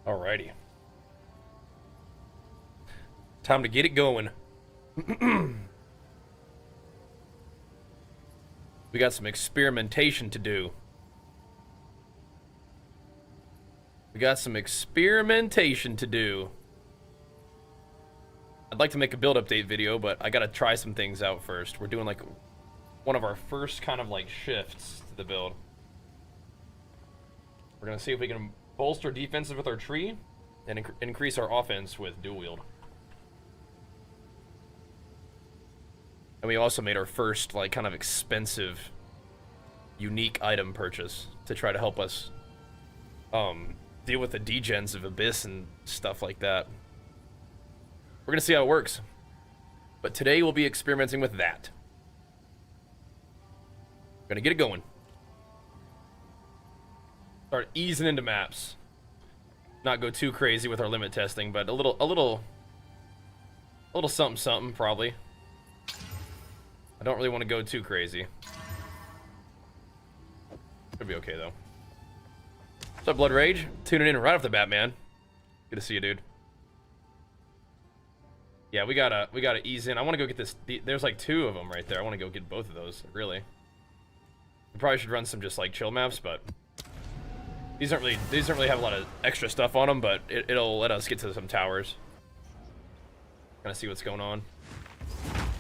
Alrighty. Time to get it going. We got some experimentation to do. We got some experimentation to do. I'd like to make a build update video, but I gotta try some things out first. We're doing like one of our first kind of like shifts to the build. We're gonna see if we can bolster defensive with our tree and increase our offense with dual wield. And we also made our first like kind of expensive unique item purchase to try to help us deal with the degens of Abyss and stuff like that. We're gonna see how it works. But today we'll be experimenting with that. Gonna get it going. Start easing into maps. Not go too crazy with our limit testing, but a little something something probably. I don't really want to go too crazy. Could be okay though. What's up, Blood Rage? Tuning in right off the bat, man. Good to see you, dude. Yeah, we gotta ease in. I want to go get this. There's like two of them right there. I want to go get both of those. Really. We probably should run some just like chill maps, but these don't really have a lot of extra stuff on them. But it'll let us get to some towers. Gonna see what's going on.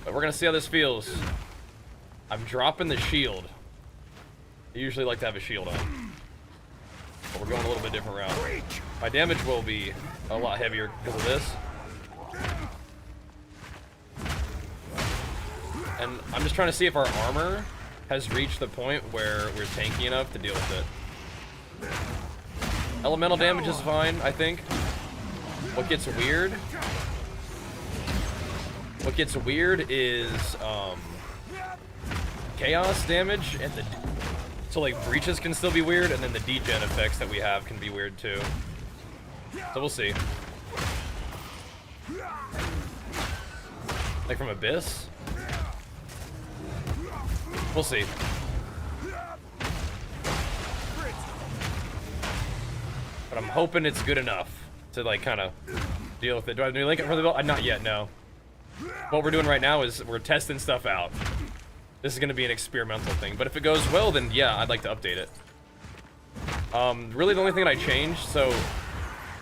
But we're gonna see how this feels. I'm dropping the shield. I usually like to have a shield on. But we're going a little bit different route. My damage will be a lot heavier because of this. And I'm just trying to see if our armor has reached the point where we're tanky enough to deal with it. Elemental damage is fine, I think. What gets weird is chaos damage, and so like breaches can still be weird, and then the degen effects that we have can be weird too. So we'll see. Like from Abyss? We'll see. But I'm hoping it's good enough to like kind of deal with it. Do I have a new link for the build? Not yet, no. What we're doing right now is we're testing stuff out. This is going to be an experimental thing, but if it goes well, then yeah, I'd like to update it. Really, the only thing that I changed, so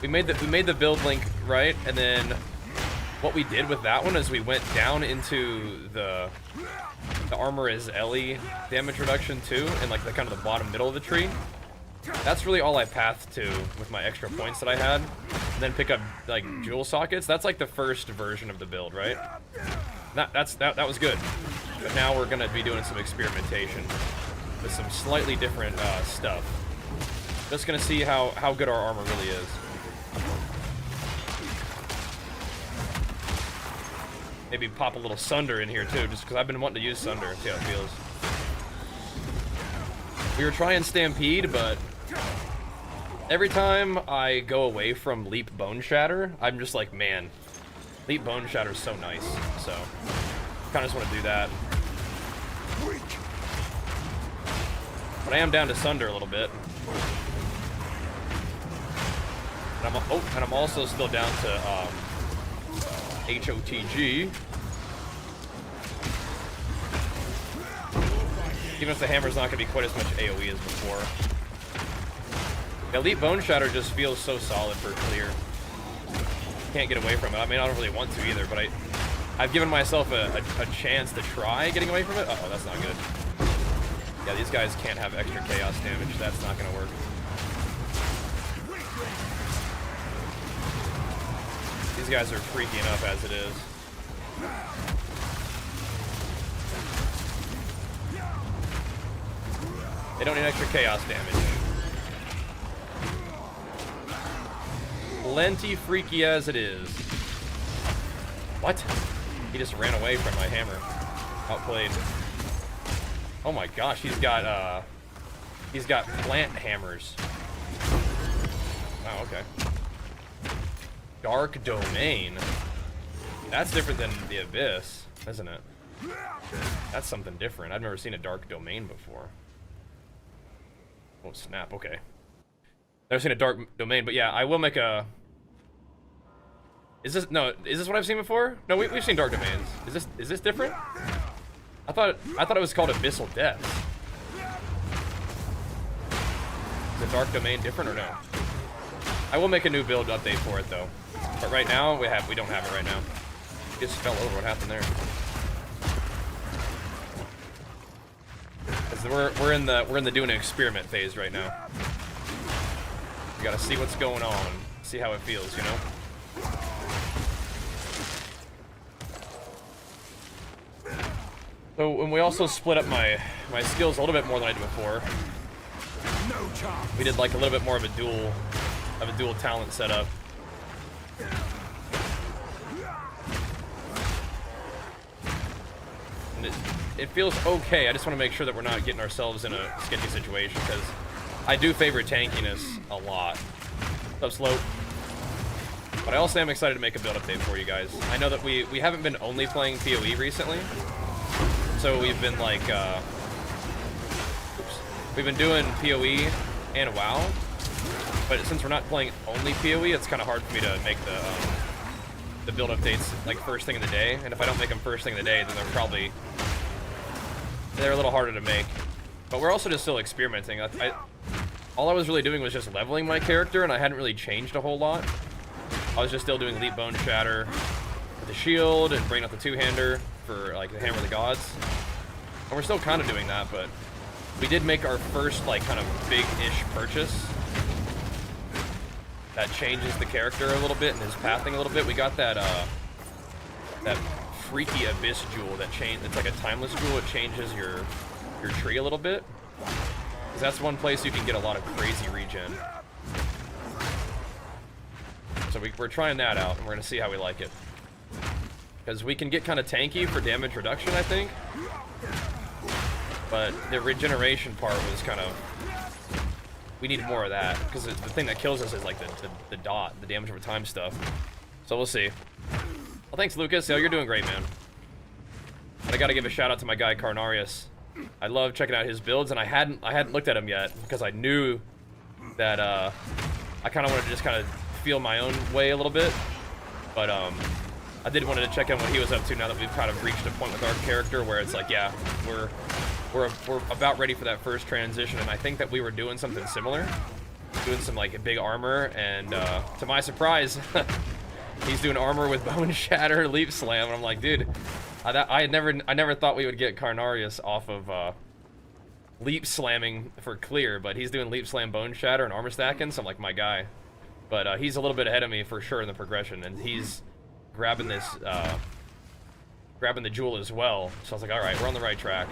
we made the build link right, and then what we did with that one is we went down into the armor is LE damage reduction too, and like the kind of the bottom middle of the tree. That's really all I pathed to with my extra points that I had. And then pick up like jewel sockets. That's like the first version of the build, right? That was good. But now we're gonna be doing some experimentation with some slightly different stuff. Just gonna see how good our armor really is. Maybe pop a little Sunder in here too, just because I've been wanting to use Sunder and see how it feels. We were trying Stampede, but every time I go away from Leap Bone Shatter, I'm just like, man, Leap Bone Shatter is so nice. So, kind of just want to do that. But I am down to Sunder a little bit. And I'm also still down to HOTG. Even if the hammer's not going to be quite as much AoE as before. Elite Bone Shatter just feels so solid for clear. Can't get away from it. I mean, I don't really want to either, but I've given myself a chance to try getting away from it. Uh-oh, that's not good. Yeah, these guys can't have extra chaos damage. That's not going to work. These guys are freaky enough as it is. They don't need extra chaos damage. Plenty freaky as it is. What? He just ran away from my hammer. Outplayed. Oh my gosh, he's got plant hammers. Wow, okay. Dark Domain. That's different than the Abyss, isn't it? That's something different. I've never seen a Dark Domain before. Oh, snap. Okay. Never seen a dark domain, but yeah, I will make a... Is this what I've seen before? No, we've seen dark domains. Is this different? I thought it was called Abyssal Depths. Is the dark domain different or no? I will make a new build update for it though. But right now we don't have it right now. It just fell over. What happened there? 'Cause we're in the doing an experiment phase right now. We gotta see what's going on, see how it feels, you know. So when we also split up my skills a little bit more than I did before. We did like a little bit more of a dual talent setup. And it feels okay. I just want to make sure that we're not getting ourselves in a sketchy situation because I do favor tankiness a lot. What's up, Slope? But I also am excited to make a build update for you guys. I know that we haven't been only playing PoE recently. So we've been like, we've been doing PoE and WoW, but since we're not playing only PoE, it's kind of hard for me to make the build updates like first thing in the day. And if I don't make them first thing in the day, then they're a little harder to make. But we're also just still experimenting. All I was really doing was just leveling my character, and I hadn't really changed a whole lot. I was just still doing Leap Bone Shatter with the shield and bringing up the two-hander for like the Hammer of the Gods. And we're still kind of doing that, but we did make our first like kind of big-ish purchase that changes the character a little bit and his pathing a little bit. We got that that freaky Abyss jewel that it's like a timeless jewel. It changes your tree a little bit. 'Cause that's one place you can get a lot of crazy regen. So we're trying that out, and we're gonna see how we like it. Because we can get kind of tanky for damage reduction, I think. But the regeneration part was kind of... We need more of that, because the thing that kills us is like the dot, the damage over time stuff. So we'll see. Well, thanks, Lucas. Yo, you're doing great, man. And I gotta give a shout out to my guy, Carnarius. I love checking out his builds, and I hadn't looked at him yet, because I knew that I kind of wanted to just kind of feel my own way a little bit. But I did want to check in what he was up to now that we've kind of reached a point with our character where it's like, yeah, we're about ready for that first transition, and I think that we were doing something similar, doing some like big armor, and to my surprise, he's doing armor with Bone Shatter, Leap Slam, and I'm like, dude, I never thought we would get Carnarius off of Leap Slamming for clear, but he's doing Leap Slam, Bone Shatter, and armor stacking, so I'm like, my guy. But he's a little bit ahead of me for sure in the progression, and he's grabbing this, grabbing the jewel as well. So I was like, all right, we're on the right track.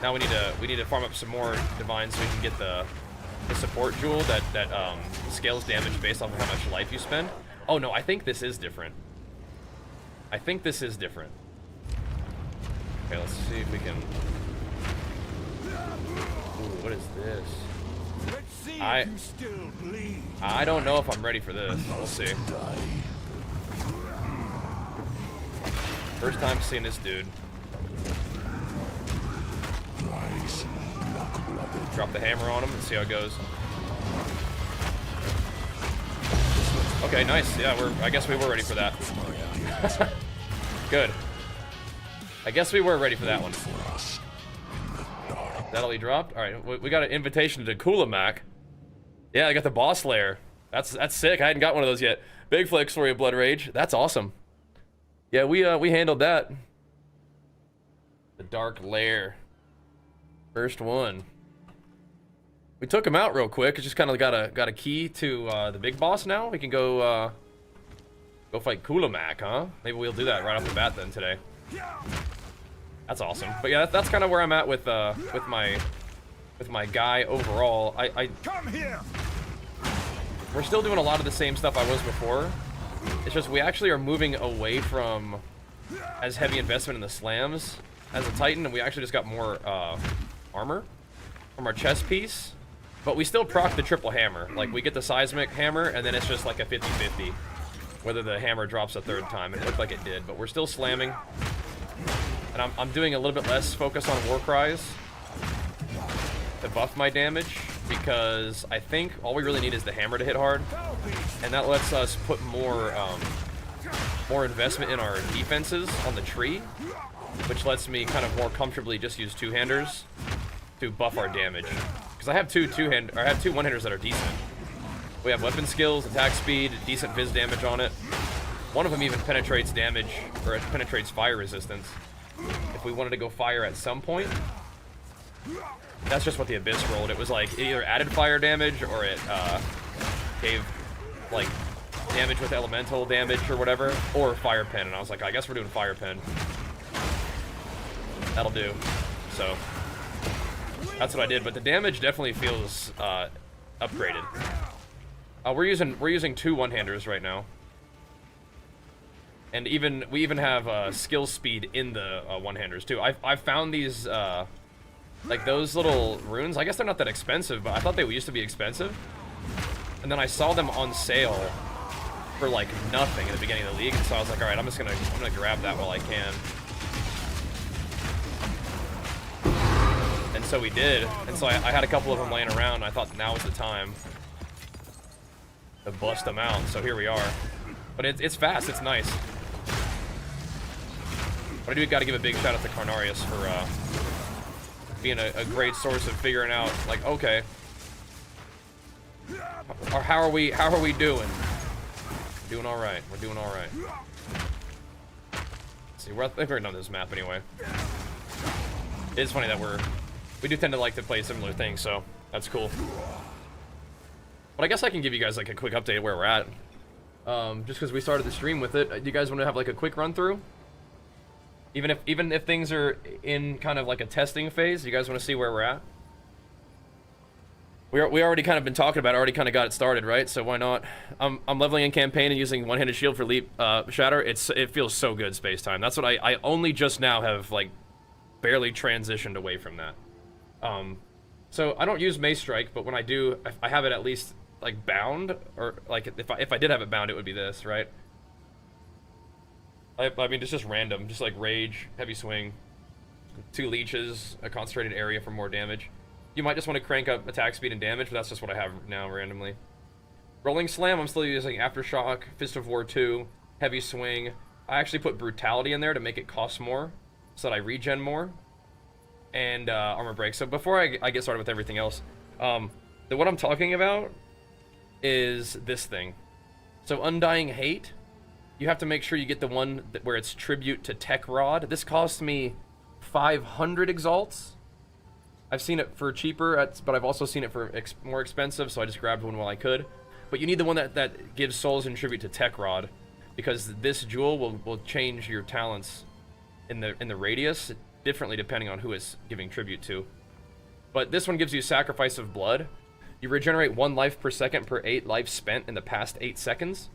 Now we need to farm up some more divines so we can get the support jewel that scales damage based off of how much life you spend. Oh no, I think this is different. I think this is different. Okay, let's see if we can. Ooh, what is this? I don't know if I'm ready for this. We'll see. First time seeing this dude. Drop the hammer on him and see how it goes. Okay, nice. Yeah, I guess we were ready for that. Good. I guess we were ready for that one. That all he dropped? Alright, we got an invitation to Kulamac. Yeah, I got the boss lair. That's sick. I hadn't got one of those yet. Big flex for you, Blood Rage. That's awesome. Yeah, we handled that. The Dark Lair. First one. We took him out real quick. It's just kind of got a key to the big boss now. We can go fight Kulamac, huh? Maybe we'll do that right off the bat then today. That's awesome. But yeah, that's kind of where I'm at with my guy overall. Come here. We're still doing a lot of the same stuff I was before. It's just we actually are moving away from as heavy investment in the slams as a Titan, and we actually just got more armor from our chest piece. But we still proc the triple hammer. Like, we get the seismic hammer, and then it's just like a 50-50. Whether the hammer drops a third time. It looked like it did, but we're still slamming. And I'm doing a little bit less focus on war cries to buff my damage. because I think all we really need is the hammer to hit hard, and that lets us put more investment in our defenses on the tree, which lets me kind of more comfortably just use two-handers to buff our damage. Because I have two one-handers that are decent. We have weapon skills, attack speed, decent Viz damage on it. One of them even penetrates damage, or it penetrates fire resistance. If we wanted to go fire at some point, that's just what the Abyss rolled. It was like, it either added fire damage, or it gave, like, damage with elemental damage or whatever, or fire pen. And I was like, I guess we're doing fire pen. That'll do. So, that's what I did. But the damage definitely feels upgraded. We're using two one-handers right now. And we even have skill speed in the one-handers too. I found these like those little runes. I guess they're not that expensive, but I thought they used to be expensive. And then I saw them on sale for like nothing at the beginning of the league, and so I was like, all right, I'm gonna grab that while I can. And so we did. And so I had a couple of them laying around. And I thought now was the time to bust them out. So here we are. But it's fast. It's nice. But I do got to give a big shout out to Carnarius for being a great source of figuring out, like, okay, or how are we doing? Doing all right. We're doing all right. Let's see, I think we're done this map anyway. It is funny that we do tend to like to play similar things, so that's cool. But I guess I can give you guys like a quick update of where we're at. Just because we started the stream with it. Do you guys want to have like a quick run through? Even if things are in kind of like a testing phase, you guys want to see where we're at? We already kind of been talking about it, already kind of got it started, right? So why not? I'm leveling in campaign and using one-handed shield for leap shatter. It feels so good, space time. That's what I only just now have like barely transitioned away from that. So I don't use Mace Strike, but when I do, I have it at least like bound, or like if I did have it bound, it would be this, right? I mean, it's just random, just like rage, heavy swing, 2 leeches, a concentrated area for more damage. You might just want to crank up attack speed and damage, but that's just what I have now randomly. Rolling slam, I'm still using aftershock, fist of war 2, heavy swing. I actually put brutality in there to make it cost more, so that I regen more, and armor break. So before I get started with everything else, what I'm talking about is this thing. So Undying Hate, you have to make sure you get the one where it's tribute to Tech Rod. This cost me 500 exalts. I've seen it for cheaper, but I've also seen it for more expensive, so I just grabbed one while I could. But you need the one that gives souls in tribute to Tech Rod, because this jewel will change your talents in the radius differently depending on who it's giving tribute to. But this one gives you Sacrifice of Blood. You regenerate 1 life per second per 8 life spent in the past 8 seconds.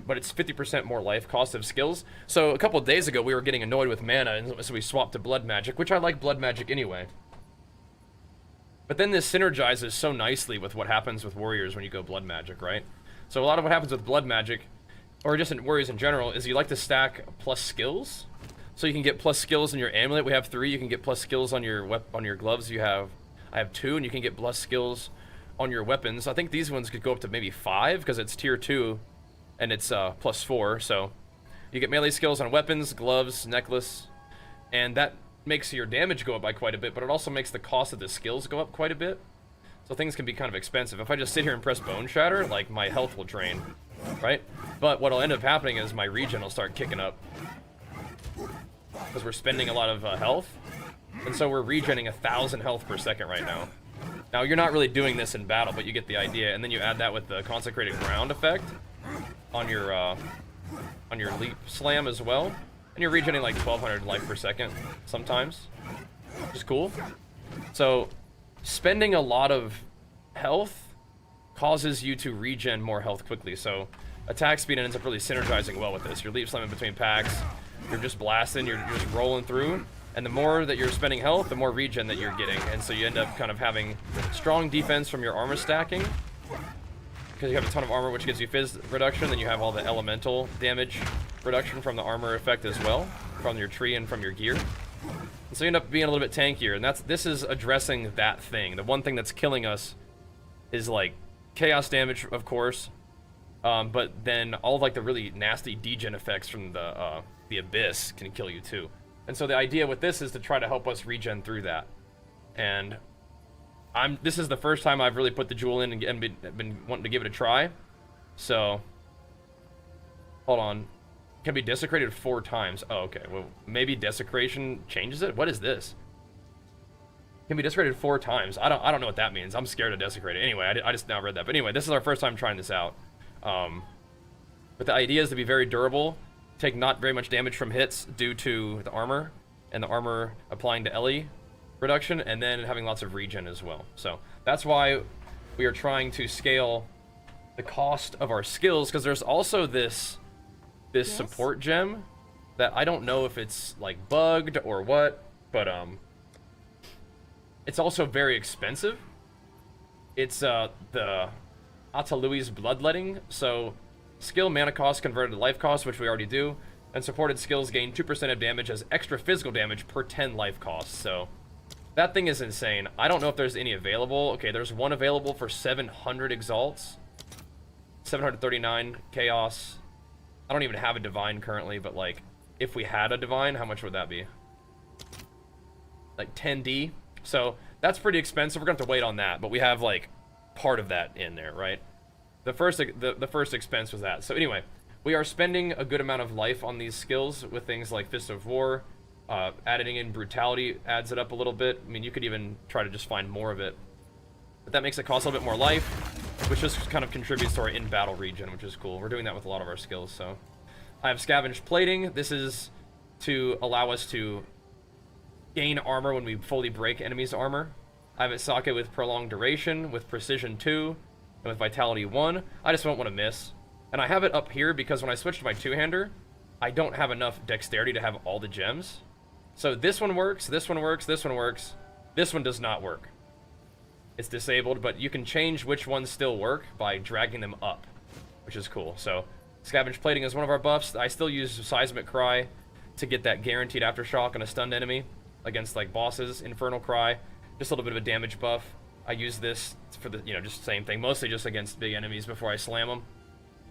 But it's 50% more life cost of skills. So a couple of days ago we were getting annoyed with mana, and so we swapped to Blood Magic, which I like Blood Magic anyway. But then this synergizes so nicely with what happens with warriors when you go Blood Magic, right? So a lot of what happens with Blood Magic, or just in warriors in general, is you like to stack plus skills. So you can get plus skills in your amulet. We have 3. You can get plus skills on your gloves. I have 2, and you can get plus skills on your weapons. I think these ones could go up to maybe 5 because it's tier 2. And it's plus 4, so you get melee skills on weapons, gloves, necklace, and that makes your damage go up by quite a bit, but it also makes the cost of the skills go up quite a bit. So things can be kind of expensive. If I just sit here and press Bone Shatter, like, my health will drain, right? But what'll end up happening is my regen will start kicking up, because we're spending a lot of health, and so we're regenning 1,000 health per second right now. Now, you're not really doing this in battle, but you get the idea, and then you add that with the Consecrated Ground effect on your leap slam as well, and you're regenerating like 1,200 life per second sometimes, which is cool. So spending a lot of health causes you to regen more health quickly, so attack speed ends up really synergizing well with this. You're leap slamming between packs, you're just blasting, you're just rolling through, and the more that you're spending health, the more regen that you're getting, and so you end up kind of having strong defense from your armor stacking, because you have a ton of armor, which gives you phys reduction. Then you have all the elemental damage reduction from the armor effect as well, from your tree and from your gear. And so you end up being a little bit tankier, and this is addressing that thing. The one thing that's killing us is like chaos damage, of course, but then all of like the really nasty degen effects from the abyss can kill you too. And so the idea with this is to try to help us regen through that. And this is the first time I've really put the jewel in and been wanting to give it a try. So hold on, can be desecrated 4 times. Oh, okay. Well, maybe desecration changes it. What is this? Can be desecrated 4 times. I don't know what that means. I'm scared to desecrate it. Anyway, I just now read that. But anyway, this is our first time trying this out. But the idea is to be very durable, take not very much damage from hits due to the armor, and the armor applying to Ellie reduction, and then having lots of regen as well. So that's why we are trying to scale the cost of our skills, because there's also this support gem that I don't know if it's like bugged or what, but it's also very expensive. It's the Atalui's Bloodletting. So skill mana cost converted to life cost, which we already do, and supported skills gain 2% of damage as extra physical damage per 10 life cost. So that thing is insane. I don't know if there's any available. Okay, there's one available for 700 exalts, 739 chaos. I don't even have a divine currently, but like if we had a divine, how much would that be? Like 10D. So that's pretty expensive. We're gonna have to wait on that, but we have like part of that in there, right? The first expense was that. So anyway, we are spending a good amount of life on these skills with things like Fist of War. Adding in brutality adds it up a little bit. I mean, you could even try to just find more of it, but that makes it cost a little bit more life, which just kind of contributes to our in-battle regen, which is cool. We're doing that with a lot of our skills. So I have Scavenged Plating. This is to allow us to gain armor when we fully break enemies' armor. I have it Sake with Prolonged Duration, with Precision 2, and with Vitality 1. I just don't want to miss. And I have it up here because when I switch to my two-hander, I don't have enough dexterity to have all the gems. So this one works, this one works, this one works. This one does not work. It's disabled, but you can change which ones still work by dragging them up, which is cool. So Scavenged Plating is one of our buffs. I still use Seismic Cry to get that guaranteed aftershock on a stunned enemy against like bosses. Infernal Cry, just a little bit of a damage buff. I use this for the, just the same thing, mostly just against big enemies before I slam them.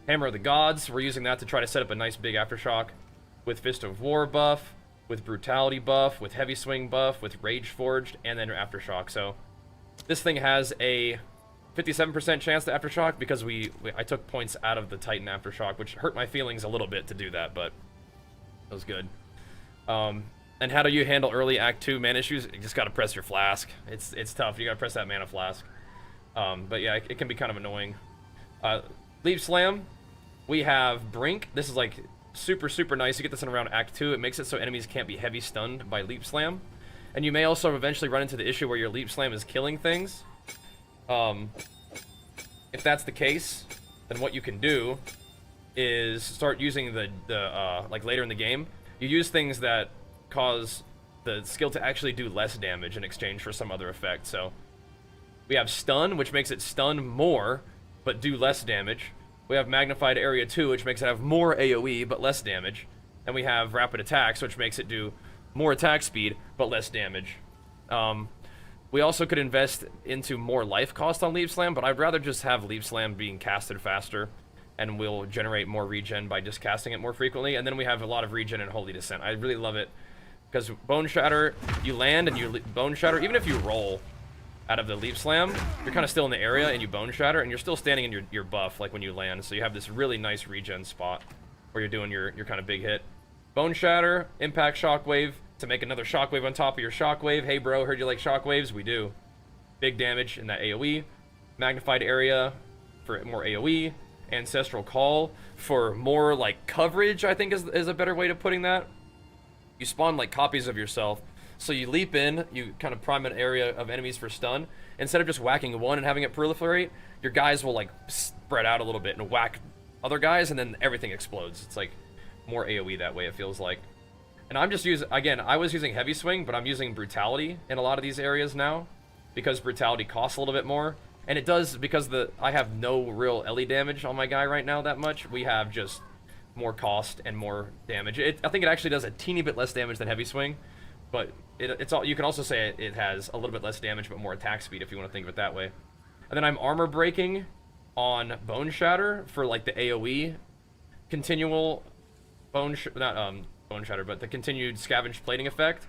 Hammer of the Gods, we're using that to try to set up a nice big aftershock with Fist of War buff, with Brutality buff, with Heavy Swing buff, with Rage Forged, and then aftershock. So this thing has a 57% chance to aftershock because I took points out of the Titan aftershock, which hurt my feelings a little bit to do that, but it was good. And how do you handle early Act 2 mana issues? You just gotta press your flask. It's tough. You gotta press that mana flask. But yeah, it can be kind of annoying. Leap Slam, we have Brink. This is like super nice. You get this in around Act 2. It makes it so enemies can't be heavy stunned by Leap Slam. And you may also eventually run into the issue where your Leap Slam is killing things. If that's the case, then what you can do is start using like later in the game, you use things that cause the skill to actually do less damage in exchange for some other effect. So we have Stun, which makes it stun more but do less damage. We have Magnified Area 2, which makes it have more AoE but less damage. And we have Rapid Attacks, which makes it do more attack speed but less damage. We also could invest into more life cost on Leap Slam, but I'd rather just have Leap Slam being casted faster, and we'll generate more regen by just casting it more frequently. And then we have a lot of regen in Holy Descent. I really love it because Bone Shatter, you land and you Bone Shatter. Even if you roll out of the Leap Slam, you're kind of still in the area and you Bone Shatter, and you're still standing in your buff like when you land. So you have this really nice regen spot where you're doing your kind of big hit. Bone Shatter, Impact Shockwave to make another Shockwave on top of your Shockwave. Hey bro, heard you like Shockwaves? We do. Big damage in that AoE. Magnified Area for more AoE. Ancestral Call for more like coverage, I think is a better way of putting that. You spawn like copies of yourself. So you leap in, you kind of prime an area of enemies for stun. Instead of just whacking one and having it proliferate, your guys will like spread out a little bit and whack other guys, and then everything explodes. It's like more AoE that way, it feels like. And I'm just using, again, I was using Heavy Swing, but I'm using Brutality in a lot of these areas now because Brutality costs a little bit more. And it does, because I have no real Ellie damage on my guy right now that much. We have just more cost and more damage. I think it actually does a teeny bit less damage than Heavy Swing, but it's all. You can also say it has a little bit less damage but more attack speed if you want to think of it that way. And then I'm armor breaking on Bone Shatter for like the AoE continual bone shatter, but the continued scavenge plating effect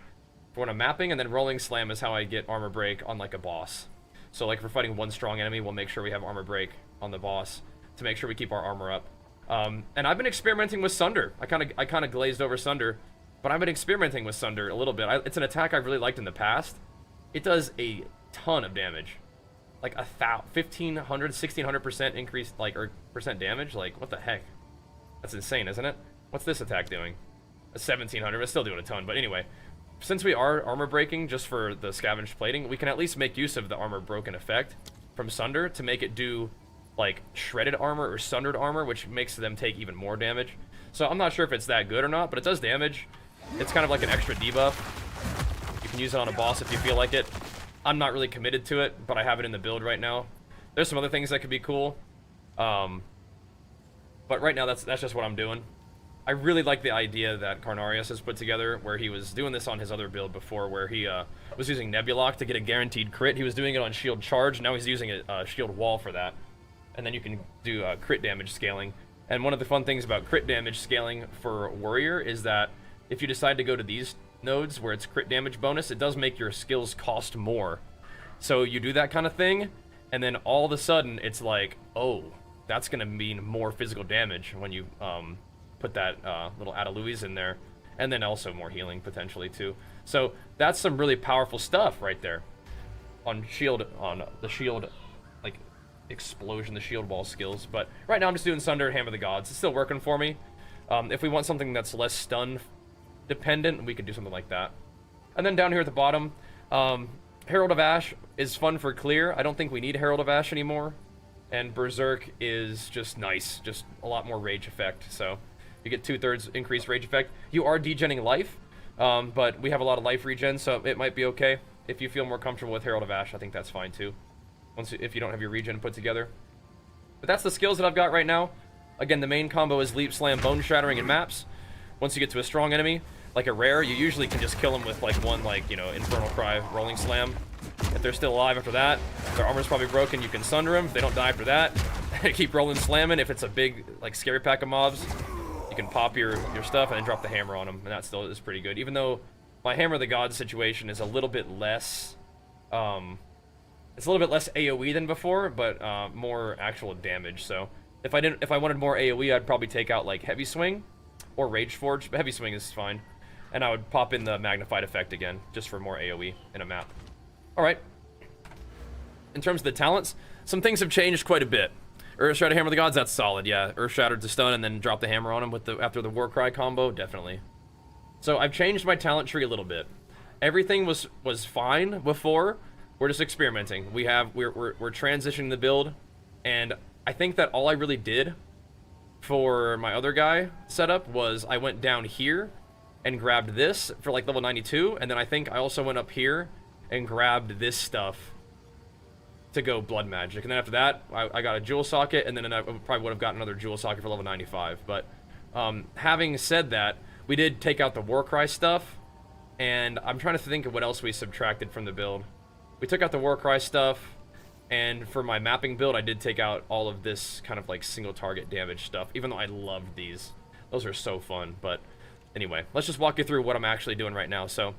for when I'm mapping, and then rolling slam is how I get armor break on like a boss. So like if we're fighting one strong enemy, we'll make sure we have armor break on the boss to make sure we keep our armor up. And I've been experimenting with Sunder. I kind of glazed over Sunder, but I've been experimenting with Sunder a little bit. It's an attack I've really liked in the past. It does a ton of damage, like 1,500, 1,600% increase, like, or percent damage. Like, what the heck? That's insane, isn't it? What's this attack doing? A 1,700. It's still doing a ton, but anyway. Since we are armor breaking just for the scavenged plating, we can at least make use of the armor broken effect from Sunder to make it do like shredded armor or sundered armor, which makes them take even more damage. So I'm not sure if it's that good or not, but it does damage. It's kind of like an extra debuff. You can use it on a boss if you feel like it. I'm not really committed to it, but I have it in the build right now. There's some other things that could be cool. But right now that's just what I'm doing. I really like the idea that Carnarius has put together, where he was doing this on his other build before, where he was using Nebulock to get a guaranteed crit. He was doing it on shield charge. Now he's using a shield wall for that. And then you can do crit damage scaling. And one of the fun things about crit damage scaling for Warrior is that if you decide to go to these nodes where it's crit damage bonus, it does make your skills cost more. So you do that kind of thing, and then all of a sudden it's like, oh, that's going to mean more physical damage when you put that little Adaluis in there, and then also more healing potentially too. So that's some really powerful stuff right there on shield, on the shield, like explosion, the shield wall skills. But right now I'm just doing Sunder and Hammer the Gods. It's still working for me. If we want something that's less stun dependent, we could do something like that. And then down here at the bottom, Herald of Ash is fun for clear. I don't think we need Herald of Ash anymore. And Berserk is just nice, just a lot more rage effect. So you get 2/3 increased rage effect. You are degenning life, but we have a lot of life regen, so it might be okay. If you feel more comfortable with Herald of Ash, I think that's fine too. If you don't have your regen put together. But that's the skills that I've got right now. Again, the main combo is Leap, Slam, Bone Shattering, and Maps. Once you get to a strong enemy, like a rare, you usually can just kill them with like one, like, you know, Infernal Cry, Rolling Slam. If they're still alive after that, their armor's probably broken, you can Sunder them. If they don't die after that, keep rolling, slamming. If it's a big, like, scary pack of mobs, you can pop your stuff and then drop the hammer on them, and that still is pretty good. Even though my Hammer of the Gods situation is a little bit less, it's a little bit less AoE than before, but more actual damage. So if I wanted more AoE, I'd probably take out like Heavy Swing or Rage Forge, but Heavy Swing is fine. And I would pop in the magnified effect again, just for more AoE in a map. Alright. In terms of the talents, some things have changed quite a bit. Earthshatter, Hammer of the Gods, that's solid, yeah. Earthshatter to stun and then drop the hammer on him with after the Warcry combo, definitely. So I've changed my talent tree a little bit. Everything was fine before. We're just experimenting. We're transitioning the build, and I think that all I really did for my other guy setup was I went down here and grabbed this for like level 92, and then I think I also went up here and grabbed this stuff to go Blood Magic. And then after that, I got a Jewel Socket, and then I probably would have gotten another Jewel Socket for level 95. But having said that, we did take out the Warcry stuff, and I'm trying to think of what else we subtracted from the build. We took out the Warcry stuff, and for my mapping build, I did take out all of this kind of like single target damage stuff, even though I loved these. Those are so fun. But anyway, let's just walk you through what I'm actually doing right now. So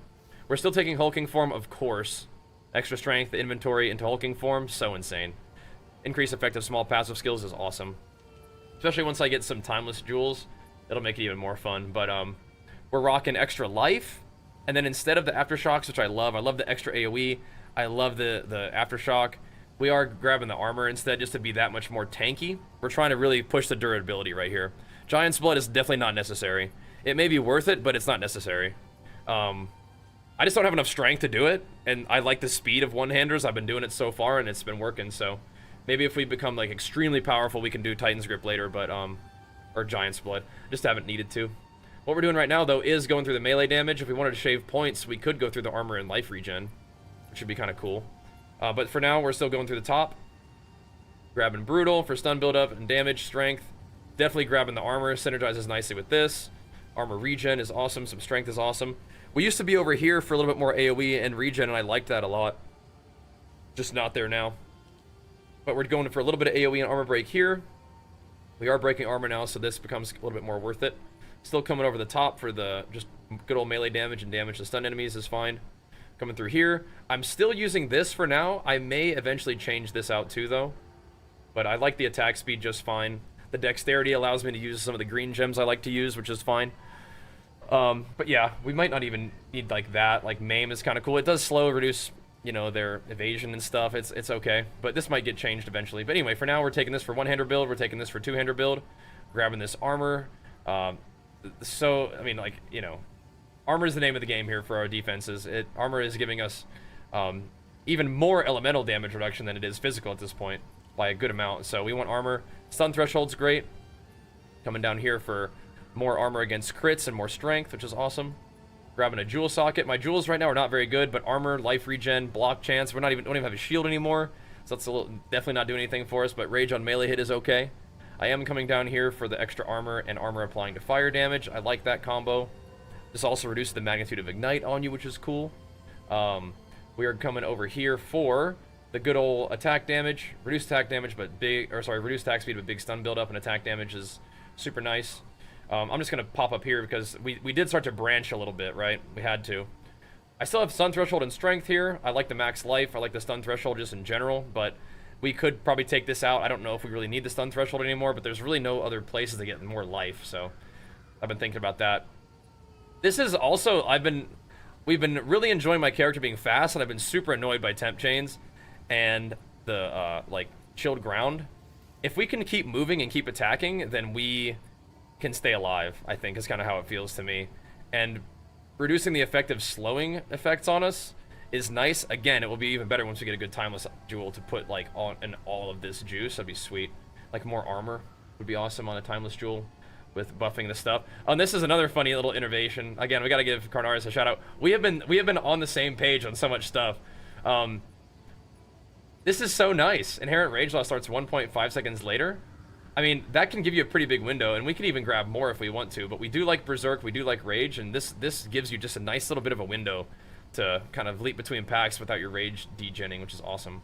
we're still taking Hulking form, of course. Extra strength, the inventory into Hulking form, so insane. Increase effective small passive skills is awesome. Especially once I get some timeless jewels, it'll make it even more fun. But we're rocking extra life, and then instead of the aftershocks, which I love the extra AoE, I love the aftershock, we are grabbing the armor instead just to be that much more tanky. We're trying to really push the durability right here. Giant's Blood is definitely not necessary. It may be worth it, but it's not necessary. I just don't have enough strength to do it, and I like the speed of one-handers. I've been doing it so far, and it's been working, so maybe if we become, like, extremely powerful, we can do Titan's Grip later, but, or Giant's Blood. Just haven't needed to. What we're doing right now, though, is going through the melee damage. If we wanted to shave points, we could go through the armor and life regen, which would be kind of cool. But for now, we're still going through the top. Grabbing Brutal for stun buildup and damage, strength. Definitely grabbing the armor, synergizes nicely with this. Armor regen is awesome, some strength is awesome. We used to be over here for a little bit more AoE and regen, and I liked that a lot. Just not there now. But we're going for a little bit of AoE and armor break here. We are breaking armor now, so this becomes a little bit more worth it. Still coming over the top for the just good old melee damage and damage to stun enemies is fine. Coming through here. I'm still using this for now. I may eventually change this out too, though. But I like the attack speed just fine. The dexterity allows me to use some of the green gems I like to use, which is fine. But yeah, we might not even need like that. Like maim is kind of cool. It does slow reduce, you know, their evasion and stuff. It's okay. But this might get changed eventually. But anyway, for now, we're taking this for one-hander build. We're taking this for two-hander build. Grabbing this armor. So, I mean, like, you know, armor is the name of the game here for our defenses. Armor is giving us even more elemental damage reduction than it is physical at this point by a good amount. So we want armor. Stun threshold's great. Coming down here for more armor against crits and more strength, which is awesome. Grabbing a jewel socket. My jewels right now are not very good, but armor, life regen, block chance. Don't even have a shield anymore, so that's definitely not doing anything for us. But rage on melee hit is okay. I am coming down here for the extra armor and armor applying to fire damage. I like that combo. This also reduces the magnitude of ignite on you, which is cool. We are coming over here for the good old attack damage. Reduced attack damage, but reduced attack speed, but big stun build up, and attack damage is super nice. I'm just going to pop up here because we did start to branch a little bit, right? We had to. I still have stun threshold and strength here. I like the max life. I like the stun threshold just in general, but we could probably take this out. I don't know if we really need the stun threshold anymore, but there's really no other places to get more life, so I've been thinking about that. This is also, we've been really enjoying my character being fast, and I've been super annoyed by temp chains and the, like, chilled ground. If we can keep moving and keep attacking, then we can stay alive, I think, is kind of how it feels to me. And reducing the effective slowing effects on us is nice. Again, it will be even better once we get a good timeless jewel to put, like, in all of this juice. That'd be sweet. Like, more armor would be awesome on a timeless jewel with buffing the stuff. And this is another funny little innovation. Again, we got to give Carnaris a shout out. We have been on the same page on so much stuff. This is so nice. Inherent Rage Loss starts 1.5 seconds later. I mean, that can give you a pretty big window, and we can even grab more if we want to, but we do like Berserk, we do like Rage, and this gives you just a nice little bit of a window to kind of leap between packs without your Rage degenning, which is awesome.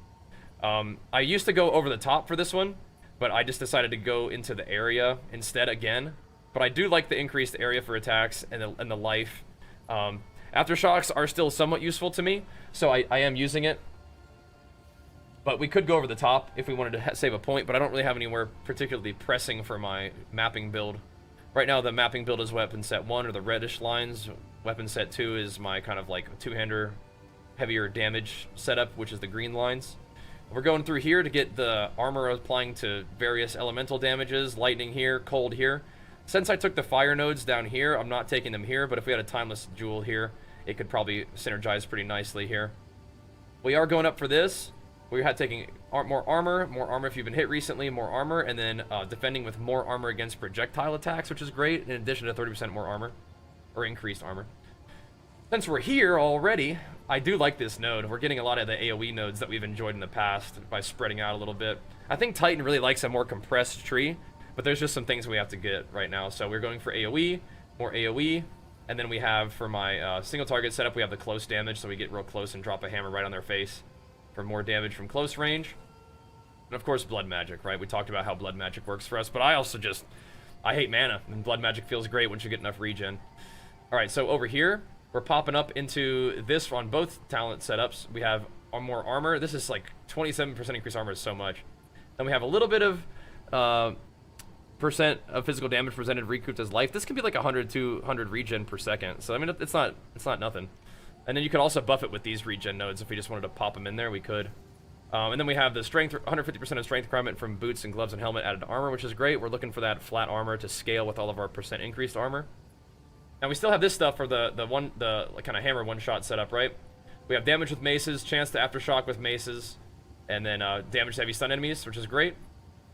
I used to go over the top for this one, but I just decided to go into the area instead again. But I do like the increased area for attacks and the life. Aftershocks are still somewhat useful to me, so I am using it. But we could go over the top if we wanted to save a point, but I don't really have anywhere particularly pressing for my mapping build. Right now, the mapping build is weapon set 1, or the reddish lines. Weapon set 2 is my kind of like two-hander, heavier damage setup, which is the green lines. We're going through here to get the armor applying to various elemental damages, lightning here, cold here. Since I took the fire nodes down here, I'm not taking them here, but if we had a timeless jewel here, it could probably synergize pretty nicely here. We are going up for this. We had taking more armor if you've been hit recently, more armor, and then defending with more armor against projectile attacks, which is great, in addition to 30% more armor, or increased armor. Since we're here already, I do like this node. We're getting a lot of the AoE nodes that we've enjoyed in the past by spreading out a little bit. I think Titan really likes a more compressed tree, but there's just some things we have to get right now. So we're going for AoE, more AoE, and then we have, for my single target setup, we have the close damage, so we get real close and drop a hammer right on their face for more damage from close range. And of course, blood magic, right? We talked about how blood magic works for us, but I also I hate mana, and blood magic feels great once you get enough regen. All right, so over here, we're popping up into this on both talent setups. We have more armor. This is like 27% increased armor is so much. Then we have a little bit of percent of physical damage presented recouped as life. This can be like 100 to 100 regen per second. So I mean, it's not nothing. And then you could also buff it with these regen nodes. If we just wanted to pop them in there, we could. And then we have the strength, 150% of strength requirement from boots and gloves and helmet added to armor, which is great. We're looking for that flat armor to scale with all of our percent increased armor. Now we still have this stuff for the kind of hammer one-shot setup, right? We have damage with maces, chance to aftershock with maces, and then damage to heavy stun enemies, which is great.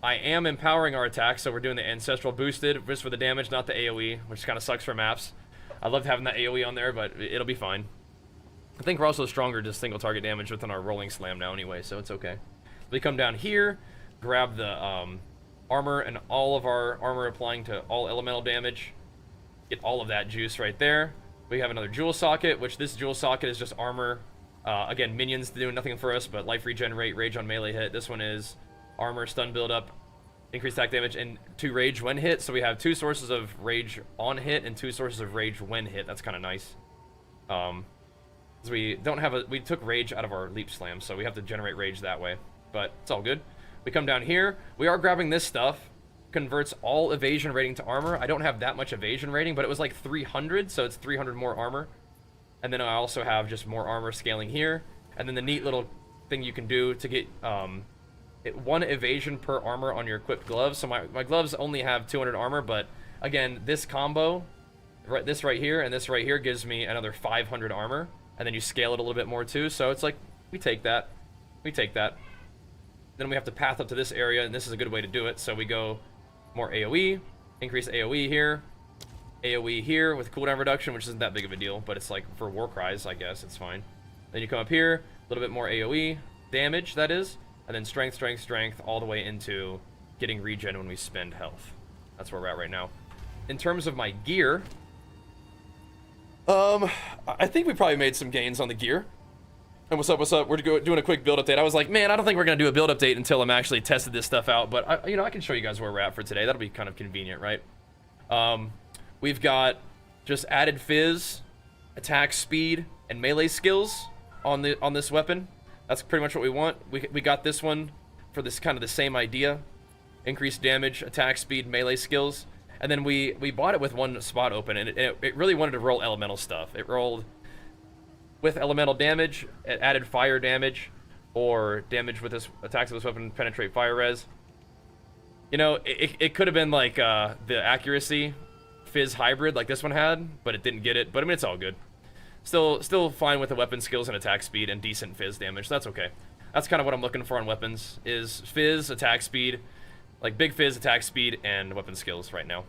I am empowering our attacks, so we're doing the ancestral boosted just for the damage, not the AoE, which kind of sucks for maps. I loved having that AoE on there, but it'll be fine. I think we're also stronger to single target damage within our rolling slam now anyway, so it's okay. We come down here, grab the armor and all of our armor applying to all elemental damage. Get all of that juice right there. We have another jewel socket, which this jewel socket is just armor. Again, minions doing nothing for us, but life regenerate, rage on melee hit. This one is armor, stun buildup, increased attack damage, and 2 rage when hit. So we have 2 sources of rage on hit and 2 sources of rage when hit. That's kind of nice. Because we don't have we took rage out of our leap slam, so we have to generate rage that way. But it's all good. We come down here. We are grabbing this stuff. Converts all evasion rating to armor. I don't have that much evasion rating, but it was like 300, so it's 300 more armor. And then I also have just more armor scaling here. And then the neat little thing you can do to get 1 evasion per armor on your equipped gloves. So my gloves only have 200 armor, but again, this combo, this right here and this right here gives me another 500 armor. And then you scale it a little bit more too. So it's like, we take that. We take that. Then we have to path up to this area, and this is a good way to do it. So we go more AoE, increase AoE here with cooldown reduction, which isn't that big of a deal, but it's like for war cries, I guess it's fine. Then you come up here, a little bit more AoE damage, that is, and then strength, strength, strength, all the way into getting regen when we spend health. That's where we're at right now. In terms of my gear, I think we probably made some gains on the gear. And what's up, what's up? We're doing a quick build update. I was like, man, I don't think we're going to do a build update until I'm actually tested this stuff out. But, I can show you guys where we're at for today. That'll be kind of convenient, right? We've got just added fizz, attack speed, and melee skills on this weapon. That's pretty much what we want. We got this one for this kind of the same idea. Increased damage, attack speed, melee skills. And then we bought it with 1 spot open, and it really wanted to roll elemental stuff. It rolled with elemental damage, it added fire damage, or damage with this attacks of this weapon penetrate fire res. You know, it could have been like the accuracy fizz hybrid like this one had, but it didn't get it. But I mean, it's all good. Still fine with the weapon skills and attack speed and decent fizz damage. So that's okay. That's kind of what I'm looking for on weapons, is fizz, attack speed, like big fizz, attack speed, and weapon skills right now.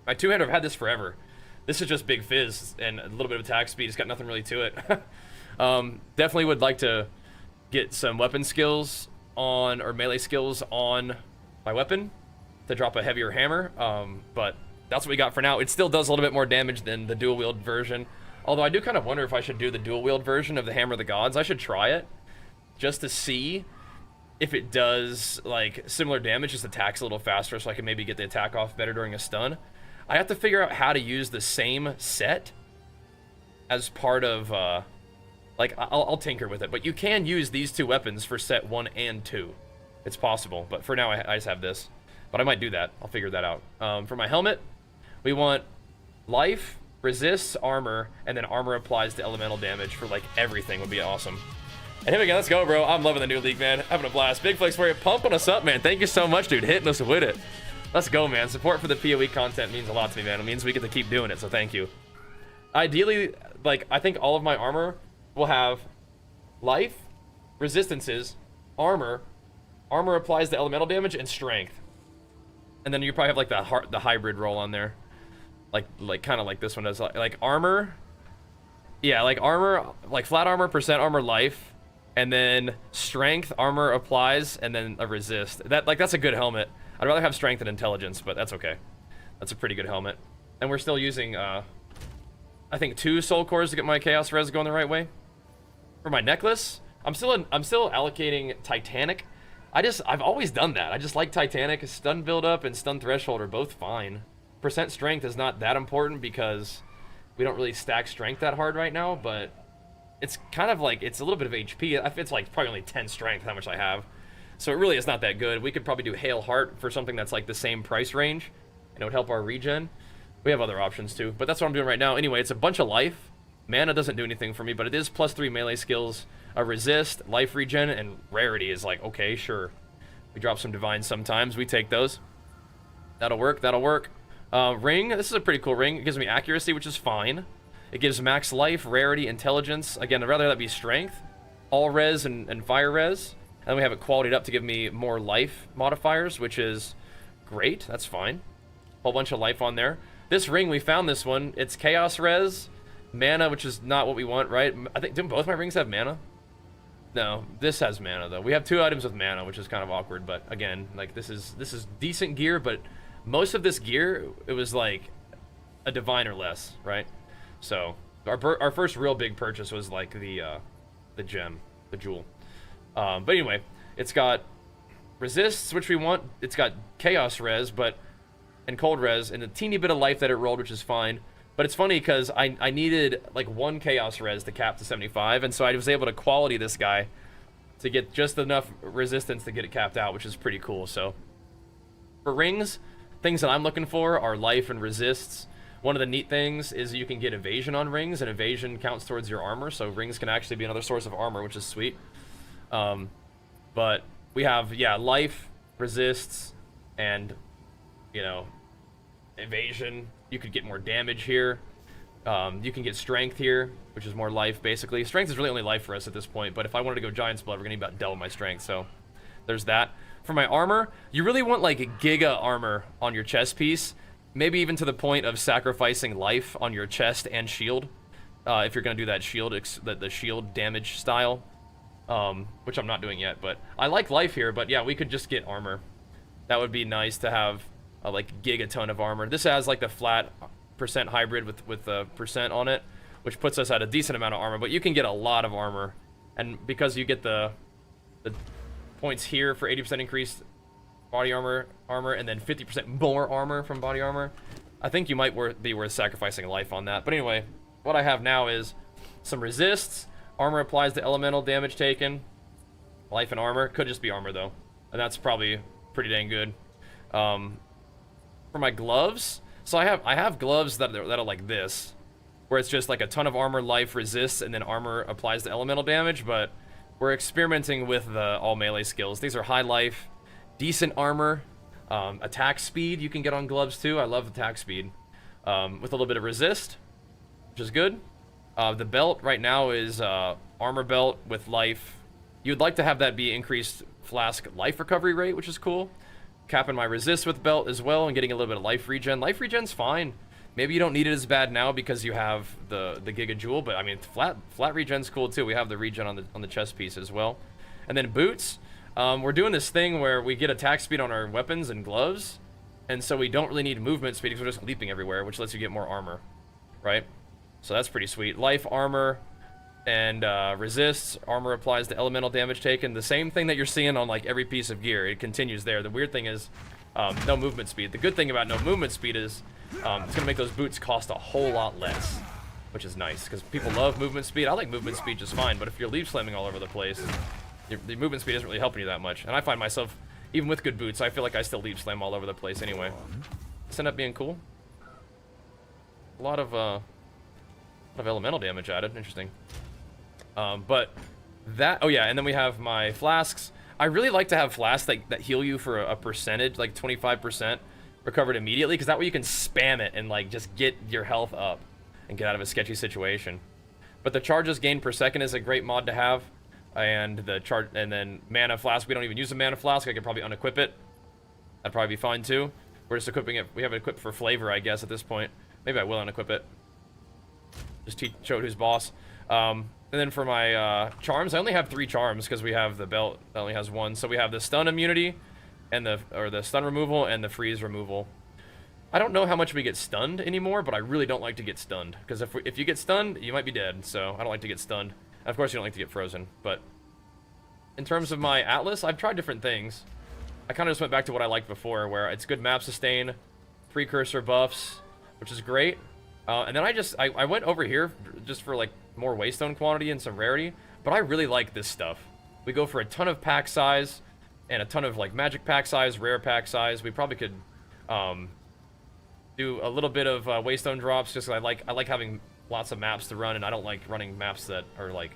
My two-hander, I've had this forever. This is just big fizz and a little bit of attack speed. It's got nothing really to it. Definitely would like to get some weapon skills on, or melee skills on my weapon to drop a heavier hammer. But that's what we got for now. It still does a little bit more damage than the dual-wield version. Although I do kind of wonder if I should do the dual-wield version of the Hammer of the Gods. I should try it just to see if it does like similar damage, just attacks a little faster, so I can maybe get the attack off better during a stun. I have to figure out how to use the same set as part of, like, I'll tinker with it. But you can use these 2 weapons for set 1 and 2. It's possible, but for now I just have this. But I might do that. I'll figure that out. For my helmet, we want life, resists, armor, and then armor applies to elemental damage for, like, everything would be awesome. And here we go. Let's go, bro. I'm loving the new league, man. Having a blast. Big flex for you. Pumping us up, man. Thank you so much, dude. Hitting us with it. Let's go, man. Support for the PoE content means a lot to me, man. It means we get to keep doing it, so thank you. Ideally, like, I think all of my armor will have life, resistances, armor applies to elemental damage, and strength. And then you probably have, like, the hybrid roll on there. Like kind of like this one does. Like, armor. Yeah, like, armor, like, flat armor, percent armor, life. And then strength, armor applies, and then a resist. That's a good helmet. I'd rather have strength and intelligence, but that's okay. That's a pretty good helmet. And we're still using, I think 2 soul cores to get my chaos res going the right way. For my necklace, I'm still allocating Titanic. I've always done that. I just like Titanic. Stun buildup and stun threshold are both fine. Percent strength is not that important because we don't really stack strength that hard right now, but it's kind of like, it's a little bit of HP. It's like probably only 10 strength, how much I have. So it really is not that good. We could probably do Hail Heart for something that's like the same price range, and it would help our regen. We have other options too, but that's what I'm doing right now. Anyway, it's a bunch of life. Mana doesn't do anything for me, but it is +3 melee skills, a resist, life regen, and rarity is like, okay, sure. We drop some divines sometimes. We take those. That'll work. That'll work. Ring. This is a pretty cool ring. It gives me accuracy, which is fine. It gives max life, rarity, intelligence. Again, I'd rather that be strength, all res, and fire res. And we have it qualityed up to give me more life modifiers, which is great. That's fine. Whole bunch of life on there. This ring, we found this one. It's chaos res, mana, which is not what we want, right? I think, didn't both my rings have mana? No, this has mana though. We have 2 items with mana, which is kind of awkward. But again, like this is decent gear. But most of this gear, it was like a divine or less, right? So our first real big purchase was like the gem, the jewel. But anyway, it's got resists, which we want. It's got chaos res, but and cold res, and a teeny bit of life that it rolled, which is fine. But it's funny because I needed like 1 chaos res to cap to 75, and so I was able to quality this guy to get just enough resistance to get it capped out, which is pretty cool. So for rings, things that I'm looking for are life and resists. One of the neat things is you can get evasion on rings, and evasion counts towards your armor, so rings can actually be another source of armor, which is sweet. But we have, yeah, life, resists, and, you know, evasion. You could get more damage here. You can get strength here, which is more life, basically. Strength is really only life for us at this point, but if I wanted to go Giant's Blood, we're going to need about double my strength, so there's that. For my armor, you really want, like, giga armor on your chest piece, maybe even to the point of sacrificing life on your chest and shield, if you're going to do that shield, the shield damage style, which I'm not doing yet, but I like life here, but yeah, we could just get armor. That would be nice to have, like, gigaton of armor. This has, like, the flat percent hybrid with the percent on it, which puts us at a decent amount of armor, but you can get a lot of armor, and because you get the points here for 80% increased body armor, and then 50% more armor from body armor, I think you might be worth sacrificing life on that. But anyway, what I have now is some resists. Armor applies to elemental damage taken. Life and armor. Could just be armor, though. And that's probably pretty dang good. For my gloves, so I have gloves that are like this, where it's just like a ton of armor, life, resists, and then armor applies to elemental damage, but we're experimenting with the all melee skills. These are high life, decent armor, attack speed you can get on gloves too. I love attack speed, with a little bit of resist, which is good. The belt right now is armor belt with life. You'd like to have that be increased flask life recovery rate, which is cool. Capping my resist with belt as well and getting a little bit of life regen. Life regen's fine. Maybe you don't need it as bad now because you have the Giga Jewel, but I mean flat regen's cool too. We have the regen on the chest piece as well. And then boots. We're doing this thing where we get attack speed on our weapons and gloves, and so we don't really need movement speed because we're just leaping everywhere, which lets you get more armor, right? So that's pretty sweet. Life, armor, and resists. Armor applies to elemental damage taken. The same thing that you're seeing on like every piece of gear. It continues there. The weird thing is no movement speed. The good thing about no movement speed is it's going to make those boots cost a whole lot less, which is nice because people love movement speed. I like movement speed just fine, but if you're leap slamming all over the place, the movement speed isn't really helping you that much. And I find myself, even with good boots, I feel like I still leap slam all over the place anyway. This ended up being cool. A lot of elemental damage added. Interesting. But that, oh yeah, and then we have my flasks. I really like to have flasks that heal you for a percentage, like 25% recovered immediately, because that way you can spam it and like just get your health up and get out of a sketchy situation. But the charges gained per second is a great mod to have, and then mana flask. We don't even use a mana flask. I could probably unequip it. That'd probably be fine too. We're just equipping it. We have it equipped for flavor, I guess, at this point. Maybe I will unequip it. Just show it who's boss. And then for my charms, I only have 3 charms because we have the belt that only has 1. So we have the stun immunity, and the stun removal, and the freeze removal. I don't know how much we get stunned anymore, but I really don't like to get stunned because if you get stunned, you might be dead. So I don't like to get stunned. And of course, you don't like to get frozen. But in terms of my Atlas, I've tried different things. I kind of just went back to what I liked before, where it's good map sustain, precursor buffs, which is great. And then I went over here just for like more waystone quantity and some rarity, but I really like this stuff. We go for a ton of pack size and a ton of like magic pack size, rare pack size. We probably could do a little bit of waystone drops just 'cause I like having lots of maps to run, and I don't like running maps that are like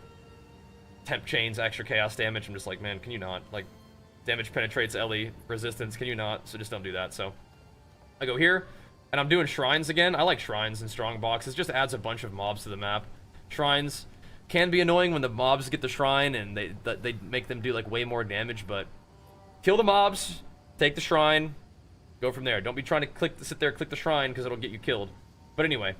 temp chains, extra chaos damage. I'm just like, man, can you not? Like, damage penetrates LE resistance, can you not? So just don't do that. So I go here. And I'm doing shrines again. I like shrines and strong boxes. It just adds a bunch of mobs to the map. Shrines can be annoying when the mobs get the shrine and they make them do like way more damage, but kill the mobs, take the shrine, go from there. Don't be trying to sit there, click the shrine, because it'll get you killed. But anyway,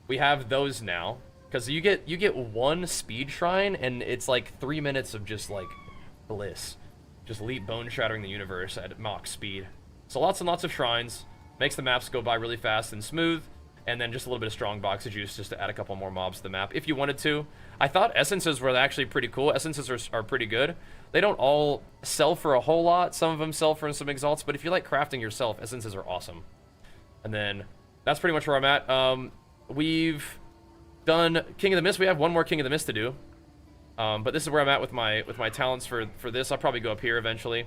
we have those now, because you get 1 speed shrine, and it's like 3 minutes of just like bliss, just leap bone shattering the universe at Mach speed. So lots and lots of shrines. Makes the maps go by really fast and smooth. and then just a little bit of strong box juice just to add a couple more mobs to the map if you wanted to. I thought essences were actually pretty cool. Essences are pretty good. They don't all sell for a whole lot. Some of them sell for some exalts, but if you like crafting yourself, essences are awesome. And then that's pretty much where I'm at. We've done King of the Mist. We have one more King of the Mist to do. But this is where I'm at with my talents for this. I'll probably go up here eventually.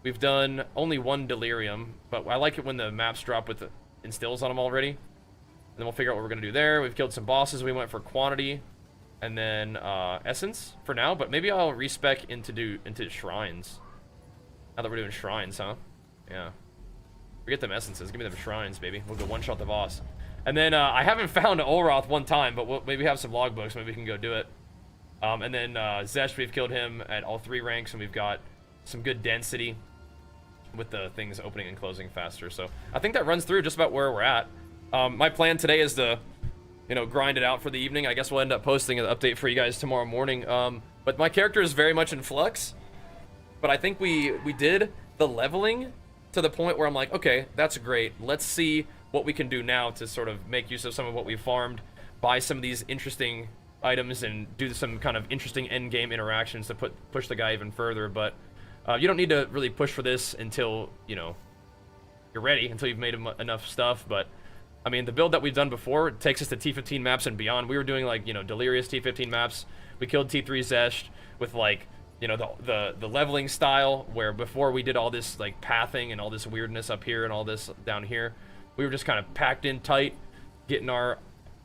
We've done only one Delirium, but I like it when the maps drop with the instills on them already. And then we'll figure out what we're going to do there. We've killed some bosses. We went for quantity. And then essence for now, but maybe I'll respec into shrines. Now that we're doing shrines, huh? Yeah. Forget them essences. Give me them shrines, baby. We'll go one-shot the boss. And then I haven't found Olroth one time, but we'll maybe have some logbooks. Maybe we can go do it. And then Zesh, we've killed him at all 3 ranks, and we've got some good density with the things opening and closing faster. So I think that runs through just about where we're at. My plan today is to, you know, grind it out for the evening. I guess we'll end up posting an update for you guys tomorrow morning. But my character is very much in flux. But I think we did the leveling to the point where I'm like, okay, that's great. Let's see what we can do now to sort of make use of some of what we farmed, buy some of these interesting items, and do some kind of interesting end game interactions to push the guy even further. But you don't need to really push for this until, you know, you're ready, until you've made enough stuff. But I mean, the build that we've done before takes us to T15 maps and beyond. We were doing, like, you know, delirious T15 maps. We killed T3 Zesh with, like, you know, the leveling style, where before we did all this, like, pathing and all this weirdness up here and all this down here. We were just kind of packed in tight, getting our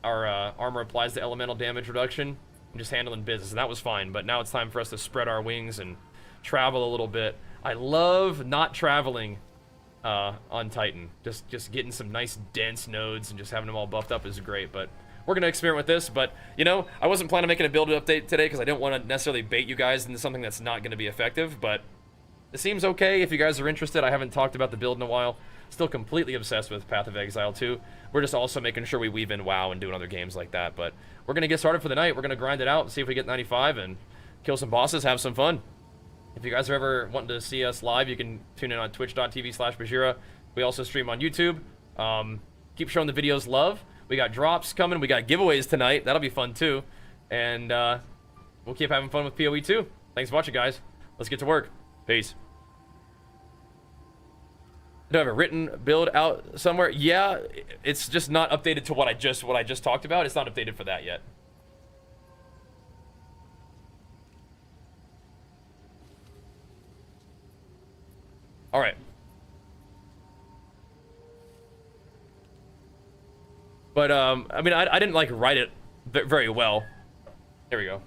armor applies to elemental damage reduction, and just handling business, and that was fine. But now it's time for us to spread our wings and travel a little bit. I love not traveling on Titan. Just getting some nice dense nodes and just having them all buffed up is great. But we're gonna experiment with this. But you know, I wasn't planning on making a build update today because I didn't want to necessarily bait you guys into something that's not gonna be effective. But it seems okay if you guys are interested. I haven't talked about the build in a while. Still completely obsessed with Path of Exile 2. We're just also making sure we weave in WoW and doing other games like that. But we're gonna get started for the night. We're gonna grind it out and see if we get 95 and kill some bosses, have some fun. If you guys are ever wanting to see us live, you can tune in on twitch.tv/Bajira. We also stream on YouTube. Keep showing the videos love. We got drops coming. We got giveaways tonight. That'll be fun too. And we'll keep having fun with PoE too. Thanks for watching, guys. Let's get to work. Peace. Do I have a written build out somewhere? Yeah, it's just not updated to what I just talked about. It's not updated for that yet. All right. But I mean, I didn't like write it very well. There we go.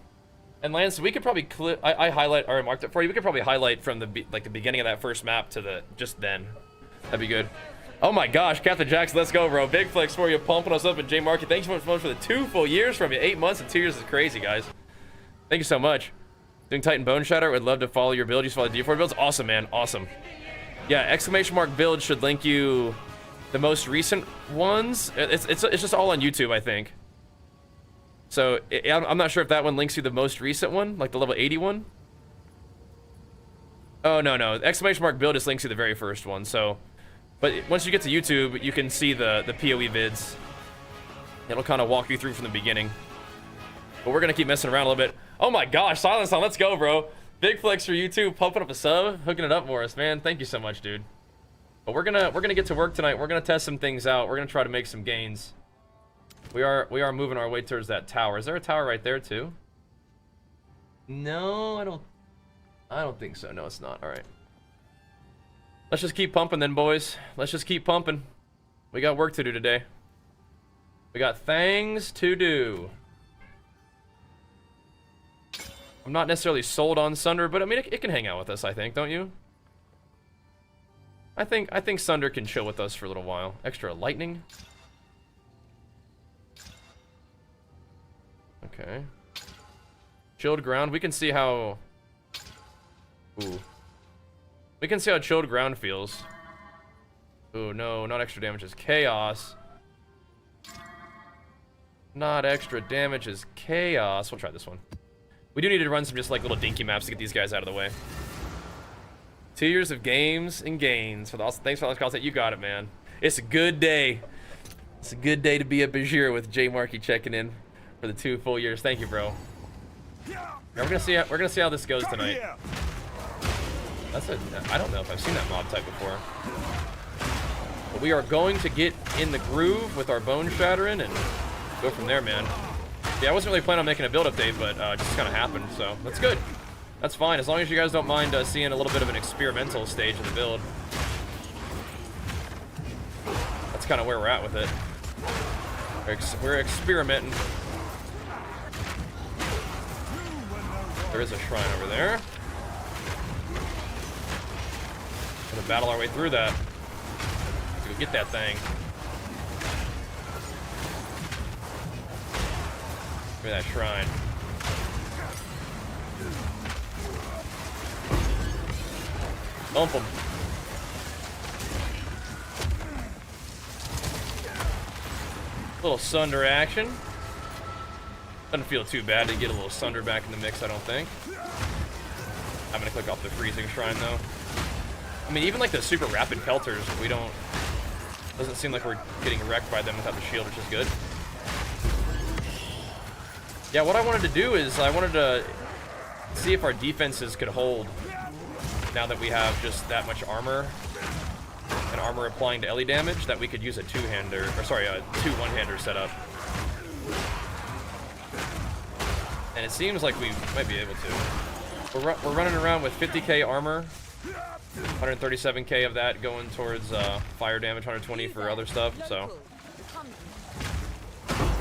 And Lance, we could probably I highlight or marked it for you. We could probably highlight from the beginning of that first map to the just then. That'd be good. Oh my gosh, Captain Jackson, let's go, bro. Big flex for you, pumping us up. And J Marky, thanks so much for the 2 full years from you. 8 months and 2 years is crazy, guys. Thank you so much. Doing Titan Bone Shatter, would love to follow your build. You follow the D4 builds. Awesome, man. Awesome. Yeah, exclamation mark build should link you the most recent ones. It's just all on YouTube, I think. So I'm not sure if that one links you the most recent one, like the level 80 one. Oh no, exclamation mark build just links you the very first one. So, but once you get to YouTube, you can see the PoE vids. It'll kind of walk you through from the beginning. But we're gonna keep messing around a little bit. Oh my gosh, Silence on, let's go, bro. Big flex for YouTube, pumping up a sub, hooking it up for us, man. Thank you so much, dude. But we're gonna get to work tonight. We're gonna test some things out. We're gonna try to make some gains. We are moving our way towards that tower. Is there a tower right there too? No, I don't think so. No, it's not. All right. Let's just keep pumping then, boys. Let's just keep pumping. We got work to do today. We got things to do. I'm not necessarily sold on Sunder, but I mean, it can hang out with us, I think, don't you? I think Sunder can chill with us for a little while. Extra lightning. Okay. Chilled ground. We can see how... Ooh. We can see how chilled ground feels. Ooh, no, not extra damage is chaos. Not extra damage is chaos. We'll try this one. We do need to run some just like little dinky maps to get these guys out of the way. 2 years of games and gains. For the awesome, thanks for all the content. You got it, man. It's a good day. It's a good day to be a Bajir with J Markey checking in for the 2 full years. Thank you, bro. Yeah, we're gonna see how this goes tonight. I don't know if I've seen that mob type before. But we are going to get in the groove with our bone shattering and go from there, man. Yeah, I wasn't really planning on making a build update, but it just kind of happened, so that's good. That's fine, as long as you guys don't mind seeing a little bit of an experimental stage of the build. That's kind of where we're at with it. We're experimenting. There is a shrine over there. We're gonna battle our way through that. Let's go get that thing. Give me that shrine. Bump him. Little Sunder action. Doesn't feel too bad to get a little Sunder back in the mix, I don't think. I'm gonna click off the freezing shrine though. I mean, even like the super rapid pelters, doesn't seem like we're getting wrecked by them without the shield, which is good. Yeah, what I wanted to do is I wanted to see if our defenses could hold now that we have just that much armor and armor applying to Ellie damage, that we could use a two-hander, or sorry, a 2 one-hander setup. And it seems like we might be able to. We're running around with 50k armor, 137k of that going towards fire damage, 120 for other stuff, so.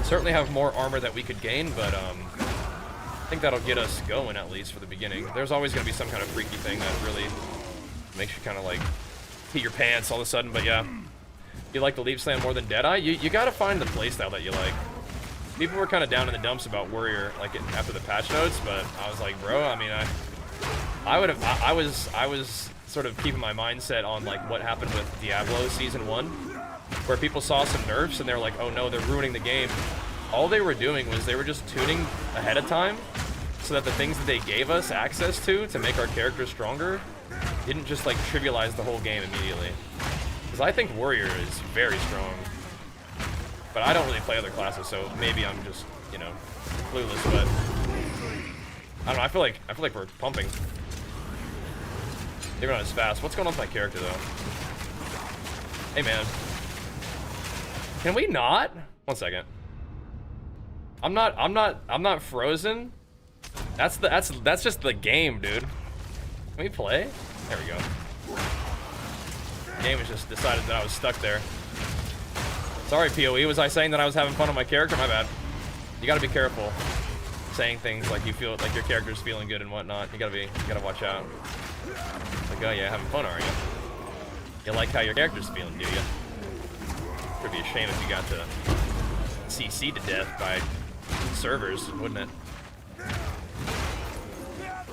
Certainly have more armor that we could gain, but I think that'll get us going at least for the beginning. There's always going to be some kind of freaky thing that really makes you kind of like pee your pants all of a sudden, but yeah. You like the leap slam more than Deadeye? You got to find the playstyle that you like. People were kind of down in the dumps about Warrior like after the patch notes, but I was like, bro, I mean, I was sort of keeping my mindset on like what happened with Diablo Season 1, where people saw some nerfs and they're like, oh no, they're ruining the game. All they were doing was they were just tuning ahead of time so that the things that they gave us access to make our characters stronger didn't just like trivialize the whole game immediately. Because I think Warrior is very strong. But I don't really play other classes, so maybe I'm just, you know, clueless, but I don't know, I feel like we're pumping. Maybe not as fast. What's going on with my character though? Hey man. Can we not? 1 second. I'm not frozen. That's just the game, dude. Can we play? There we go. The game has just decided that I was stuck there. Sorry, PoE. Was I saying that I was having fun on my character? My bad. You gotta be careful saying things like you feel like your character's feeling good and whatnot. You gotta watch out. Like, oh yeah, having fun, are you? You like how your character's feeling, do you? It'd be a shame if you got to CC to death by servers, wouldn't it?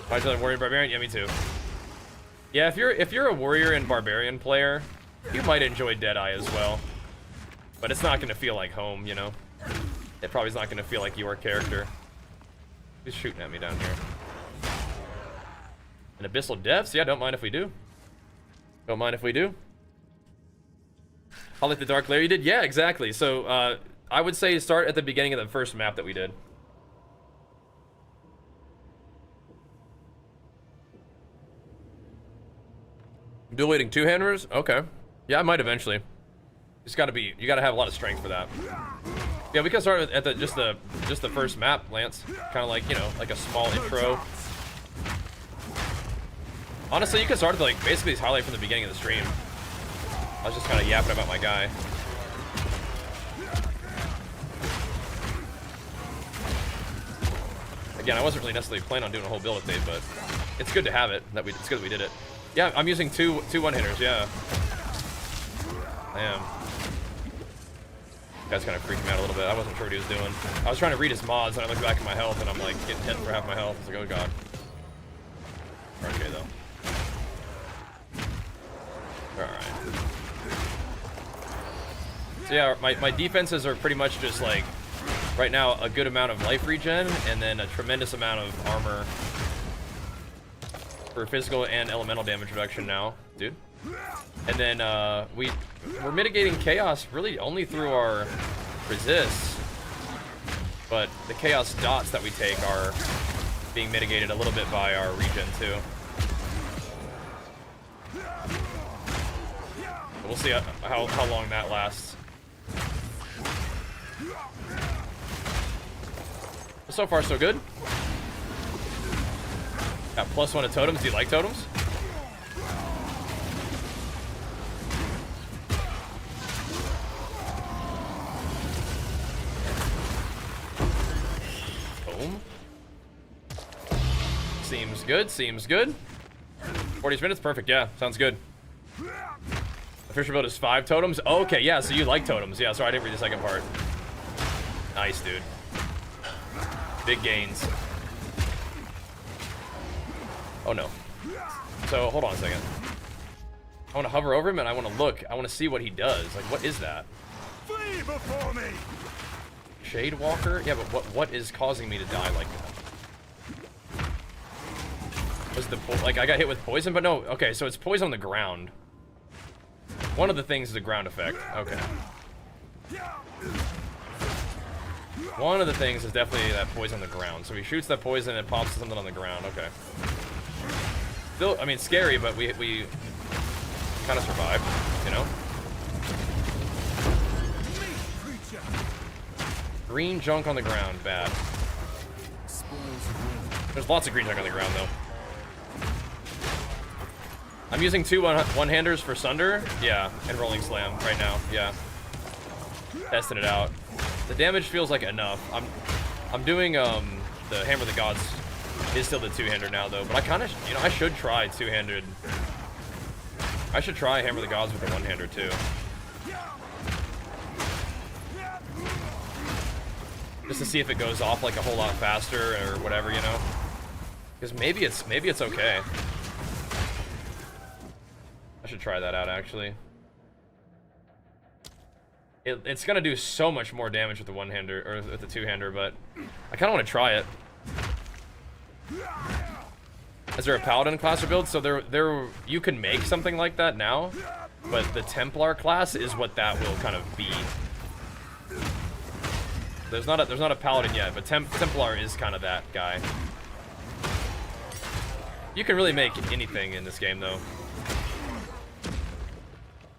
I like Warrior Barbarian? Yeah, me too. Yeah, if you're a Warrior and Barbarian player, you might enjoy Deadeye as well. But it's not gonna feel like home, you know? It probably is not gonna feel like your character. Who's shooting at me down here? An Abyssal Depths? Yeah, don't mind if we do. Don't mind if we do. I'll let the Dark Lair you did? Yeah, exactly. So, I would say start at the beginning of the first map that we did. Dual wielding two-handers? Okay. Yeah, I might eventually. You gotta have a lot of strength for that. Yeah, we can start at just the first map, Lance. Kind of like, you know, like a small intro. Honestly, you can start at like basically highlight from the beginning of the stream. I was just kind of yapping about my guy. Again, I wasn't really necessarily planning on doing a whole build update, but it's good to have it. It's good that we did it. Yeah, I'm using two one-hitters. Yeah, I am. Guy's kind of freaking me out a little bit. I wasn't sure what he was doing. I was trying to read his mods, and I looked back at my health, and I'm like getting hit for half my health. I was like, oh god. We're okay though. Alright. So yeah, my defenses are pretty much just like, right now, a good amount of life regen, and then a tremendous amount of armor for physical and elemental damage reduction now. Dude, And then we're mitigating chaos really only through our resists. But the chaos dots that we take are being mitigated a little bit by our regen too. We'll see how long that lasts. So far, so good. Got +1 to totems. Do you like totems? Boom. Seems good. Seems good. 40 minutes. Perfect. Yeah. Sounds good. Official build is 5 totems. Oh, okay. Yeah. So you like totems. Yeah. Sorry, I didn't read the second part. Nice, dude. Big gains. Oh no. So hold on a second. I want to hover over him and I want to look. I want to see what he does. Like, what is that? Flee before me. Shade Walker? Yeah, but what is causing me to die like that? Was the like I got hit with poison? But no. Okay, so it's poison on the ground. One of the things is a ground effect. Okay. One of the things is definitely that poison on the ground. So he shoots that poison and it pops something on the ground. Okay. Still, I mean, scary, but we kind of survived, you know? Green junk on the ground, bad. There's lots of green junk on the ground, though. I'm using 2 one-handers for Sunder. Yeah, and Rolling Slam right now. Yeah. Testing it out. The damage feels like enough. I'm doing the Hammer of the Gods is still the 2-hander now though, but I kind of, you know, I should try 2-handed. I should try Hammer of the Gods with a 1-hander too. Just to see if it goes off like a whole lot faster or whatever, you know. Because maybe it's okay. I should try that out actually. It's gonna do so much more damage with the 1-hander or with the 2-hander, but I kind of want to try it. Is there a Paladin class or build? So there you can make something like that now, but the Templar class is what that will kind of be. There's not a Paladin yet, but Templar is kind of that guy. You can really make anything in this game though.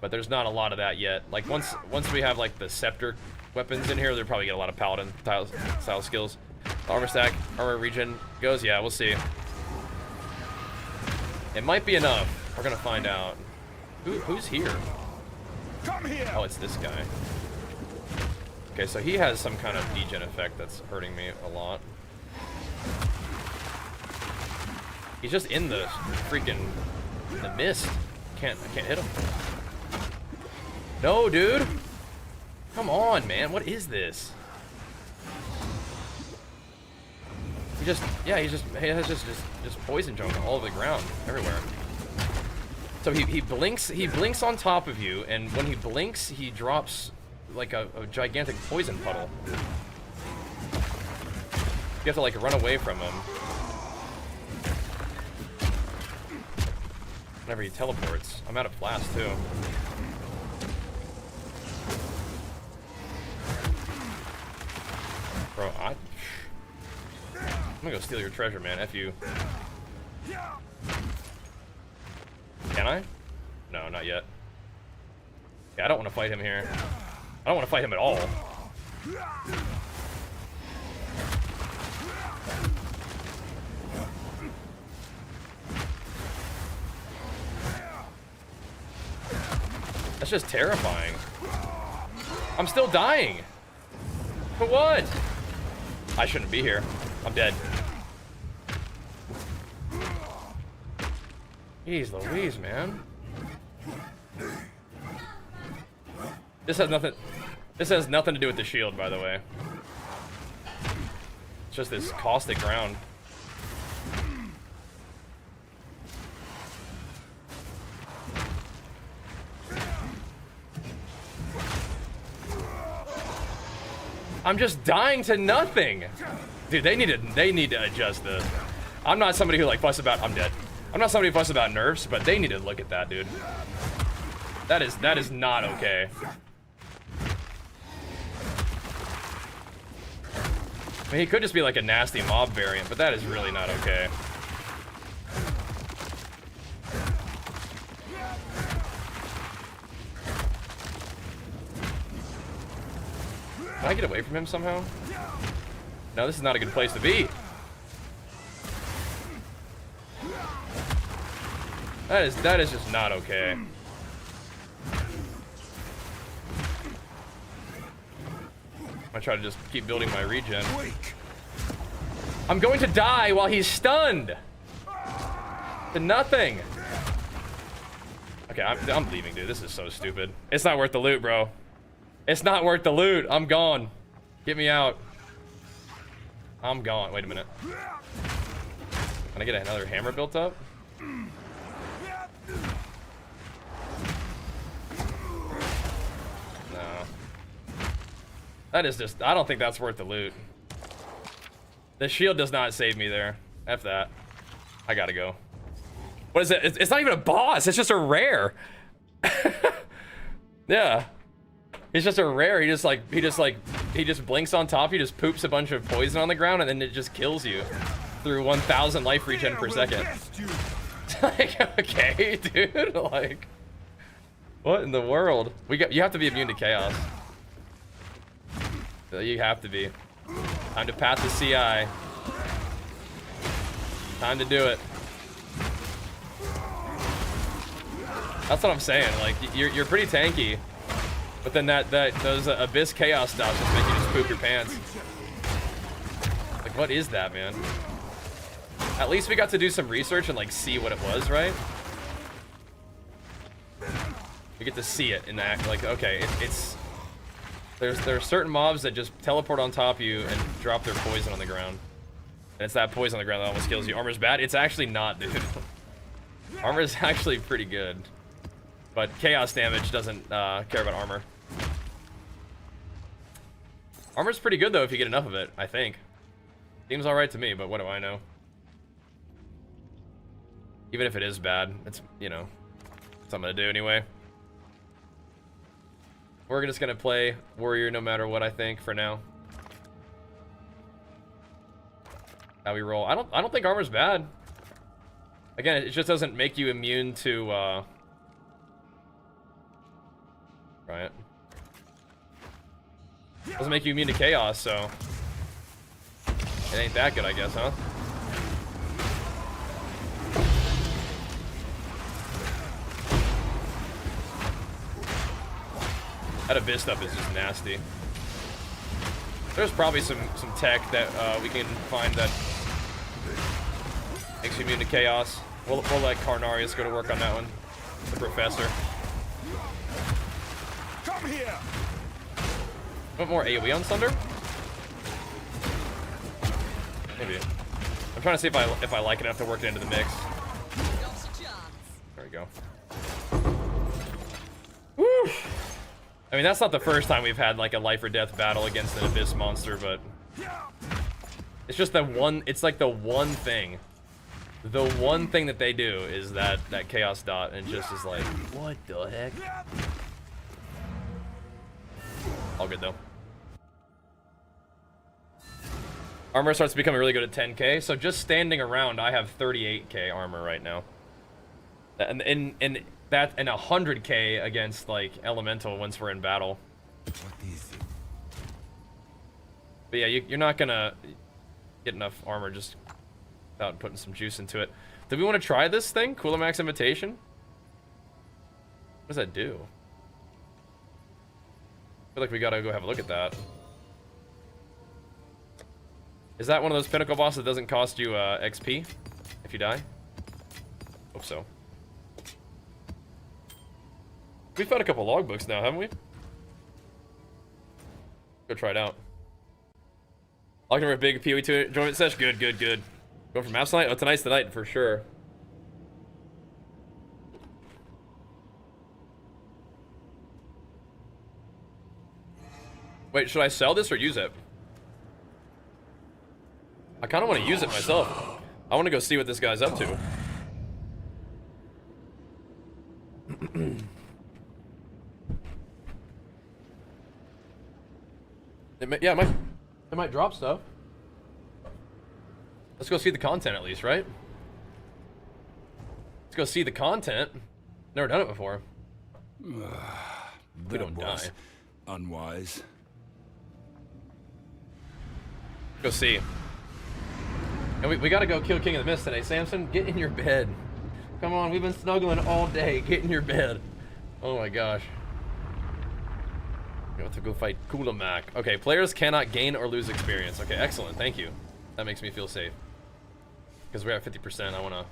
But there's not a lot of that yet. Like once we have like the scepter weapons in here, they'll probably get a lot of Paladin style skills. Armor stack, armor regen goes. Yeah, we'll see. It might be enough. We're gonna find out. Who's here? Come here. Oh, it's this guy. Okay, so he has some kind of degen effect that's hurting me a lot. He's just in the freaking mist. I can't hit him. No, dude. Come on, man. What is this? He has just poison junk all over the ground, everywhere. So he blinks on top of you, and when he blinks, he drops like a gigantic poison puddle. You have to like run away from him whenever he teleports. I'm out of blast too. Bro, I'm gonna go steal your treasure, man. F you. Can I? No, not yet. Yeah, I don't want to fight him here. I don't want to fight him at all. That's just terrifying. I'm still dying. For what? I shouldn't be here. I'm dead. Jeez Louise, man. This has nothing to do with the shield, by the way. It's just this caustic ground. I'm just dying to nothing. Dude, they need to adjust this. I'm not somebody who like fuss about I'm dead. I'm not somebody fussed about nerfs, but they need to look at that, dude. That is not okay. I mean, he could just be like a nasty mob variant, but that is really not okay. Can I get away from him somehow? No, this is not a good place to be. That is just not okay. I'm gonna try to just keep building my regen. I'm going to die while he's stunned. To nothing. Okay, I'm leaving, dude. This is so stupid. It's not worth the loot, bro. It's not worth the loot. I'm gone. Get me out. I'm gone. Wait a minute. Can I get another hammer built up? No. That is just... I don't think that's worth the loot. The shield does not save me there. F that. I gotta go. What is it? It's not even a boss. It's just a rare. Yeah. He's just a rare. He just blinks on top. He just poops a bunch of poison on the ground, and then it just kills you through 1,000 life regen per second. Like, okay, dude. Like, what in the world? You have to be immune to chaos. You have to be. Time to pass the CI. Time to do it. That's what I'm saying. Like, you're pretty tanky, but then those Abyss Chaos stuff just make you just poop your pants. Like, what is that, man? At least we got to do some research and like see what it was, right? We get to see it in that. Like, okay, there are certain mobs that just teleport on top of you and drop their poison on the ground. And it's that poison on the ground that almost kills you. Armor's bad? It's actually not, dude. Armor is actually pretty good. But chaos damage doesn't care about armor. Armor's pretty good, though, if you get enough of it, I think. Seems alright to me, but what do I know? Even if it is bad, it's, you know, what I'm gonna do anyway. We're just gonna play warrior no matter what, I think, for now. How we roll. I don't think armor's bad. Again, it just doesn't make you immune to right. Doesn't make you immune to chaos, so it ain't that good, I guess, huh? That Abyss stuff is just nasty. There's probably some tech that we can find that makes you immune to chaos. We'll let Carnarius go to work on that one. The professor. Come here. Want more AoE on Sunder? Maybe. I'm trying to see if I like it enough to work it into the mix. There we go. Woo! I mean, that's not the first time we've had like a life or death battle against an Abyss monster, but it's just that one. It's like the one thing. The one thing that they do is that chaos dot, and just is like, what the heck? All good though. Armor starts becoming really good at 10k, so just standing around, I have 38k armor right now. And 100k against like elemental once we're in battle. What is it? But yeah, you're not gonna get enough armor just without putting some juice into it. Do we want to try this thing? Cooler Max Invitation? What does that do? I feel like we gotta go have a look at that. Is that one of those pinnacle bosses that doesn't cost you XP if you die? Hope so. We've found a couple logbooks now, haven't we? Go try it out. Logged over a big PoE2 enjoyment sesh. Good. Going for maps tonight? Oh, tonight's the night for sure. Wait, should I sell this or use it? I kind of want to use it myself. I want to go see what this guy's up to. Yeah, it might drop stuff. Let's go see the content at least, right? Let's go see the content. Never done it before. We don't die. Unwise. Go see. And we gotta go kill King of the Mist today. Samson, get in your bed. Come on, we've been snuggling all day. Get in your bed. Oh my gosh. We have to go fight Kulamak. Okay, players cannot gain or lose experience. Okay, excellent. Thank you. That makes me feel safe. Because we're at 50%. I wanna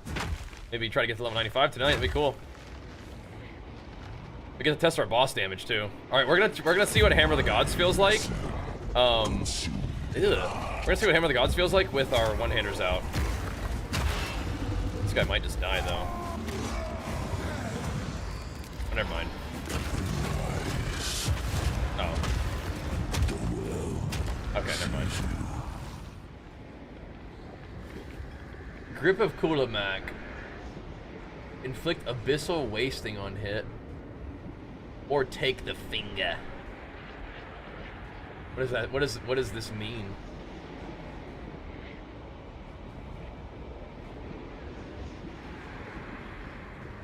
maybe try to get to level 95 tonight. That'd be cool. We get to test our boss damage too. All right, we're gonna see what Hammer of the Gods feels like. We're gonna see what Hammer of the Gods feels like with our one-handers out. This guy might just die though. Oh, never mind. Oh. Okay, never mind. Grip of Kulamak. Inflict abyssal wasting on hit. Or take the finger. What is that? What does this mean?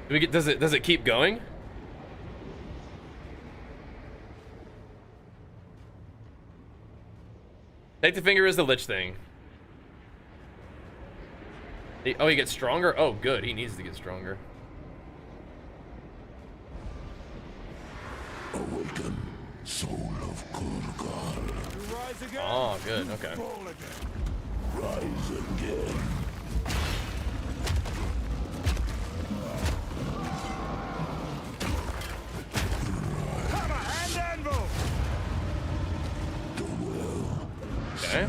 Do we get, does it keep going? Take the finger is the lich thing. Oh, he gets stronger? Oh, good. He needs to get stronger. Awaken, soul of Kurgal. Oh, good. Okay. Rise again. Hammer and anvil. Okay.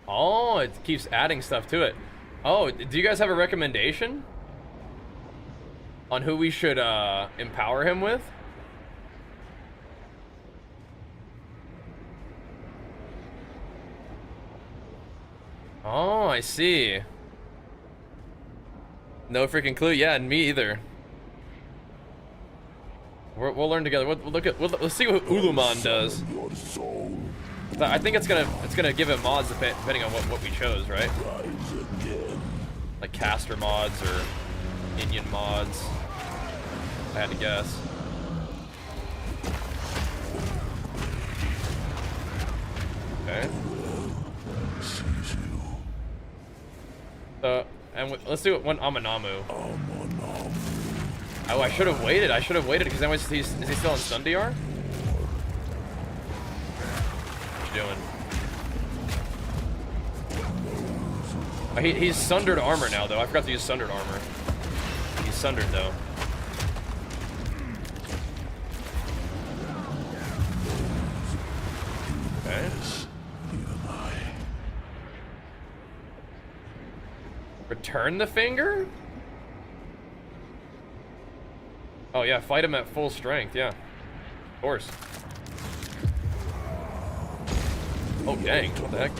Oh, it keeps adding stuff to it. Oh, do you guys have a recommendation on who we should empower him with? Oh, I see. No freaking clue. Yeah, and me either. We'll learn together. Let's see what Uluman does. I think it's gonna give him mods depending on what we chose, right? Like caster mods or Indian mods. I had to guess. Okay. And let's do it one Amanamu. Oh, I should have waited. Because then is he still on Sundiar? What you doing? He's sundered armor now, though. I forgot to use sundered armor. He's sundered, though. Okay. Return the finger? Oh, yeah, fight him at full strength, yeah. Of course. Oh, dang, what the heck?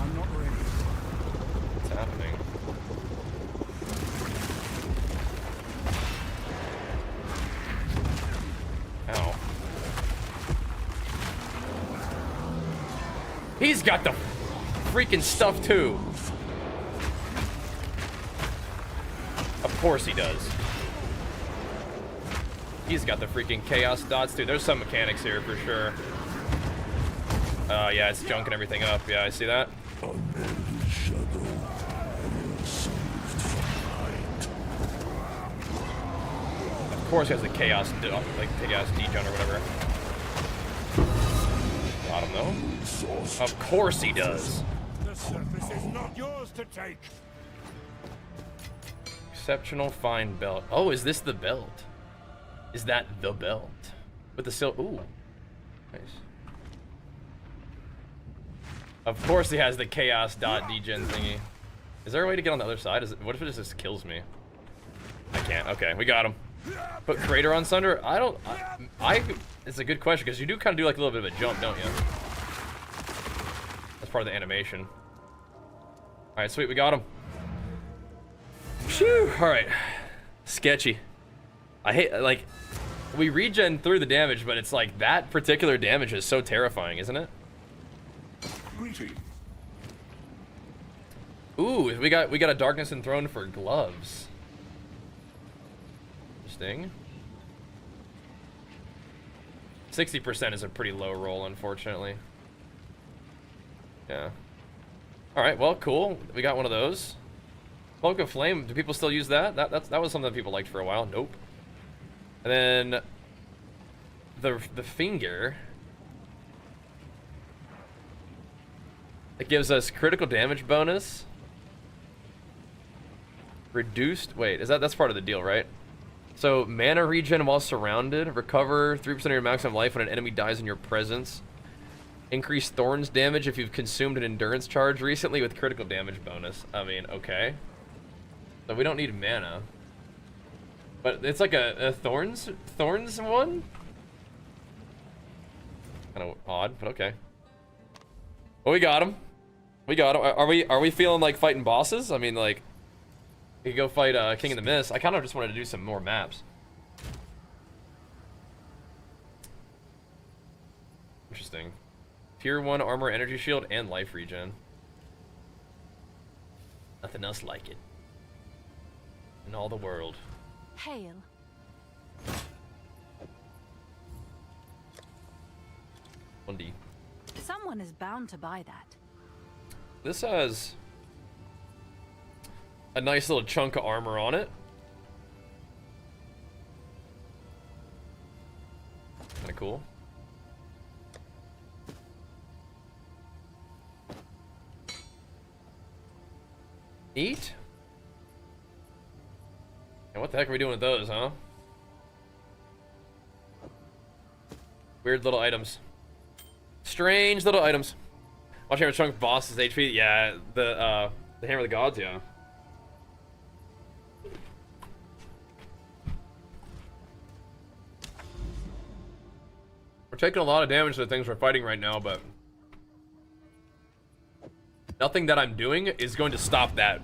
I'm not ready. What's happening? Ow. He's got the freaking stuff, too. Of course he does. He's got the freaking chaos dots, too. There's some mechanics here for sure. Yeah, it's junking everything up. Yeah, I see that. Of course he has the chaos, like chaos degen or whatever. Got him though. Of course he does. The surface is not yours to take. Exceptional fine belt. Oh, is this the belt? Is that the belt? With the silk? Ooh. Nice. Of course he has the chaos dot degen thingy. Is there a way to get on the other side? What if it just kills me? I can't. Okay, we got him. Put Crater on Sunder? I don't... it's a good question, because you do kind of do like a little bit of a jump, don't you? That's part of the animation. Alright, sweet, we got him. Phew, alright. Sketchy. I hate, like... We regen through the damage, but it's like that particular damage is so terrifying, isn't it? Greeting. Ooh, we got a Darkness Enthroned for gloves. Interesting. 60% is a pretty low roll, unfortunately. Yeah. All right, well, cool. We got one of those. Cloak of Flame. Do people still use that? That was something that people liked for a while. Nope. And then the finger. It gives us critical damage bonus. Reduced. Wait, that's part of the deal, right? So mana regen while surrounded. Recover 3% of your maximum life when an enemy dies in your presence. Increase Thorns damage if you've consumed an endurance charge recently with critical damage bonus. I mean, okay. So we don't need mana. But it's like a Thorns one? Kind of odd, but okay. Well, we got him. We got him. Are we feeling like fighting bosses? I mean, like, we could go fight King of the Mist. I kind of just wanted to do some more maps. Interesting. Tier 1 armor, energy shield, and life regen. Nothing else like it in all the world. Hail. Someone is bound to buy that. This has a nice little chunk of armor on it. Kind of cool. Neat. And what the heck are we doing with those, huh? Weird little items. Strange little items. Watch Hammer Chunk boss's HP. Yeah, the Hammer of the Gods, yeah. We're taking a lot of damage to the things we're fighting right now, but nothing that I'm doing is going to stop that.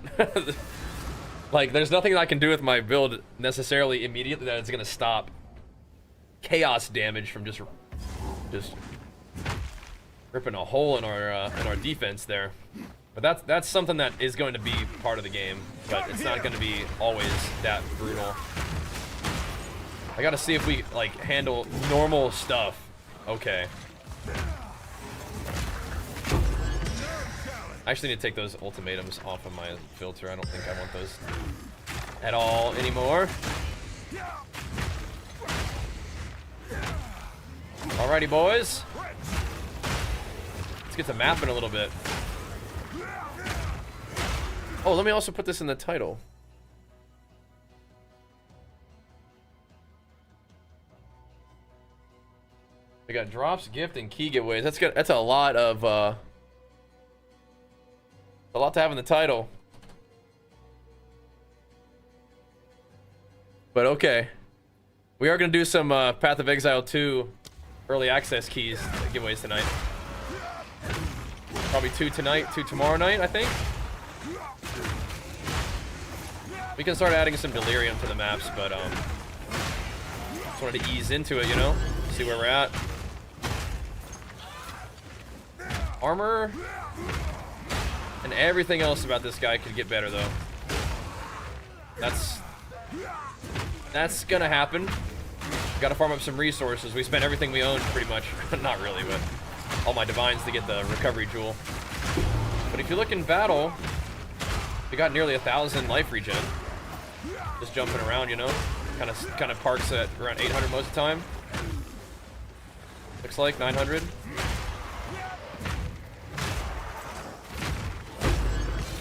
Like, there's nothing that I can do with my build necessarily immediately that is going to stop chaos damage from just ripping a hole in our defense there. But that's something that is going to be part of the game, but it's not going to be always that brutal. I got to see if we like handle normal stuff. Okay. I actually need to take those ultimatums off of my filter. I don't think I want those at all anymore. Alrighty, boys. Let's get to mapping a little bit. Oh, let me also put this in the title. We got drops, gift, and key giveaways. That's good. That's a lot of a lot to have in the title. But okay. We are going to do some Path of Exile 2 early access keys giveaways tonight. Probably 2 tonight, 2 tomorrow night, I think. We can start adding some Delirium to the maps, but just wanted to ease into it, you know? See where we're at. Armor and everything else about this guy could get better, though. That's gonna happen. We gotta farm up some resources. We spent everything we owned, pretty much. Not really, but all my divines to get the recovery jewel. But if you look in battle, we got nearly 1,000 life regen. Just jumping around, you know. Kind of parks at around 800 most of the time. Looks like 900.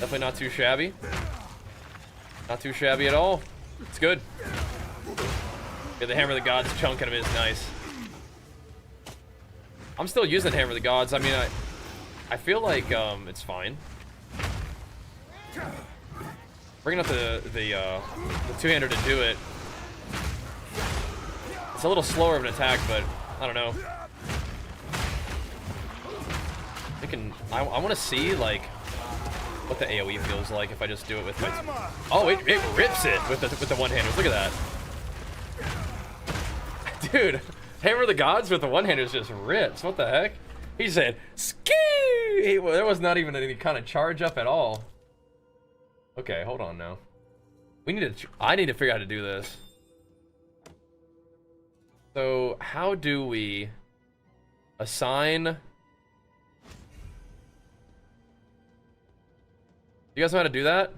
Definitely not too shabby. Not too shabby at all. It's good. Yeah, the Hammer of the Gods chunking him is nice. I'm still using Hammer of the Gods. I mean, I feel like it's fine. Bringing up the two-hander to do it. It's a little slower of an attack, but I don't know. I want to see like what the AoE feels like if I just do it with my... Oh, it rips it with the one-handers. Look at that. Dude, Hammer of the Gods with the one-handers just rips. What the heck? He said, ski! Well, there was not even any kind of charge up at all. Okay, hold on now. We need to, I need to figure out how to do this. So, how do we assign... You guys know how to do that?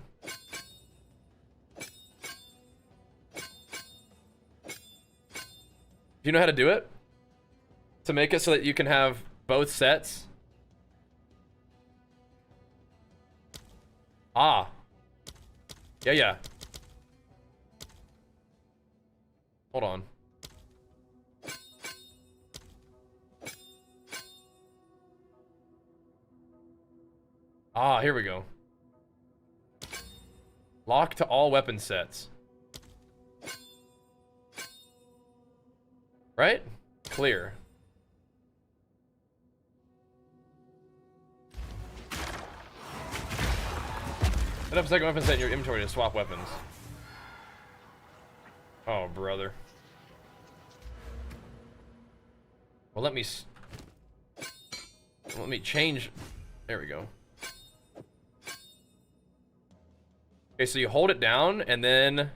Do you know how to do it? To make it so that you can have both sets? Ah. Yeah. Hold on. Ah, here we go. Lock to all weapon sets. Right? Clear. Set up a second weapon set in your inventory to swap weapons. Oh, brother. Well, let me change. There we go. Okay, so you hold it down and then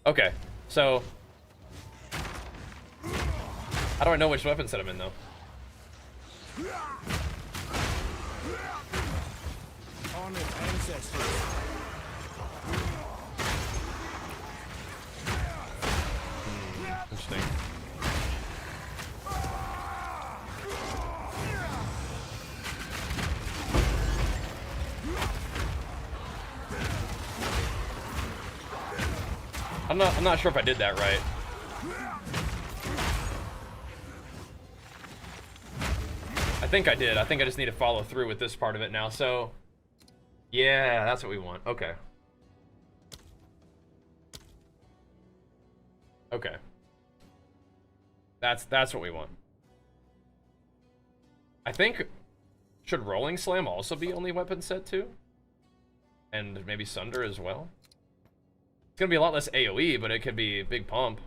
okay, so how do I know which weapon set I'm in though? Honored ancestors. Interesting. I'm not sure if I did that right. I think I did. I think I just need to follow through with this part of it now. So, yeah, that's what we want. Okay. Okay. That's what we want. I think, should Rolling Slam also be only weapon set too? And maybe Sunder as well? It's gonna be a lot less AoE, but it could be big pump.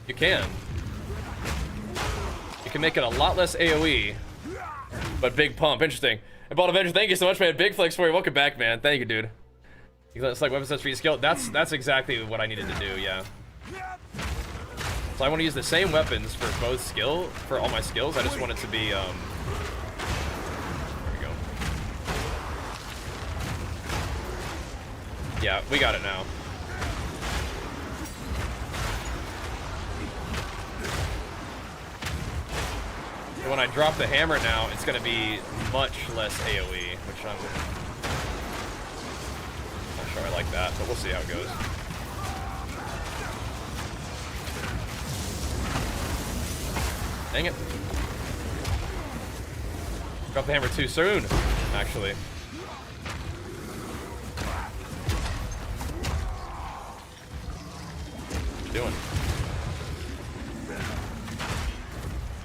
You can. You can make it a lot less AoE, but big pump. Interesting. And Bald Avenger, thank you so much, man. Big flex for you. Welcome back, man. Thank you, dude. It's like weapon sets for each skill. That's exactly what I needed to do, yeah. So I want to use the same weapons for both for all my skills. I just want it to be, there we go. Yeah, we got it now. And when I drop the hammer now, it's going to be much less AoE, which I'm not sure I like that, but we'll see how it goes. Dang it. Drop the hammer too soon, actually. What you doing?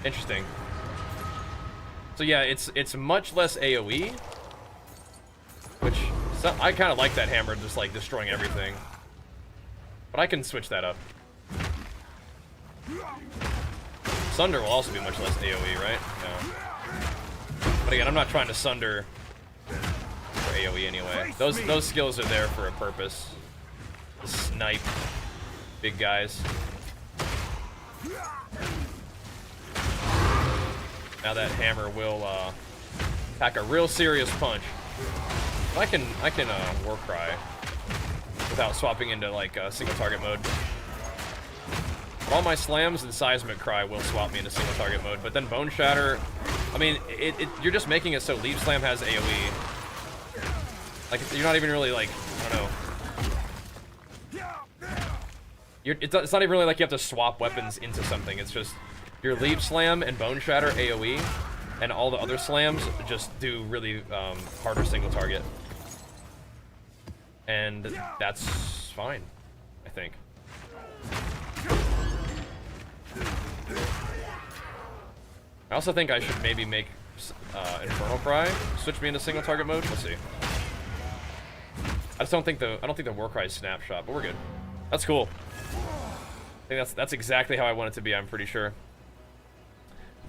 Interesting. So yeah, it's much less AoE, which I kind of like that hammer just like destroying everything. But I can switch that up. Sunder will also be much less AoE, right? No. But again, I'm not trying to Sunder for AoE anyway. Those skills are there for a purpose. To snipe big guys. Now that hammer will pack a real serious punch. I can war cry without swapping into like single target mode. All my slams and seismic cry will swap me into single target mode, but then bone shatter, I mean, you're just making it so leaf slam has AoE. Like you're not even really like, I don't know. It's not even really like you have to swap weapons into something. It's just your leaf slam and bone shatter AoE, and all the other slams just do really harder single target. And that's fine, I think. also think I should maybe make Infernal Cry switch me into single target mode. Let's see. I don't think the War Cry is snapshot, but we're good. That's cool. I think that's exactly how I want it to be. I'm pretty sure.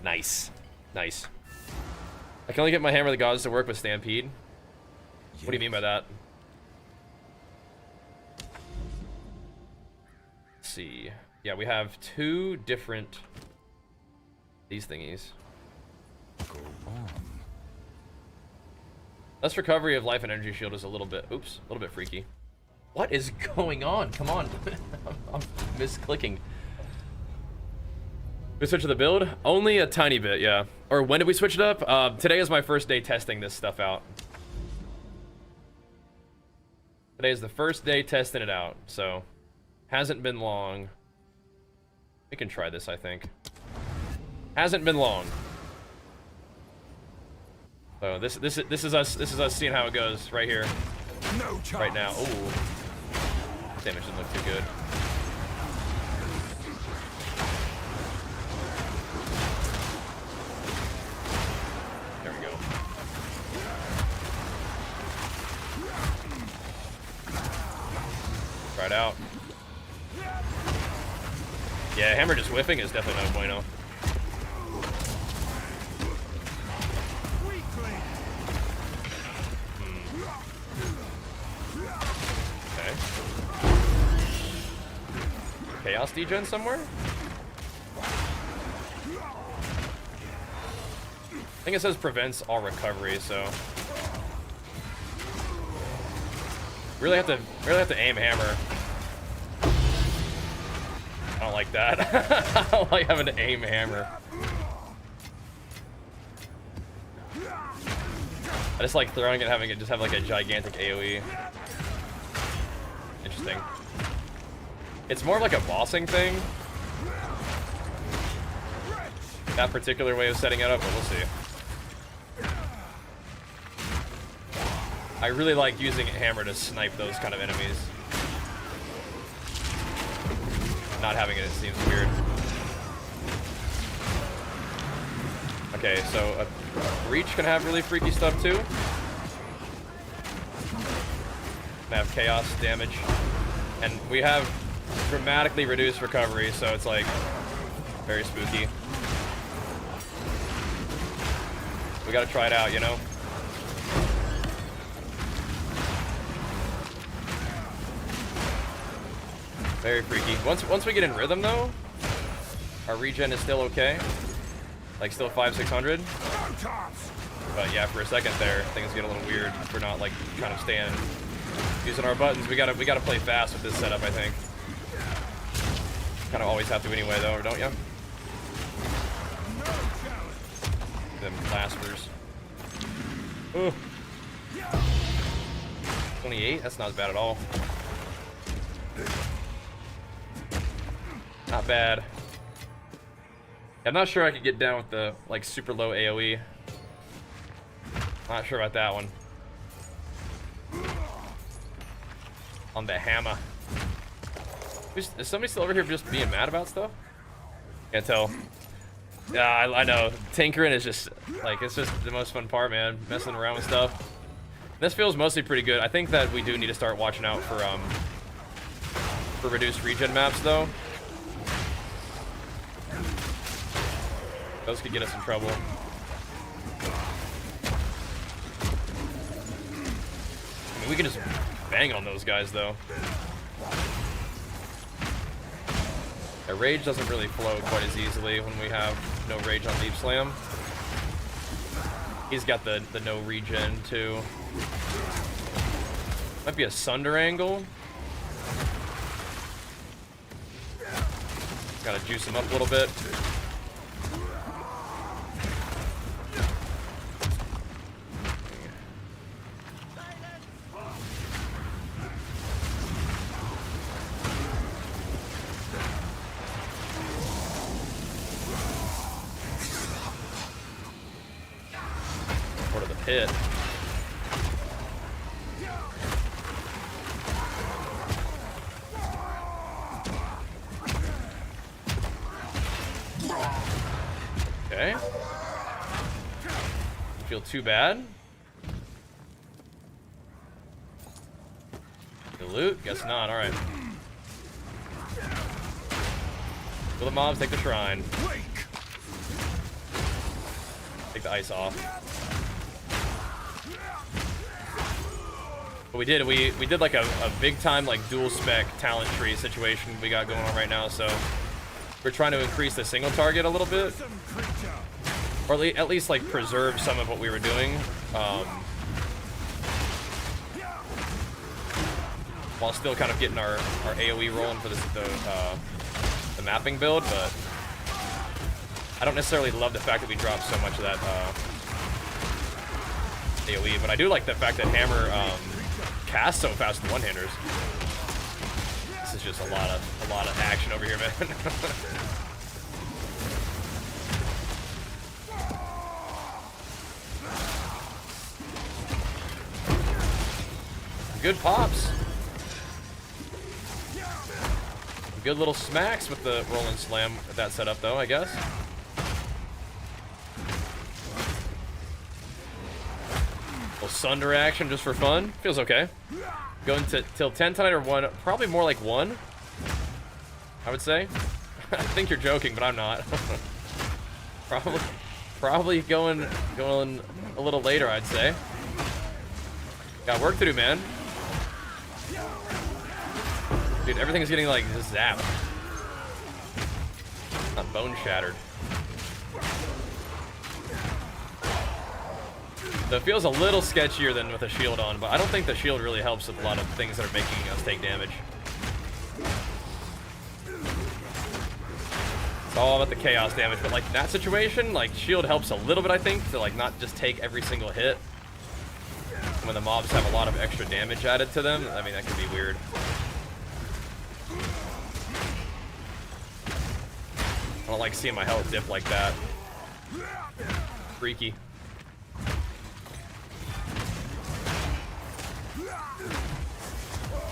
Nice, nice. I can only get my Hammer of the Gods to work with Stampede. Yes. What do you mean by that? Let's see. Yeah, we have 2 different these thingies. Go on. Less recovery of life and energy shield is a little bit, oops, a little bit freaky. What is going on? Come on. I'm misclicking. We switch to the build? Only a tiny bit, yeah. Or when did we switch it up? Today is my first day testing this stuff out. Today is the first day testing it out, so hasn't been long. We can try this, I think. Hasn't been long. So this is us seeing how it goes right here. No chance. Right now. Ooh. Damage doesn't look too good. There we go. Try it out. Yeah, hammer just whiffing is definitely no bueno. Chaos degen somewhere? I think it says prevents all recovery, so really have to aim hammer. I don't like that. I don't like having to aim hammer. I just like throwing it, having it just have like a gigantic AoE. Interesting. It's more of like a bossing thing. That particular way of setting it up, but we'll see. I really like using hammer to snipe those kind of enemies. Not having it seems weird. Okay, so a Reach can have really freaky stuff too. Can have chaos damage. And we have dramatically reduced recovery, so it's like very spooky. We gotta try it out, you know? Very freaky. Once we get in rhythm though, our regen is still okay. Like still 500-600. But yeah, for a second there, things get a little weird if we're not like trying to stand using our buttons. We gotta play fast with this setup, I think. Kind of always have to anyway, though, don't you? Them blasters. Ooh. 28? That's not as bad at all. Not bad. I'm not sure I could get down with the, like, super low AoE. Not sure about that one. On the hammer. Is somebody still over here just being mad about stuff? Can't tell. Yeah, I know. Tinkering is just, like, it's just the most fun part, man. Messing around with stuff. This feels mostly pretty good. I think that we do need to start watching out for reduced regen maps, though. Those could get us in trouble. I mean, we can just bang on those guys, though. The rage doesn't really flow quite as easily when we have no rage on Deep Slam. He's got the no regen, too. Might be a Sunder angle. Gotta juice him up a little bit. Hit. Okay. feel too bad. The loot? Guess not. Alright. Kill the mobs, take the shrine. Take the ice off. But we did like a big time like dual spec talent tree situation we got going on right now, so we're trying to increase the single target a little bit. Or at least like preserve some of what we were doing. While still kind of getting our AoE rolling for the mapping build, but I don't necessarily love the fact that we dropped so much of that AoE, but I do like the fact that Hammer casts so fast with one-handers. This is just a lot of action over here, man. Good pops. Good little smacks with the roll and slam with that setup, though, I guess. Little Sunder action just for fun. Feels okay. Going to till 10 tonight or 1. Probably more like 1, I would say. I think you're joking, but I'm not. probably going a little later, I'd say. Got work to do, man. Dude, everything's getting like zapped. Not bone shattered. So it feels a little sketchier than with a shield on, but I don't think the shield really helps with a lot of things that are making us take damage. It's all about the chaos damage, but like in that situation, like shield helps a little bit, I think, to like not just take every single hit. When the mobs have a lot of extra damage added to them, I mean, that can be weird. I don't like seeing my health dip like that. Freaky.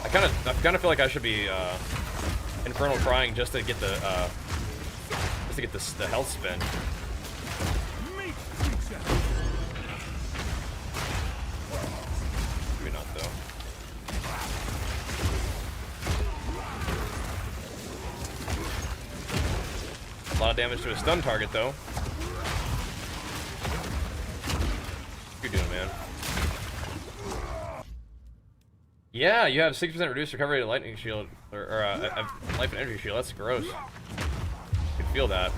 I kind of feel like I should be infernal crying just to get the health spin. Maybe not though. A lot of damage to a stun target, though. What you doing, man? Yeah, you have 60% reduced recovery to lightning shield, or life and energy shield. That's gross. You can feel that.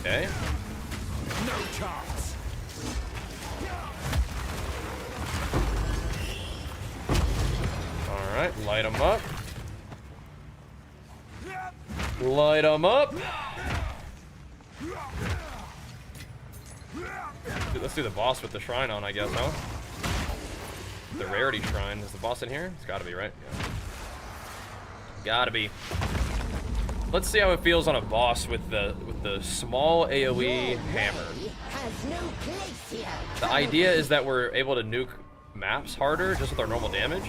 Okay. No chance. All right, light them up. Light them up. Dude, let's do the boss with the shrine on, I guess, huh? The rarity shrine. Is the boss in here? It's gotta be, right? Yeah. Gotta be. Let's see how it feels on a boss with the small AoE hammer. The idea is that we're able to nuke maps harder just with our normal damage.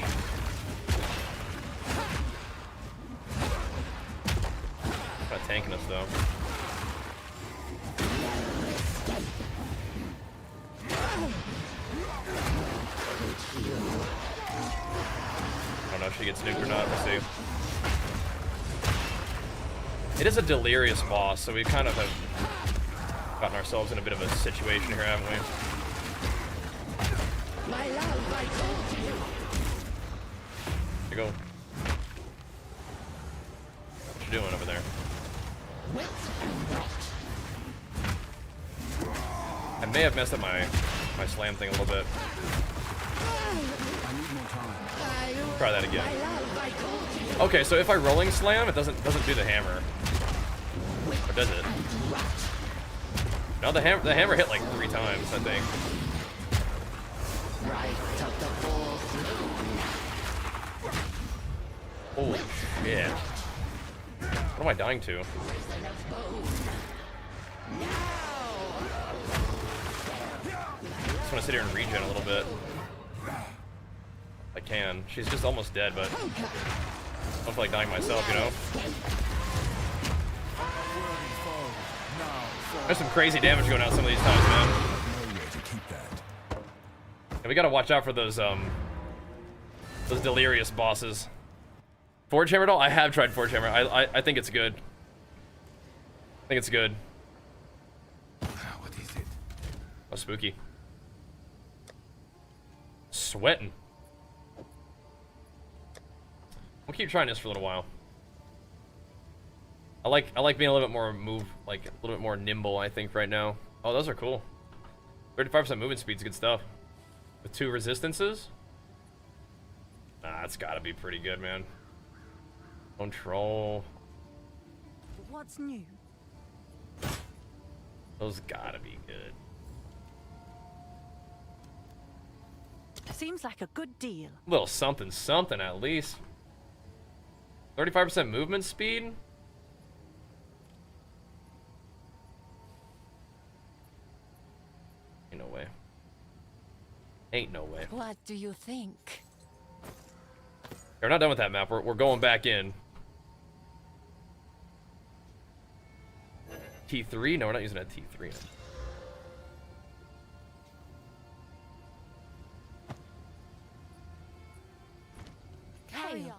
Kind of tanking us though. I don't know if she gets nuked or not. We'll see. It is a delirious boss, so we kind of have gotten ourselves in a bit of a situation here, haven't we? My love, I told you. Here you go. What you doing over there? I may have messed up my slam thing a little bit. Try that again. Okay, so if I rolling slam, it doesn't do the hammer. Or does it? No, the hammer hit like 3 times, I think. Holy shit. What am I dying to? Just want to sit here and regen a little bit. I can. She's just almost dead, but I don't feel like dying myself, you know? There's some crazy damage going out some of these times, man. Nowhere to keep that. And we gotta watch out for those delirious bosses. Forge Hammer doll? I have tried Forge Hammer. I think it's good. I think it's good. What is it? Oh, spooky. Sweating. We'll keep trying this for a little while. I like being a little bit more like a little bit more nimble, I think, right now. Oh, those are cool. 35% movement speed's good stuff. With 2 resistances? Nah, that's gotta be pretty good, man. Control. What's new? Those gotta be good. Seems like a good deal. A little something, something at least. 35% movement speed? Ain't no way. Ain't no way. What do you think? We're not done with that map. We're going back in. T3? No, we're not using that T3. Carry on.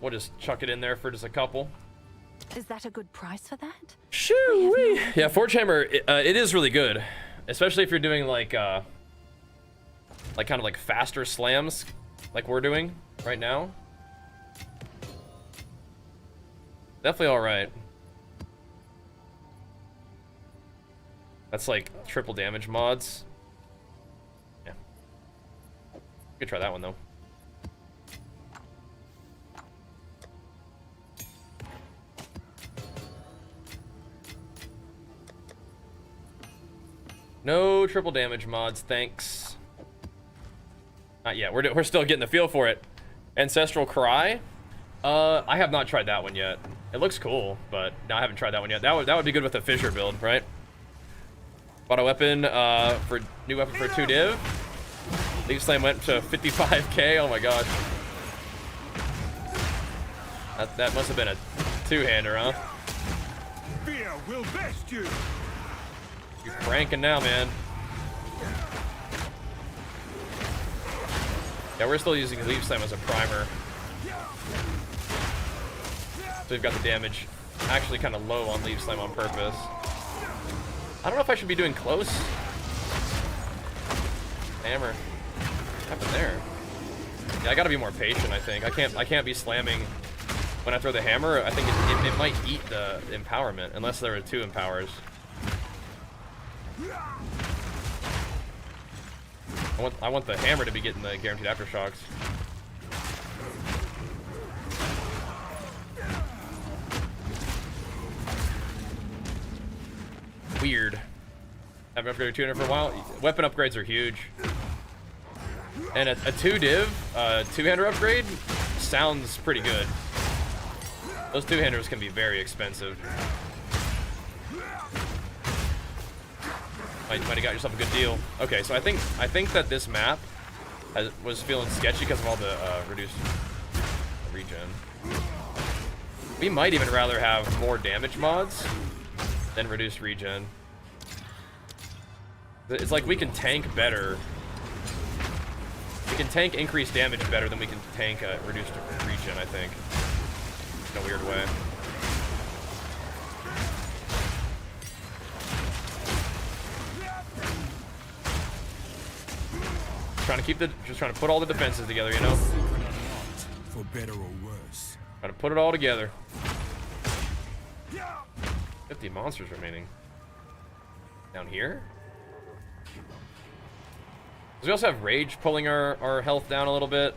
We'll just chuck it in there for just a couple. Is that a good price for that? Shoo-wee. Yeah, Forge Hammer, it is really good. Especially if you're doing like kind of like faster slams like we're doing right now. Definitely alright. That's like triple damage mods. Yeah. We could try that one though. No triple damage mods, thanks. Not yet. We're still getting the feel for it. Ancestral Cry? I have not tried that one yet. It looks cool, but no, I haven't tried that one yet. That would be good with a Fissure build, right? Bought a weapon for new weapon for 2 div. Leaf Slam went to 55k. Oh my gosh. That must have been a 2-hander, huh? Fear will best you. You're cranking now, man. Yeah, we're still using Leaf Slam as a primer. So we've got the damage actually kind of low on Leaf Slam on purpose. I don't know if I should be doing close. Hammer. What happened there? Yeah, I gotta be more patient, I think. I can't be slamming when I throw the hammer. I think it might eat the empowerment, unless there are 2 empowers. I want the hammer to be getting the guaranteed aftershocks. Weird. Haven't upgraded 200 for a while. Weapon upgrades are huge. And a 2 div, 2-hander upgrade sounds pretty good. Those 2-handers can be very expensive. Might have got yourself a good deal. Okay, so I think that this map was feeling sketchy because of all the reduced regen. We might even rather have more damage mods than reduced regen. It's like we can tank better. We can tank increased damage better than we can tank reduced regen, I think. In a weird way. Just trying to put all the defenses together, you know? For better or worse. Trying to put it all together. 50 monsters remaining. Down here? We also have Rage pulling our health down a little bit.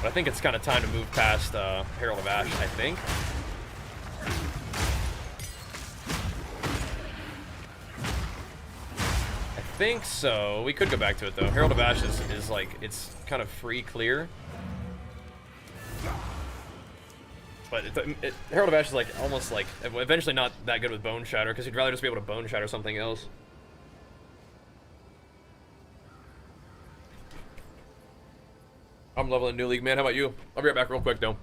But I think it's kind of time to move past Herald of Ash, I think. I think so. We could go back to it, though. Herald of Ash is like, it's kind of free clear. But Herald of Ash is like almost like eventually not that good with Bone Shatter because you'd rather just be able to Bone Shatter something else. I'm leveling New League, man. How about you? I'll be right back real quick, though.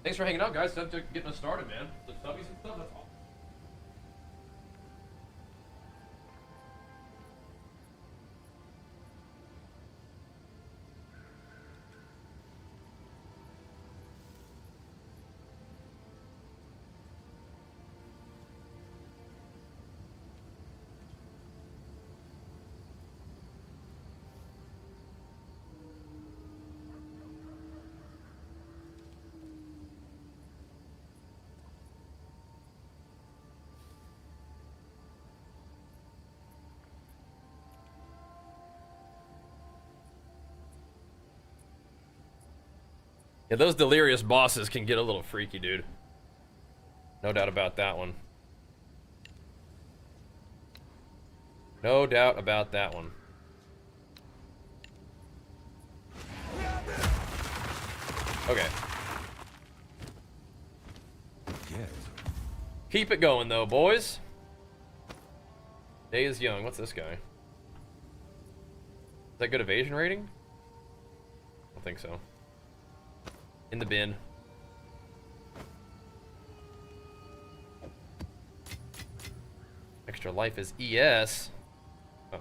Thanks for hanging out, guys. Thanks for getting us started, man. The stubbies and stuff, that's awesome. Yeah, those delirious bosses can get a little freaky, dude. No doubt about that one. No doubt about that one. Okay. Yes. Keep it going, though, boys. Day is young. What's this guy? Is that good evasion rating? I don't think so. In the bin. Extra life is ES. Oh.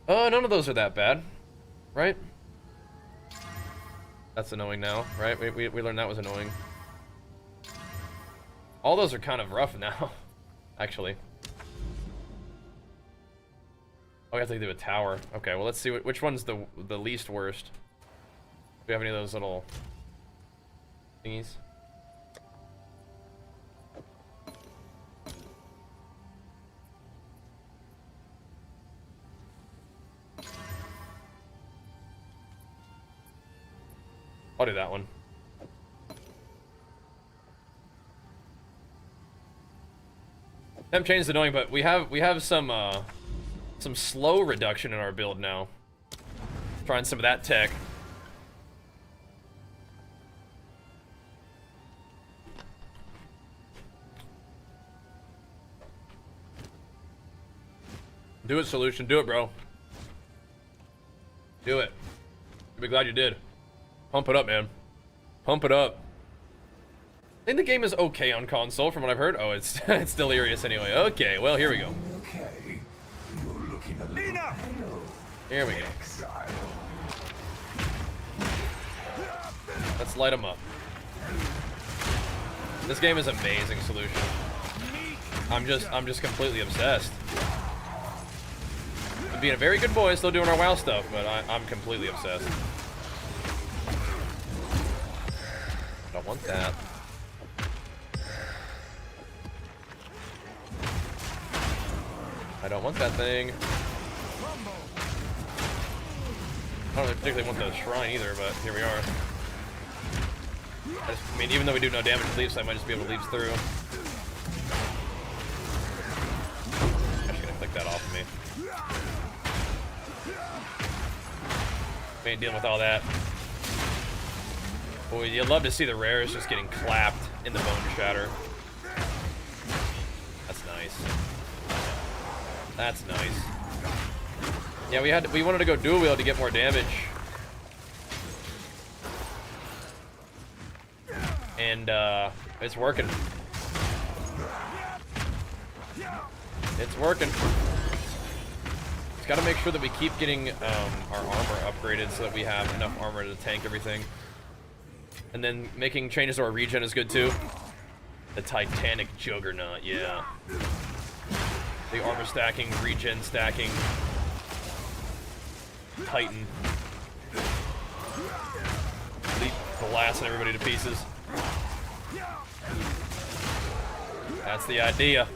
None of those are that bad, right? That's annoying now, right? We learned that was annoying. All those are kind of rough now, actually. Oh, we have to do a tower. Okay, well, let's see which one's the least worst. Do we have any of those little thingies? I'll do that one. Temp change is annoying, but we have some slow reduction in our build now. Trying some of that tech. Do it, Solution. Do it, bro. Do it. I'll be glad you did. Pump it up, man. Pump it up. I think the game is okay on console, from what I've heard. Oh, it's it's delirious anyway. Okay, well, here we go. Okay. You're looking a little Lena! Here we go. Exile. Let's light them up. This game is amazing, Solution. I'm just completely obsessed. I'm being a very good boy, still doing our WoW stuff, but I'm completely obsessed. I don't want that. I don't want that thing. I don't particularly want the shrine either, but here we are. I mean, even though we do no damage to leaves, I might just be able to leaves through. I'm just gonna click that off of me. We ain't dealing with all that. Boy, you'd love to see the rares just getting clapped in the Bone Shatter. That's nice. That's nice. Yeah, we wanted to go dual wield to get more damage. And it's working. It's working. Just gotta make sure that we keep getting our armor upgraded so that we have enough armor to tank everything. And then making changes to our regen is good too. The Titanic Juggernaut, yeah. The armor stacking, regen stacking. Titan. Leap blasting everybody to pieces. That's the idea.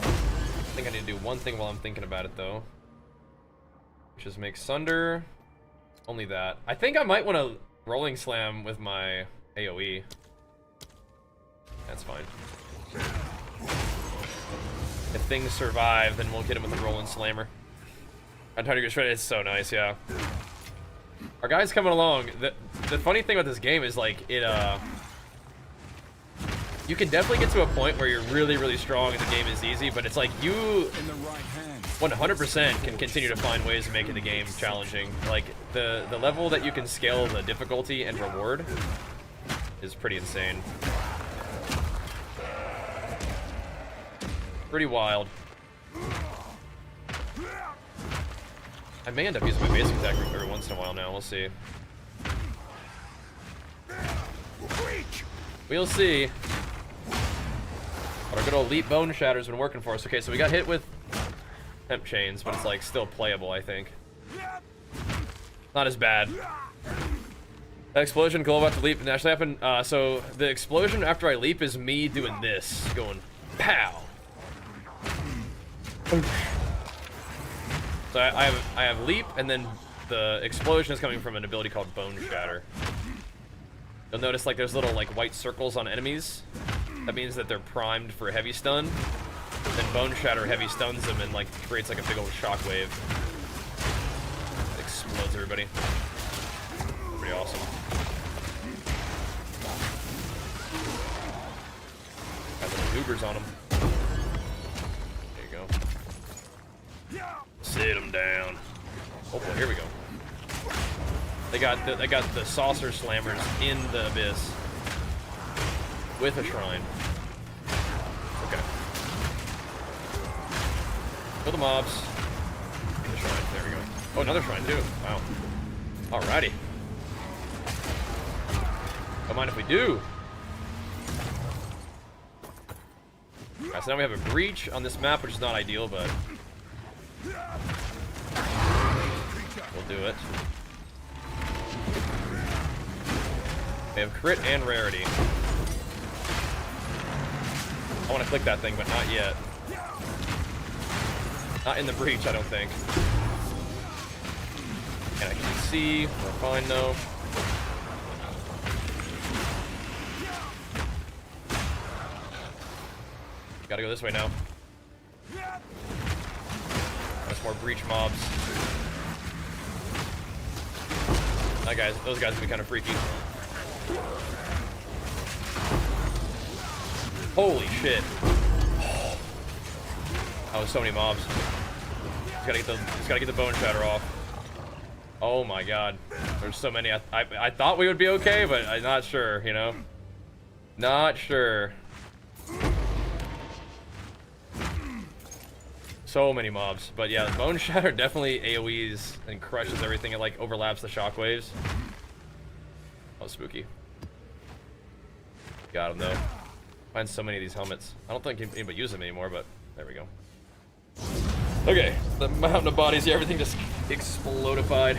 I think I need to do one thing while I'm thinking about it though. Which is make Sunder. Only that. I think I might want to rolling slam with my AoE. That's fine. If things survive, then we'll get him with a rolling slammer. I'm trying to get straight. It's so nice, yeah. Our guy's coming along. The funny thing about this game is like it you can definitely get to a point where you're really, really strong and the game is easy, but it's like you In the right hands. 100% can continue to find ways of making the game challenging. Like, the level that you can scale the difficulty and reward is pretty insane. Pretty wild. I may end up using my basic attack every once in a while now. We'll see. We'll see. But our good old Leap Bone Shatter's been working for us. Okay, so we got hit with Temp Chains, but it's like still playable, I think. Not as bad. That explosion, go about to leap, and actually happened. So the explosion after I leap is me doing this, going pow. So I have leap, and then the explosion is coming from an ability called Bone Shatter. You'll notice like there's little like white circles on enemies. That means that they're primed for heavy stun. Then Bone Shatter heavy stuns them and like creates like a big old shockwave. Explodes everybody. Pretty awesome. Got little goobers on them. There you go. Sit them down. Oh boy, here we go. They got the saucer slammers in the abyss with a shrine. Okay. Kill the mobs. The shrine. There we go. Oh, another shrine too. Wow. Alrighty. Don't mind if we do. Alright, so now we have a breach on this map, which is not ideal, but we'll do it. We have crit and rarity. I want to click that thing, but not yet. Not in the breach, I don't think. And I can see. We're fine though. Gotta go this way now. There's more breach mobs. Those guys can be kind of freaky. Holy shit. That was so many mobs. Just gotta get the Bone Shatter off. Oh my god. There's so many. I thought we would be okay, but I'm not sure, you know? Not sure. So many mobs. But yeah, the Bone Shatter definitely AoEs and crushes everything. It like overlaps the shockwaves. Oh, spooky. Got him though. Find so many of these helmets. I don't think anybody uses them anymore, but there we go. Okay, the mountain of bodies here, everything just explodified.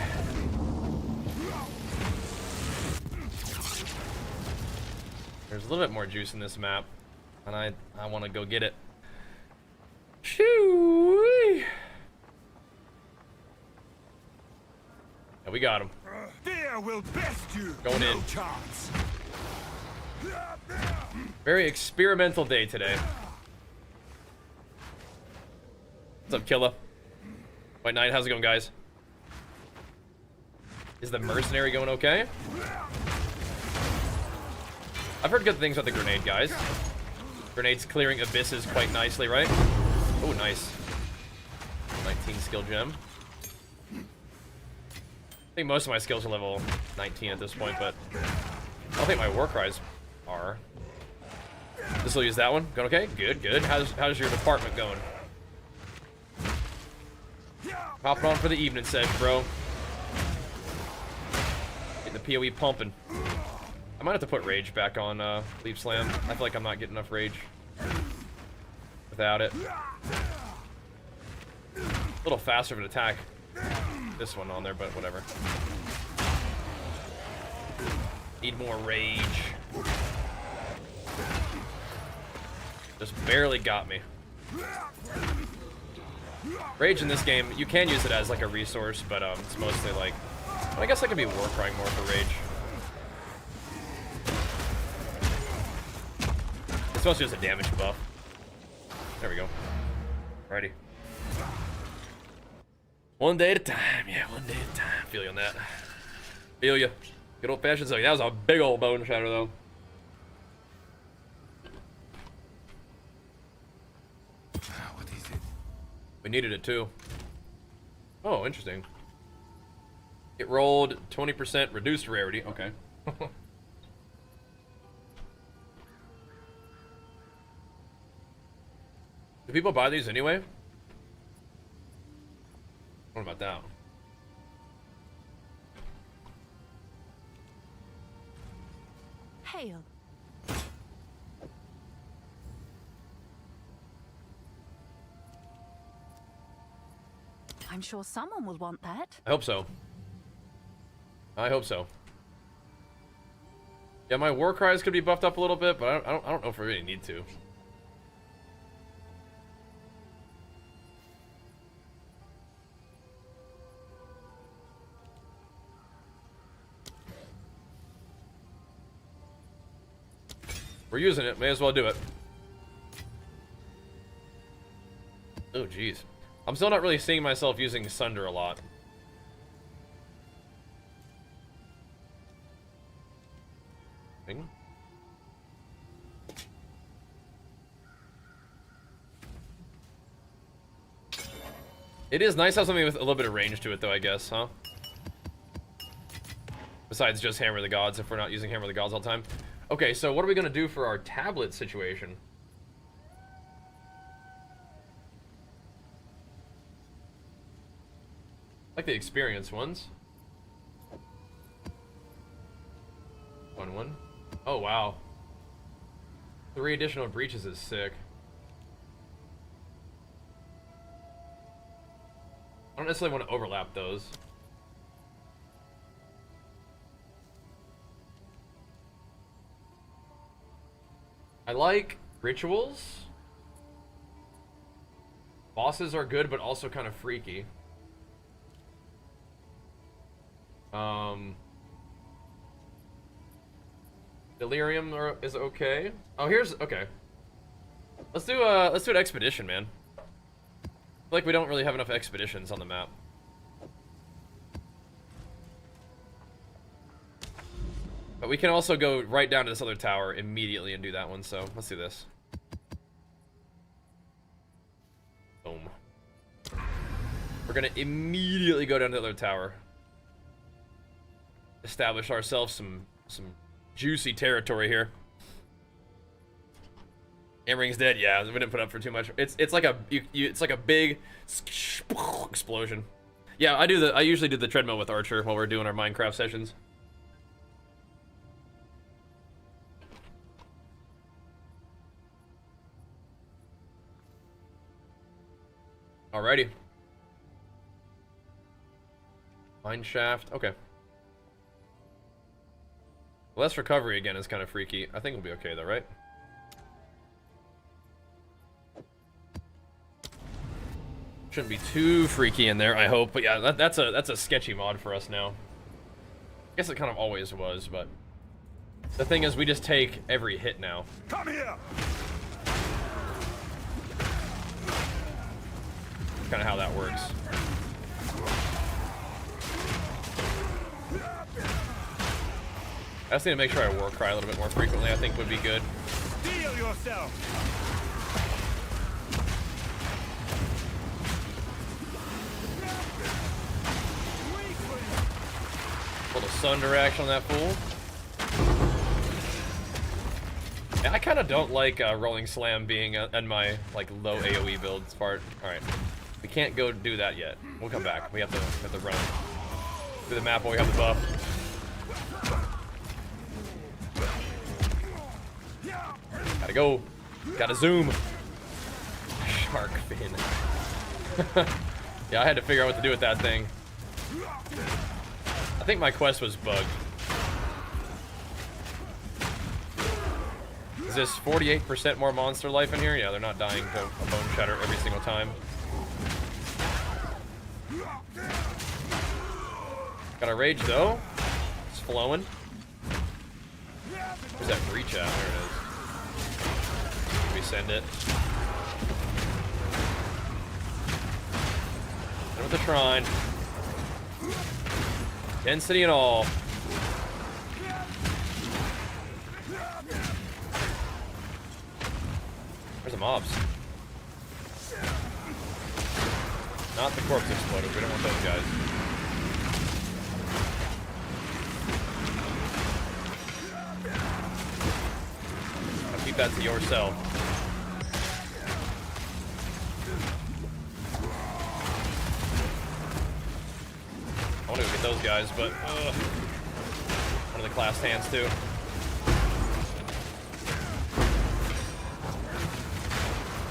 There's a little bit more juice in this map, and I want to go get it. Shoo! Yeah, we got him. Fear will best you. Going no in. Chance. Very experimental day today. What's up, Killa? White Knight, how's it going, guys? Is the mercenary going okay? I've heard good things about the grenade, guys. Grenades clearing abysses quite nicely, right? Oh, nice. 19 skill gem. I think most of my skills are level 19 at this point, but I don't think my war cries are. This will use that one. Going okay? Good, good. How's your department going? Hopping on for the evening sesh, bro. Getting the PoE pumping. I might have to put rage back on Leap Slam. I feel like I'm not getting enough rage without it. A little faster of an attack. This one on there, but whatever. Need more rage. Just barely got me. Rage in this game, you can use it as like a resource, but it's mostly like, I guess I could be war crying more for rage. It's mostly just a damage buff. There we go. Alrighty. One day at a time, yeah, one day at a time. Feel you on that. Feel you. Good old fashioned. So that was a big old Bone Shatter though. We needed it too. Oh, interesting. It rolled 20% reduced rarity. Okay. Do people buy these anyway? What about that? Hail. I'm sure someone will want that. I hope so. I hope so. Yeah, my war cries could be buffed up a little bit, but I don't know if we really need to. We're using it, may as well do it. Oh, jeez. I'm still not really seeing myself using Sunder a lot. Thing. It is nice to have something with a little bit of range to it, though, I guess, huh? Besides just Hammer the Gods, if we're not using Hammer the Gods all the time. Okay, so what are we going to do for our tablet situation? I like the experience ones. 1-1. Oh, wow. 3 additional breaches is sick. I don't necessarily want to overlap those. I like rituals. Bosses are good, but also kind of freaky. Delirium is okay. Oh, here's okay. Let's do an expedition, man. I feel like we don't really have enough expeditions on the map. But we can also go right down to this other tower immediately and do that one, so let's do this. Boom. We're gonna immediately go down to the other tower. Establish ourselves some juicy territory here. Amring's dead. Yeah, we didn't put up for too much. It's like a it's like a big explosion. Yeah, I usually do the treadmill with Archer while we're doing our Minecraft sessions. Alrighty. Mine shaft. Okay. Less recovery again is kind of freaky. I think we'll be okay though, right? Shouldn't be too freaky in there, I hope. But yeah, that's a sketchy mod for us now. I guess it kind of always was, but the thing is, we just take every hit now. Come here. Kind of how that works. I just need to make sure I war cry a little bit more frequently. I think would be good. Steel yourself. Little Sunder action on that fool. And I kind of don't like Rolling Slam being in my like low AoE builds part. All right, we can't go do that yet. We'll come back. We have to run through the map while we have the buff. Gotta go. Gotta zoom. Shark fin. Yeah, I had to figure out what to do with that thing. I think my quest was bugged. Is this 48% more monster life in here? Yeah, they're not dying to a bone shatter every single time. Got a rage though. It's flowing. Where's that breach at? There it is. We send it. And with the shrine. Density and all. Where's the mobs? Not the corpse exploders. We don't want those guys. Now keep that to yourself. I want to go get those guys, but one of the classed hands too.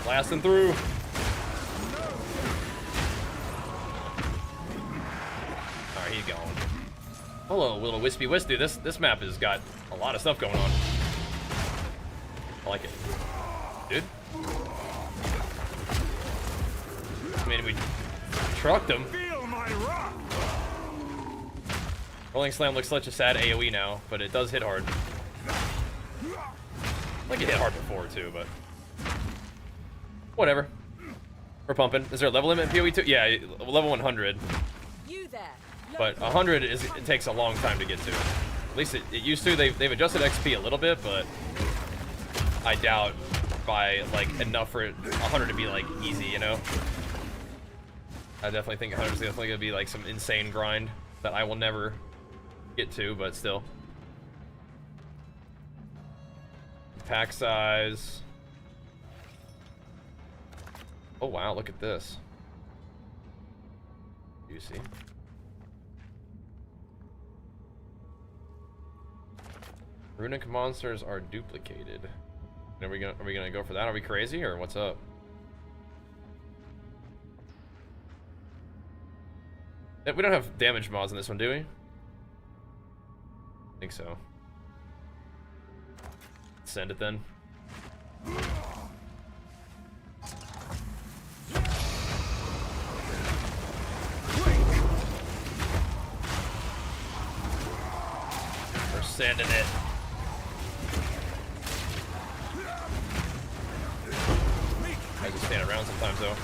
Blasting through. Alright, he's going. Hello, little wispy wisp, dude. This map has got a lot of stuff going on. I like it. Dude. I mean, we trucked him. Feel my rock. Rolling Slam looks such a sad AoE now, but it does hit hard. Like it hit hard before too, but whatever. We're pumping. Is there a level limit in PoE 2? Yeah, level 100. You there. But 100 it takes a long time to get to. At least it used to. They've adjusted XP a little bit, but I doubt by like enough for 100 to be like easy, you know? I definitely think 100 is definitely gonna be like some insane grind that I will never get to, but still. Pack size. Oh wow, look at this. You see? Runic monsters are duplicated. Are we gonna go for that? Are we crazy or what's up? We don't have damage mods in this one, do we? I think so. Send it then. We're sending it. I just stand around sometimes though.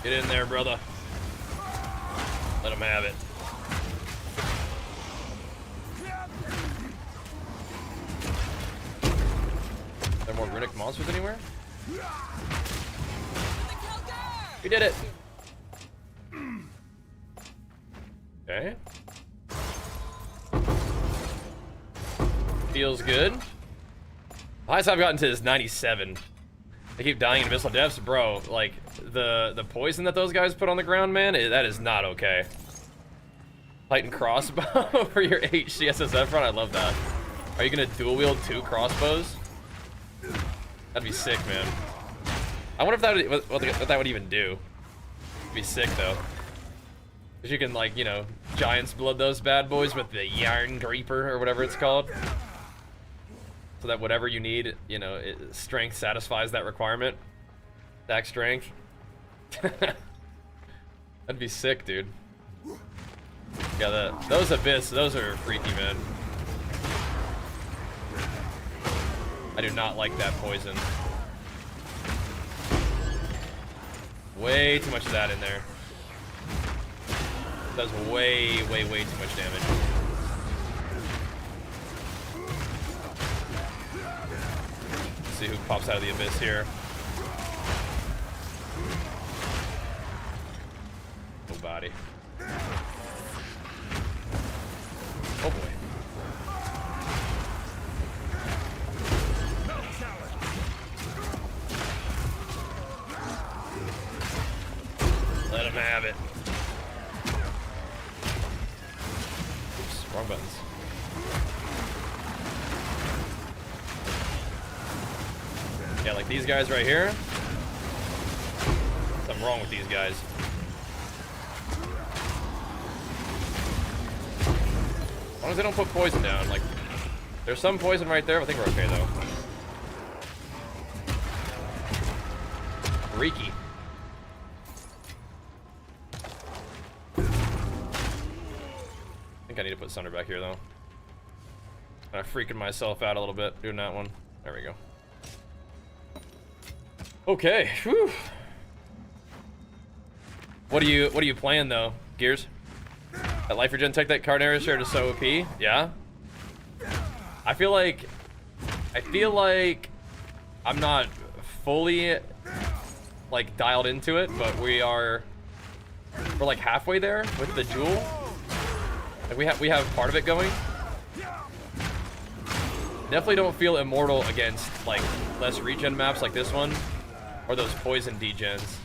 Get in there, brother. Let him have it. Are there more runic monsters anywhere? We did it! Okay. Feels good. The highest I've gotten to is 97. They keep dying in abyssal depths, bro. Like the poison that those guys put on the ground, man, that is not okay. Titan crossbow for your HCSSF run. I love that. Are you gonna dual wield 2 crossbows? That'd be sick, man. I wonder if that would, what that would even do. It'd be sick though. Cause you can like, you know, giants blood those bad boys with the yarn creeper or whatever it's called. So that whatever you need, you know, strength satisfies that requirement. Stack strength. That'd be sick, dude. Yeah, those abyss, those are freaky, man. I do not like that poison. Way too much of that in there. Does way too much damage. Let's see who pops out of the abyss here. Nobody. Oh boy. Let him have it. Oops, wrong buttons. Yeah, like these guys right here. Something wrong with these guys. As long as they don't put poison down, like, there's some poison right there, but I think we're okay though. Freaky. I think I need to put Sunder back here though. I'm freaking myself out a little bit doing that one. There we go. Okay. Whew. What are you playing though, Gears? That life regen tech that Cardinera shared is so OP. Yeah. I feel like I'm not fully like dialed into it, but we're like halfway there with the jewel. Like we have part of it going. Definitely don't feel immortal against like less regen maps like this one, or those poison degens.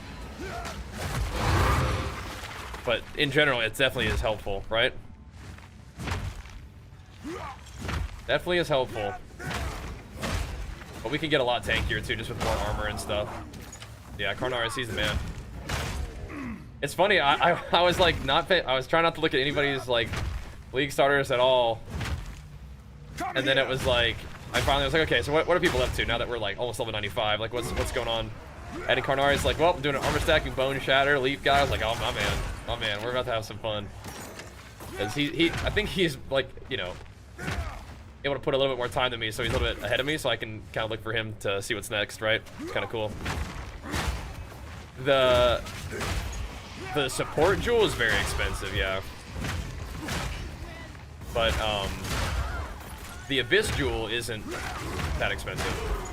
But in general, it definitely is helpful, right? Definitely is helpful. But we can get a lot tankier too, just with more armor and stuff. Yeah, Carnaris, he's the man. It's funny, I was like I was trying not to look at anybody's like league starters at all. And then it was like, I finally was like, okay, so what are people up to now that we're like almost level 95? Like what's going on? And Carnari's like, well, I'm doing an armor stacking, bone shatter, leap guy. I was like, oh my man, we're about to have some fun. Cause I think he's like, you know, able to put a little bit more time than me, so he's a little bit ahead of me, so I can kind of look for him to see what's next, right? It's kind of cool. The support jewel is very expensive, yeah. But the Abyss jewel isn't that expensive.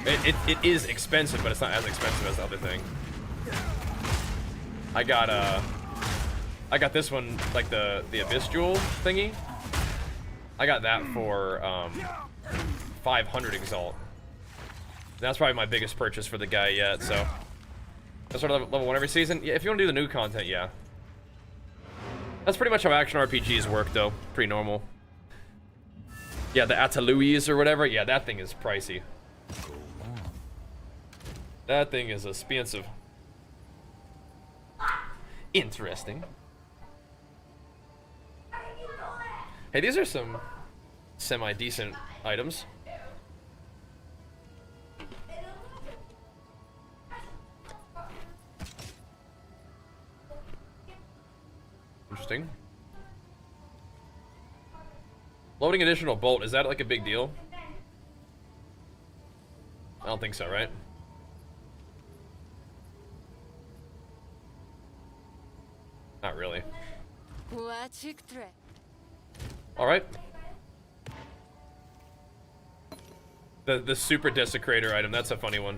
It is expensive, but it's not as expensive as the other thing. I got this one, like the Abyss jewel thingy. I got that for 500 Exalt. That's probably my biggest purchase for the guy yet, so. That's sort of level 1 every season. Yeah, if you want to do the new content, yeah. That's pretty much how action RPGs work, though. Pretty normal. Yeah, the Ataluis or whatever. Yeah, that thing is pricey. That thing is expensive. Interesting. Hey, these are some semi-decent items. Interesting. Loading additional bolt, is that like a big deal? I don't think so, right? Not really. Alright. The super desecrator item, that's a funny one.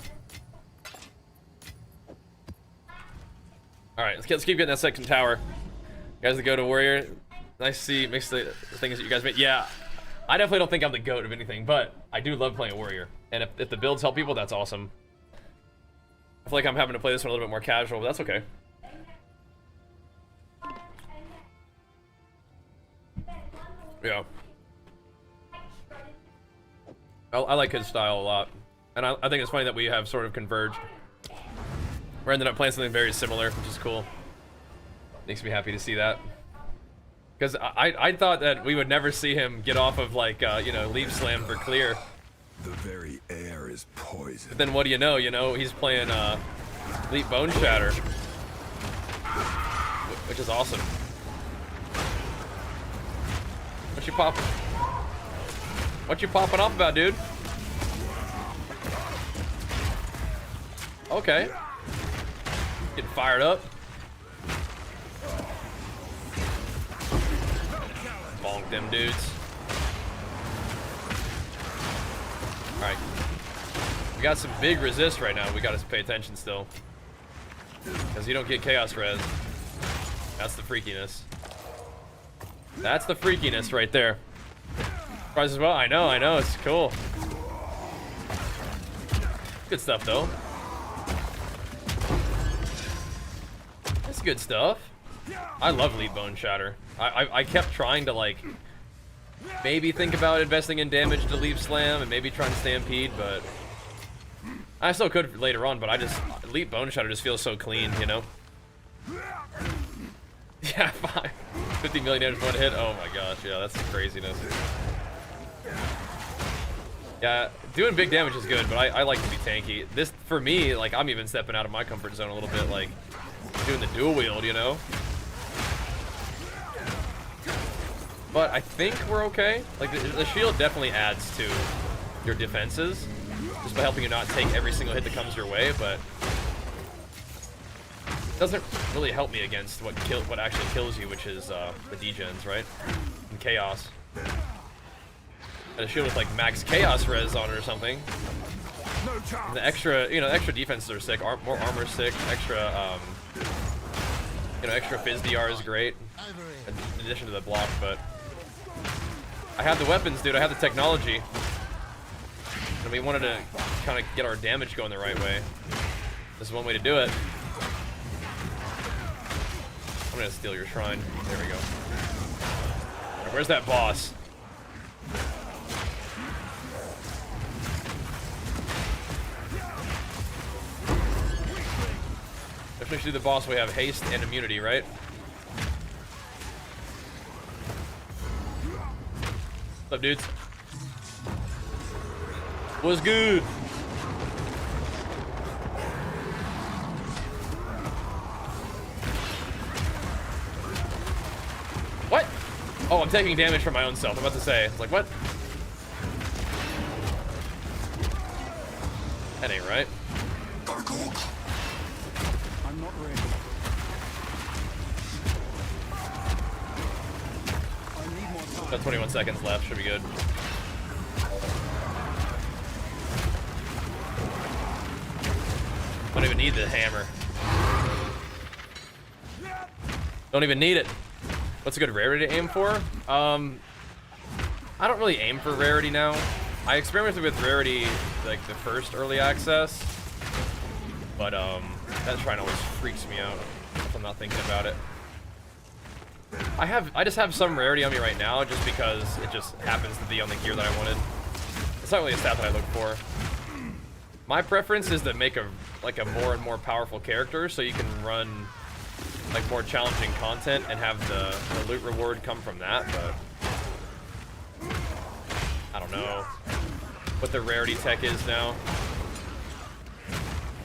Alright, let's keep getting that second tower. Guys, the go-to warrior. Nice to see mix the things that you guys made. Yeah, I definitely don't think I'm the goat of anything, but I do love playing a warrior. And if the builds help people, that's awesome. I feel like I'm having to play this one a little bit more casual, but that's okay. Yeah. I like his style a lot. And I think it's funny that we have sort of converged. We ended up playing something very similar, which is cool. Makes me happy to see that. Because I thought that we would never see him get off of, like, you know, leap slam for clear. The very air is poison. But then what do you know? You know, he's playing leap bone shatter. Which is awesome. What you popping? What you popping off about, dude? Okay. Getting fired up. Bonk them dudes. Alright. We got some big resist right now. We gotta pay attention still. Because you don't get chaos res. That's the freakiness. That's the freakiness right there. Surprise as well. I know. It's cool. Good stuff, though. That's good stuff. I love leap bone shatter. I kept trying to, like, maybe think about investing in damage to leap slam and maybe try and stampede, but I still could later on, but I just leap bone shatter just feels so clean, you know. Yeah, 50 million damage one hit. Oh my gosh, yeah, that's some craziness. Yeah, doing big damage is good, but I like to be tanky. This, for me, like, I'm even stepping out of my comfort zone a little bit, like doing the dual wield, you know. But I think we're okay. Like, the shield definitely adds to your defenses, just by helping you not take every single hit that comes your way, but it doesn't really help me against what actually kills you, which is the degens, right? And chaos. And a shield with like max chaos res on it or something. No chance. The extra, you know, extra defenses are sick. More armor's sick. Extra, you know, extra Fizz DR is great. In addition to the block, but I have the weapons, dude. I have the technology. And we wanted to kind of get our damage going the right way. This is one way to do it. I'm gonna steal your shrine. There we go. Right, where's that boss? Definitely should do the boss. We have haste and immunity, right? What's up, dudes? What's good? What? Oh, I'm taking damage from my own self. I'm about to say. It's like, what? That ain't right. I'm not ready. I need more time. Got 21 seconds left. Should be good. Don't even need the hammer. Don't even need it. What's a good rarity to aim for? I don't really aim for rarity now. I experimented with rarity like the first early access, but that shrine always freaks me out if I'm not thinking about it. I just have some rarity on me right now just because it just happens to be on the gear that I wanted. It's not really a stat that I look for. My preference is to make a more and more powerful character so you can run like more challenging content and have the loot reward come from that, but I don't know what the rarity tech is now.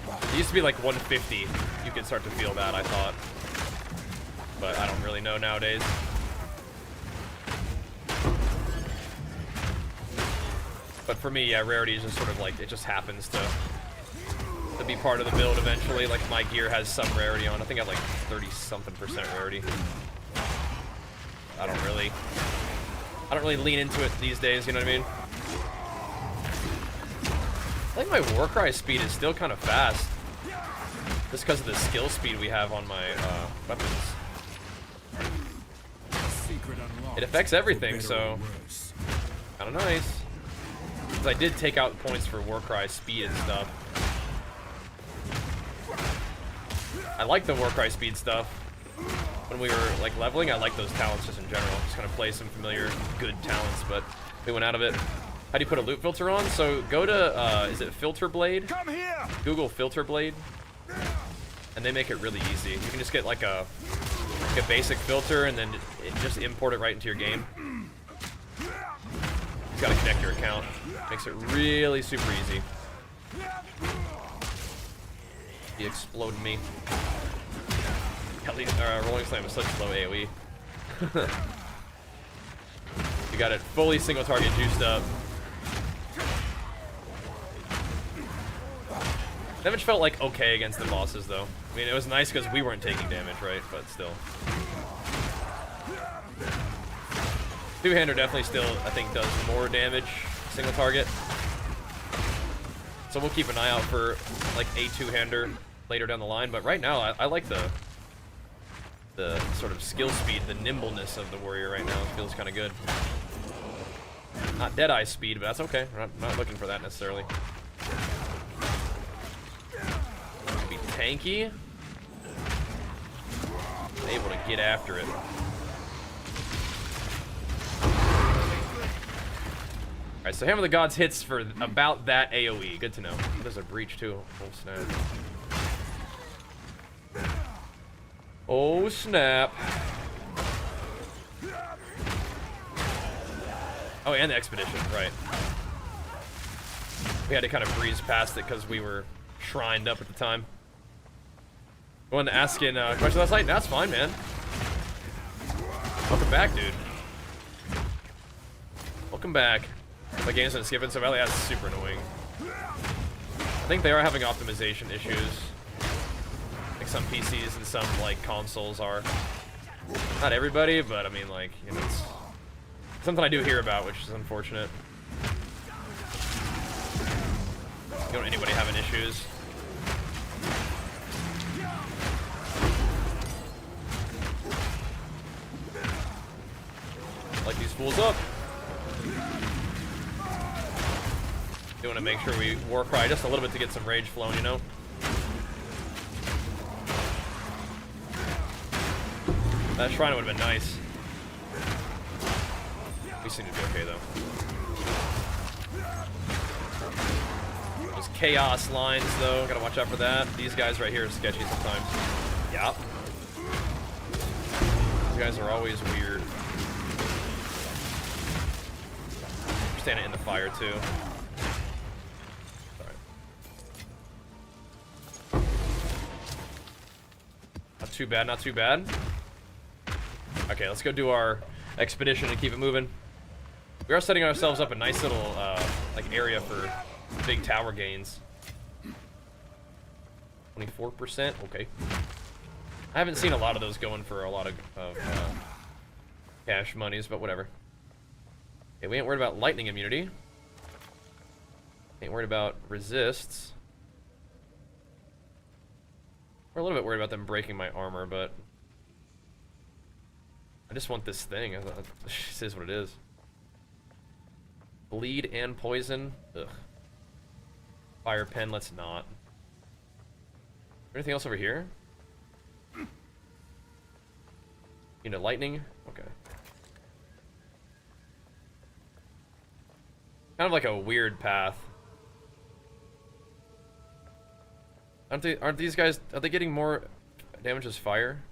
It used to be like 150. You could start to feel that, I thought. But I don't really know nowadays. But for me, yeah, rarity is just sort of like, it just happens to be part of the build eventually. Like my gear has some rarity on. I think I have like 30-something% rarity. I don't really lean into it these days, you know what I mean? I think my Warcry speed is still kind of fast. Just because of the skill speed we have on my weapons. It affects everything, so kind of nice. Because I did take out points for Warcry speed and stuff. I like the Warcry speed stuff. When we were like leveling, I like those talents just in general. Just kind of play some familiar good talents, but we went out of it. How do you put a loot filter on? So go to, is it Filter Blade? Come here. Google Filter Blade. And they make it really easy. You can just get like a basic filter and then just import it right into your game. You gotta connect your account. Makes it really super easy. He exploded me. Rolling Slam is such low AoE. You got it fully single target juiced up. Damage felt like okay against the bosses though. I mean, it was nice because we weren't taking damage, right? But still. Two-hander definitely still, I think, does more damage single target. So we'll keep an eye out for like a two-hander later down the line. But right now, I like the sort of skill speed, the nimbleness of the warrior right now. It feels kind of good. Not Deadeye speed, but that's okay. I'm not looking for that necessarily. Be tanky. Able to get after it. Alright, so Hammer of the Gods hits for about that AoE. Good to know. There's a breach too. Oh snap. Oh snap. Oh, and the expedition, right. We had to kind of breeze past it because we were shrined up at the time. I wanted to ask in a question last night. That's fine, man. Welcome back, dude. Welcome back. My game's been skipping so badly. That's super annoying. I think they are having optimization issues. Like some PCs and some like consoles are. Not everybody, but I mean, like, you know, it's something I do hear about, which is unfortunate. You don't anybody having issues. Light these fools up. You want to make sure we war cry just a little bit to get some rage flowing, you know? That shrine would have been nice. We seem to be okay though. Those chaos lines though, gotta watch out for that. These guys right here are sketchy sometimes. Yeah. These guys are always weird. Standing in the fire too. Sorry. Not too bad, not too bad. Okay, let's go do our expedition and keep it moving. We are setting ourselves up a nice little like area for big tower gains. 24%, okay. I haven't seen a lot of those going for a lot of cash monies, but whatever. Okay, we ain't worried about lightning immunity. Ain't worried about resists. We're a little bit worried about them breaking my armor, but I just want this thing. This is what it is. Bleed and poison. Ugh. Fire pen, let's not. Anything else over here? You know, lightning? Okay. Kind of like a weird path. Aren't these guys, are they getting more damage as fire?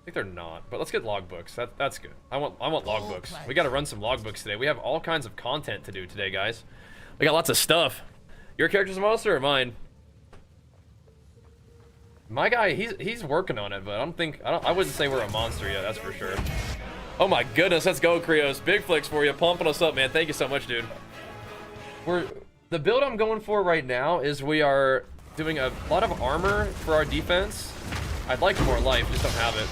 I think they're not, but let's get logbooks. That's good. I want logbooks. We got to run some logbooks today. We have all kinds of content to do today, guys. We got lots of stuff. Your character's a monster or mine? My guy, he's working on it, but I wouldn't say we're a monster yet. That's for sure. Oh my goodness, let's go, Krios. Big flicks for you, pumping us up, man. Thank you so much, dude. The build I'm going for right now is we are doing a lot of armor for our defense. I'd like more life, just don't have it.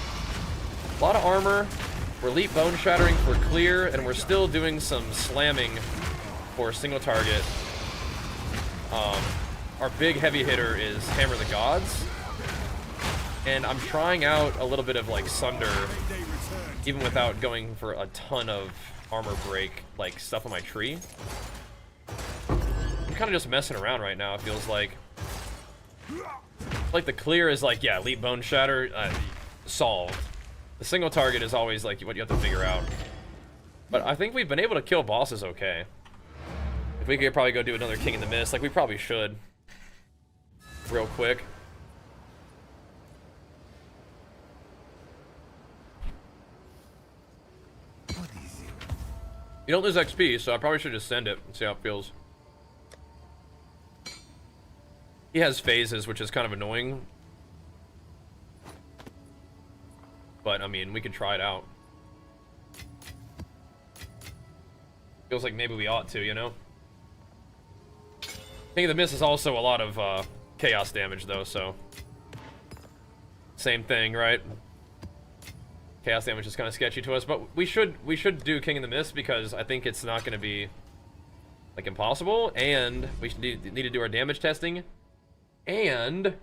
A lot of armor. We're elite bone shattering for clear, and we're still doing some slamming for single target. Our big heavy hitter is Hammer the Gods. And I'm trying out a little bit of like Sunder, even without going for a ton of armor break, like stuff on my tree. I'm kind of just messing around right now, it feels like. Like the clear is like, yeah, elite bone shatter, solved. The single target is always like what you have to figure out. But I think we've been able to kill bosses okay. If we could probably go do another King in the Mist, like we probably should. Real quick. You don't lose XP, so I probably should just send it and see how it feels. He has phases, which is kind of annoying. But, I mean, we could try it out. Feels like maybe we ought to, you know? King of the Mist is also a lot of chaos damage, though, so... Same thing, right? Chaos damage is kind of sketchy to us, but we should do King of the Mist because I think it's not going to be like impossible, and we should need to do our damage testing, and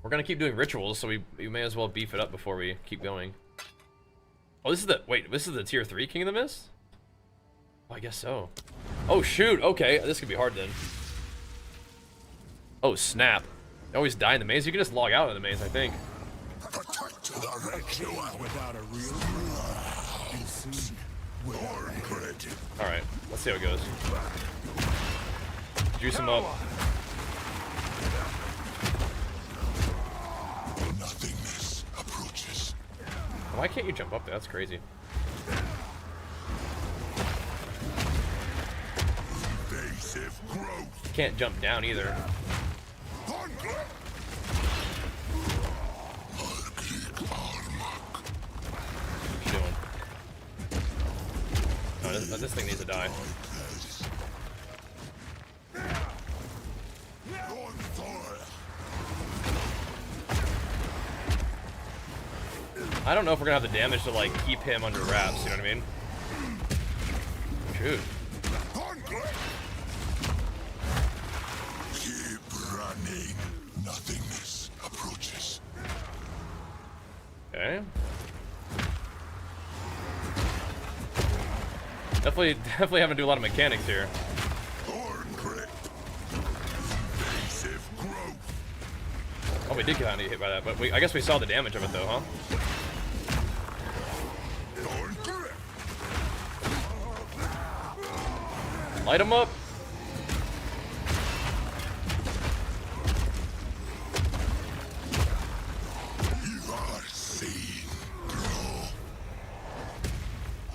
we're gonna keep doing rituals, so we may as well beef it up before we keep going. Oh, this is the tier 3 King of the Mist? Oh, I guess so. Oh shoot, okay, this could be hard then. Oh snap! I always die in the maze. You can just log out of the maze, I think. Without a real and soon Alright, let's see how it goes. Juice him up. Nothingness approaches. Why can't you jump up there? That's crazy. Invasive growth. Can't jump down either. No, this thing needs to die. I don't know if we're gonna have the damage to like keep him under wraps, you know what I mean? Shoot. pain, nothingness approaches. Okay. Definitely having to do a lot of mechanics here. Thorn grip. Invasive growth. Oh, we did kind of get hit by that, but I guess we saw the damage of it though, huh? Thorn grip. Light him up. You are seen. Grow.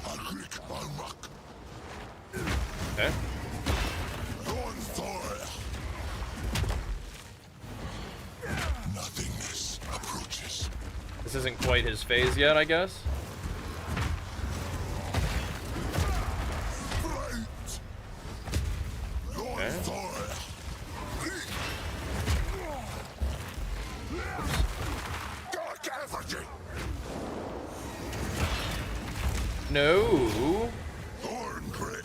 Agric Balmak. Okay. Thorn Thor. Nothingness approaches. This isn't quite his phase yet, I guess. Fight. Thorn Okay. Thor. Dark effigy. No. Thorn grip.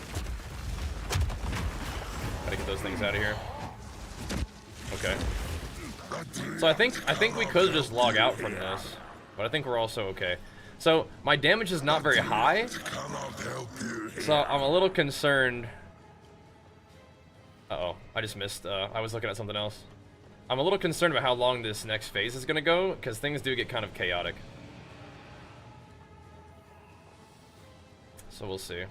Gotta get those things out of here. Okay. So I think we could just log out from this, but I think we're also okay. So my damage is not very high, Cannot help you. so I'm a little concerned. Uh-oh, I just missed. I was looking at something else. I'm a little concerned about how long this next phase is gonna go, because things do get kind of chaotic. So we'll see.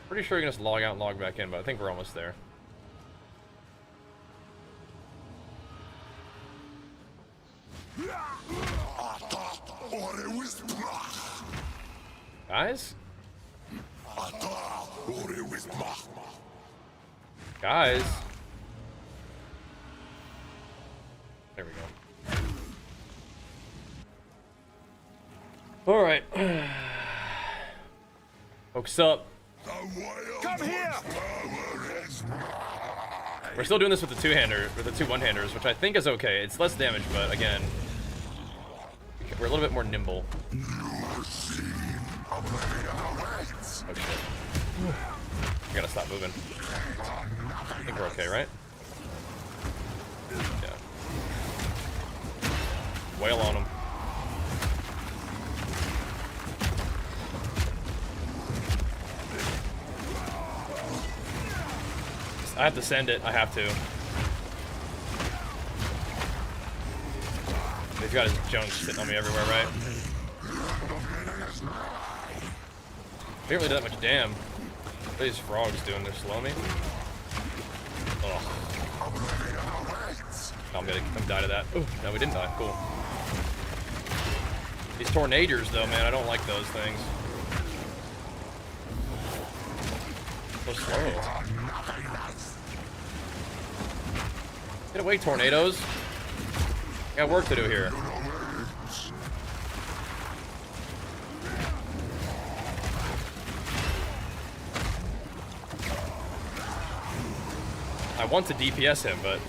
Pretty sure you can just log out and log back in, but I think we're almost there. Guys? Guys? There we go. Alright. Focus up. Come here! We're still doing this with the two-hander, with the two one-handers, which I think is okay. It's less damage, but again, we're a little bit more nimble. Oh shit. I gotta stop moving. I think we're okay, right? Yeah. Wail on him. I have to send it. I have to. He's got his junk sitting on me everywhere, right? Didn't really do that much damn. What are these frogs doing? They're slowing me? Ugh. Oh, I'm gonna die to that. Ooh, no, we didn't die. Cool. These tornadoes, though, man, I don't like those things. So slow. Get away, tornadoes. Got work to do here. I want to DPS him, but...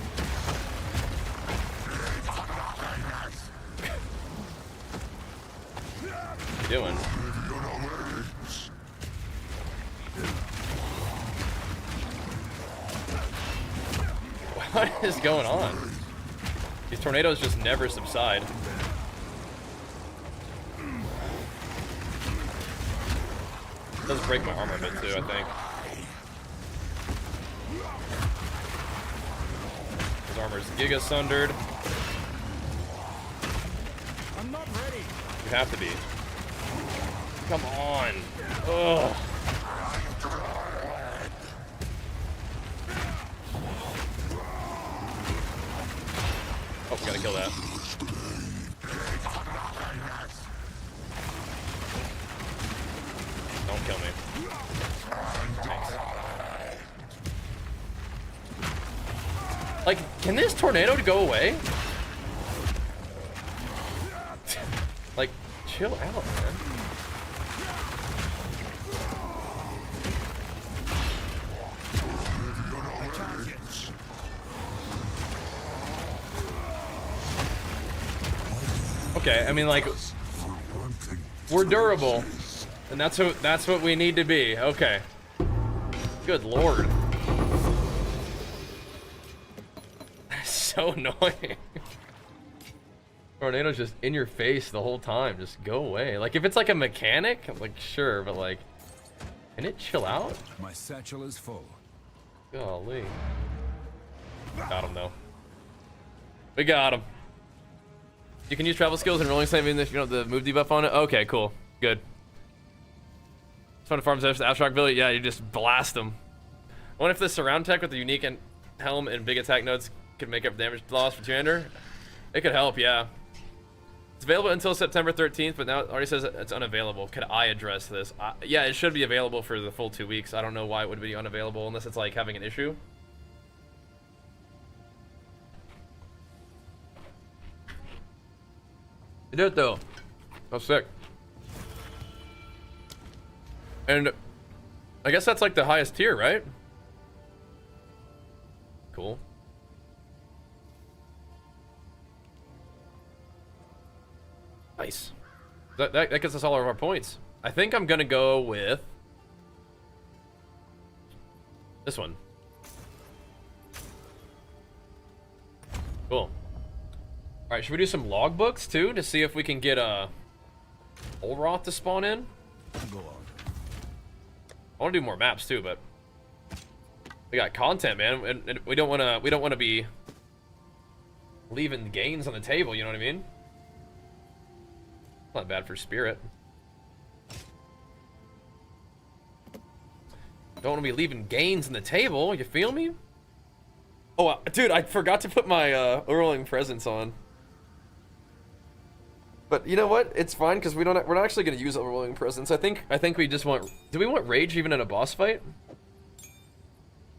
What are you doing? What is going on? These tornadoes just never subside. It does break my armor a bit too, I think. His armor's giga sundered. I'm not ready. You have to be. Come on. Ugh. Oh, gotta kill that. Don't kill me. Thanks. Like, can this tornado go away? Like, chill out, man. Okay, I mean, like, we're durable, and that's what we need to be. Okay. Good lord. That's so annoying. Tornado's just in your face the whole time. Just go away. Like, if it's like a mechanic, I'm like, sure, but like, can it chill out? My satchel is full. Golly. Got him, though. We got him. You can use travel skills and rolling save in this, you know, the move debuff on it. Okay, cool. Good. It's fun to farm the Astrock Village. Yeah, you just blast them. I wonder if the surround tech with the unique and helm and big attack nodes could make up damage loss for two-hander. It could help, yeah. It's available until September 13th, but now it already says it's unavailable. Could I address this? Yeah, it should be available for the full 2 weeks. I don't know why it would be unavailable unless it's like having an issue. You did it though. How sick. And I guess that's like the highest tier, right? Cool. Nice. That gets us all of our points. I think I'm gonna go with this one. Cool. Alright, should we do some logbooks too to see if we can get Olroth to spawn in? Go on. I want to do more maps too, but we got content, man, and we don't want to be leaving gains on the table. You know what I mean? Not bad for Spirit. Don't want to be leaving gains on the table. You feel me? Oh, dude, I forgot to put my Whirling Presence on. But you know what? It's fine because we're not actually gonna use Whirling Presence. I think we just want. Do we want Rage even in a boss fight?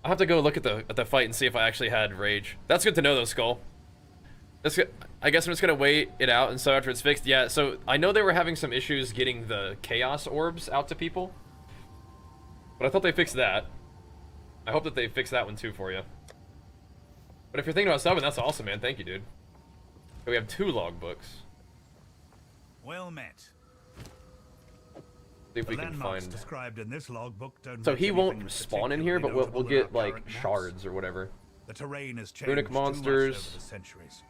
I'll have to go look at the fight and see if I actually had Rage. That's good to know though, Skull. I guess I'm just gonna wait it out, and so after it's fixed, yeah. So I know they were having some issues getting the Chaos Orbs out to people, but I thought they fixed that. I hope that they fixed that one too for you. But if you're thinking about subbing, that's awesome, man. Thank you, dude. Okay, we have 2 logbooks. Well met. See if we The can landmarks find. described in this logbook don't So make he anything won't spawn in here, but particularly we'll notable get in our like current maps. shards or whatever. The terrain has changed Runic too much monsters. over the centuries.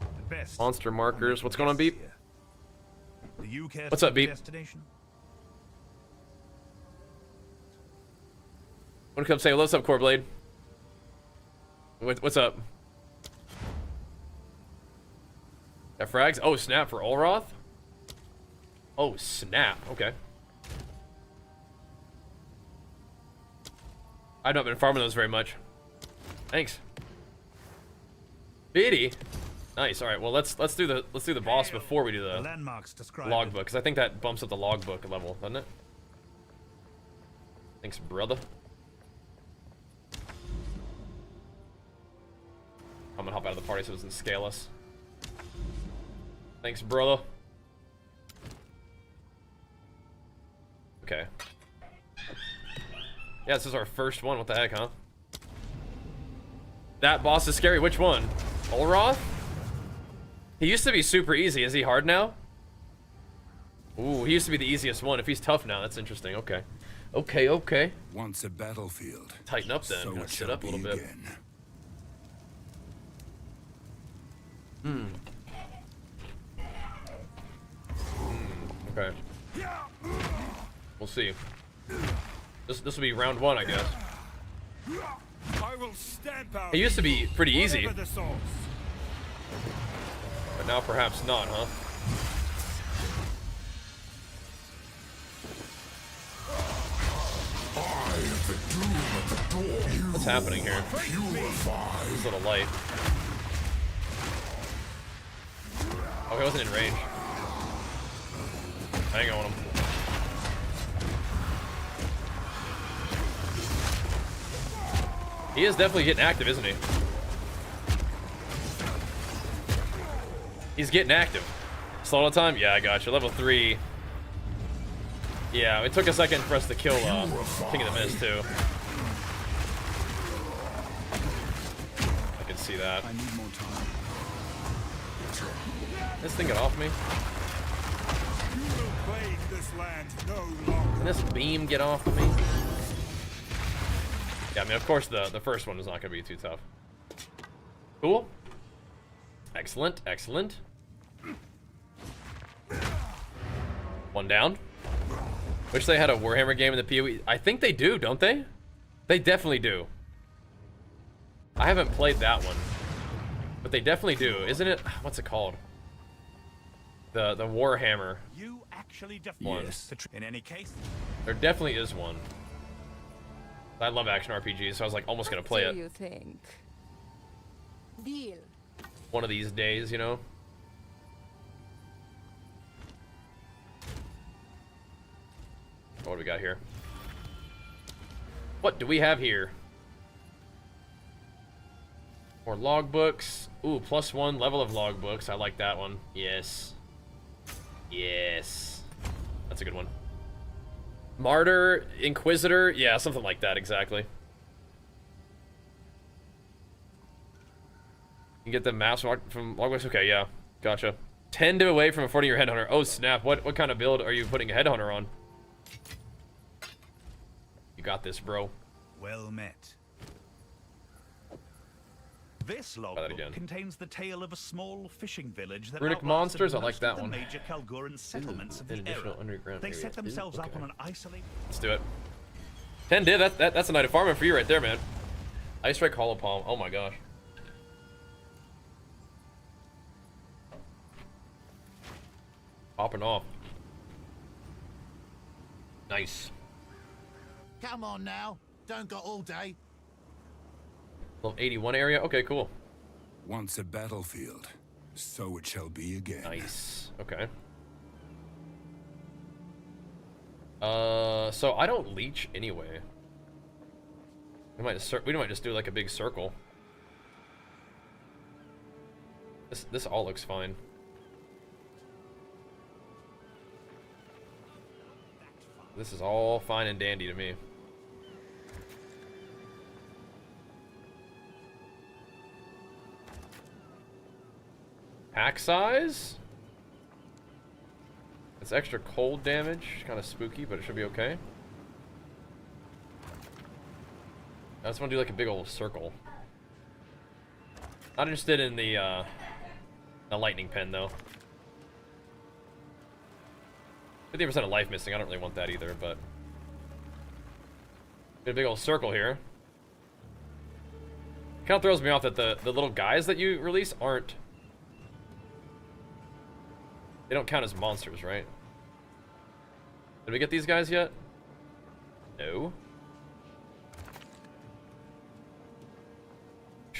At best, Monster we'll markers. make What's going on, guesses Beep? here. Do you care What's to up, pick a Beep? destination? Want to come say what's up, Coreblade? What's up? That frags? Oh, snap for Olroth? Oh, snap. Okay. I've not been farming those very much. Thanks. Biddy. Nice. All right. Well, let's do the boss before we do The the landmarks described logbook, because I think that bumps up the logbook level, doesn't it? Thanks, brother. I'm gonna hop out of the party so it doesn't scale us. Thanks, brother. Okay. Yeah, this is our first one. What the heck, huh? That boss is scary. Which one? Olroth? He used to be super easy. Is he hard now? Ooh, he used to be the easiest one. If he's tough now, that's interesting. Okay. Okay, okay. Once a battlefield. Tighten up then. So Gotta it sit shall up a little be bit. again. Okay. We'll see. This will be round 1, I guess. I will stamp out It used to be pretty easy, whatever the source. but now perhaps not, huh? I have the doom at the door. What's happening here? Purify. This little light. Oh, he wasn't in range. Hang on him. He is definitely getting active, isn't he? He's getting active. Slow the time? Yeah, I got you. Level 3. Yeah, it took a second for us to kill King of the Mist, too. I can see that. I need more time. This thing got off me. You will plague this land no longer. Can this beam get off of me? Yeah, I mean, of course, the first one is not going to be too tough. Cool. Excellent, excellent. One down. Wish they had a Warhammer game in the PoE. I think they do, don't they? They definitely do. I haven't played that one. But they definitely do. Isn't it? What's it called? The Warhammer. You actually Yes. In any case, There definitely is one. I love action RPGs, so I was like almost gonna play Do it you think? Deal. one of these days, you know? What do we got here? What do we have here? More logbooks. Ooh, +1 level of logbooks. I like that one. Yes. Yes. That's a good one. Martyr, Inquisitor. Yeah, something like that, exactly. You can get the maps from logbooks. Okay, yeah. Gotcha. 10 to away from affording your headhunter. Oh, snap. What kind of build are you putting a headhunter on? You got this, bro. well met. This that logbook again. contains the tale of a small fishing village that Runic outlasted monsters, I like most that of the one. major Kalgoran settlements of the additional era. underground They areas. set themselves up Okay. on an isolated. Let's do it. 10 div, that's a night of farming for you right there, man. Ice Strike Hollow Palm. Oh my gosh. Popping off. Nice. Come on now. Don't got all day. Level 81 area. Okay, cool. Once a battlefield, so it shall be again. Nice. Okay. So I don't leech anyway. We might just do like a big circle. This all looks fine. This is all fine and dandy to me. Pack size? It's extra cold damage. Kind of spooky, but it should be okay. I just want to do like a big old circle. Not interested in the lightning pen though. 50% of life missing. I don't really want that either, but get a big old circle here. Kind of throws me off that the little guys that you release aren't. They don't count as monsters, right? Did we get these guys yet? No.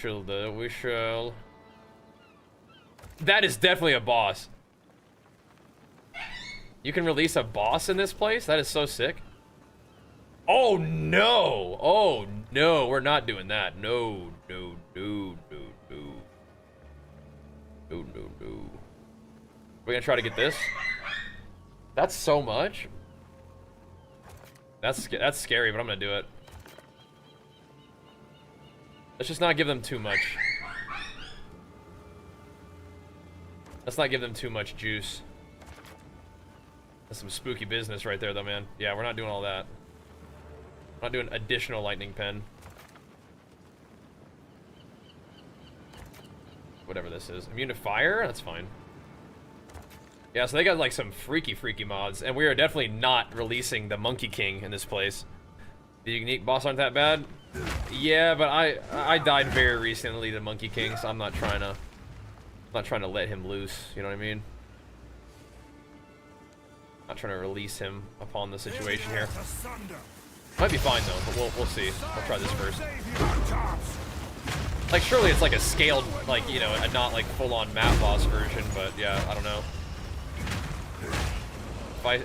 We shall. That is definitely a boss. You can release a boss in this place? That is so sick. Oh no! Oh no, we're not doing that. No, no, no, no, no. No, no, no. We're gonna try to get this. That's so much. That's scary, but I'm gonna do it. Let's just not give them too much. Let's not give them too much juice. That's some spooky business right there, though, man. Yeah, we're not doing all that. We're not doing additional lightning pen. Whatever this is. Immune to fire? That's fine. Yeah, so they got like some freaky mods, and we are definitely not releasing the Monkey King in this place. The unique boss aren't that bad. Yeah, but I died very recently to Monkey King, so I'm not trying to let him loose. You know what I mean? Not trying to release him upon the situation here. Sunder. Might be fine though, but we'll see. I'll try this first. Like surely it's like a scaled, like, you know, a not like full-on map boss version, but yeah, I don't know. I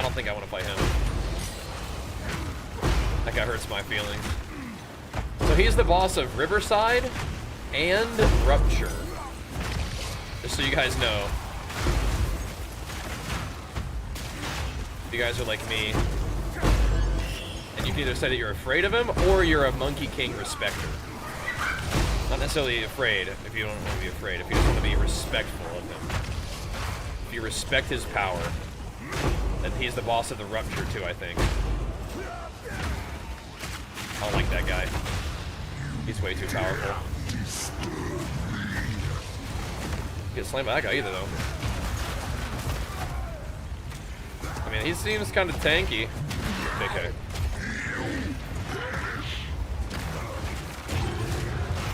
don't think I want to fight him. That guy hurts my feelings. So he's the boss of Riverside and Rupture. Just so you guys know. If you guys are like me, and you can either say that you're afraid of him, or you're a Monkey King respecter. Not necessarily afraid, if you don't want to be afraid, if you just want to be respectful of him. If you respect his power, then he's the boss of the Rupture too, I think. I don't like that guy. He's way too powerful. Get slammed by that guy either, though. I mean, he seems kind of tanky. Okay.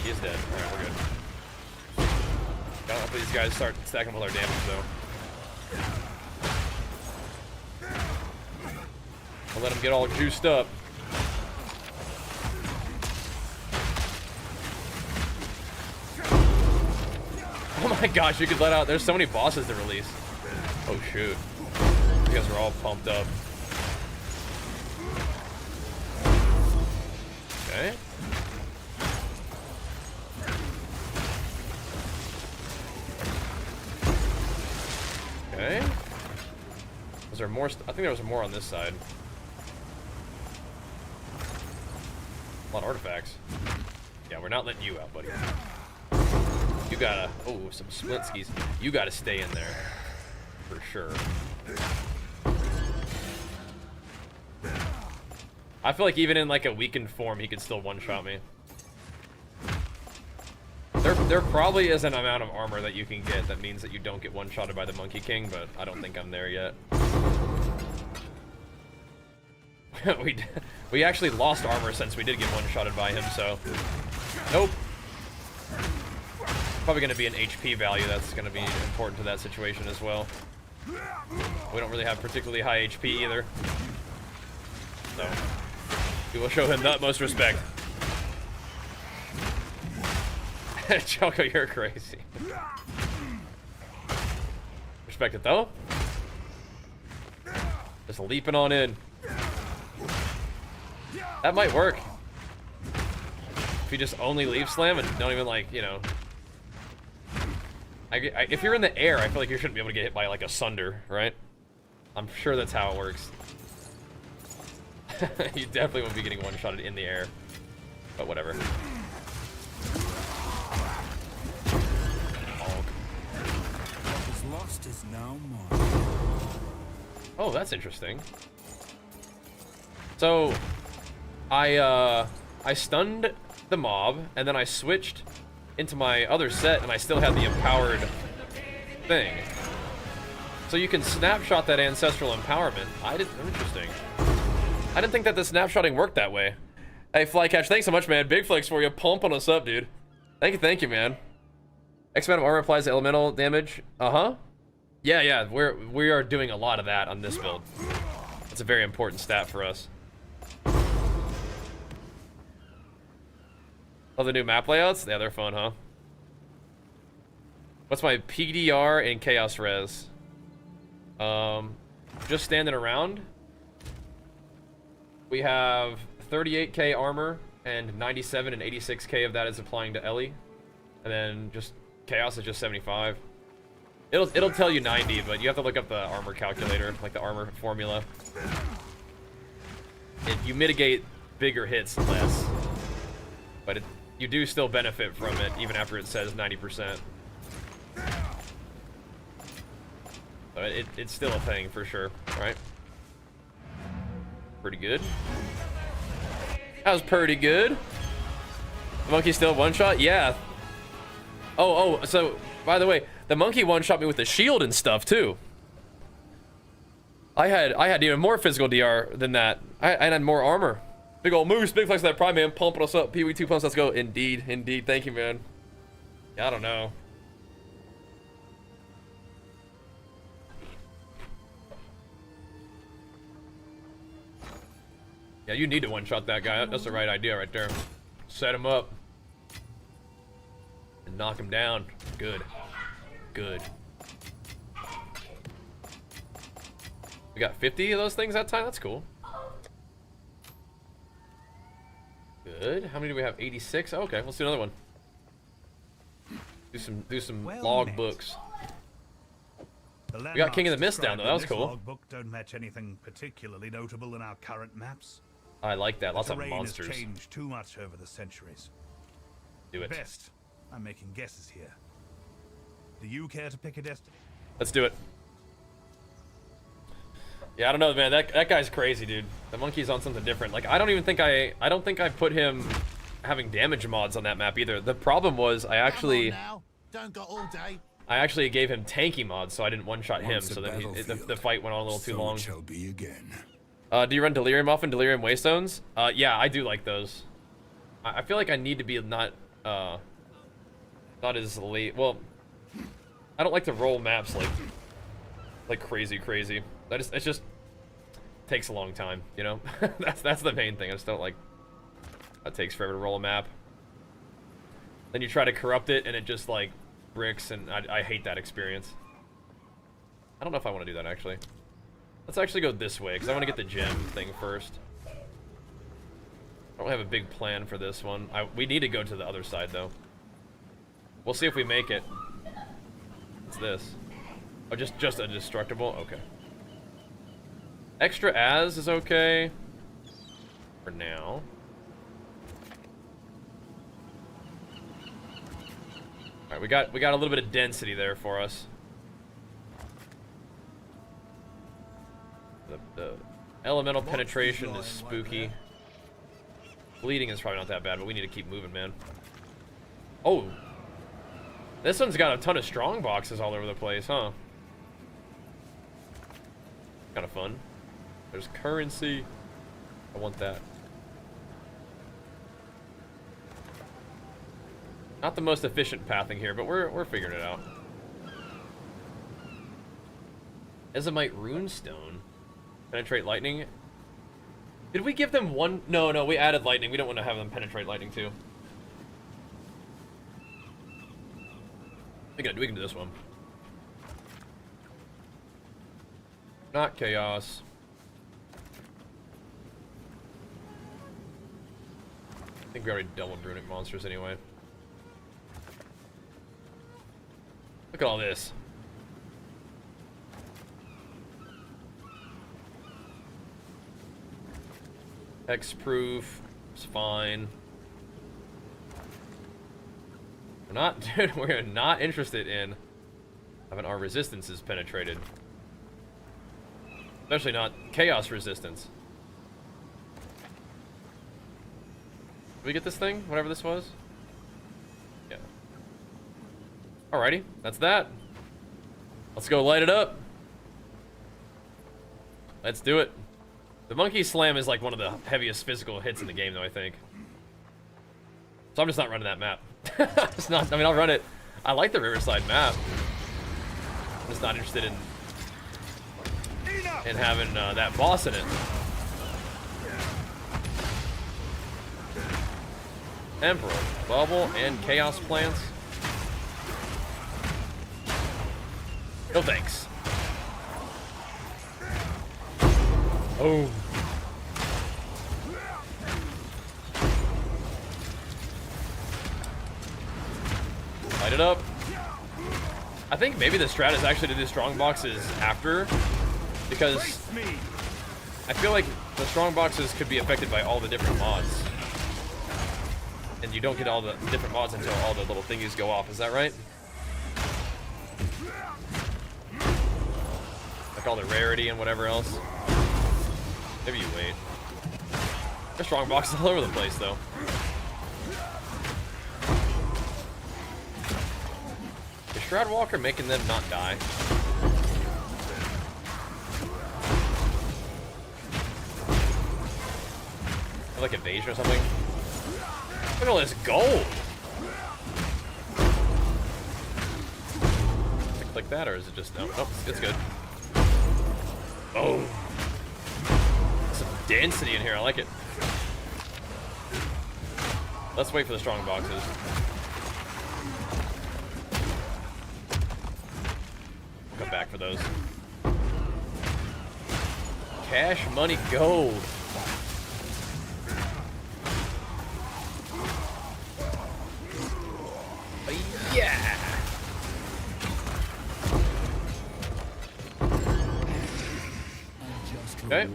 He is dead. Alright, we're good. Gotta let these guys start stacking all their damage, though. I'll let them get all juiced up. Oh my gosh, you could let out. There's so many bosses to release. Oh shoot. You guys are all pumped up. Okay. Okay. Was there more? I think there was more on this side. A lot of artifacts. Yeah, we're not letting you out, buddy. You gotta, oh, some split skis. You gotta stay in there, for sure. I feel like even in like a weakened form, he could still one-shot me. There probably is an amount of armor that you can get that means that you don't get one-shotted by the Monkey King, but I don't think I'm there yet. we actually lost armor since we did get one-shotted by him, so nope. Probably going to be an HP value that's going to be important to that situation as well. We don't really have particularly high HP either, so we will show him the utmost respect. Choco, you're crazy. Respect it though. Just leaping on in. That might work. If you just only leave slam and don't even like, you know. If you're in the air, I feel like you shouldn't be able to get hit by like a Sunder, right? I'm sure that's how it works. You definitely won't be getting one-shotted in the air. But whatever. What's lost is now mine. Oh, that's interesting. So, I stunned the mob, and then I switched into my other set, and I still had the empowered thing. So you can snapshot that ancestral empowerment. Interesting. I didn't think that the snapshotting worked that way. Hey, Flycatch, thanks so much, man. Big flex for you. Pumping us up, dude. Thank you, man. X amount of armor applies to elemental damage. Uh-huh. Yeah, we are doing a lot of that on this build. It's a very important stat for us. Oh, the new map layouts? Yeah, they're fun, huh? What's my PDR and Chaos Res? Just standing around. We have 38k armor, and 97 and 86k of that is applying to Ellie. And then just Chaos is just 75. It'll tell you 90, but you have to look up the armor calculator, like the armor formula. You mitigate bigger hits less, but you do still benefit from it, even after it says 90%. So it's still a thing, for sure, right? Pretty good. That was pretty good. The monkey still one-shot? Yeah. Oh, so, by the way, the monkey one-shot me with the shield and stuff, too. I had even more physical DR than that. I had more armor. Big old moose, big flex that prime, man, pumping us up. Pee-wee 2 pumps, let's go. Indeed. Thank you, man. Yeah, I don't know. Yeah, you need to one-shot that guy. That's the right idea right there. Set him up. And knock him down. Good. We got 50 of those things that time? That's cool. Good. How many do we have? 86? Oh, okay, let's do another one. Do some log books. We got King of the Mist down though. That was cool. Logbook don't match anything particularly notable in our current maps. I like that. Lots of terrain monsters. has changed too much over the centuries. Do it. Best. I'm making guesses here. Do you care to pick a destiny? Let's do it. Yeah, I don't know, man. That guy's crazy, dude. The monkey's on something different. Like, I don't think I put him having damage mods on that map either. The problem was I actually gave him tanky mods, so I didn't one-shot him. So then the fight went on a little too long. Shall be again. Do you run Delirium often? Delirium Waystones? Yeah, I do like those. I feel like I need to be not as late. Well, I don't like to roll maps like crazy. It just takes a long time, you know? that's the main thing. I just don't like. It takes forever to roll a map. Then you try to corrupt it, and it just like bricks, and I hate that experience. I don't know if I want to do that actually. Let's actually go this way, because I want to get the gem thing first. I don't have a big plan for this one. We need to go to the other side, though. We'll see if we make it. What's this? Oh, just a destructible? Okay. Extra as is okay. For now. Alright, we got a little bit of density there for us. The elemental penetration is spooky. Bleeding is probably not that bad, but we need to keep moving, man. Oh! This one's got a ton of strong boxes all over the place, huh? Kind of fun. There's currency. I want that. Not the most efficient pathing here, but we're figuring it out. Ezamite runestone. Penetrate lightning. Did we give them one? No, we added lightning. We don't want to have them penetrate lightning too. We can do this one. Not chaos. I think we already doubled runic monsters anyway. Look at all this. X-proof is fine. We're not interested in having our resistances penetrated. Especially not chaos resistance. Did we get this thing? Whatever this was? Yeah. Alrighty, that's that. Let's go light it up. Let's do it. The monkey slam is like one of the heaviest physical hits in the game, though, I think. So I'm just not running that map. It's not. I mean, I'll run it. I like the Riverside map. I'm just not interested in having that boss in it. Emperor, bubble, and chaos plants. No thanks. Oh. Light it up. I think maybe the strat is actually to do strong boxes after, because I feel like the strong boxes could be affected by all the different mods. And you don't get all the different mods until all the little thingies go off. Is that right? Like all the rarity and whatever else. Maybe you wait. There's strong boxes all over the place, though. Is Shroudwalker making them not die? Like evasion or something? Look at all this gold! Click that, or is it just... No, nope, it's good. Oh! Some density in here, I like it. Let's wait for the strong boxes. Come back for those. Cash, money, gold. Yeah. Okay.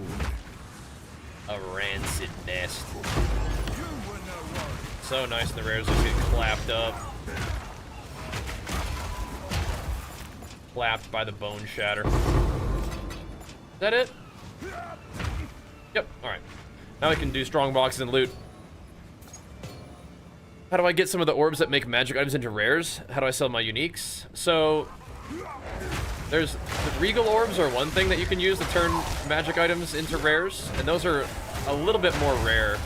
A rancid nest. So nice, the rares just get clapped up. Clapped by the bone shatter. Is that it? Yep, alright. Now we can do strong boxes and loot. How do I get some of the orbs that make magic items into rares? How do I sell my uniques? So, there's the regal orbs are one thing that you can use to turn magic items into rares, and those are a little bit more rare.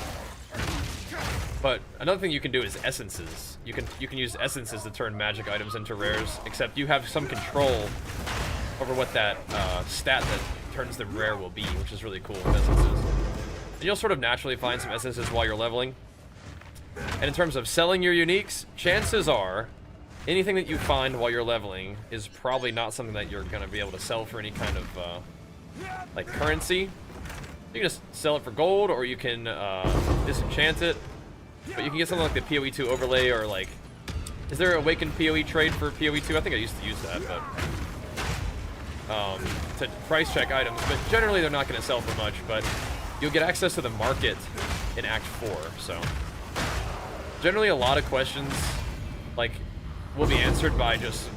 But another thing you can do is essences. You can use essences to turn magic items into rares, except you have some control over what that stat that turns the rare will be, which is really cool with essences. And you'll sort of naturally find some essences while you're leveling. And in terms of selling your uniques, chances are anything that you find while you're leveling is probably not something that you're going to be able to sell for any kind of like currency. You can just sell it for gold, or you can disenchant it. But you can get something like the PoE2 overlay, or like, is there awakened PoE trade for PoE2? I think I used to use that, but to price check items. But generally they're not going to sell for much, but you'll get access to the market in Act 4, so generally a lot of questions like will be answered by just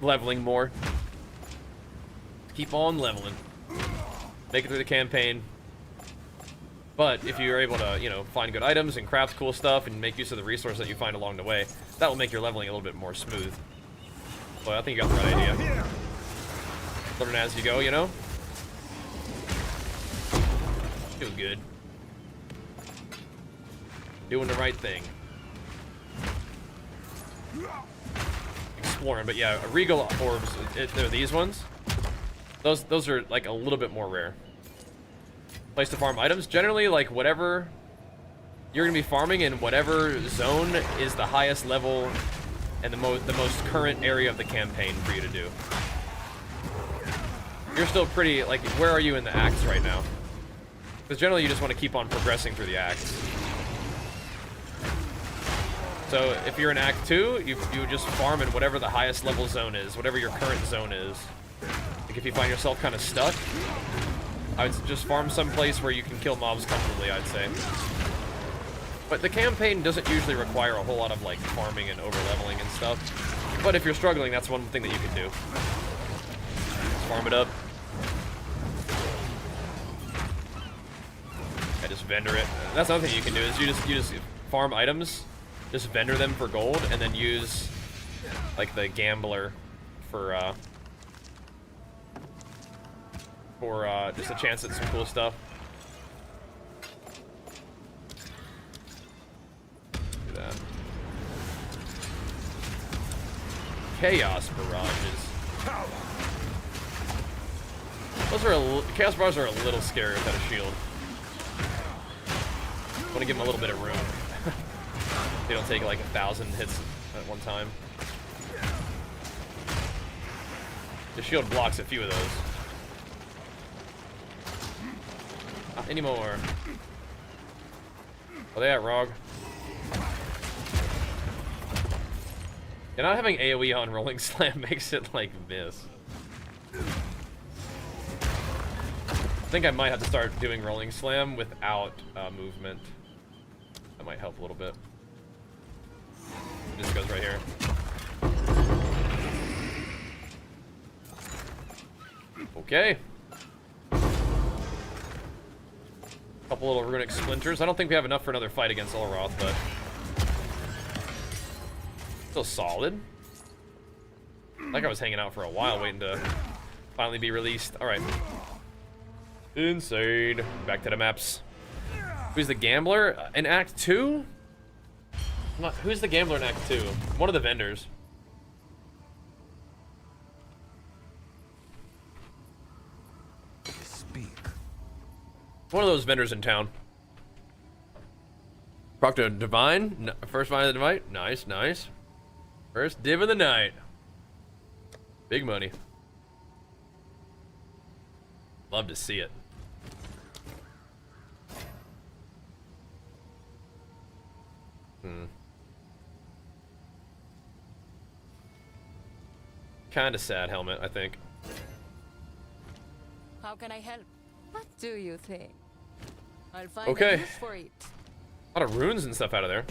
leveling more. Keep on leveling, make it through the campaign. But if you're able to, you know, find good items and craft cool stuff and make use of the resources that you find along the way, that will make your leveling a little bit more smooth. But I think you got the right idea. Learn as you go, you know? Feel good. Doing the right thing. Exploring, but yeah, regal orbs, they're these ones. Those are like a little bit more rare. Place to farm items, generally like whatever you're gonna be farming in whatever zone is the highest level and the most current area of the campaign for you to do. You're still pretty, like, where are you in the acts right now? Because generally you just want to keep on progressing through the acts. So if you're in Act 2, you just farm in whatever the highest level zone is, whatever your current zone is. Like if you find yourself kind of stuck, I would just farm someplace where you can kill mobs comfortably, I'd say. But the campaign doesn't usually require a whole lot of like farming and over-leveling and stuff. But if you're struggling, that's one thing that you can do. Just farm it up. I just vendor it. That's another thing you can do is you just farm items, just vendor them for gold, and then use like the gambler for just a chance at some cool stuff. Do that. Chaos barrages. Those are chaos barrages are a little scary without a shield. I want to give them a little bit of room. They don't take like 1,000 hits at one time. The shield blocks a few of those. Not anymore. Oh, they at Rog. And not having AoE on Rolling Slam makes it like this. I think I might have to start doing Rolling Slam without movement. That might help a little bit. It just goes right here. Okay. Couple little runic splinters. I don't think we have enough for another fight against Olroth, but still solid. Like I was hanging out for a while waiting to finally be released. Alright. Insane. Back to the maps. Who's the gambler in Act 2? Who's the gambler in Act 2? One of the vendors. Speak. One of those vendors in town. Proctor Divine. No, first find of the night. Nice, nice. First div of the night. Big money. Love to see it. Kind of sad helmet, I think. How can I help? What do you think? I'll find Okay. a use for it. A lot of runes and stuff out of there.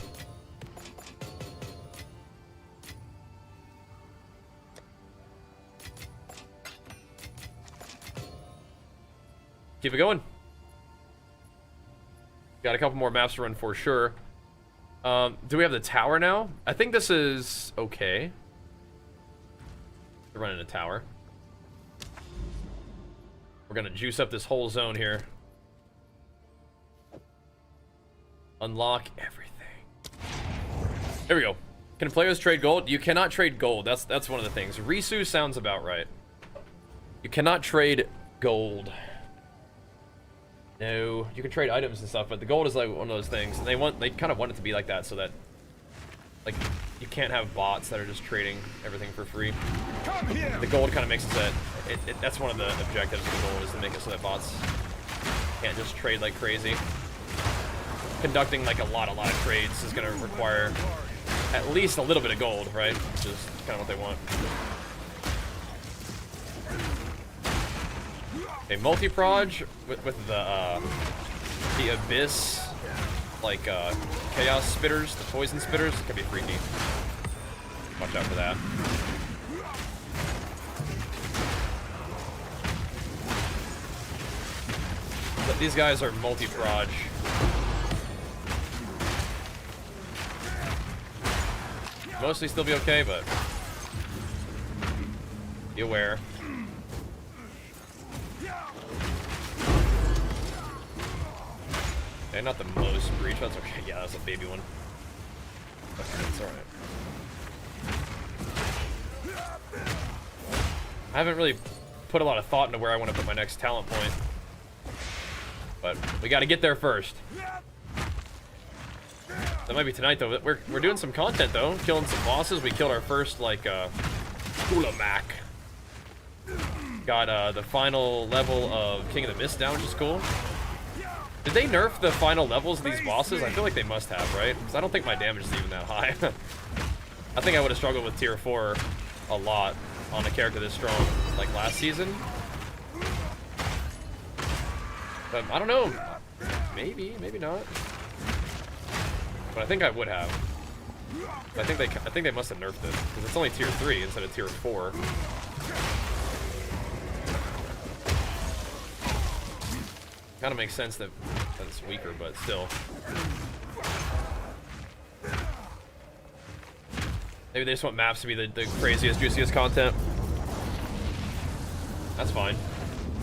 keep it going. Got a couple more maps to run for sure. Do we have the tower now? I think this is okay. We're running a tower. We're gonna juice up this whole zone here. Unlock everything. There we go. Can players trade gold? You cannot trade gold. That's one of the things. Risu sounds about right. You cannot trade gold. No, you can trade items and stuff, but the gold is like one of those things. And they kind of want it to be like that so that, like, you can't have bots that are just trading everything for free. The gold kind of makes it so that that's one of the objectives of the gold, is to make it so that bots can't just trade like crazy. Conducting like a lot of trades is going to require at least a little bit of gold, right? Which is kind of what they want. A multi-proj with the abyss, like chaos spitters, the poison spitters, it can be freaky. Watch out for that. But these guys are multi-proj. Mostly still be okay, but be aware. Okay, not the most breach. That's okay. Yeah, that's a baby one. Okay, it's alright. I haven't really put a lot of thought into where I want to put my next talent point. But we got to get there first. That might be tonight, though. We're doing some content, though. Killing some bosses. We killed our first, like, Ulamak. Got the final level of King of the Mist down, which is cool. Did they nerf the final levels of these bosses? I feel like they must have, right? Because I don't think my damage is even that high. I think I would have struggled with tier 4 a lot on a character this strong, like last season. But I don't know. Maybe, maybe not. But I think I would have. I think they must have nerfed it because it's only tier 3 instead of tier 4. Kind of makes sense that it's weaker, but still. Maybe they just want maps to be the craziest, juiciest content. That's fine.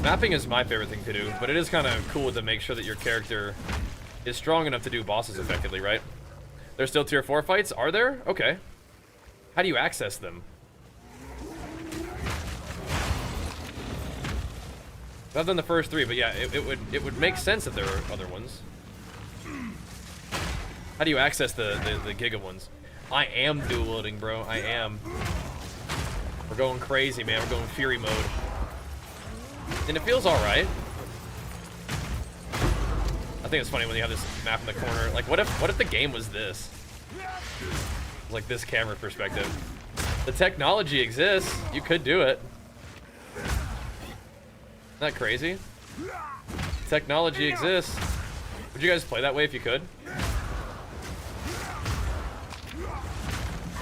Mapping is my favorite thing to do, but it is kind of cool to make sure that your character is strong enough to do bosses effectively, right? There's still tier 4 fights? Are there? Okay. How do you access them? I've done the first 3, but yeah, it would make sense if there were other ones. How do you access the Giga ones? I am dual loading, bro. I am. We're going crazy, man. We're going Fury mode. And it feels alright. I think it's funny when you have this map in the corner. Like, what if the game was this? Like this camera perspective. The technology exists. You could do it. Isn't that crazy? Technology exists. Would you guys play that way if you could?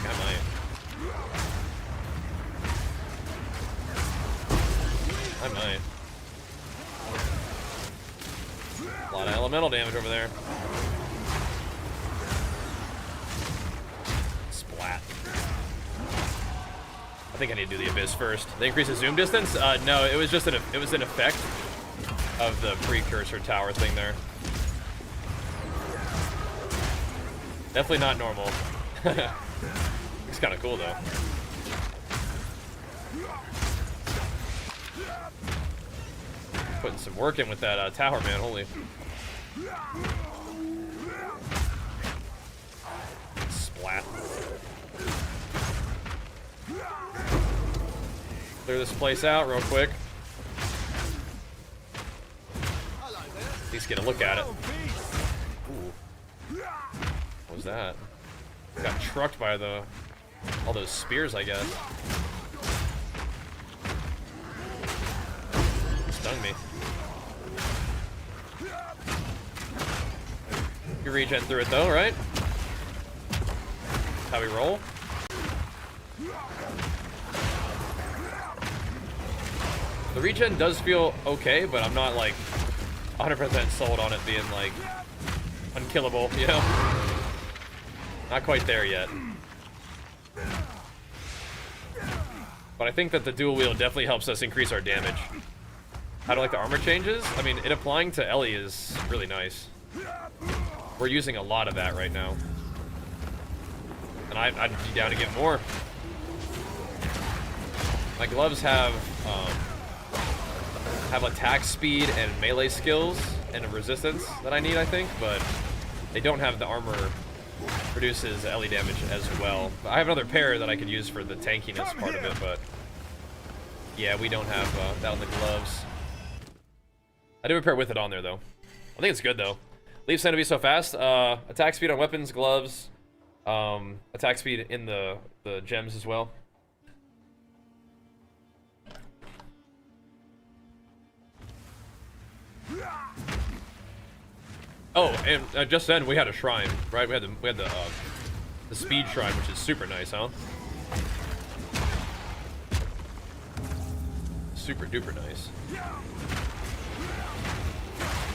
I might. I might. A lot of elemental damage over there. Splat. I think I need to do the abyss first. They increase the zoom distance? No, it was just an effect of the precursor tower thing there. Definitely not normal. It's kind of cool though. Putting some work in with that tower, man. Holy. Splat. Clear this place out real quick. At least get a look at it. Ooh. What was that? Got trucked by all those spears, I guess. Stung me. You regen through it though, right? How we roll. The regen does feel okay, but I'm not like 100% sold on it being like unkillable, you know? Not quite there yet. But I think that the dual wield definitely helps us increase our damage. How do I like the armor changes? I mean, it applying to Ellie is really nice. We're using a lot of that right now. And I'd be down to get more. My gloves have attack speed and melee skills and a resistance that I need, I think, but they don't have the armor produces Ellie damage as well. I have another pair that I could use for the tankiness part of it, but yeah, we don't have that on the gloves. I do repair with it on there though. I think it's good though. Leaves tend to be so fast. Attack speed on weapons, gloves, attack speed in the gems as well. Oh, and just then we had a shrine, right? We had the speed shrine, which is super nice, huh? Super duper nice.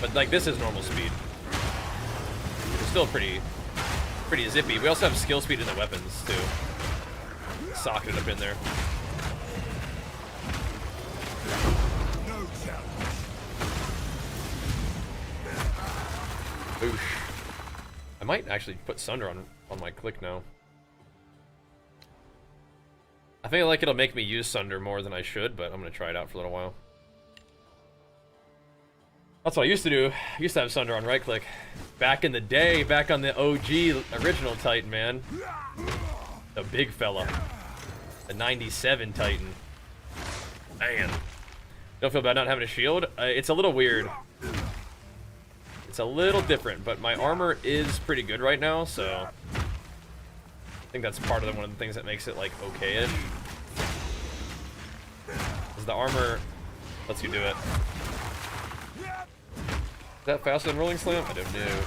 But like this is normal speed. It's still pretty zippy. We also have skill speed in the weapons too. Socket it up in there. Boosh. I might actually put Sunder on my click now. I feel like it'll make me use Sunder more than I should, but I'm gonna try it out for a little while. That's what I used to do. I used to have Sunder on right click. Back in the day, back on the OG original Titan, man. The big fella. The 97 Titan. Man. Don't feel bad not having a shield. It's a little weird. It's a little different, but my armor is pretty good right now, so I think that's part of one of the things that makes it like okay-ish. Is the armor lets you do it. Is that faster than rolling slam? I don't know.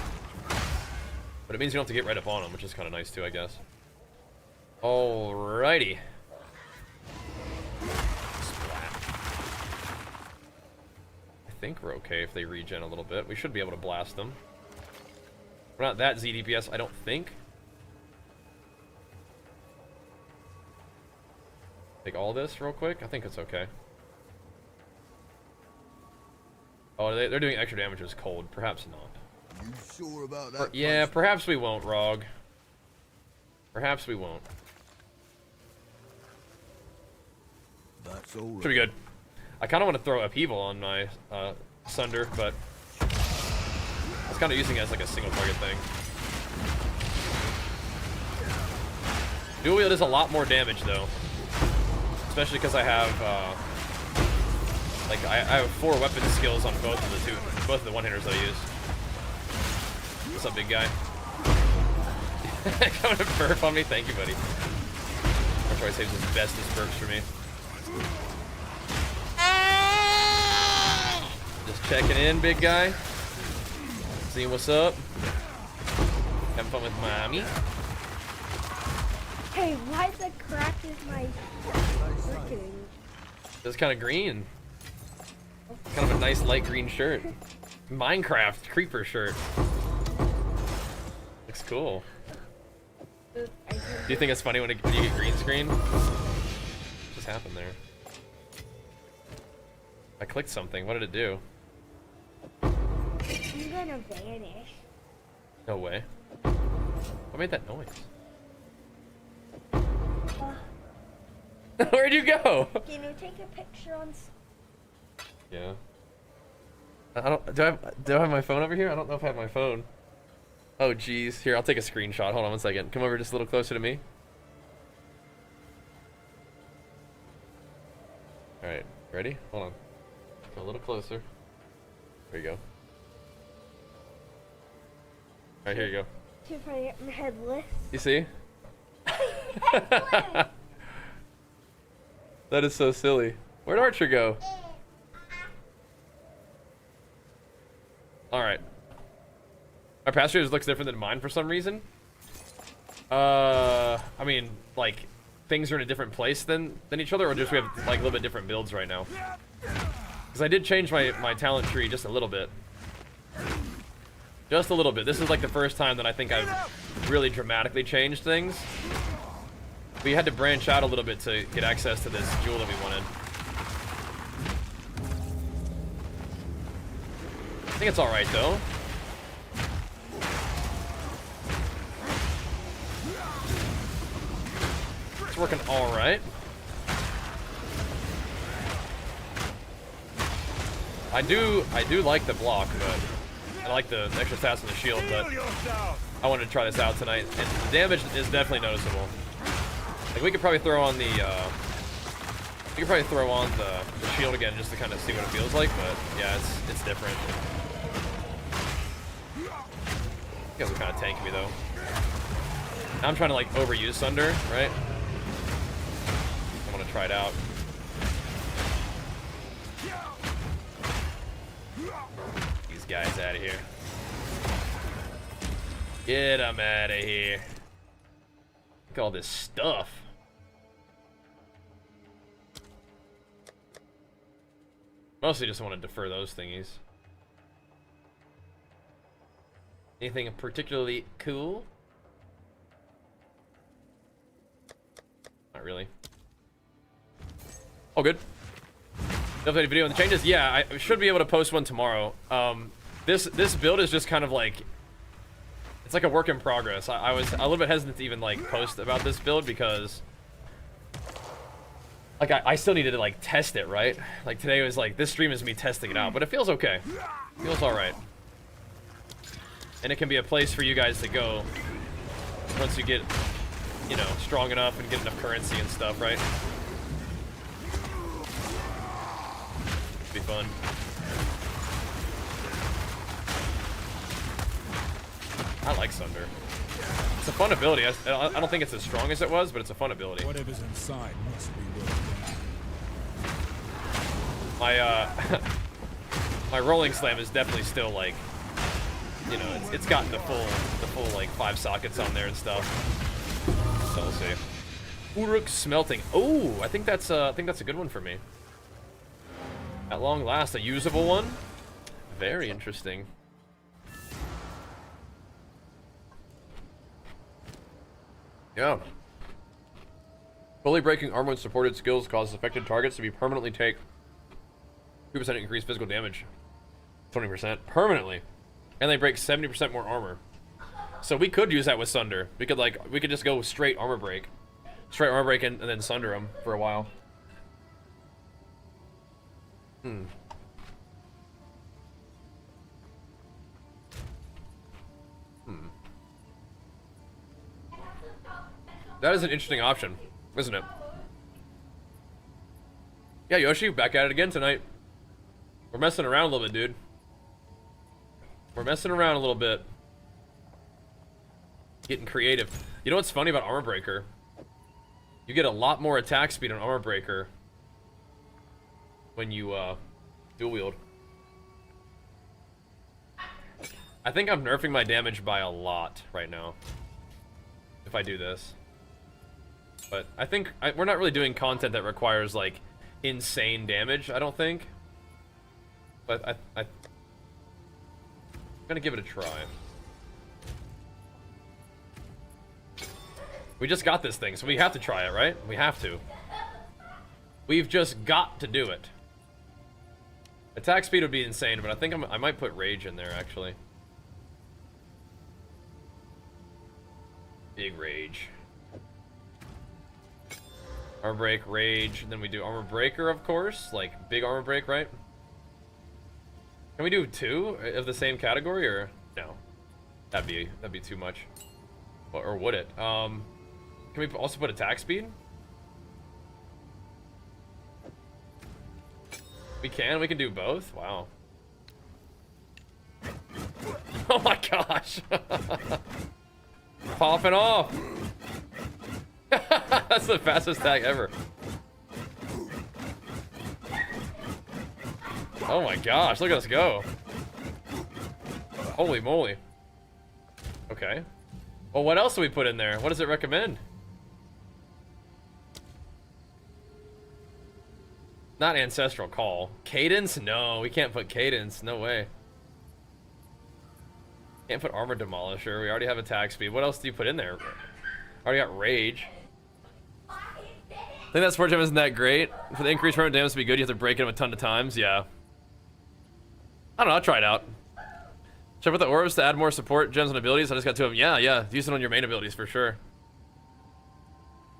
But it means you don't have to get right up on them, which is kind of nice too, I guess. Alrighty. I think we're okay if they regen a little bit. We should be able to blast them. We're not that ZDPS, I don't think. Take all this real quick. I think it's okay. Oh, they're doing extra damage as cold. Perhaps not. You sure about that? Yeah, perhaps we won't, Rog. Perhaps we won't. That's all right. Should be good. I kind of want to throw Upheaval on my Sunder, but I was kind of using it as like a single target thing. Dual wield is a lot more damage though, especially because I have like I have 4 weapon skills on both of the one-hitters I use. What's up, big guy? Coming to burp on me? Thank you, buddy. Our choice saves his bestest burps for me. Just checking in, big guy. Seeing what's up. Having fun with mommy. Hey, why the crap is my freaking? It's kind of green. Kind of a nice light green shirt. Minecraft creeper shirt. Looks cool. Do you think it's funny when you get green screen? What just happened there? I clicked something. What did it do? I'm gonna vanish. No way. What made that noise? Where'd you go? Can you take a picture on? Yeah. I don't. Do I have my phone over here? I don't know if I have my phone. Oh geez. Here, I'll take a screenshot. Hold on one second. Come over just a little closer to me. All right. Ready? Hold on. Come a little closer. There you go. All right, here you go. See if I get my headless. You see? That is so silly. Where'd Archer go? Alright. Our pastures looks different than mine for some reason. I mean, like, things are in a different place than each other, or just we have, like, a little bit different builds right now. Because I did change my talent tree just a little bit. Just a little bit. This is like the first time that I think I've really dramatically changed things. We had to branch out a little bit to get access to this jewel that we wanted. I think it's alright though. It's working alright. I do like the block, but I like the extra stats on the shield, but I wanted to try this out tonight. And the damage is definitely noticeable. Like we could probably throw on the shield again just to kind of see what it feels like, but yeah, it's different. You guys are kind of tanking me though. Now I'm trying to like overuse Sunder, right? I want to try it out. These guys out of here. Get them out of here. Look at all this stuff. Mostly just want to defer those thingies. Anything particularly cool? Not really. Oh, good. Updated video on the changes. Yeah, I should be able to post one tomorrow. This build is just kind of like, it's like a work in progress. I was a little bit hesitant to even like post about this build because like I still needed to like test it, right? Like today was like, this stream is me testing it out, but it feels okay. It feels all right. And it can be a place for you guys to go once you get, you know, strong enough and get enough currency and stuff, right? Be fun. I like Sunder. It's a fun ability. I don't think it's as strong as it was, but it's a fun ability. Whatever's inside must be working. My rolling slam is definitely still like, you know, it's gotten the full like 5 sockets on there and stuff. So we'll see. Uruk smelting. Oh, I think that's a good one for me. At long last, a usable one. Very interesting. Yeah. Fully breaking armor and supported skills causes affected targets to be permanently take 2% increased physical damage. 20%. Permanently. And they break 70% more armor. So we could use that with Sunder. We could just go straight armor break. Straight armor break and then Sunder him for a while. That is an interesting option, isn't it? Yeah, Yoshi, back at it again tonight. We're messing around a little bit, dude. We're messing around a little bit. Getting creative. You know what's funny about Armor Breaker? You get a lot more attack speed on Armor Breaker when you dual wield. I think I'm nerfing my damage by a lot right now if I do this. But I think we're not really doing content that requires like insane damage, I don't think. But I'm gonna give it a try. We just got this thing, so we have to try it, right? We have to. We've just got to do it. Attack speed would be insane, but I think I might put rage in there actually. Big rage. Armor break, rage, and then we do armor breaker, of course, like big armor break, right? Can we do 2 of the same category, or no? That'd be too much. Or would it? Can we also put attack speed? We can do both. Wow. Oh my gosh. Popping off. That's the fastest tag ever. Oh my gosh, look at us go. Holy moly. Okay. Well, what else do we put in there? What does it recommend? Not Ancestral Call. Cadence? No, we can't put Cadence. No way. Can't put armor demolisher. We already have attack speed. What else do you put in there? Already got rage. I think that sport gem isn't that great. For the increased permanent damage to be good, you have to break him a ton of times. Yeah. I don't know. I'll try it out. Check out the orbs to add more support gems and abilities. I just got 2 of them. Yeah. Use it on your main abilities for sure.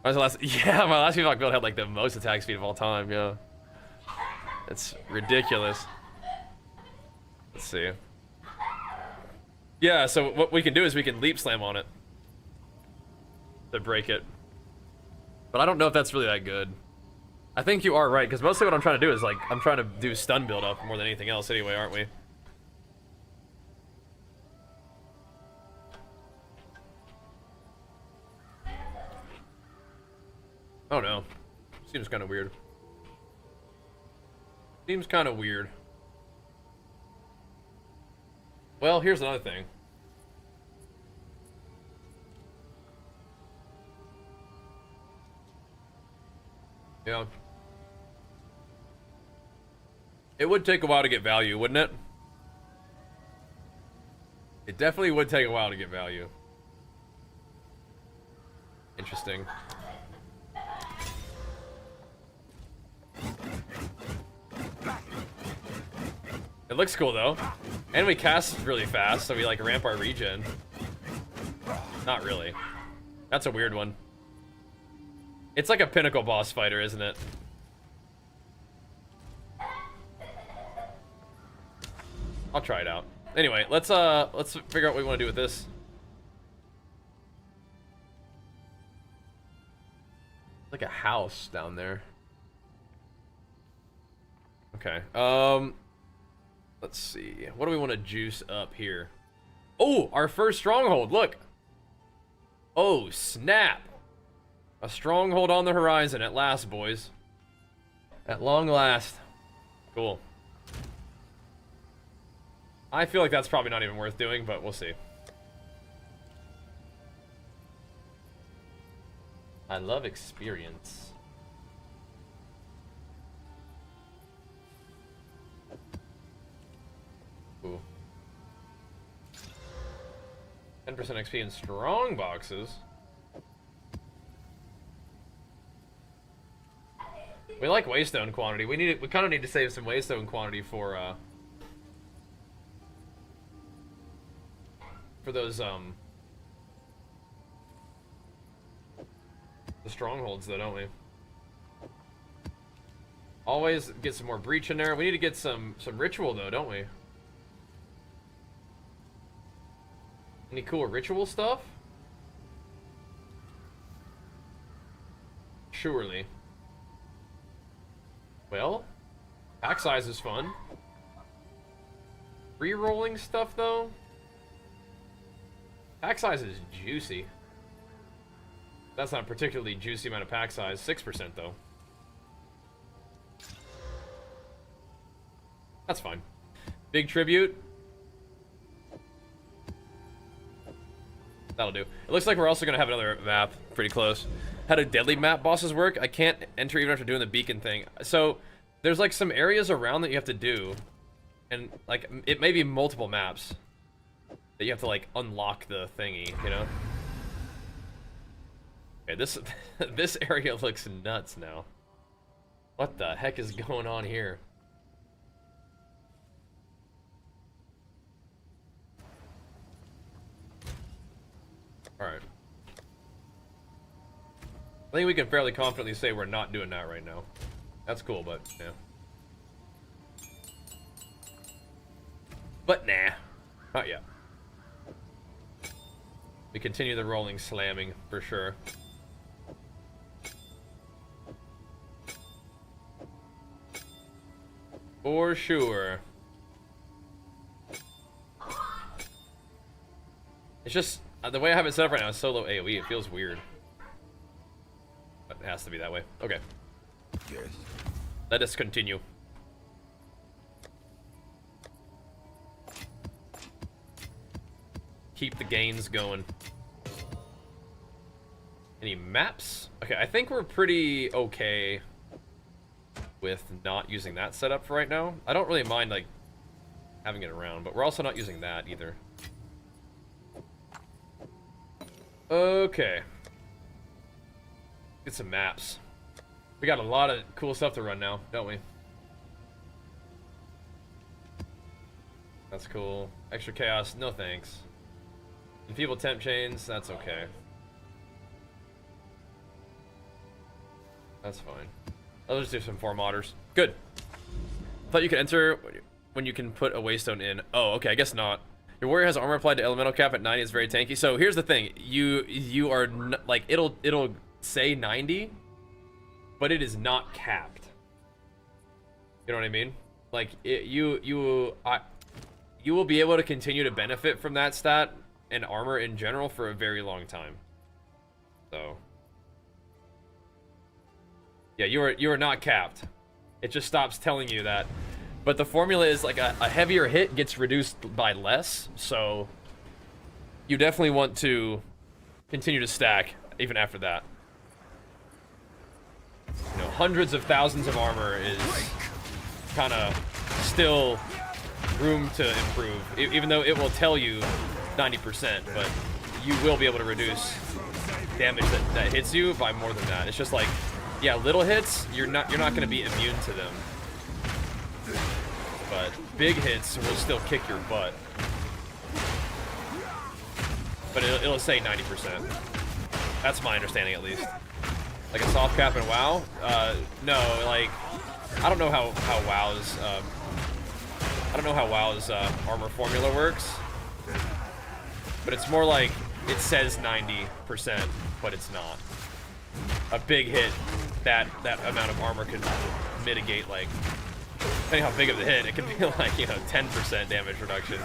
My last FIFA build had like the most attack speed of all time. Yeah. It's ridiculous. Let's see. Yeah, so what we can do is we can leap slam on it to break it. But I don't know if that's really that good. I think you are right, because mostly what I'm trying to do is like, I'm trying to do stun build up more than anything else anyway, aren't we? Oh no. Seems kind of weird. Seems kind of weird. Well, here's another thing. Yeah. It would take a while to get value, wouldn't it? It definitely would take a while to get value. Interesting. It looks cool though. And we cast really fast, so we like ramp our regen. Not really. That's a weird one. It's like a pinnacle boss fighter, isn't it? I'll try it out. Anyway, let's figure out what we want to do with this. Like a house down there. Okay. Let's see. What do we want to juice up here? Oh, our first stronghold. Look. Oh, snap. A stronghold on the horizon at last, boys. At long last. Cool. I feel like that's probably not even worth doing, but we'll see. I love experience. Ooh. 10% XP in strong boxes. We like waystone quantity. We kind of need to save some waystone quantity for those the strongholds though, don't we? Always get some more breach in there. We need to get some ritual though, don't we? Any cool ritual stuff? Surely. Well, pack size is fun. Re-rolling stuff though? Pack size is juicy. That's not a particularly juicy amount of pack size. 6% though. That's fine. Big tribute. That'll do. It looks like we're also going to have another map pretty close. How do deadly map bosses work? I can't enter even after doing the beacon thing. So there's like some areas around that you have to do. And like it may be multiple maps that you have to like unlock the thingy, you know? Okay, this area looks nuts now. What the heck is going on here? Alright. I think we can fairly confidently say we're not doing that right now. That's cool, but yeah. But nah. Not yet. We continue the rolling slamming for sure. For sure. It's just the way I have it set up right now is solo AoE. It feels weird. But it has to be that way. Okay. Yes. Let us continue. Keep the gains going. Any maps? Okay, I think we're pretty okay with not using that setup for right now. I don't really mind like having it around, but we're also not using that either. Okay. Get some maps. We got a lot of cool stuff to run now, don't we? That's cool. Extra chaos, no thanks. Enfeeble temp chains, that's okay. That's fine. I'll just do some 4 modders. Good. Thought you could enter when you can put a waystone in. Oh, okay, I guess not. Your warrior has armor applied to elemental cap at 90. It's very tanky. So here's the thing: you are like it'll say 90, but it is not capped. You know what I mean? Like you will be able to continue to benefit from that stat and armor in general for a very long time. So yeah, you are not capped. It just stops telling you that. But the formula is like a heavier hit gets reduced by less, so you definitely want to continue to stack even after that. You know, hundreds of thousands of armor is kind of still room to improve, even though it will tell you 90%, but you will be able to reduce damage that hits you by more than that. It's just like, yeah, little hits, you're not going to be immune to them. But big hits will still kick your butt. But it'll say 90%. That's my understanding, at least. Like a soft cap in WoW? No, like I don't know how WoW's armor formula works. But it's more like it says 90%, but it's not. A big hit, that amount of armor could mitigate, like, depending how big of the hit, it could be like, you know, 10% damage reduction.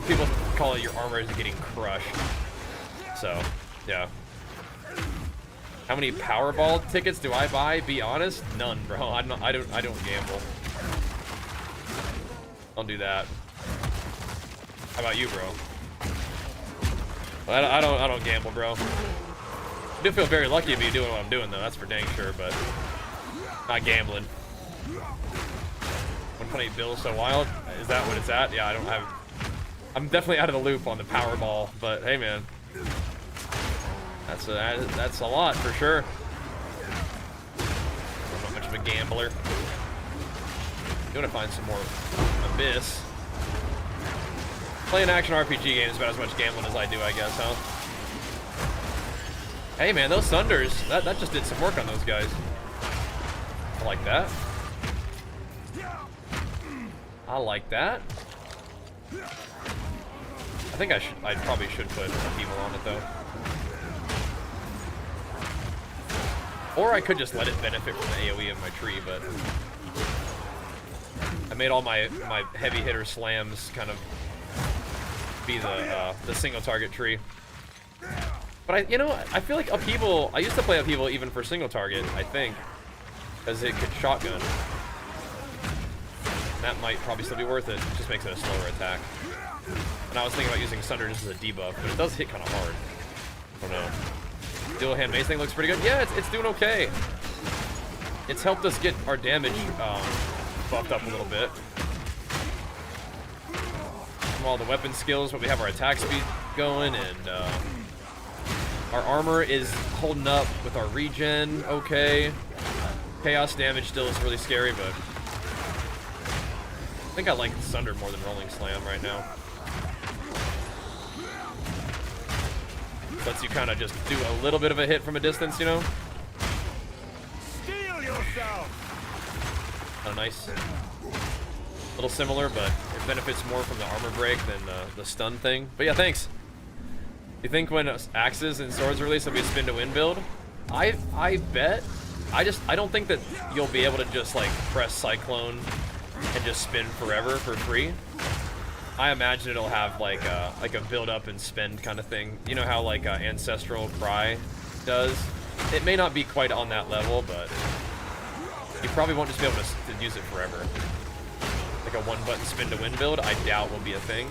People call it your armor is getting crushed. So, yeah. How many Powerball tickets do I buy? Be honest, none, bro. I don't gamble. Don't do that. How about you, bro? I don't gamble, bro. I do feel very lucky to be doing what I'm doing, though. That's for dang sure, but not gambling. 1.8 bill so wild. Is that what it's at? Yeah, I'm definitely out of the loop on the Powerball, but hey, man, that's a lot for sure. I'm not much of a gambler. I'm gonna find some more Abyss. Playing action RPG games is about as much gambling as I do, I guess, huh? Hey, man, those Sunders, that just did some work on those guys. I like that. I like that. I think I probably should put people on it, though. Or I could just let it benefit from the AoE of my tree, but I made all my heavy hitter slams kind of be the single target tree. But I feel like Upheaval, I used to play Upheaval even for single target, I think, because it could shotgun. And that might probably still be worth it. It just makes it a slower attack. And I was thinking about using Sunder just as a debuff, but it does hit kind of hard. I don't know. Dual hand mace thing looks pretty good. Yeah, it's doing okay. It's helped us get our damage buffed up a little bit. From all the weapon skills, but we have our attack speed going, and our armor is holding up with our regen okay. Chaos damage still is really scary, but I think I like Sunder more than Rolling Slam right now. Lets you kind of just do a little bit of a hit from a distance, you know? Steel yourself! Oh, nice. A little similar, but it benefits more from the armor break than the stun thing. But yeah, thanks. You think when axes and swords release there'll be a spin to win build? I bet. I don't think that you'll be able to just like press Cyclone and just spin forever for free. I imagine it'll have like a build up and spend kind of thing. You know how like Ancestral Cry does? It may not be quite on that level, but you probably won't just be able to use it forever. Like a one button spin to win build, I doubt will be a thing.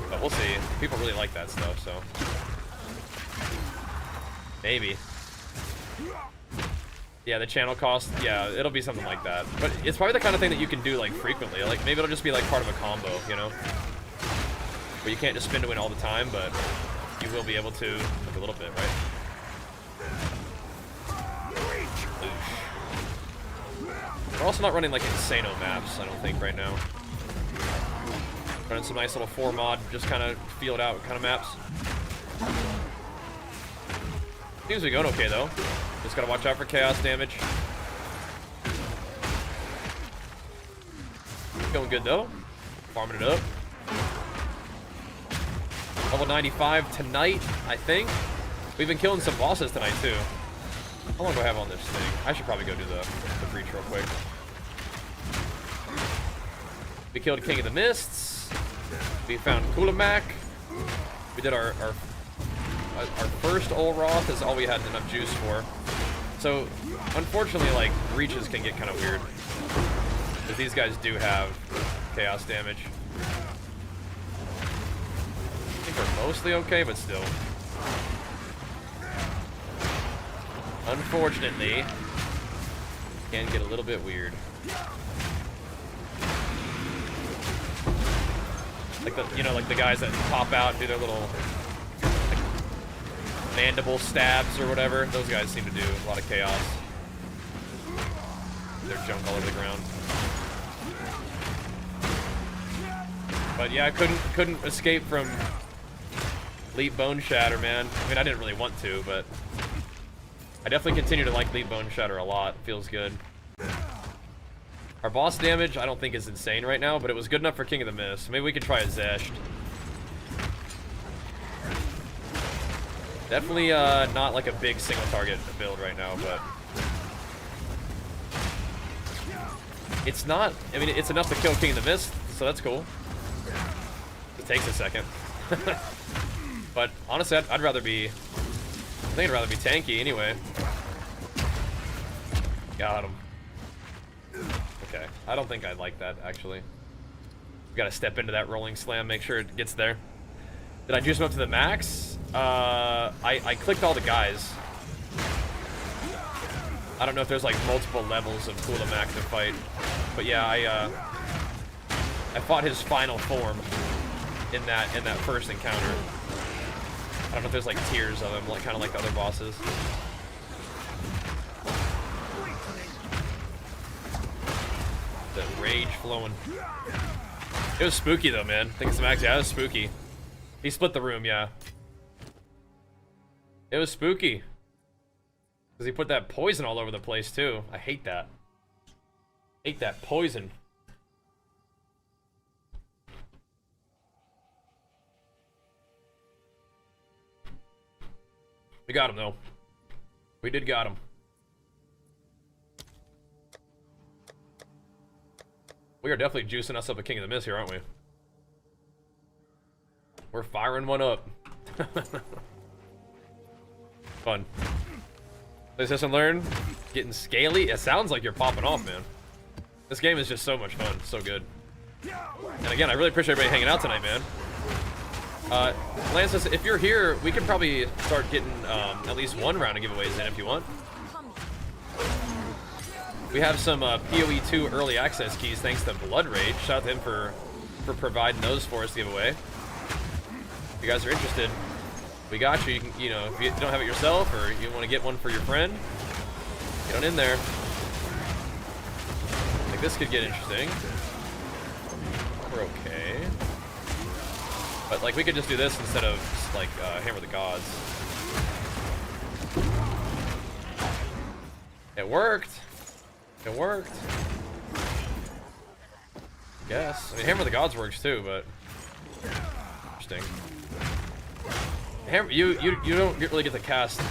But we'll see. People really like that stuff, so maybe. Yeah, the channel cost, yeah, it'll be something like that. But it's probably the kind of thing that you can do like frequently. Like maybe it'll just be like part of a combo, you know? But you can't just spin to win all the time, but you will be able to like a little bit, right? Oof. We're also not running like insano maps, I don't think, right now. Running some nice little 4 mod, just kind of feel it out kind of maps. Seems to be going okay though. Just gotta watch out for chaos damage. Going good though. Farming it up. Level 95 tonight, I think. We've been killing some bosses tonight too. How long do I have on this thing? I should probably go do the breach real quick. We killed King of the Mists. We found Kulamak. We did our first Olroth is all we had enough juice for. So, unfortunately, like, breaches can get kind of weird. Because these guys do have chaos damage. I think we're mostly okay, but still. Unfortunately, can get a little bit weird. Like the, you know, like the guys that pop out and do their little like, mandible stabs or whatever. Those guys seem to do a lot of chaos. Their junk all over the ground. But yeah, I couldn't escape from Leap Bone Shatter, man. I mean, I didn't really want to, but I definitely continue to like Leap Bone Shatter a lot. Feels good. Our boss damage, I don't think is insane right now, but it was good enough for King of the Mist. Maybe we could try a Zesht. Definitely not like a big single target build right now, but it's not. I mean, it's enough to kill King of the Mist, so that's cool. It takes a second. But honestly, I'd rather be. I think I'd rather be tanky anyway. Got him. Okay, I don't think I'd like that actually. We gotta step into that rolling slam, make sure it gets there. Did I juice him up to the max? I clicked all the guys. I don't know if there's like multiple levels of Kulamak to fight, but yeah, I fought his final form in that first encounter. I don't know if there's like tiers of him, like kind of like the other bosses. The rage flowing. It was spooky though, man. I think it's max. Yeah, it was spooky. He split the room, yeah. It was spooky. Because he put that poison all over the place too. I hate that. Hate that poison. We got him though. We did got him. We are definitely juicing us up a King of the Mist here, aren't we? We're firing one up. Fun. Play test and learn. Getting scaly. It sounds like you're popping off, man. This game is just so much fun. So good. And again, I really appreciate everybody hanging out tonight, man. Lance says, if you're here, we can probably start getting at least one round of giveaways in if you want. We have some PoE 2 early access keys thanks to Blood Rage. Shout out to him for providing those for us to give away. If you guys are interested, we got you. You can, you know, if you don't have it yourself or you want to get one for your friend, get on in there. Like this could get interesting. We're okay. But like we could just do this instead of just, like Hammer the Gods. It worked. It worked. Guess. I mean, Hammer the Gods works too, but interesting. Hammer, you don't really get to cast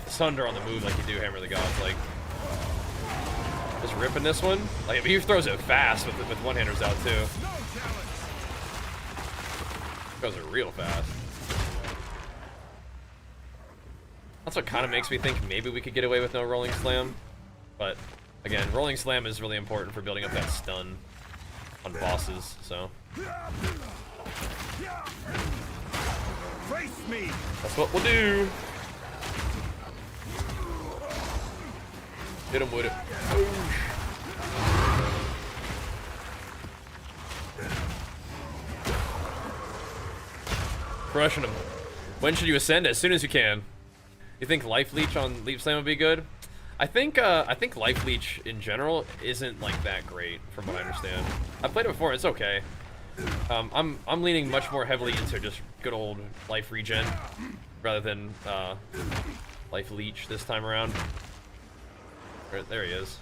Sunder on the move like you do Hammer the Gods. Like just ripping this one. Like he throws it fast with one-handers out too. Throws it real fast. That's what kind of makes me think maybe we could get away with no Rolling Slam, but. Again, Rolling Slam is really important for building up that stun on bosses, so. Face me. That's what we'll do. Hit him with it. Crushing them. When should you ascend? As soon as you can. You think Life Leech on Leap Slam would be good? I think Life Leech in general isn't like that great, from what I understand. I've played it before. It's okay. I'm leaning much more heavily into just good old life regen rather than Life Leech this time around. There he is.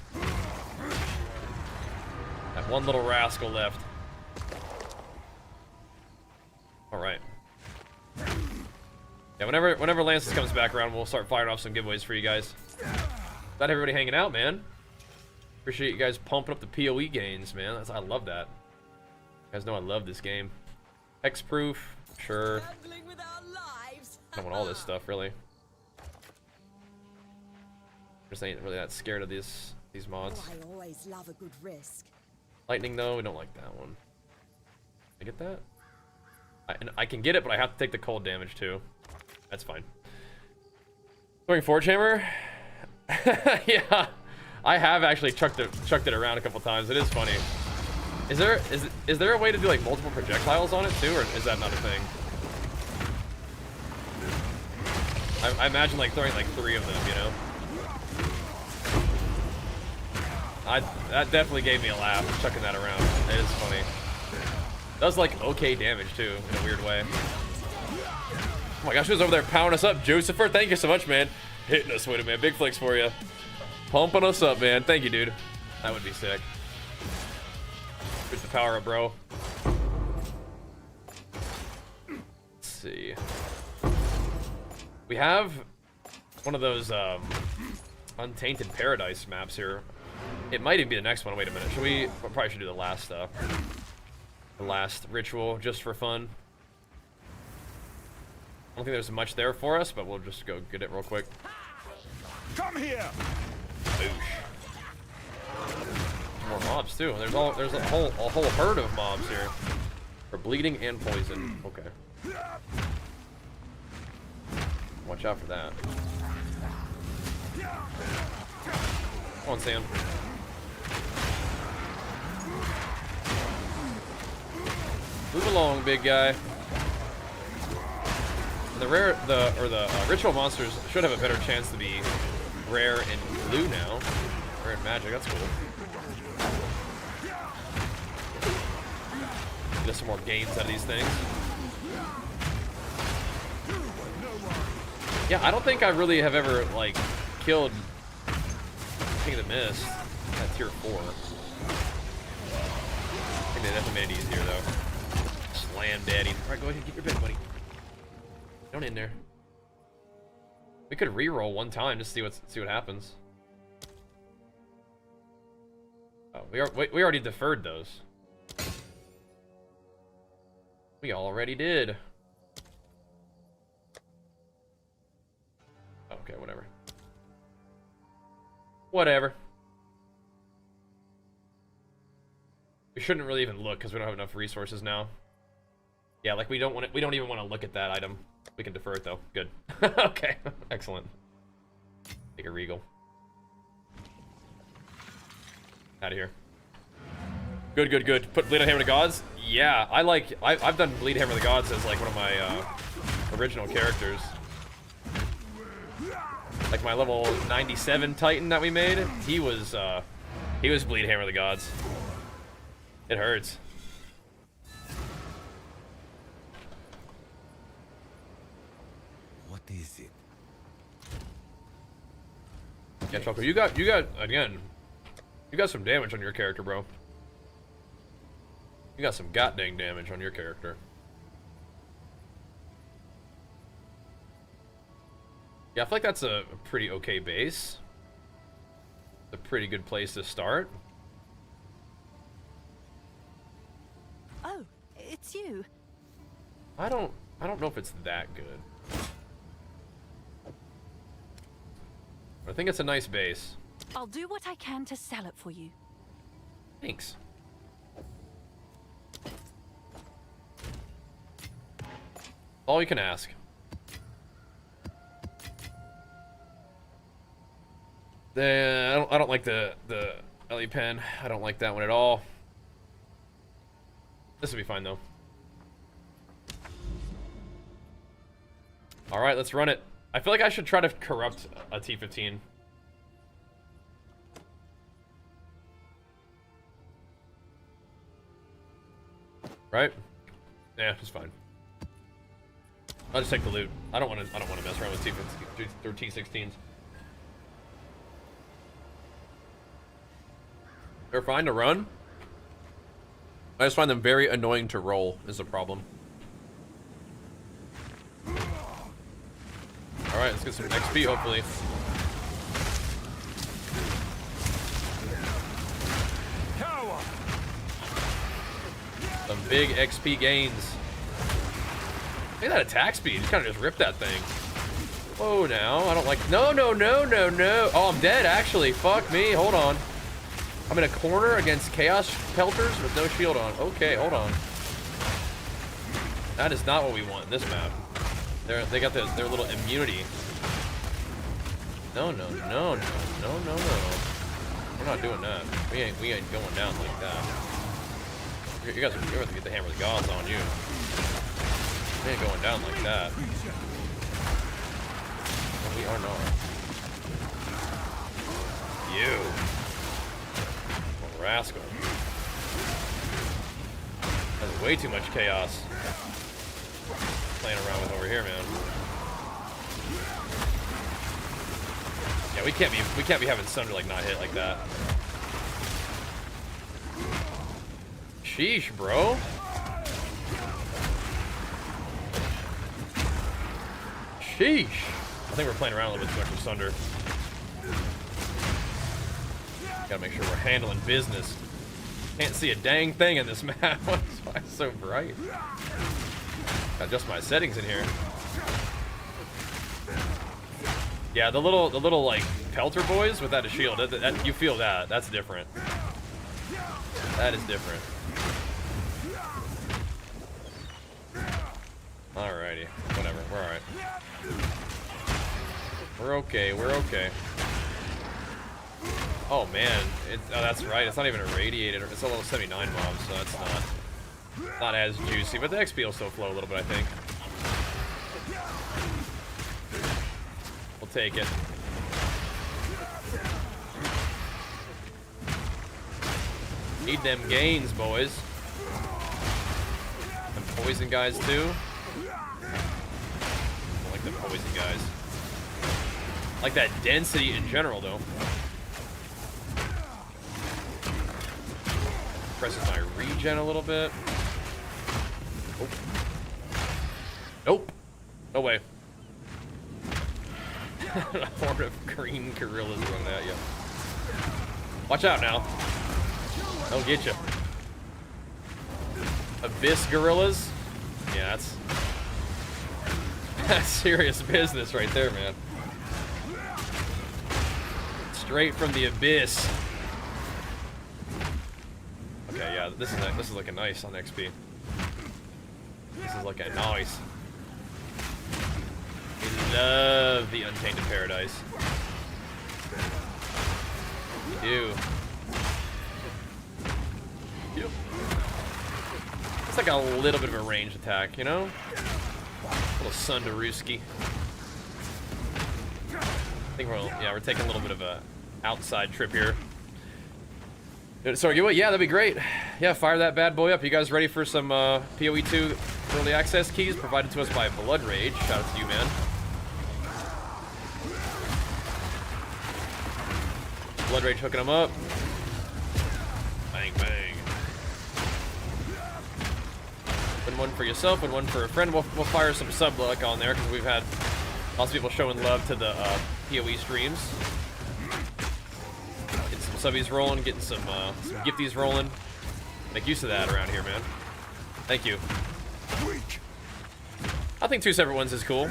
That one little rascal left. All right. Yeah, whenever Lances comes back around, we'll start firing off some giveaways for you guys. Glad everybody hanging out, man. Appreciate you guys pumping up the PoE gains, man. I love that. You guys know I love this game. Hexproof, sure. I don't want all this stuff, really. Just ain't really that scared of these mods. Oh, I always love a good risk. Lightning, though, we don't like that one. Can I get that? I can get it, but I have to take the cold damage, too. That's fine. Throwing Forge Hammer? Yeah. I have actually chucked it around a couple times. It is funny. Is there a way to do like multiple projectiles on it too, or is that not a thing? I imagine like throwing like 3 of them, you know? That definitely gave me a laugh, chucking that around. It is funny. Does like okay damage too, in a weird way. Oh my gosh, who's over there pounding us up? Josepher, thank you so much, man. Hitting us with it, man. Big flicks for you. Pumping us up, man. Thank you, dude. That would be sick. Here's the power up, bro. Let's see. We have one of those Untainted Paradise maps here. It might even be the next one. Wait a minute. We probably should do the last stuff. The last ritual, just for fun. I don't think there's much there for us, but we'll just go get it real quick. Come here. Boosh. More mobs too. There's a whole herd of mobs here. For bleeding and poison. Okay. Watch out for that. Come on, Sam. Move along, big guy. The ritual monsters should have a better chance to be rare in blue now. Rare in magic, that's cool. Get some more gains out of these things. Yeah, I don't think I really have ever like killed King of the Mist at tier 4. I think they definitely made it easier though. Slam daddy. Alright, go ahead and get your bed, buddy. Don't in there. We could re-roll one time just to see what happens. Oh, we already deferred those. We already did. Okay, whatever. Whatever. We shouldn't really even look because we don't have enough resources now. Yeah, like we don't even want to look at that item. We can defer it though. Good. Okay. Excellent. Take a regal. Out of here. Good, good, good. Put Bleed on Hammer of the Gods? Yeah, I've done Bleed Hammer of the Gods as like one of my original characters. Like my level 97 Titan that we made, he was Bleed Hammer of the Gods. It hurts. What is it? Yeah, Choco, you got again. You got some damage on your character, bro. You got some goddamn damage on your character. Yeah, I feel like that's a pretty okay base. It's a pretty good place to start. Oh, it's you. I don't know if it's that good. I think it's a nice base. I'll do what I can to sell it for you. Thanks. All you can ask. I don't like the LE pen. I don't like that one at all. This will be fine though. All right, let's run it. I feel like I should try to corrupt a T15. Right? Yeah, it's fine. I'll just take the loot. I don't want to mess around with T15 or T16s. They're fine to run. I just find them very annoying to roll is the problem. Alright, let's get some XP hopefully. Some big XP gains. Look at that attack speed. Just kind of just ripped that thing. Whoa now. I don't like... No, no, no, no, no. Oh, I'm dead actually. Fuck me. Hold on. I'm in a corner against Chaos Pelters with no shield on. Okay, hold on. That is not what we want in this map. They got their little immunity. No, no, no, no, no, no, no. We're not doing that. We ain't going down like that. You guys are going to get the hammer of the gods on you. We ain't going down like that. We are not. You. Little rascal. That's way too much chaos. Playing around with over here, man. Yeah, we can't be having Sunder like not hit like that. Sheesh, bro. Sheesh. I think we're playing around a little bit too much with Sunder. Gotta make sure we're handling business. Can't see a dang thing in this map. That's why it's so bright. Gotta adjust my settings in here. Yeah, the little like pelter boys without a shield. That you feel that. That's different. That is different. Alrighty, whatever. We're alright. We're okay. We're okay. Oh man, oh that's right. It's not even irradiated. It's a level 79 mob, so that's not as juicy. But the XP will still flow a little bit, I think. We'll take it. Need them gains, boys. Them poison guys too. I like the poison guys. I like that density in general, though. Presses my regen a little bit. Oh. Nope. No way. A horde of green gorillas running at you. Watch out now. They'll get you. Abyss gorillas? Yeah, that's serious business right there, man. Straight from the abyss. Okay, yeah, this is looking nice on XP. This is looking nice. We love the Untainted Paradise. We do. Yep. It's like a little bit of a ranged attack, you know? A little Sunderooski. I think we're taking a little bit of a outside trip here. So yeah, that'd be great. Yeah, fire that bad boy up. You guys ready for some PoE 2 early access keys provided to us by Blood Rage? Shout out to you, man. Blood Rage hooking them up. Bang, bang. Win one for yourself and one for a friend. We'll fire some sub luck on there because we've had lots of people showing love to the PoE streams. Getting some subbies rolling, getting some gifties rolling. Make use of that around here, man. Thank you. I think 2 separate ones is cool.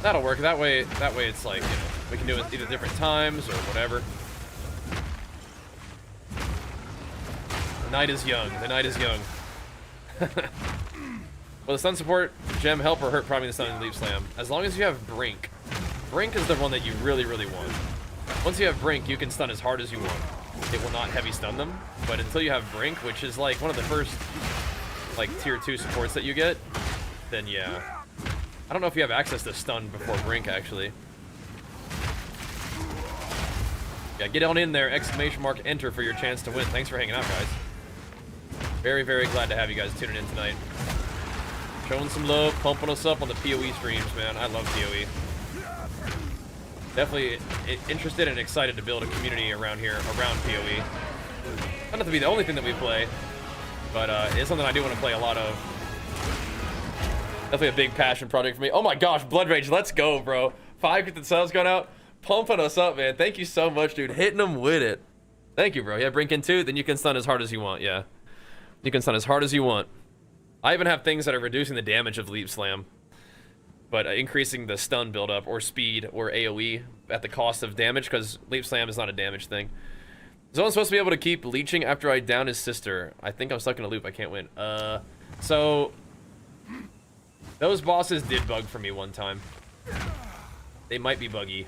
That'll work. That way it's like, you know, we can do it either different times or whatever. The night is young. The night is young. Will the stun support gem help or hurt priming the stun and leap slam? As long as you have Brink. Brink is the one that you really, really want. Once you have Brink, you can stun as hard as you want. It will not heavy stun them, but until you have Brink, which is like one of the first like tier 2 supports that you get, then yeah. I don't know if you have access to stun before Brink, actually. Yeah, get on in there, exclamation mark, enter for your chance to win. Thanks for hanging out, guys. Very, very glad to have you guys tuning in tonight. Showing some love, pumping us up on the PoE streams, man. I love PoE. Definitely interested and excited to build a community around here, around PoE. Not have to be the only thing that we play, but it's something I do want to play a lot of. Definitely a big passion project for me. Oh my gosh, Blood Rage, let's go, bro. 5 gifted subs going out, pumping us up, man. Thank you so much, dude. Hitting them with it. Thank you, bro. Yeah, Brink in 2, then you can stun as hard as you want, yeah. You can stun as hard as you want. I even have things that are reducing the damage of Leap Slam, but increasing the stun buildup or speed or AoE at the cost of damage, because Leap Slam is not a damage thing. Someone's supposed to be able to keep leeching after I down his sister. I think I'm stuck in a loop. I can't win. So those bosses did bug for me one time. They might be buggy.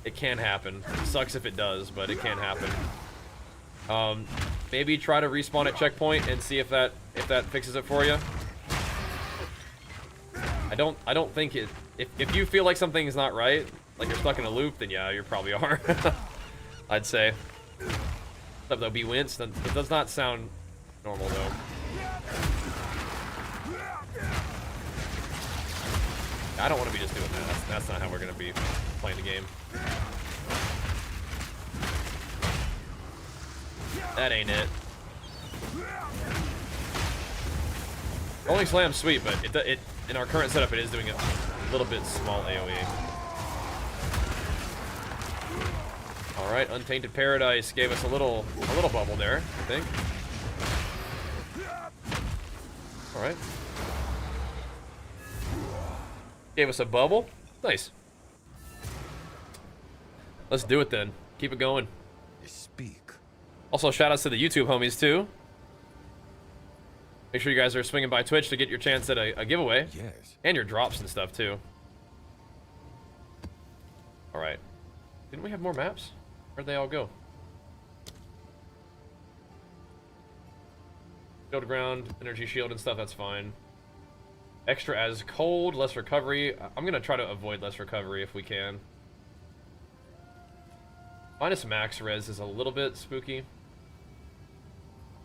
It can happen. It sucks if it does, but it can happen. Maybe try to respawn at checkpoint and see if that fixes it for you. I don't think it. If you feel like something's not right, like you're stuck in a loop, then yeah, you probably are. I'd say. But though, be winced. That does not sound normal though. I don't want to be just doing that. That's not how we're gonna be playing the game. That ain't it. Rolling Slam's sweet, but it in our current setup it is doing a little bit small AoE. All right, Untainted Paradise gave us a little bubble there, I think. All right. Gave us a bubble. Nice. Let's do it then. Keep it going. Speak. Also, shout outs to the YouTube homies too. Make sure you guys are swinging by Twitch to get your chance at a giveaway. Yes. And your drops and stuff too. All right. Didn't we have more maps? Where'd they all go? Shield ground, energy shield and stuff, that's fine. Extra as cold, less recovery. I'm gonna try to avoid less recovery if we can. Minus max res is a little bit spooky.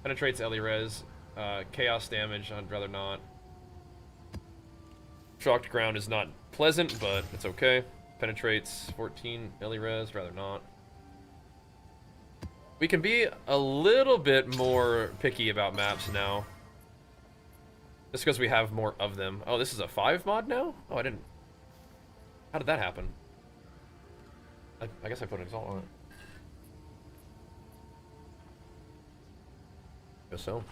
Penetrates LE res. Chaos damage, I'd rather not. Shocked ground is not pleasant, but it's okay. Penetrates 14 LE res, rather not. We can be a little bit more picky about maps now. Just because we have more of them. Oh, this is a 5 mod now? Oh, I didn't... How did that happen? I guess I put an Exalt on it. Guess so.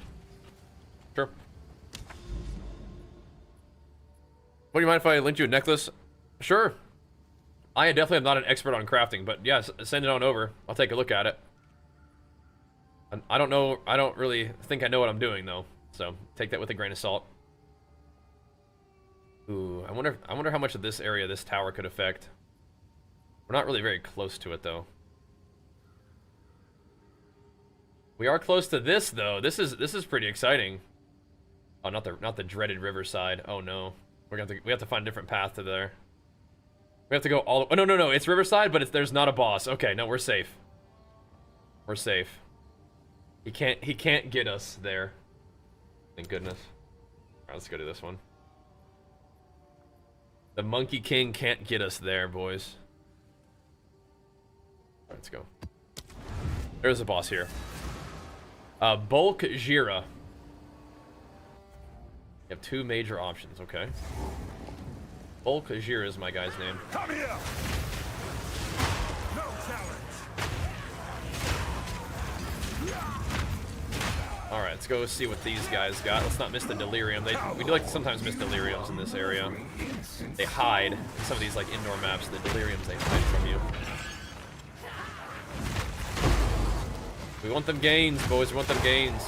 Sure. What, do you mind if I link you a necklace? Sure. I definitely am not an expert on crafting, but yes, send it on over. I'll take a look at it. I don't know, I don't really think I know what I'm doing though, so take that with a grain of salt. Ooh, I wonder how much of this area this tower could affect. We're not really very close to it though. We are close to this though. This is pretty exciting. Oh, not the dreaded Riverside. Oh no, we have to find a different path to there. We have to go all. Oh no, it's Riverside, but there's not a boss. Okay, no, we're safe. We're safe. He can't get us there. Thank goodness. Alright, let's go to this one. The Monkey King can't get us there, boys. Alright, let's go. There's a boss here. Bulk Jira. You have 2 major options, okay. Bulk Jira is my guy's name. Come here. No challenge. Alright, let's go see what these guys got. Let's not miss the Delirium. We do like to sometimes miss Deliriums in this area. They hide. In some of these like indoor maps, the Deliriums, they hide from you. We want them gains, boys. We want them gains.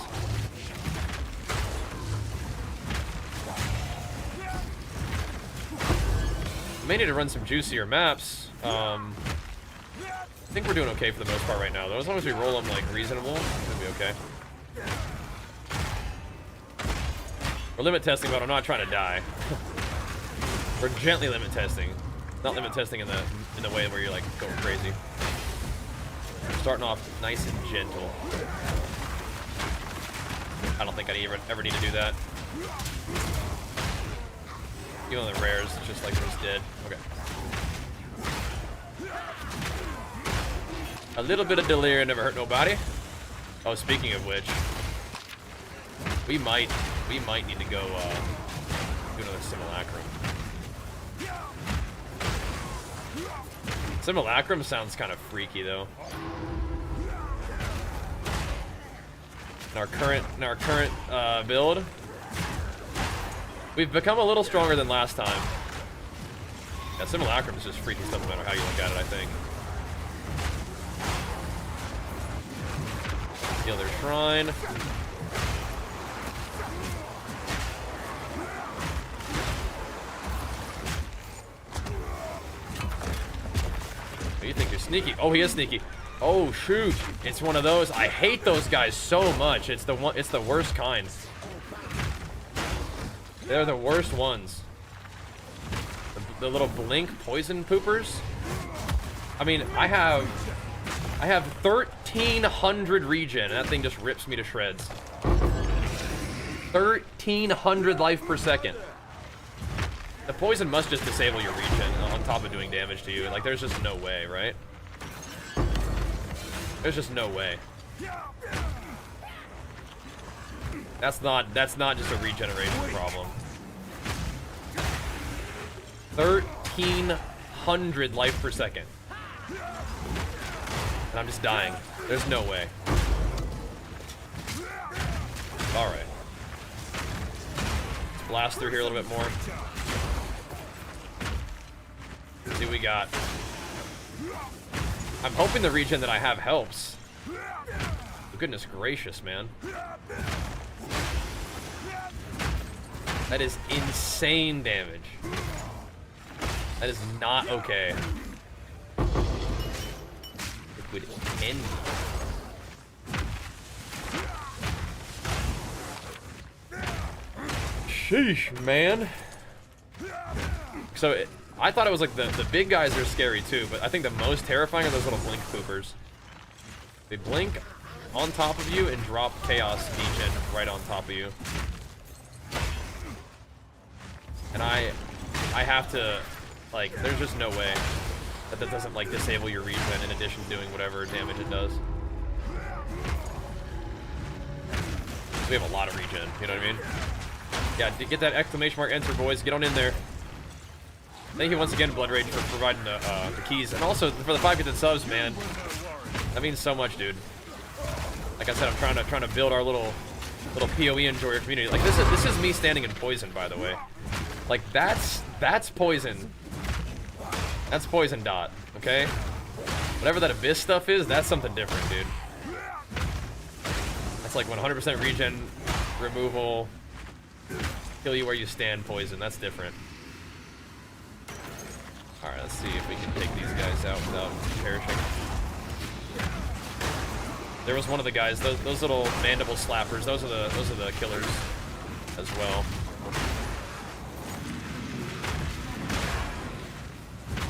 We may need to run some juicier maps. I think we're doing okay for the most part right now, though. As long as we roll them like reasonable, it'll be okay. We're limit testing, but I'm not trying to die. We're gently limit testing. Not limit testing in the way where you're like going crazy. Starting off nice and gentle. I don't think I ever need to do that. Even on the rares, it's just like just dead. Okay. A little bit of delirium never hurt nobody. Oh, speaking of which, we might need to go do another simulacrum. Simulacrum sounds kind of freaky though. In our current build, we've become a little stronger than last time. Yeah, simulacrum is just freaky stuff no matter how you look at it, I think. Heal their shrine. Oh, you think you're sneaky? Oh, he is sneaky. Oh shoot! It's one of those. I hate those guys so much. It's the one. It's the worst kind. They're the worst ones. The little blink poison poopers. I mean, I have 1,300 regen, and that thing just rips me to shreds. 1,300 life per second. The poison must just disable your regen on top of doing damage to you. Like, there's just no way, right? There's just no way. That's not just a regeneration problem. 1,300 life per second. And I'm just dying. There's no way. Alright. Let's blast through here a little bit more. Let's see what we got. I'm hoping the regen that I have helps. Goodness gracious, man. That is insane damage. That is not okay. Liquid envy. Sheesh, man. So I thought it was like the big guys are scary too, but I think the most terrifying are those little blink poopers. They blink on top of you and drop chaos degen right on top of you. And I have to, like, there's just no way that doesn't like disable your regen in addition to doing whatever damage it does. We have a lot of regen, you know what I mean? Yeah, get that exclamation mark enter, boys. Get on in there. Thank you once again, Blood Rage, for providing the keys, and also for the 5 gifted subs, man. That means so much, dude. Like I said, I'm trying to build our little PoE enjoyer community. Like this is me standing in poison, by the way. Like that's poison. That's poison dot. Okay. Whatever that abyss stuff is, that's something different, dude. That's like 100% regen removal. Kill you where you stand poison. That's different. Alright, let's see if we can take these guys out without perishing. There was one of the guys, those little mandible slappers, those are the killers as well.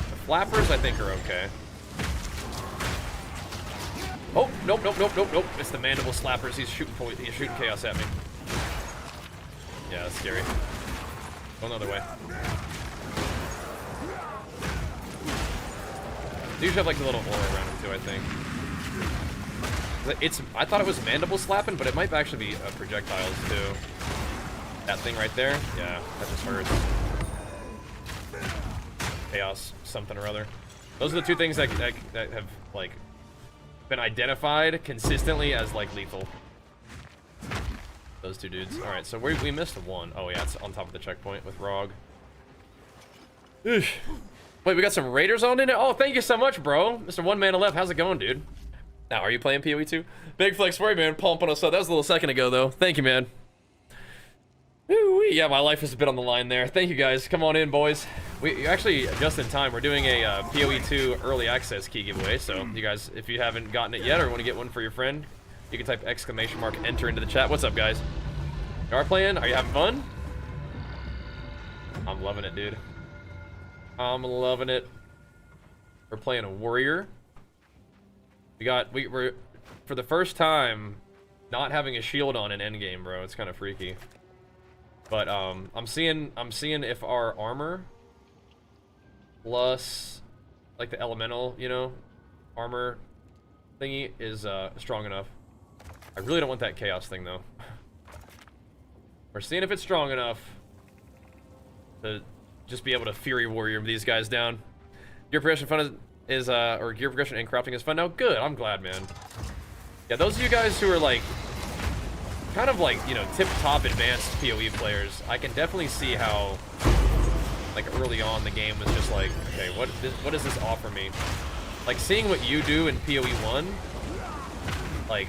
The flappers I think are okay. Oh, nope. It's the mandible slappers. He's shooting chaos at me. Yeah, that's scary. Go another way. They usually have like a little aura around him too, I think. I thought it was mandible slapping, but it might actually be projectiles too. That thing right there, yeah, that just hurts. Chaos, something or other. Those are the two things that have like been identified consistently as like lethal. Those two dudes. All right, so we missed one. Oh yeah, it's on top of the checkpoint with Rog. Eesh. Wait, we got some raiders on in it? Oh, thank you so much, bro. Mr. One Man Left, how's it going, dude? Now, are you playing PoE 2? Big flex for you, man. Pumping us up. That was a little second ago, though. Thank you, man. Woo-wee. Yeah, my life is a bit on the line there. Thank you, guys. Come on in, boys. We actually, just in time, we're doing a PoE 2 early access key giveaway. So, you guys, if you haven't gotten it yet or want to get one for your friend, you can type exclamation mark enter into the chat. What's up, guys? You are playing? Are you having fun? I'm loving it, dude. I'm loving it. We're playing a warrior. We're for the first time not having a shield on in endgame, bro. It's kind of freaky. But I'm seeing if our armor plus like the elemental, you know, armor thingy is strong enough. I really don't want that chaos thing though. We're seeing if it's strong enough to just be able to Fury Warrior these guys down. Gear progression fun is or gear progression and crafting is fun now. Good, I'm glad, man. Yeah, those of you guys who are like, kind of like, you know, tip-top advanced PoE players, I can definitely see how, like, early on the game was just like, okay, what does this offer me? Like, seeing what you do in PoE 1, like,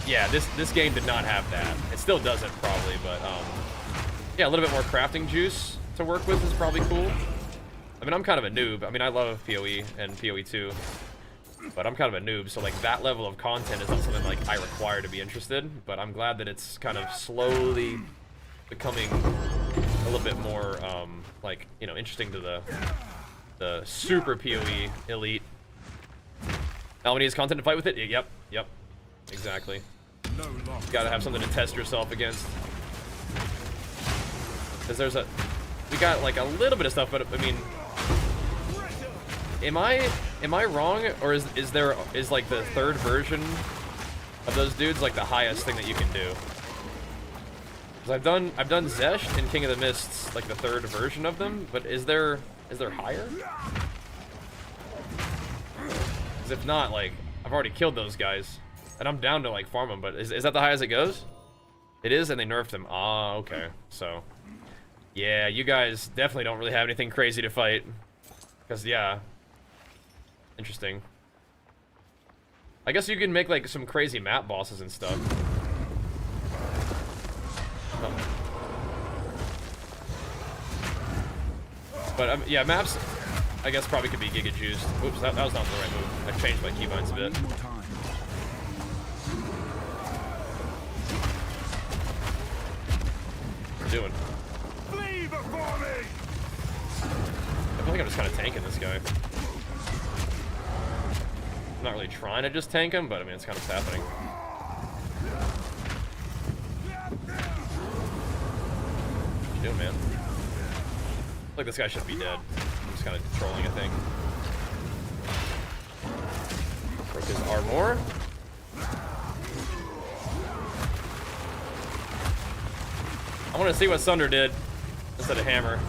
yeah, this game did not have that. It still doesn't, probably, but, yeah, a little bit more crafting juice to work with is probably cool. I mean, I'm kind of a noob. I mean, I love PoE and PoE 2, but I'm kind of a noob, so, like, that level of content is not something, like, I require to be interested, but I'm glad that it's kind of slowly becoming a little bit more, like, you know, interesting to the super PoE elite. Alma needs content to fight with it? Yep, exactly. No loss. Gotta have something to test yourself against. Because we got, like, a little bit of stuff, but, I mean, am I wrong, or is like the third version of those dudes like the highest thing that you can do? Because I've done Zesht and King of the Mists, like the third version of them, but is there higher? Because if not, like, I've already killed those guys, and I'm down to like farm them. But is that the high as it goes? It is, and they nerfed them. Ah, okay. So, yeah, you guys definitely don't really have anything crazy to fight. Because yeah. Interesting. I guess you can make like some crazy map bosses and stuff. Oh. But yeah, maps I guess probably could be giga juiced. Oops, that was not the right move. I changed my keybinds a bit. One more time. What are we doing? Flee before me! I feel like I'm just kind of tanking this guy. I'm not really trying to just tank him, but I mean, it's kind of happening. What you doing, man? I feel like this guy should be dead. I'm just kind of trolling, I think. Broke his armor. I want to see what Sunder did instead of hammer.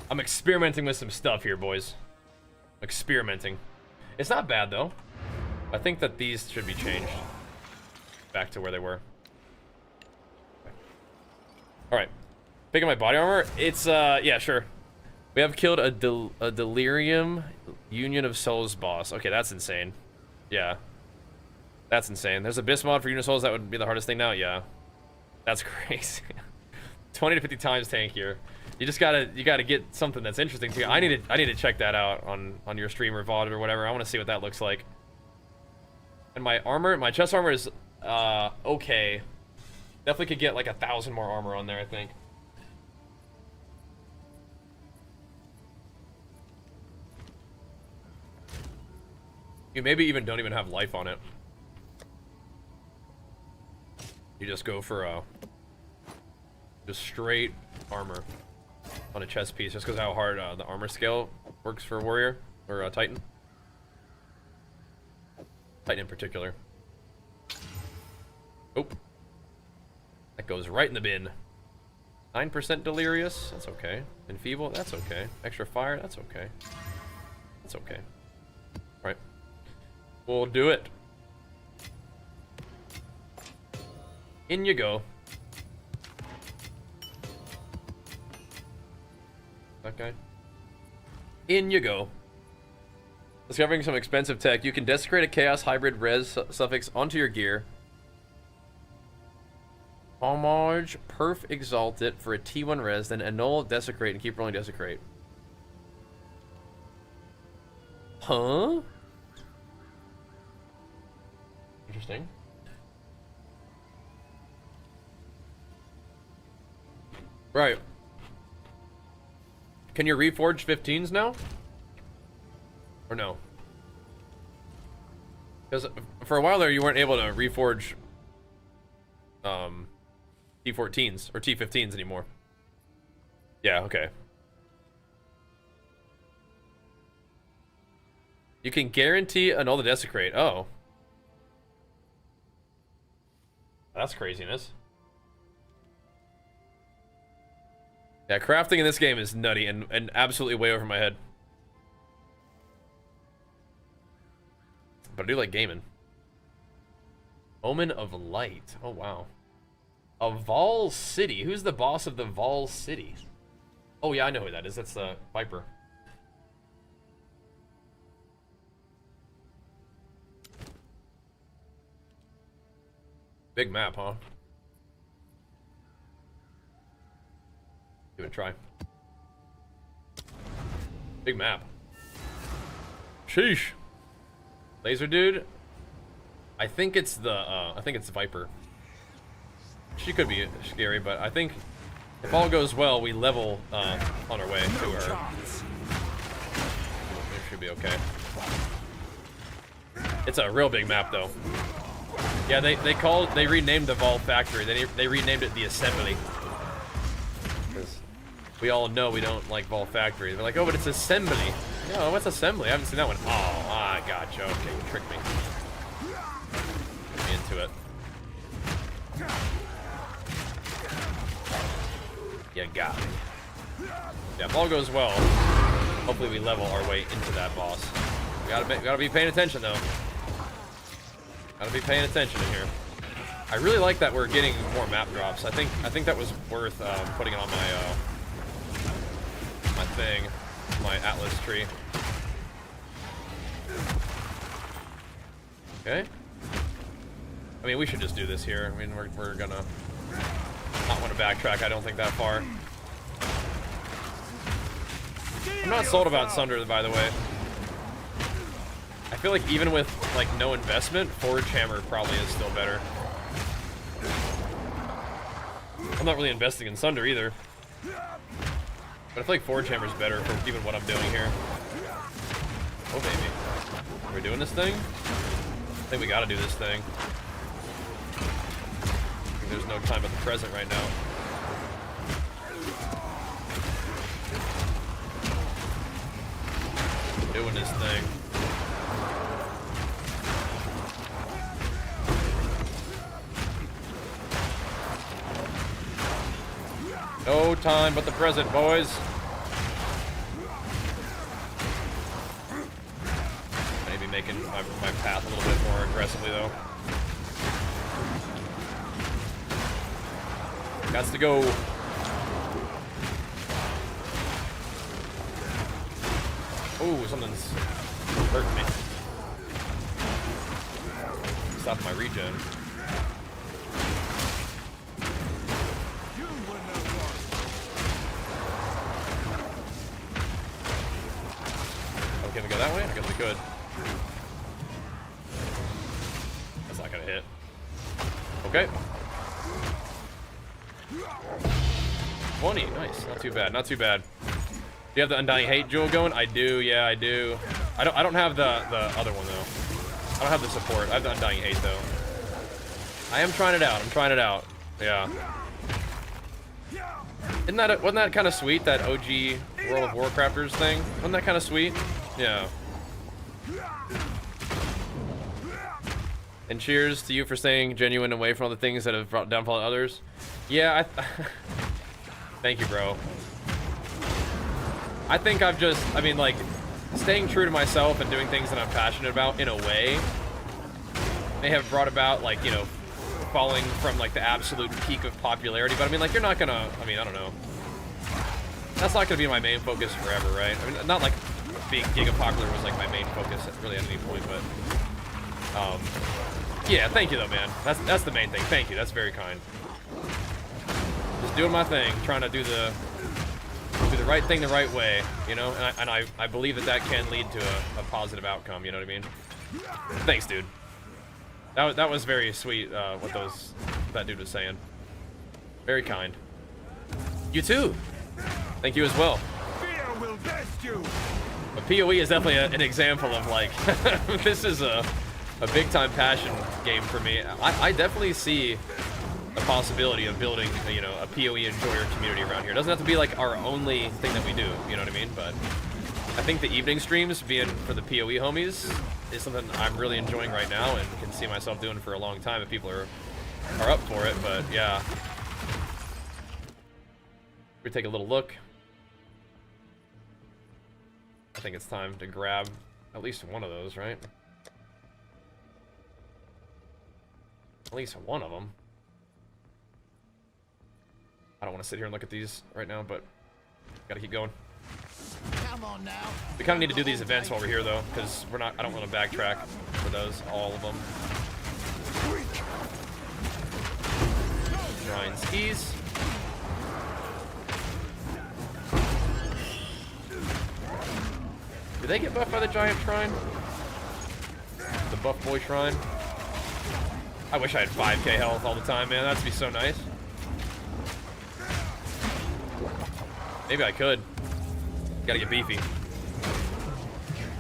I'm experimenting with some stuff here, boys. Experimenting. It's not bad, though. I think that these should be changed back to where they were. Alright. Picking my body armor. It's, yeah, sure. We have killed a Delirium Union of Souls boss. Okay, that's insane. Yeah. That's insane. There's a Abyss mod for Union of Souls. That would be the hardest thing now? Yeah. That's crazy. 20 to 50 times tankier. You just gotta get something that's interesting to you. I need to check that out on your stream or VOD or whatever. I want to see what that looks like. And my armor, my chest armor is okay. Definitely could get like 1,000 more armor on there, I think. You maybe even don't even have life on it. You just go for just straight armor on a chest piece, just because how hard the armor scale works for warrior or titan. Titan in particular. Oh, that goes right in the bin. 9% delirious, that's okay. Enfeeble, that's okay. Extra fire, that's okay. That's okay. All right, we'll do it. In you go. That guy. In you go. Discovering some expensive tech. You can desecrate a chaos hybrid res suffix onto your gear. Homage perf exalt it for a T1 res, then annul desecrate and keep rolling desecrate. Huh? Interesting. Right. Can you reforge 15s now? Or no? Because for a while there, you weren't able to reforge T14s or T15s anymore. Yeah, okay. You can guarantee annul the desecrate. Oh. That's craziness. Yeah, crafting in this game is nutty and absolutely way over my head. But I do like gaming. Omen of Light. Oh, wow. A Vol City. Who's the boss of the Vol City? Oh, yeah, I know who that is. That's the Viper. Big map, huh? Give it a try. Big map. Sheesh. Laser dude. I think it's Viper. She could be scary, but I think if all goes well, we level on our way to her. It should be okay. It's a real big map, though. Yeah, they renamed the Vol Factory. They renamed it the Assembly. Because we all know we don't like Vol Factory. They're like, oh, but it's Assembly. No, what's Assembly? I haven't seen that one. Oh, I gotcha. Okay, you tricked me. Get me into it. You got me. Yeah, if all goes well, hopefully we level our way into that boss. We gotta be paying attention, though. Gotta be paying attention in here. I really like that we're getting more map drops. I think that was worth putting it on my my thing, my Atlas tree. Okay. I mean, we should just do this here. I mean, we're gonna not want to backtrack. I don't think that far. I'm not sold about Sunder, by the way. I feel like even with like no investment, Forge Hammer probably is still better. I'm not really investing in Sunder either, but I feel like Forge Hammer is better for even what I'm doing here. Oh baby, are we doing this thing? I think we gotta do this thing. I think there's no time at the present right now. Doing this thing. No time but the present, boys. Maybe making my path a little bit more aggressively, though. Gots to go. Oh, something's hurting me. Stop my regen. Can we go that way? I guess we could. That's not gonna hit. Okay. 20, nice. Not too bad. Not too bad. Do you have the Undying Hate jewel going? I do. Yeah, I do. I don't have the other one though. I don't have the support. I have the Undying Hate though. I am trying it out. I'm trying it out. Yeah. Wasn't that kind of sweet, that OG World of Warcrafters thing? Wasn't that kind of sweet? Yeah. And cheers to you for staying genuine away from all the things that have brought downfall to others. Yeah, thank you, bro. I think I mean, like, staying true to myself and doing things that I'm passionate about in a way may have brought about, like, you know, falling from, like, the absolute peak of popularity. But, I mean, like, you're not gonna, I mean, I don't know. That's not gonna be my main focus forever, right? I mean, not like being giga popular was like my main focus really at any point, but yeah, thank you though, man. That's the main thing. Thank you. That's very kind. Just doing my thing, trying to do the right thing the right way, you know. And I believe that can lead to a positive outcome. You know what I mean? Thanks, dude. That was very sweet. What that dude was saying. Very kind. You too. Thank you as well. Fear will best you. But PoE is definitely an example of like, this is a big time passion game for me. I definitely see the possibility of building, you know, a PoE enjoyer community around here. It doesn't have to be like our only thing that we do, you know what I mean? But I think the evening streams being for the PoE homies is something I'm really enjoying right now and can see myself doing for a long time if people are up for it. But yeah, we take a little look. I think it's time to grab at least one of those, right? At least one of them. I don't want to sit here and look at these right now, but gotta keep going. Come on now. We kind of need to do these events while we're here, though, because we're not. I don't want to backtrack for those, all of them. Shrine skis. Do they get buffed by the giant shrine? The buff boy shrine? I wish I had 5k health all the time, man. That'd be so nice. Maybe I could. Gotta get beefy.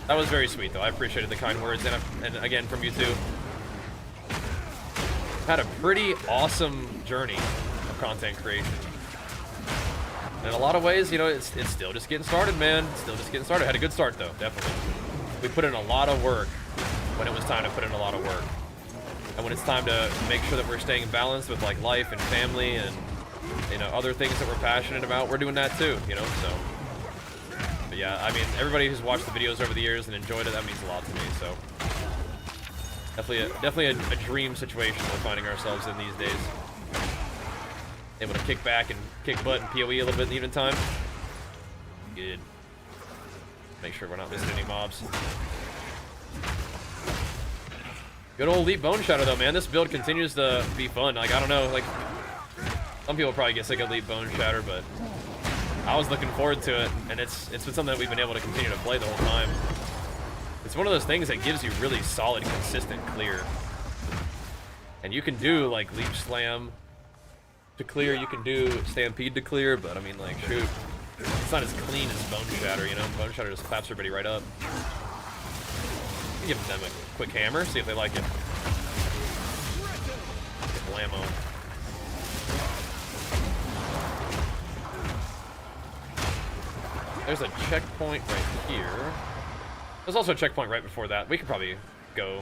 That was very sweet, though. I appreciated the kind words, and again, from you too. Had a pretty awesome journey of content creation. In a lot of ways, you know, it's still just getting started, man. It's still just getting started. Had a good start, though, definitely. We put in a lot of work when it was time to put in a lot of work. And when it's time to make sure that we're staying balanced with, like, life and family and, you know, other things that we're passionate about, we're doing that, too, you know, so. But yeah, I mean, everybody who's watched the videos over the years and enjoyed it, that means a lot to me, so. Definitely a dream situation we're finding ourselves in these days. Able to kick back and kick butt and PoE a little bit in the evening time. Good. Make sure we're not missing any mobs. Good old Leap Bone Shatter, though, man. This build continues to be fun. Like, I don't know, like, some people probably get sick of Leap Bone Shatter, but I was looking forward to it, and it's been something that we've been able to continue to play the whole time. It's one of those things that gives you really solid, consistent clear. And you can do, like, Leap Slam to clear, you can do Stampede to clear, but I mean, like, shoot, it's not as clean as Bone Shatter, you know? Bone Shatter just claps everybody right up. Give them a quick hammer, see if they like it. Get blammo. There's a checkpoint right here. There's also a checkpoint right before that. We could probably go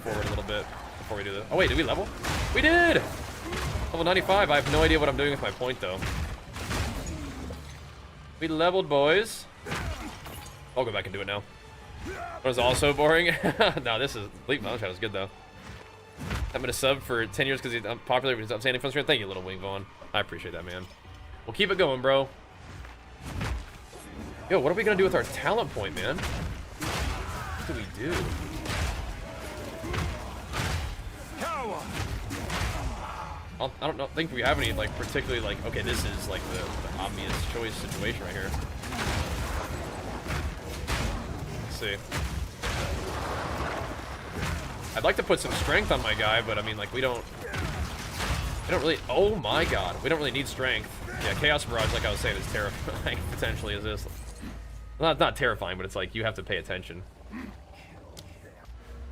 forward a little bit before we do this. Oh wait, did we level? We did! Level 95. I have no idea what I'm doing with my point, though. We leveled, boys. I'll go back and do it now. That was also boring. No, this is... Leap Bone Shadow is good, though. I'm going to sub for 10 years because he's popular with his upstanding fun stream. Thank you, little Wing Vaughn. I appreciate that, man. We'll keep it going, bro. Yo, what are we going to do with our talent point, man? What do we do? I don't think we have any, like, particularly, like, okay, this is, like, the obvious choice situation right here. Let's see. I'd like to put some strength on my guy, but, I mean, like, we don't really, oh my god, we don't really need strength. Yeah, Chaos Barrage, like I was saying, is terrifying, potentially, is this. Not terrifying, but it's like, you have to pay attention.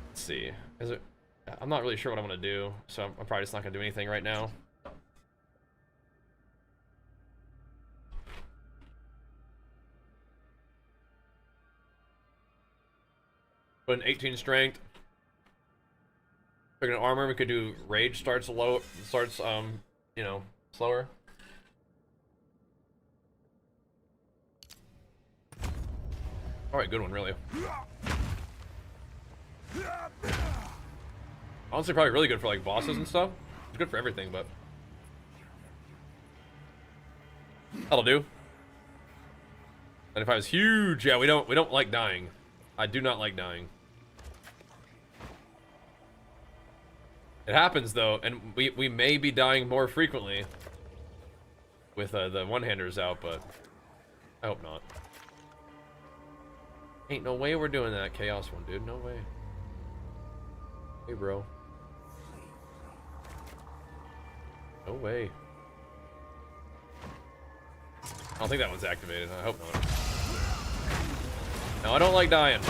Let's see. Is it... I'm not really sure what I want to do, so I'm probably just not going to do anything right now. Put an 18 strength. Picking an armor, we could do rage starts low, you know, slower. All right, good one, really. Honestly, probably really good for like bosses and stuff. It's good for everything, but that'll do. 95 is huge. Yeah, we don't like dying. I do not like dying. It happens though, and we may be dying more frequently with the one-handers out, but I hope not. Ain't no way we're doing that Chaos one, dude. No way. Hey, bro. No way. I don't think that one's activated. I hope not. No, I don't like dying.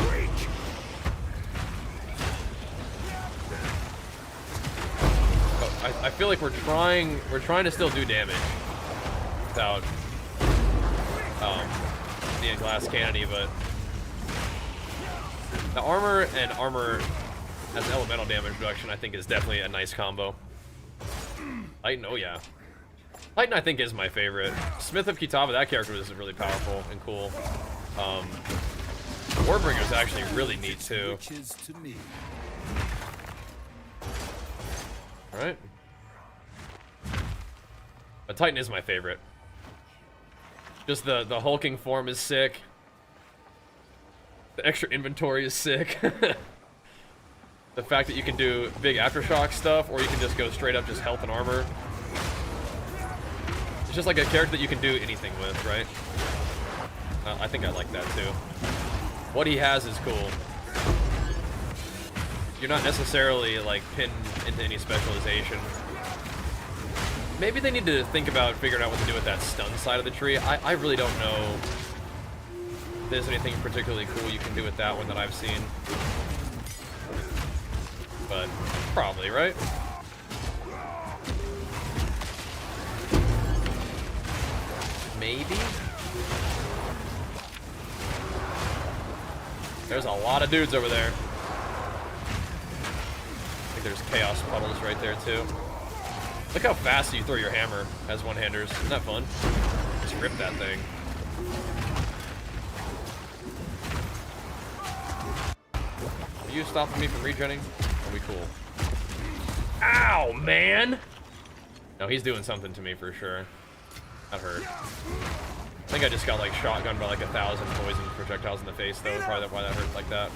I feel like we're trying to still do damage without being glass cannony, but the armor and armor as elemental damage reduction I think is definitely a nice combo. Titan, oh yeah. Titan I think is my favorite. Smith of Kitava, that character was really powerful and cool. Warbringer is actually really neat too. Alright. But Titan is my favorite. Just the hulking form is sick. The extra inventory is sick. The fact that you can do big aftershock stuff, or you can just go straight up just health and armor. It's just like a character that you can do anything with, right? I think I like that too. What he has is cool. You're not necessarily like pinned into any specialization. Maybe they need to think about figuring out what to do with that stun side of the tree. I really don't know if there's anything particularly cool you can do with that one that I've seen. But probably, right? Maybe? There's a lot of dudes over there. I think there's chaos puddles right there too. Look how fast you throw your hammer as one-handers. Isn't that fun? Just rip that thing. Are you stopping me from regenning? Are we cool? Ow, man! No, he's doing something to me for sure. That hurt. I think I just got like shotgunned by like 1,000 poison projectiles in the face though. Probably why that hurt like that.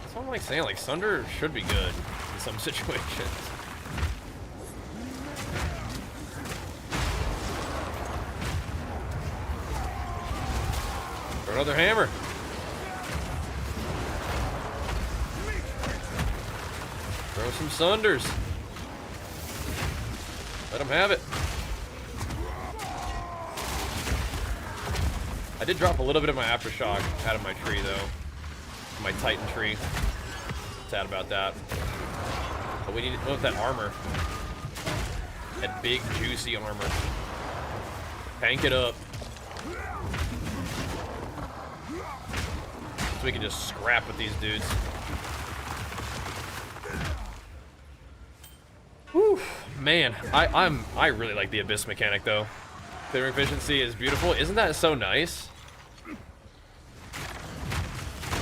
That's what I'm like saying. Like Sunder should be good in some situations. Throw another hammer. Throw some Sunders. Let him have it. I did drop a little bit of my aftershock out of my tree though. My Titan tree. Sad about that. But we need to that armor. That big juicy armor. Tank it up. So we can just scrap with these dudes. Whew, man, I really like the Abyss mechanic though. Clearing efficiency is beautiful. Isn't that so nice?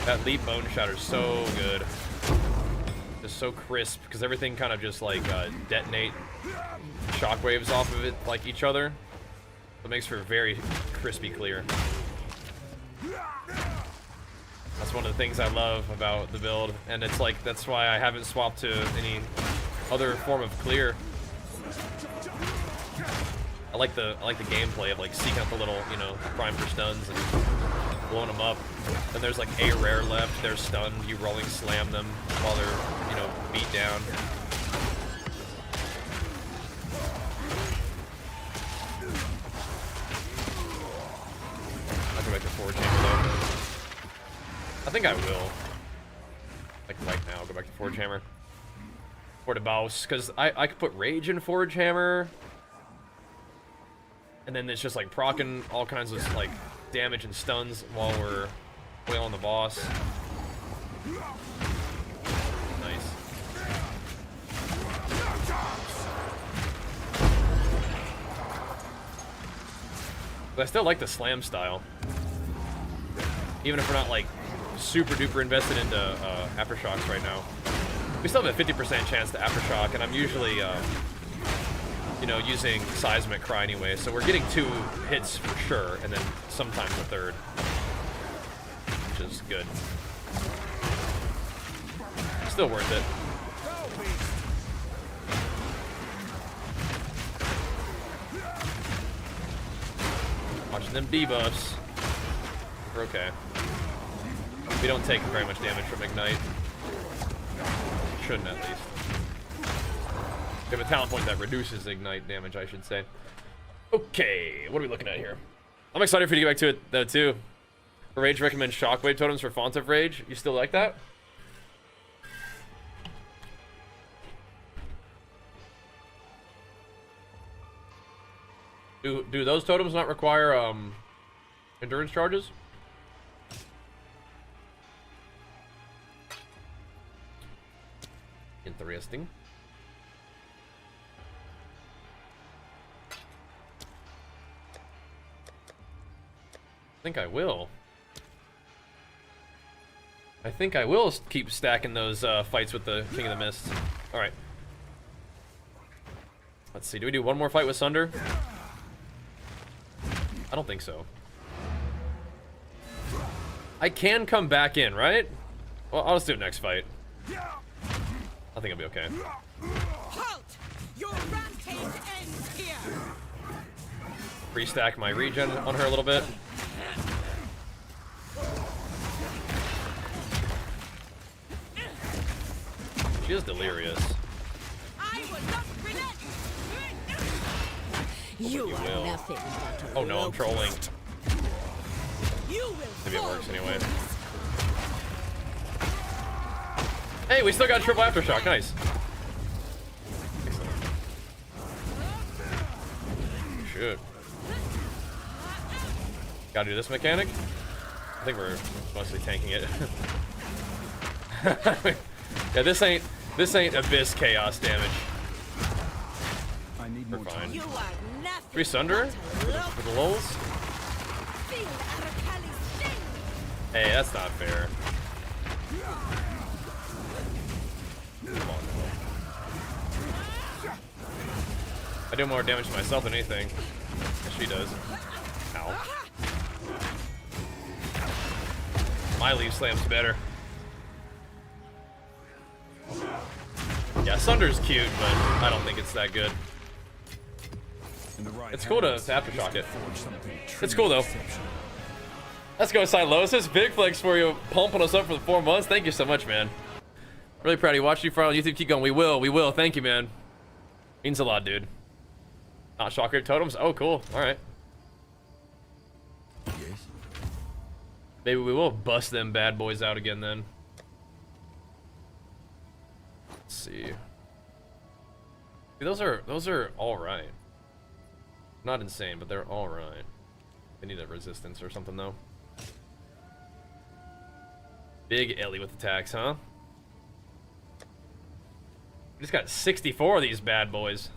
That leap bone shatter is so good. Just so crisp because everything kind of just like detonate shockwaves off of it like each other. It makes for a very crispy clear. That's one of the things I love about the build, and it's like that's why I haven't swapped to any other form of clear. I like the gameplay of like seeking out the little, you know, prime for stuns and blowing them up. And there's like a rare left, they're stunned, you rolling slam them while they're, you know, beat down. I'll go back to forward chamber though. I think I will. Like right now, I'll go back to forward hammer. For the boss, because I could put rage in forge hammer. And then it's just like proccing all kinds of like damage and stuns while we're wailing the boss. Nice. But I still like the slam style. Even if we're not like super duper invested into aftershocks right now. We still have a 50% chance to aftershock, and I'm usually you know, using seismic cry anyway, so we're getting 2 hits for sure, and then sometimes a third, which is good. Still worth it. Watching them debuffs. We're okay. We don't take very much damage from Ignite. Shouldn't, at least. We have a talent point that reduces ignite damage, I should say. Okay, what are we looking at here? I'm excited for you to get back to it, though, too. Rage recommends shockwave totems for Font of Rage. You still like that? Do those totems not require endurance charges? Interesting. I think I will. I think I will keep stacking those fights with the King of the Mist. All right. Let's see. Do we do one more fight with Sunder? I don't think so. I can come back in, right? Well, I'll just do it next fight. I think I'll be okay. Halt! Your rampage ends here. Restack my regen on her a little bit. She is delirious. I will not relent. You You are will. nothing but a Oh no, I'm trolling. You will Maybe it fall works anyway. for this. Hey, we still got a triple aftershock. Nice. Excellent. Shoot. Gotta do this mechanic. I think we're mostly tanking it. Yeah, this ain't abyss chaos damage. I need We're more fine. time. You are nothing. Three Sunder but a look. for the lulz. Feel Arakali's sting. Hey, that's not fair. Come on. I do more damage to myself than anything. Yes, she does. Ow. My leaf slam's better. Yeah, Sunder's cute, but I don't think it's that good. In the right It's cool to hands, aftershock this it. can forge something It's cool, though. truly exceptional. Let's go, Silosis. Big flex for you, pumping us up for the 4 months. Thank you so much, man. Really proud of you. Watch you for on YouTube. Keep going. We will. Thank you, man. Means a lot, dude. Not shockwave totems. Oh, cool. All right. Yes. Maybe we will bust them bad boys out again then. Let's see. Those are all right. Not insane, but they're all right. They need a resistance or something though. Big Ellie with attacks, huh? We just got 64 of these bad boys.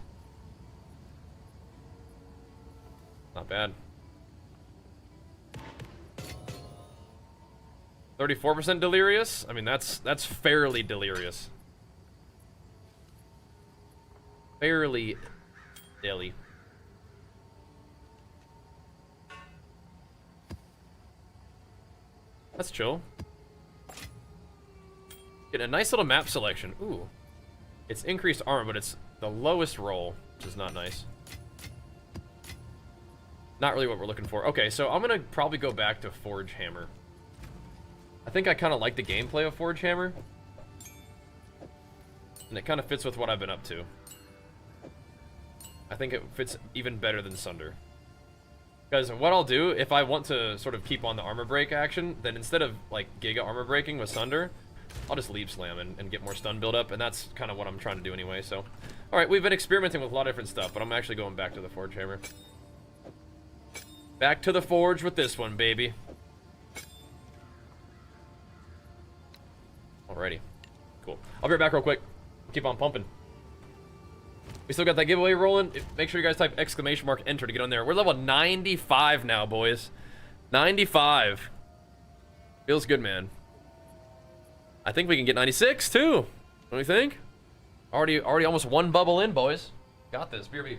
Not bad. 34% delirious? I mean, that's fairly delirious. Fairly daily. That's chill. Get a nice little map selection. Ooh. It's increased armor, but it's the lowest roll, which is not nice. Not really what we're looking for. Okay, so I'm gonna probably go back to Forge Hammer. I think I kind of like the gameplay of Forge Hammer. And it kind of fits with what I've been up to. I think it fits even better than Sunder. Because what I'll do, if I want to sort of keep on the armor break action, then instead of like Giga armor breaking with Sunder, I'll just leap slam and get more stun build up, and that's kind of what I'm trying to do anyway, so. Alright, we've been experimenting with a lot of different stuff, but I'm actually going back to the Forge Hammer. Back to the Forge with this one, baby. Alrighty. Cool. I'll be right back real quick. Keep on pumping. We still got that giveaway rolling. Make sure you guys type !enter to get on there. We're level 95 now, boys. 95. Feels good, man. I think we can get 96 too. What do you think? Already almost one bubble in, boys. Got this. BRB.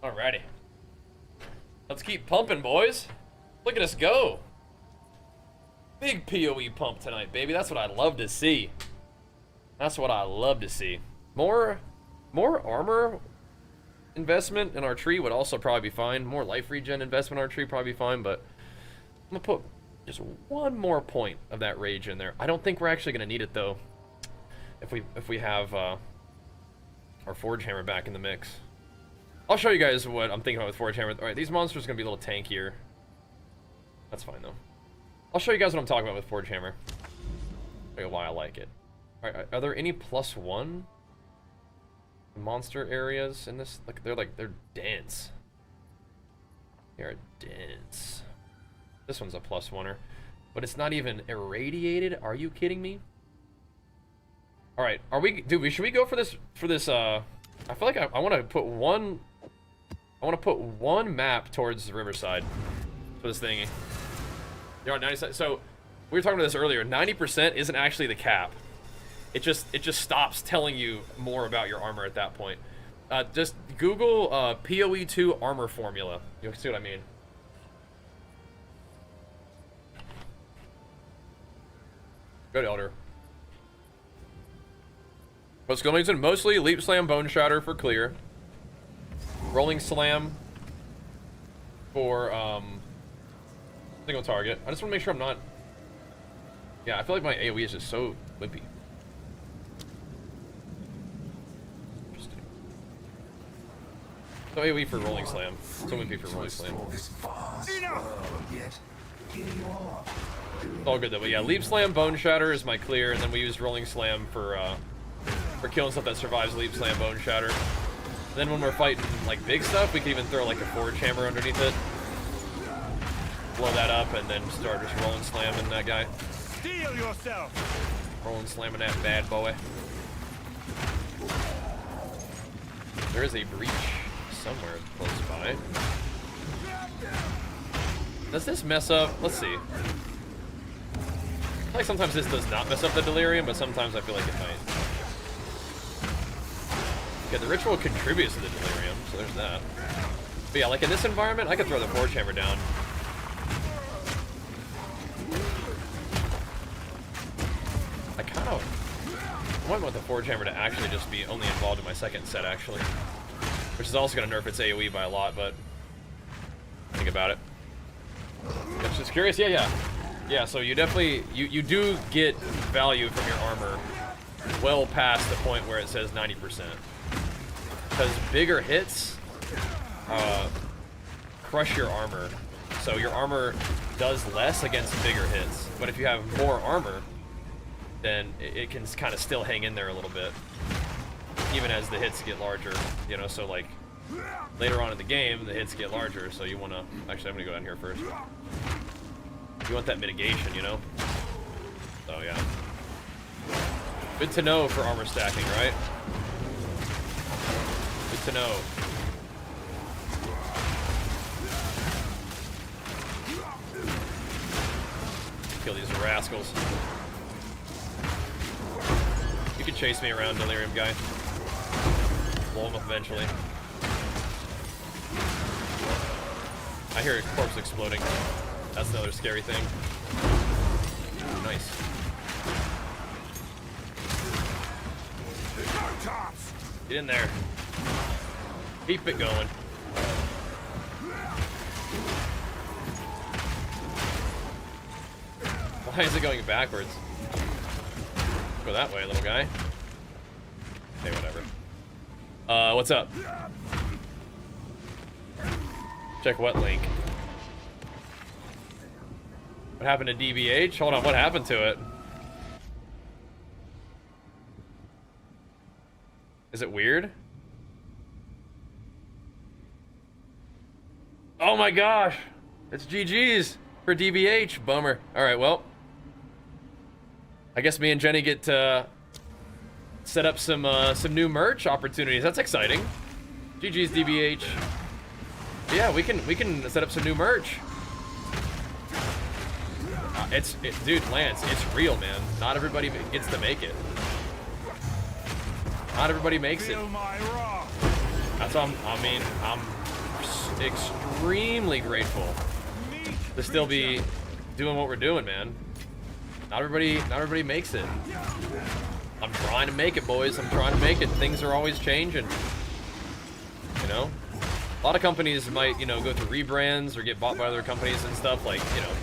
Alrighty. Let's keep pumping, boys. Look at us go. Big PoE pump tonight, baby. That's what I love to see. That's what I love to see. More armor investment in our tree would also probably be fine. More life regen investment in our tree probably be fine, but I'm gonna put just one more point of that rage in there. I don't think we're actually gonna need it though. If we have our Forge Hammer back in the mix. I'll show you guys what I'm thinking about with Forge Hammer. Alright, these monsters are gonna be a little tankier. That's fine though. I'll show you guys what I'm talking about with Forge Hammer. Show you why I like it. Alright, are there any +1 monster areas in this? They're dense. They are dense. This one's a +1er, but it's not even irradiated. Are you kidding me? All right, should we go for this I feel like I want to put one map towards the riverside for this thingy. You're on 90%. So we were talking about this earlier. 90% isn't actually the cap. It just stops telling you more about your armor at that point. Just Google PoE2 armor formula. You'll see what I mean. Good Elder. What's going on? Mostly Leap Slam, Bone Shatter for clear. Rolling Slam for single target. I just want to make sure I'm not. Yeah, I feel like my AoE is just so wimpy. Interesting. So AoE for Rolling Slam. So wimpy for Rolling Slam. It's all good though, but yeah, Leap Slam, Bone Shatter is my clear, and then we use Rolling Slam for killing stuff that survives Leap Slam, Bone Shatter. And then when we're fighting like big stuff, we can even throw like a Forge Hammer underneath it, blow that up, and then start just Rolling Slamming that guy. Steel yourself. Rolling Slamming that bad boy. There is a breach somewhere close by. Does this mess up? Let's see. I feel like sometimes this does not mess up the delirium, but sometimes I feel like it might. Yeah, the ritual contributes to the delirium, so there's that. But yeah, like in this environment, I could throw the Forge Hammer down. I kind of want the Forge Hammer to actually just be only involved in my second set, actually. Which is also going to nerf its AoE by a lot, but think about it. I'm just curious. Yeah, so you definitely, you do get value from your armor well past the point where it says 90%. Because bigger hits crush your armor. So your armor does less against bigger hits. But if you have more armor, then it can kind of still hang in there a little bit. Even as the hits get larger, you know, so like later on in the game, the hits get larger, so you want to, actually I'm going to go down here first. You want that mitigation, you know? So yeah. Good to know for armor stacking, right? Good to know. Kill these rascals. You can chase me around, Delirium guy. Blow him up eventually. I hear a corpse exploding. That's another scary thing. Ooh, nice. Get in there. Keep it going. Why is it going backwards? Go that way, little guy. Okay, whatever. What's up? Check what link? What happened to DBH? Hold on, what happened to it? Is it weird? Oh my gosh! It's GG's for DBH. Bummer. Alright, well. I guess me and Jenny get to set up some new merch opportunities. That's exciting. GG's DBH. But yeah, we can set up some new merch. Dude, Lance, it's real, man. Not everybody gets to make it. Not everybody makes it. That's what extremely grateful to still be doing what we're doing, man. Not everybody makes it. I'm trying to make it, boys. I'm trying to make it. Things are always changing. You know? A lot of companies might, you know, go through rebrands or get bought by other companies and stuff. Like, you know,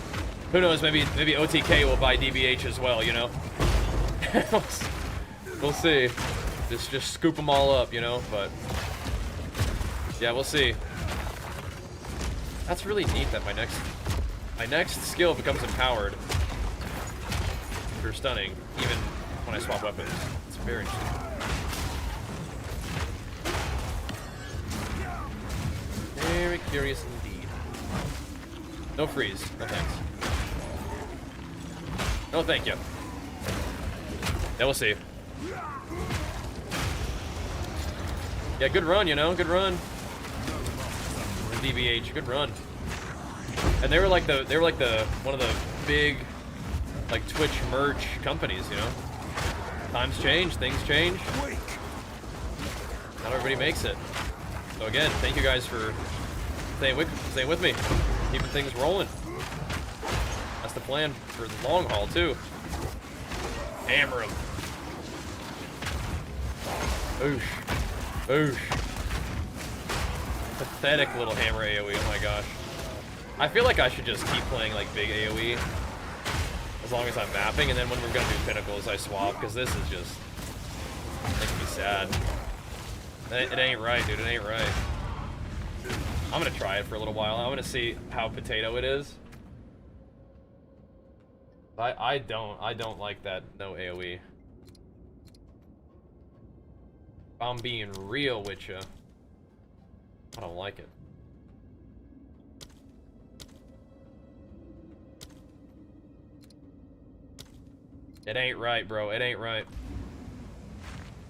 who knows? Maybe OTK will buy DBH as well. You know? We'll see. Just scoop them all up, you know. But yeah, we'll see. That's really neat that my next skill becomes empowered for stunning, even when I swap weapons. It's very interesting. Very curious indeed. No freeze. No thanks. No thank you. Yeah, we'll see. Yeah, good run, you know, good run. DBH, good run. And they were like the one of the big like Twitch merch companies, you know. Times change, things change. Not everybody makes it. So again, thank you guys for staying with me, keeping things rolling. That's the plan for the long haul too. Hammer him. Oosh. Oosh. Pathetic little hammer AoE, oh my gosh. I feel like I should just keep playing like big AoE as long as I'm mapping, and then when we're gonna do pinnacles I swap, because this is just making me sad. It ain't right, dude, it ain't right. I'm gonna try it for a little while. I'm gonna see how potato it is. I don't like that no AoE. I'm being real with you. I don't like it. It ain't right, bro. It ain't right.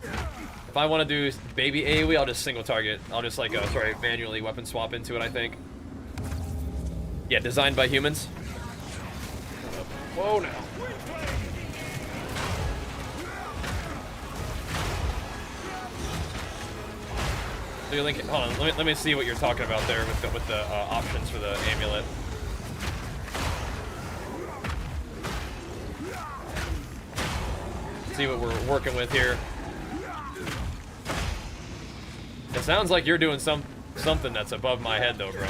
If I want to do baby AoE, I'll just single target. I'll just like, manually weapon swap into it, I think. Yeah, designed by humans. Whoa, now. So you're linking, hold on, let me see what you're talking about there with the options for the amulet. See what we're working with here. It sounds like you're doing something that's above my head though, bro.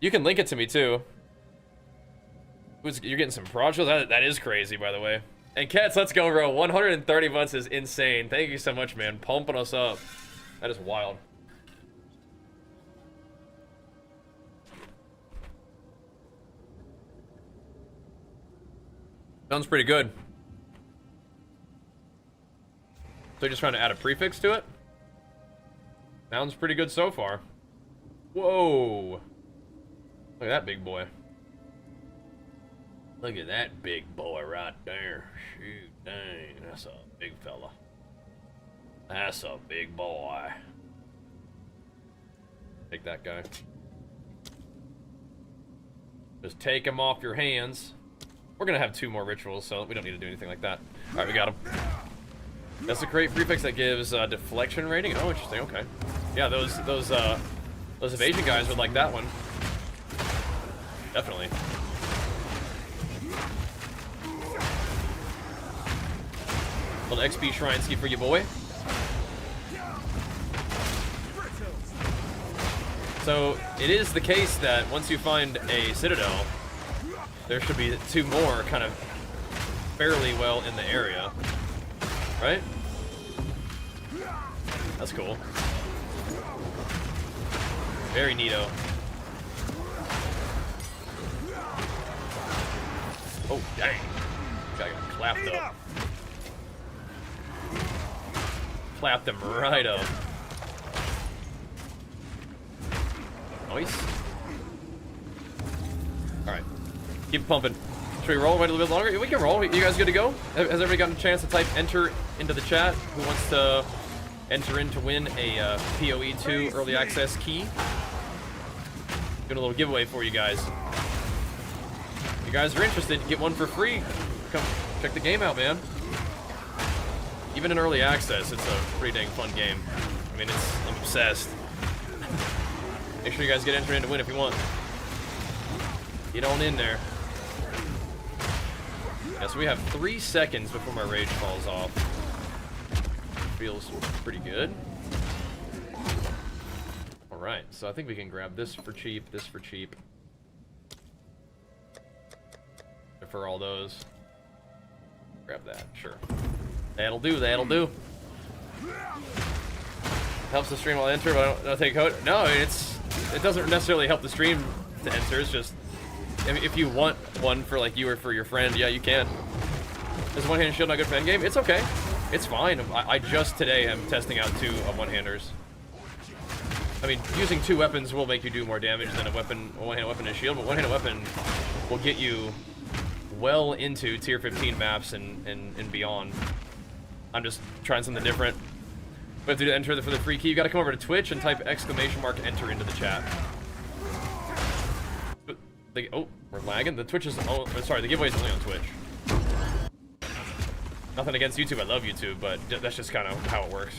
You can link it to me too. You're getting some prod-shows? That is crazy, by the way. And Cats, let's go, bro. 130 months is insane. Thank you so much, man. Pumping us up. That is wild. Sounds pretty good. So you're just trying to add a prefix to it? Sounds pretty good so far. Whoa. Look at that big boy. Look at that big boy right there. Shoot, dang, that's a big fella. That's a big boy. Take that guy. Just take him off your hands. We're gonna have 2 more rituals, so we don't need to do anything like that. All right, we got him. That's a great prefix that gives deflection rating. Oh, interesting. Okay. Yeah, those evasion guys would like that one. Definitely. Little XP shrine ski for you, boy. So it is the case that once you find a citadel, there should be 2 more kind of fairly well in the area, right? That's cool. Very neato. Oh dang! Guy got clapped up. Clapped him right up. Nice. Alright. Keep pumping. Should we roll? Wait a little bit longer? We can roll. You guys good to go? Has everybody gotten a chance to type enter into the chat? Who wants to enter in to win a PoE 2 early access key? Doing a little giveaway for you guys. If you guys are interested, get one for free. Come check the game out, man. even in early access, it's a pretty dang fun game. I mean, I'm obsessed. Make sure you guys get entered in to win if you want. Get on in there. Yeah, so we have 3 seconds before my rage falls off. Feels pretty good. Alright, so I think we can grab this for cheap, this for cheap. For all those. Grab that, sure. That'll do, that'll do. Helps the stream while I enter, but I don't take code. No, it doesn't necessarily help the stream to enter, it's just if you want one for like you or for your friend, yeah, you can. Is one-handed shield not good for endgame? It's okay. It's fine. I just today am testing out 2 one-handers. I mean, using 2 weapons will make you do more damage than a one-handed weapon and shield, but one-handed weapon will get you well into tier 15 maps and beyond. I'm just trying something different. But to enter for the free key, you gotta come over to Twitch and type !enter into the chat. Oh, we're lagging. The Twitch is, oh, sorry, the giveaway is only on Twitch. Nothing against YouTube, I love YouTube, but that's just kind of how it works.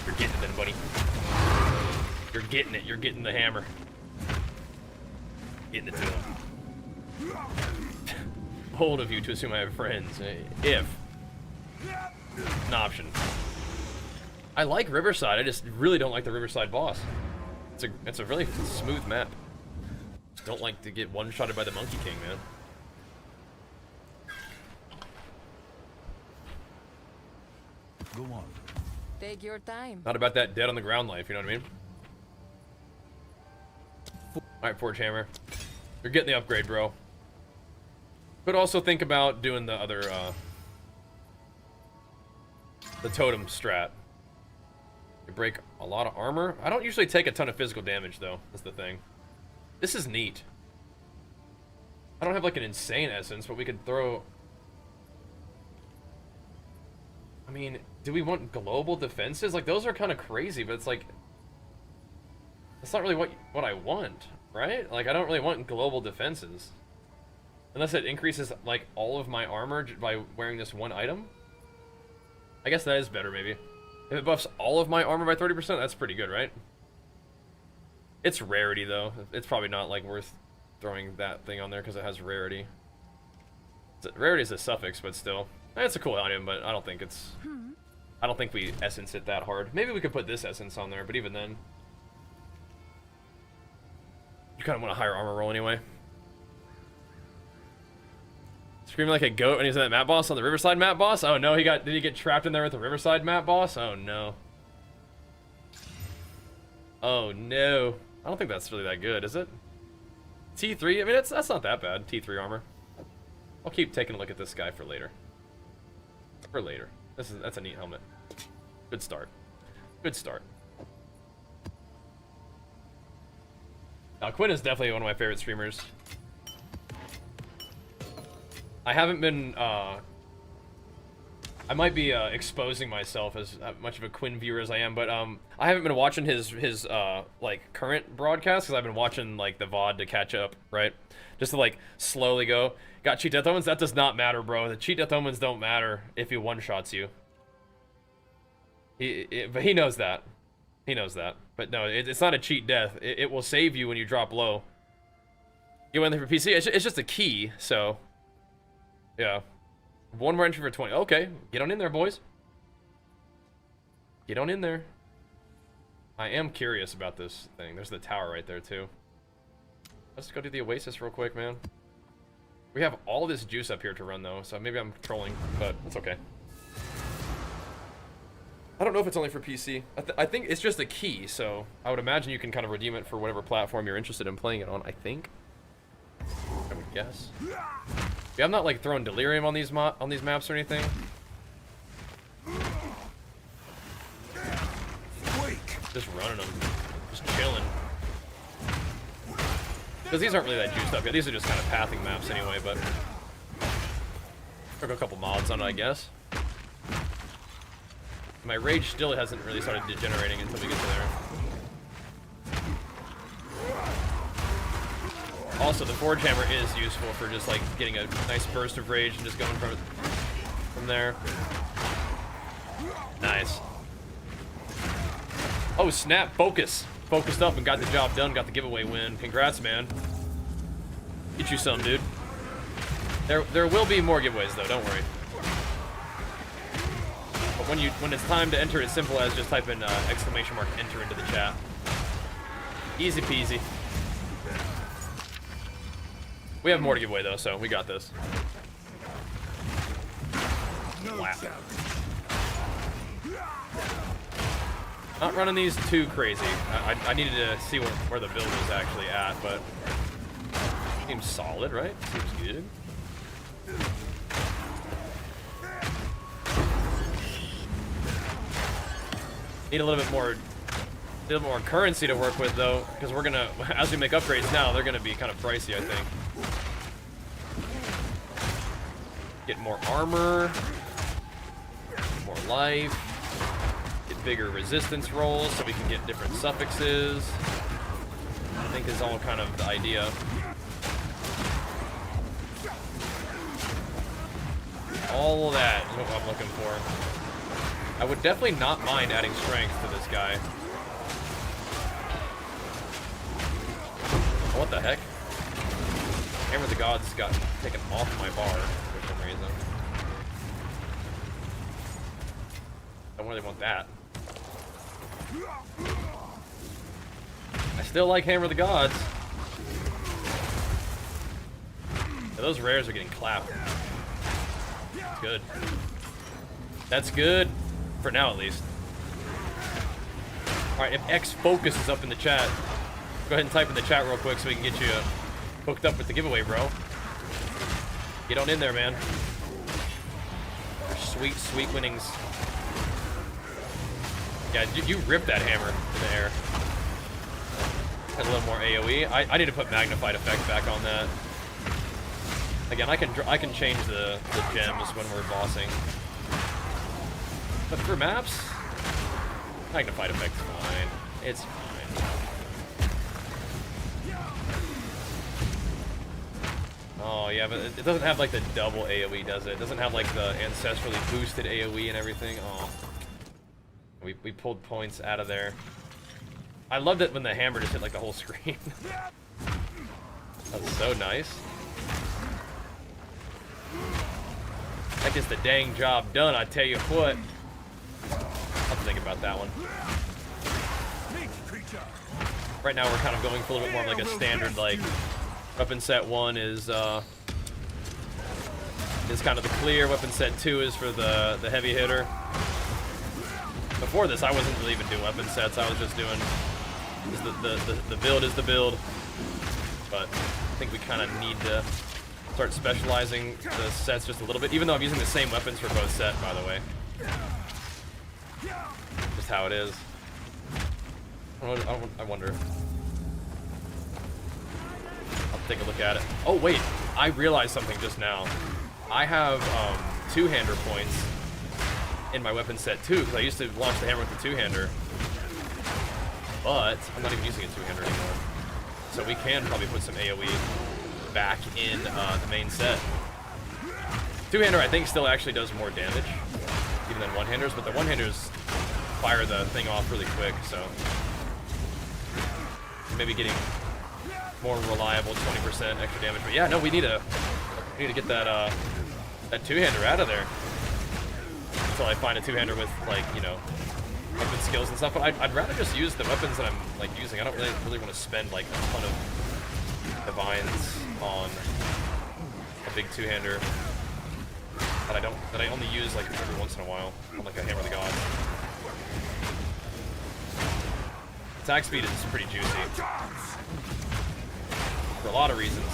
You're getting it then, buddy. You're getting it, you're getting the hammer. Getting it to him. Bold of you to assume I have friends. If. An option. I like Riverside, I just really don't like the Riverside boss. It's a really smooth map. Just don't like to get one-shotted by the Monkey King, man. Go on. Take your time. Not about that dead on the ground life, you know what I mean? Alright, Forge Hammer. You're getting the upgrade, bro. Could also think about doing the other, the totem strat. You break a lot of armor. I don't usually take a ton of physical damage, though. That's the thing. This is neat. I don't have, like, an insane essence, but we could throw... I mean, do we want global defenses? Like, those are kind of crazy, but it's like... That's not really what I want, right? Like, I don't really want global defenses. Unless it increases, like, all of my armor by wearing this one item. I guess that is better, maybe. If it buffs all of my armor by 30%, that's pretty good, right? It's rarity, though. It's probably not, like, worth throwing that thing on there because it has rarity. Rarity is a suffix, but still. It's a cool item, but I don't think it's... I don't think we essence it that hard. Maybe we could put this essence on there, but even then... You kind of want a higher armor roll anyway. Screaming like a goat when he's in that map boss on the Riverside map boss? Oh no, did he get trapped in there with the Riverside map boss? Oh no. Oh no. I don't think that's really that good, is it? T3, I mean, that's not that bad, T3 armor. I'll keep taking a look at this guy for later. For later. That's a neat helmet. Good start. Good start. Now, Quinn is definitely one of my favorite streamers. I haven't been, I might be exposing myself as much of a Quinn viewer as I am, but I haven't been watching his like current broadcasts because I've been watching like the VOD to catch up, right? Just to like slowly go. Got cheat death omens? That does not matter, bro. The cheat death omens don't matter if he one-shots you. But he knows that. He knows that. But no, it's not a cheat death. It will save you when you drop low. You went there for PC? It's just a key, so... Yeah. One more entry for 20. Okay, get on in there, boys. Get on in there. I am curious about this thing. There's the tower right there, too. Let's go do the Oasis real quick, man. We have all this juice up here to run, though, so maybe I'm trolling, but it's okay. I don't know if it's only for PC. I think it's just a key, so I would imagine you can kind of redeem it for whatever platform you're interested in playing it on, I think. I would guess. Yeah, I'm not like throwing delirium on these maps or anything. Just running them, just chilling. Because these aren't really that juiced up yet. These are just kind of pathing maps anyway. But took a couple mods on it, I guess. My rage still hasn't really started degenerating until we get to there. Also, the Forge Hammer is useful for just like getting a nice burst of rage and just going from there. Nice. Oh snap! Focus. Focused up and got the job done. Got the giveaway win. Congrats, man. Get you some, dude. There will be more giveaways though. Don't worry. But when it's time to enter, it's simple as just type in exclamation mark enter into the chat. Easy peasy. We have more to give away though, so we got this. Wow. Not running these too crazy. I needed to see where the build was actually at, but seems solid, right? Seems good. Need a little bit more currency to work with though, because we're gonna, as we make upgrades now, they're gonna be kind of pricey, I think. Get more armor, more life, get bigger resistance rolls so we can get different suffixes. I think is all kind of the idea. All of that is what I'm looking for. I would definitely not mind adding strength to this guy. What the heck? Hammer of the Gods got taken off my bar for some reason. I don't really want that. I still like Hammer of the Gods. Yeah, those rares are getting clapped. That's good. That's good. For now, at least. Alright, if X Focus is up in the chat, go ahead and type in the chat real quick so we can get you hooked up with the giveaway, bro. Get on in there, man. Sweet, sweet winnings. Yeah, you ripped that hammer in the air. Had a little more AoE. I need to put Magnified Effect back on that. Again, I can change the gems when we're bossing. But for maps, Magnified Effect's fine. It's fine. Oh yeah, but it doesn't have like the double AoE, does it? It doesn't have like the ancestrally boosted AoE and everything. Oh, we pulled points out of there. I loved it when the hammer just hit like the whole screen. That was so nice. That gets the dang job done, I tell you what. I'll have to think about that one. Right now we're kind of going for a little bit more of like a standard, like, weapon set 1 is kind of the clear, weapon set 2 is for the heavy hitter. Before this, I wasn't really even doing weapon sets, I was just doing, the build is the build. But I think we kind of need to start specializing the sets just a little bit, even though I'm using the same weapons for both set, by the way. Just how it is. I wonder. I'll take a look at it. Oh wait, I realized something just now. I have two-hander points in my weapon set too, because I used to launch the hammer with the two-hander. But I'm not even using a two-hander anymore. So we can probably put some AoE back in the main set. Two-hander I think still actually does more damage, even than one-handers, but the one-handers fire the thing off really quick, so maybe getting more reliable 20% extra damage. But yeah, no, we need to get that that two-hander out of there until I find a two-hander with, like, you know, weapon skills and stuff. But I'd rather just use the weapons that I'm like using. I don't really want to spend like a ton of divines on a big two-hander that I only use like every once in a while on like a Hammer of the Gods. Attack speed is pretty juicy for a lot of reasons.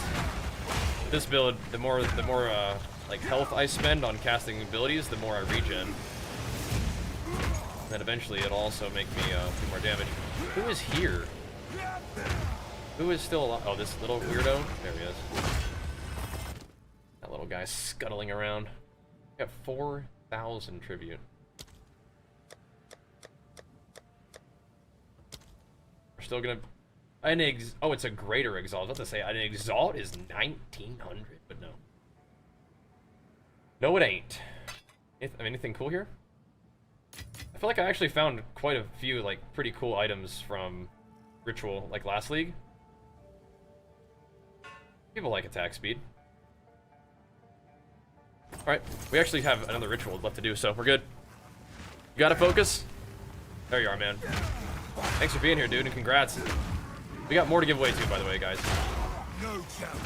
This build, the more like health I spend on casting abilities, the more I regen. Then eventually it'll also make me do more damage. Who is here? Who is still alive? Oh, this little weirdo? There he is. That little guy scuttling around. Got 4,000 tribute. We're still gonna Oh, it's a greater Exalt. I was about to say, an Exalt is 1900, but no. No, it ain't. Anything cool here? I feel like I actually found quite a few, like, pretty cool items from Ritual, like, last league. People like attack speed. Alright, we actually have another Ritual left to do, so we're good. You gotta focus? There you are, man. Thanks for being here, dude, and congrats. We got more to give away, too, by the way, guys. No challenge.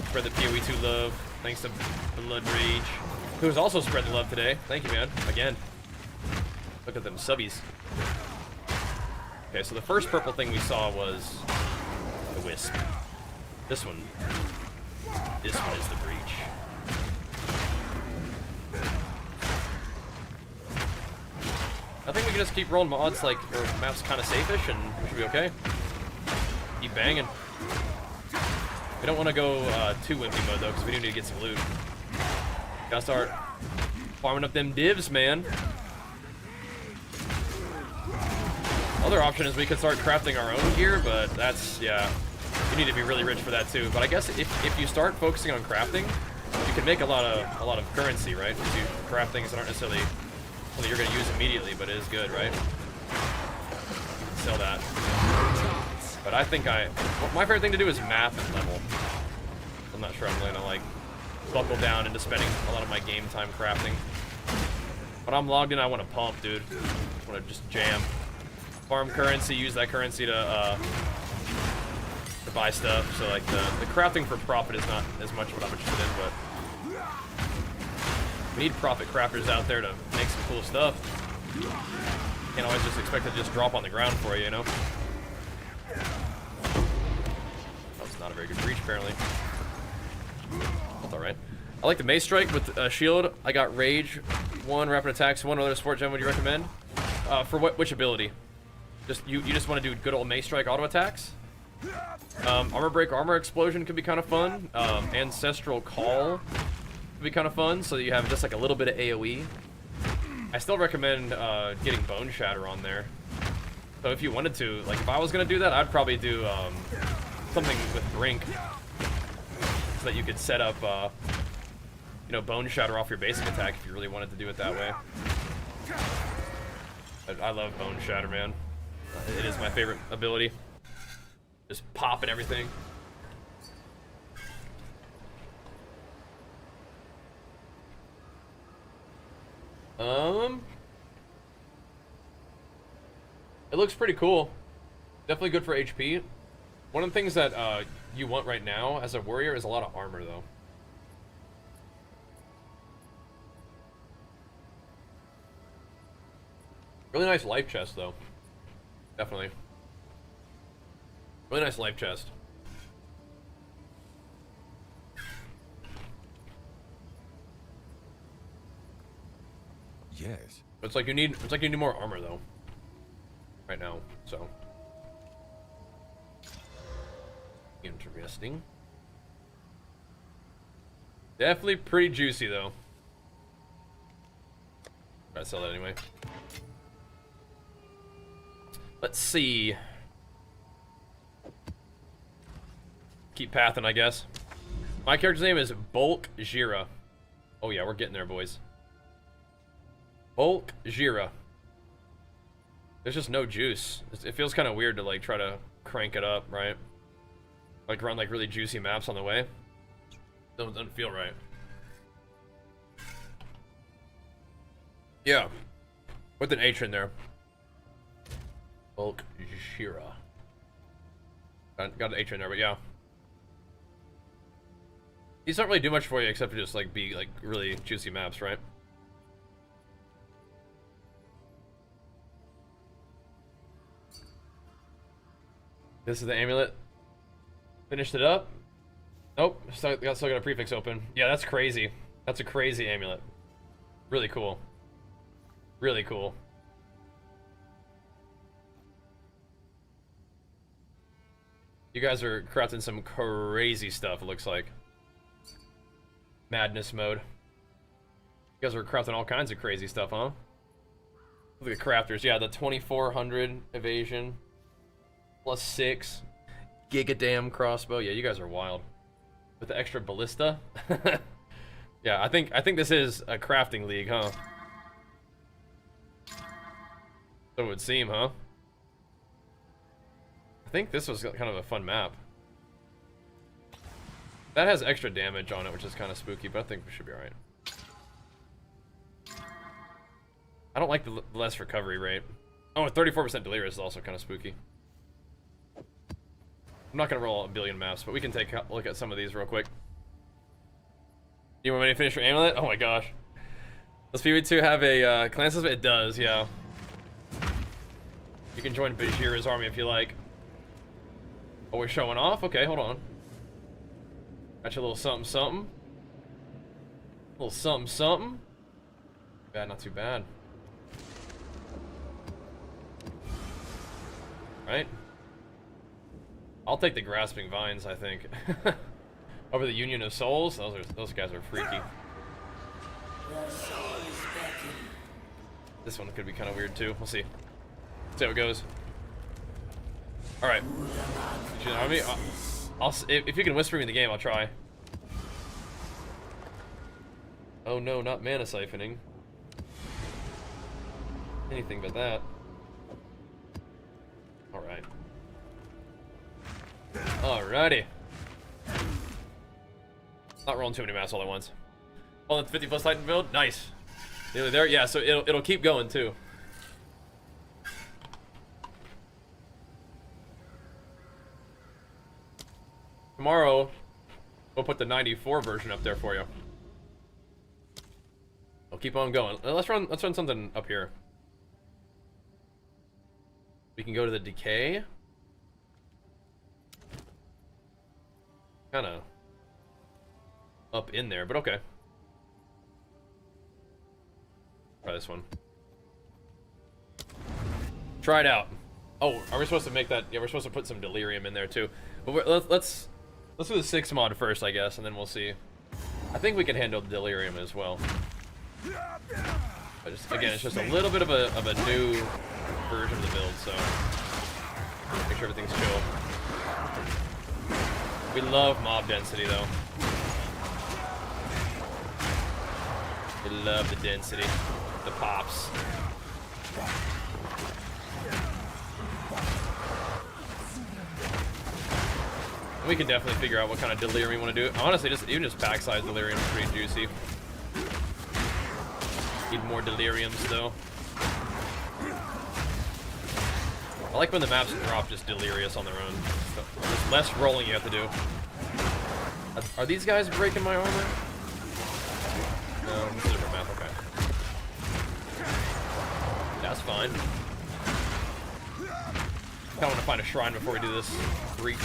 Spread the PoE2 love. Thanks to Blood Rage, who's also spread the love today. Thank you, man. Again. Look at them subbies. Okay, so the first purple thing we saw was the Wisp. This one. This one is the Breach. I think we can just keep rolling mods like our map's kind of safe-ish and we should be okay. Keep banging. We don't want to go too wimpy mode though, because we do need to get some loot. Gotta start farming up them divs, man. Other option is we could start crafting our own gear, but that's, yeah, you need to be really rich for that too. But I guess if you start focusing on crafting, you can make a lot of currency, right? Because you craft things that aren't necessarily something you're going to use immediately, but it is good, right? Sell that. But I think my favorite thing to do is map and level. I'm not sure I'm going to like buckle down into spending a lot of my game time crafting. When I'm logged in, I want to pump, dude. I want to just jam. Farm currency, use that currency to buy stuff. So like the crafting for profit is not as much what I'm interested in, but we need profit crafters out there to make some cool stuff. Can't always just expect it to just drop on the ground for you, you know? That's not a very good breach, apparently. That's alright. I like the Mace Strike with shield. I got Rage, 1, Rapid Attacks, 1 other support gem would you recommend? For which ability? Just you just want to do good old Mace Strike auto attacks? Armor Break, Armor Explosion could be kind of fun. Ancestral Call could be kind of fun, so that you have just like a little bit of AoE. I still recommend getting Bone Shatter on there. So if you wanted to, like if I was gonna do that, I'd probably do something with Brink, so that you could set up, you know, Bone Shatter off your basic attack if you really wanted to do it that way. I love Bone Shatter, man. It is my favorite ability. Just pop and everything. It looks pretty cool. Definitely good for HP. One of the things that you want right now as a warrior is a lot of armor, though. Really nice life chest, though. Definitely. Really nice life chest. Yes. It's like you need more armor though. Right now, so interesting. Definitely pretty juicy though. Gotta sell that anyway. Let's see. Keep pathing, I guess. My character's name is Bulk Jira. Oh yeah, we're getting there, boys. Bulk Jira. There's just no juice. It feels kind of weird to like try to crank it up, right? Like run like really juicy maps on the way. Doesn't feel right. Yeah, with an H in there. Bulk Jira. Got an H in there, but yeah. These don't really do much for you except for just like be like really juicy maps, right? This is the amulet. Finished it up. Nope, still got a prefix open. Yeah, that's crazy. That's a crazy amulet. Really cool. Really cool. You guys are crafting some crazy stuff, it looks like. Madness mode. You guys are crafting all kinds of crazy stuff, huh? Look at the crafters. Yeah, the 2400 evasion. +6. Gigadam crossbow. Yeah, you guys are wild. With the extra ballista. Yeah, I think this is a crafting league, huh? So it would seem, huh? I think this was kind of a fun map. That has extra damage on it, which is kind of spooky, but I think we should be alright. I don't like the less recovery rate. Oh, and 34% delirious is also kind of spooky. I'm not going to roll a billion maps, but we can take a look at some of these real quick. You want me to finish your amulet? Oh my gosh. Does PV2 have a clan system? It does, yeah. You can join Bajira's army if you like. Oh, we're showing off? Okay, hold on. Got you a little something something. A little something something. Bad, not too bad. Right? I'll take the grasping vines, I think. Over the Union of Souls. Those guys are freaky. This one could be kind of weird too. We'll see. See how it goes. All right. If you can whisper me in the game, I'll try. Oh no, not mana siphoning. Anything but that. All right. Alrighty. Not rolling too many mass all at once. Oh, that's 50 plus Titan build. Nice. Nearly there. Yeah. So it'll keep going too. Tomorrow, we'll put the 94 version up there for you. I'll keep on going. Let's run something up here. We can go to the decay. Kind of up in there, but okay. Try this one. Try it out. Oh, are we supposed to make that? Yeah, we're supposed to put some delirium in there too. But let's do the 6 mod first, I guess, and then we'll see. I think we can handle the delirium as well. But just, again, it's just a little bit of a new version of the build, so make sure everything's chill. We love mob density, though. We love the density, the pops. We can definitely figure out what kind of delirium we want to do. Honestly, even just backside delirium is pretty juicy. Need more deliriums, though. I like when the maps drop just delirious on their own. So there's less rolling you have to do. Are these guys breaking my armor? No, this is a different map, okay. That's fine. I want to find a shrine before we do this breach.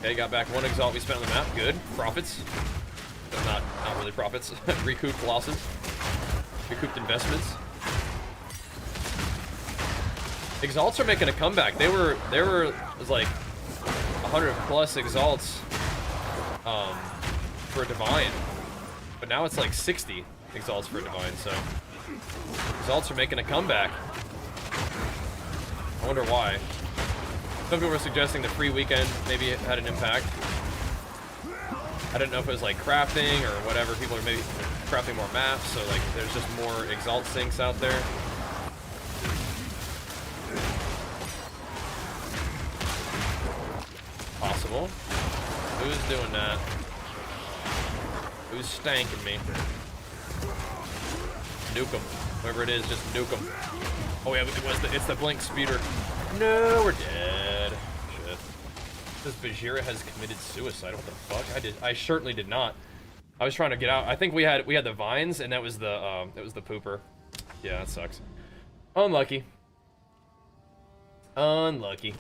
Okay, got back 1 exalt we spent on the map. Good. Profits. But not really profits. Recouped losses. Recouped investments. Exalts are making a comeback. They were it was like 100 plus exalts for a divine. But now it's like 60 exalts for a divine, so exalts are making a comeback. I wonder why. Some people were suggesting the free weekend maybe it had an impact. I didn't know if it was like crafting or whatever. People are maybe crafting more maps, so like there's just more exalt sinks out there. Possible. Who's doing that? Who's stanking me? Nuke him. Whoever it is, just nuke him. Oh yeah, it's the blink speeder. No, we're dead. Shit. This Bajira has committed suicide. What the fuck? I certainly did not. I was trying to get out. I think we had the vines, and that was the pooper. Yeah, that sucks. Unlucky. Unlucky.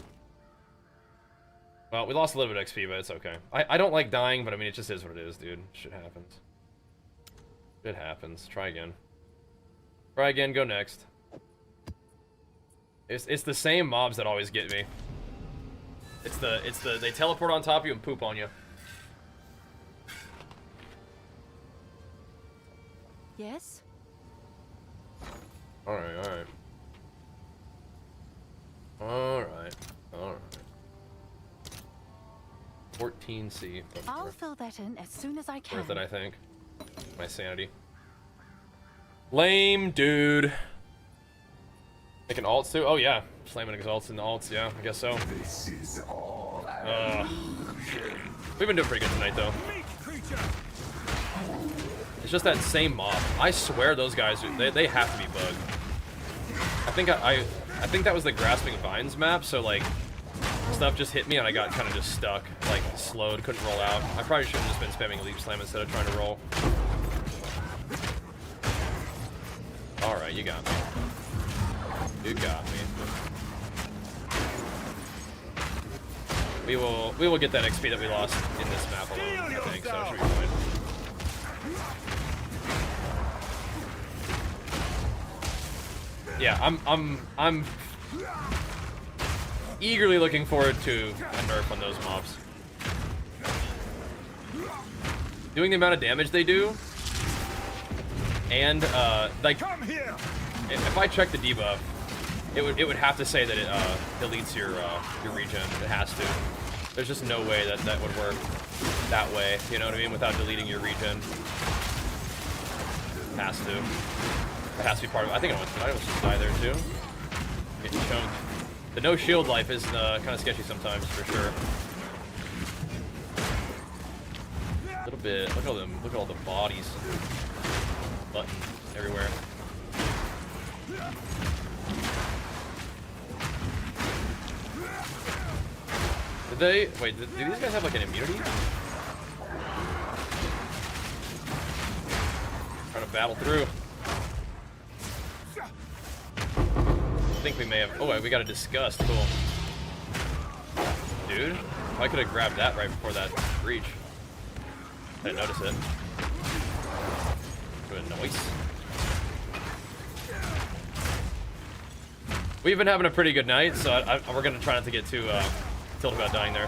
Well, we lost a little bit of XP, but it's okay. I don't like dying, but I mean, it just is what it is, dude. Shit happens. It happens. Try again. Try again, go next. It's the same mobs that always get me. It's the they teleport on top of you and poop on you. Yes? Alright, alright. Alright. Alright. 14C. I'll fill that in as soon as I can. Worth it, I think. My sanity. Lame, dude. Make an alt too? Oh, yeah. Slamming exalts and alts, yeah, I guess so. This is all. We've been doing pretty good tonight, though. It's just that same mob. I swear those guys, they have to be bugged. I think that was the Grasping Vines map, so, like, stuff just hit me and I got kind of just stuck, like, slowed, couldn't roll out. I probably should have just been spamming Leap Slam instead of trying to roll. Alright, you got me. You got me. We will get that XP that we lost in this map alone, I think, so it should be fine. Yeah, I'm eagerly looking forward to a nerf on those mobs. Doing the amount of damage they do, and like, if I check the debuff, it would have to say that it deletes your regen. It has to. There's just no way that that would work that way. You know what I mean? Without deleting your regen. It has to. It has to be part of it. I think I almost just die there too. Getting chunked. The no shield life is kind of sketchy sometimes, for sure. A little bit. Look at all them. Look at all the bodies. Buttons everywhere. Did they? Wait, do these guys have like an immunity? Trying to battle through. I think we may have. Oh, wait, we got a disgust. Cool. Dude, I could have grabbed that right before that breach. I didn't notice it. Good noise. We've been having a pretty good night, so we're gonna try not to get too tilted about dying there.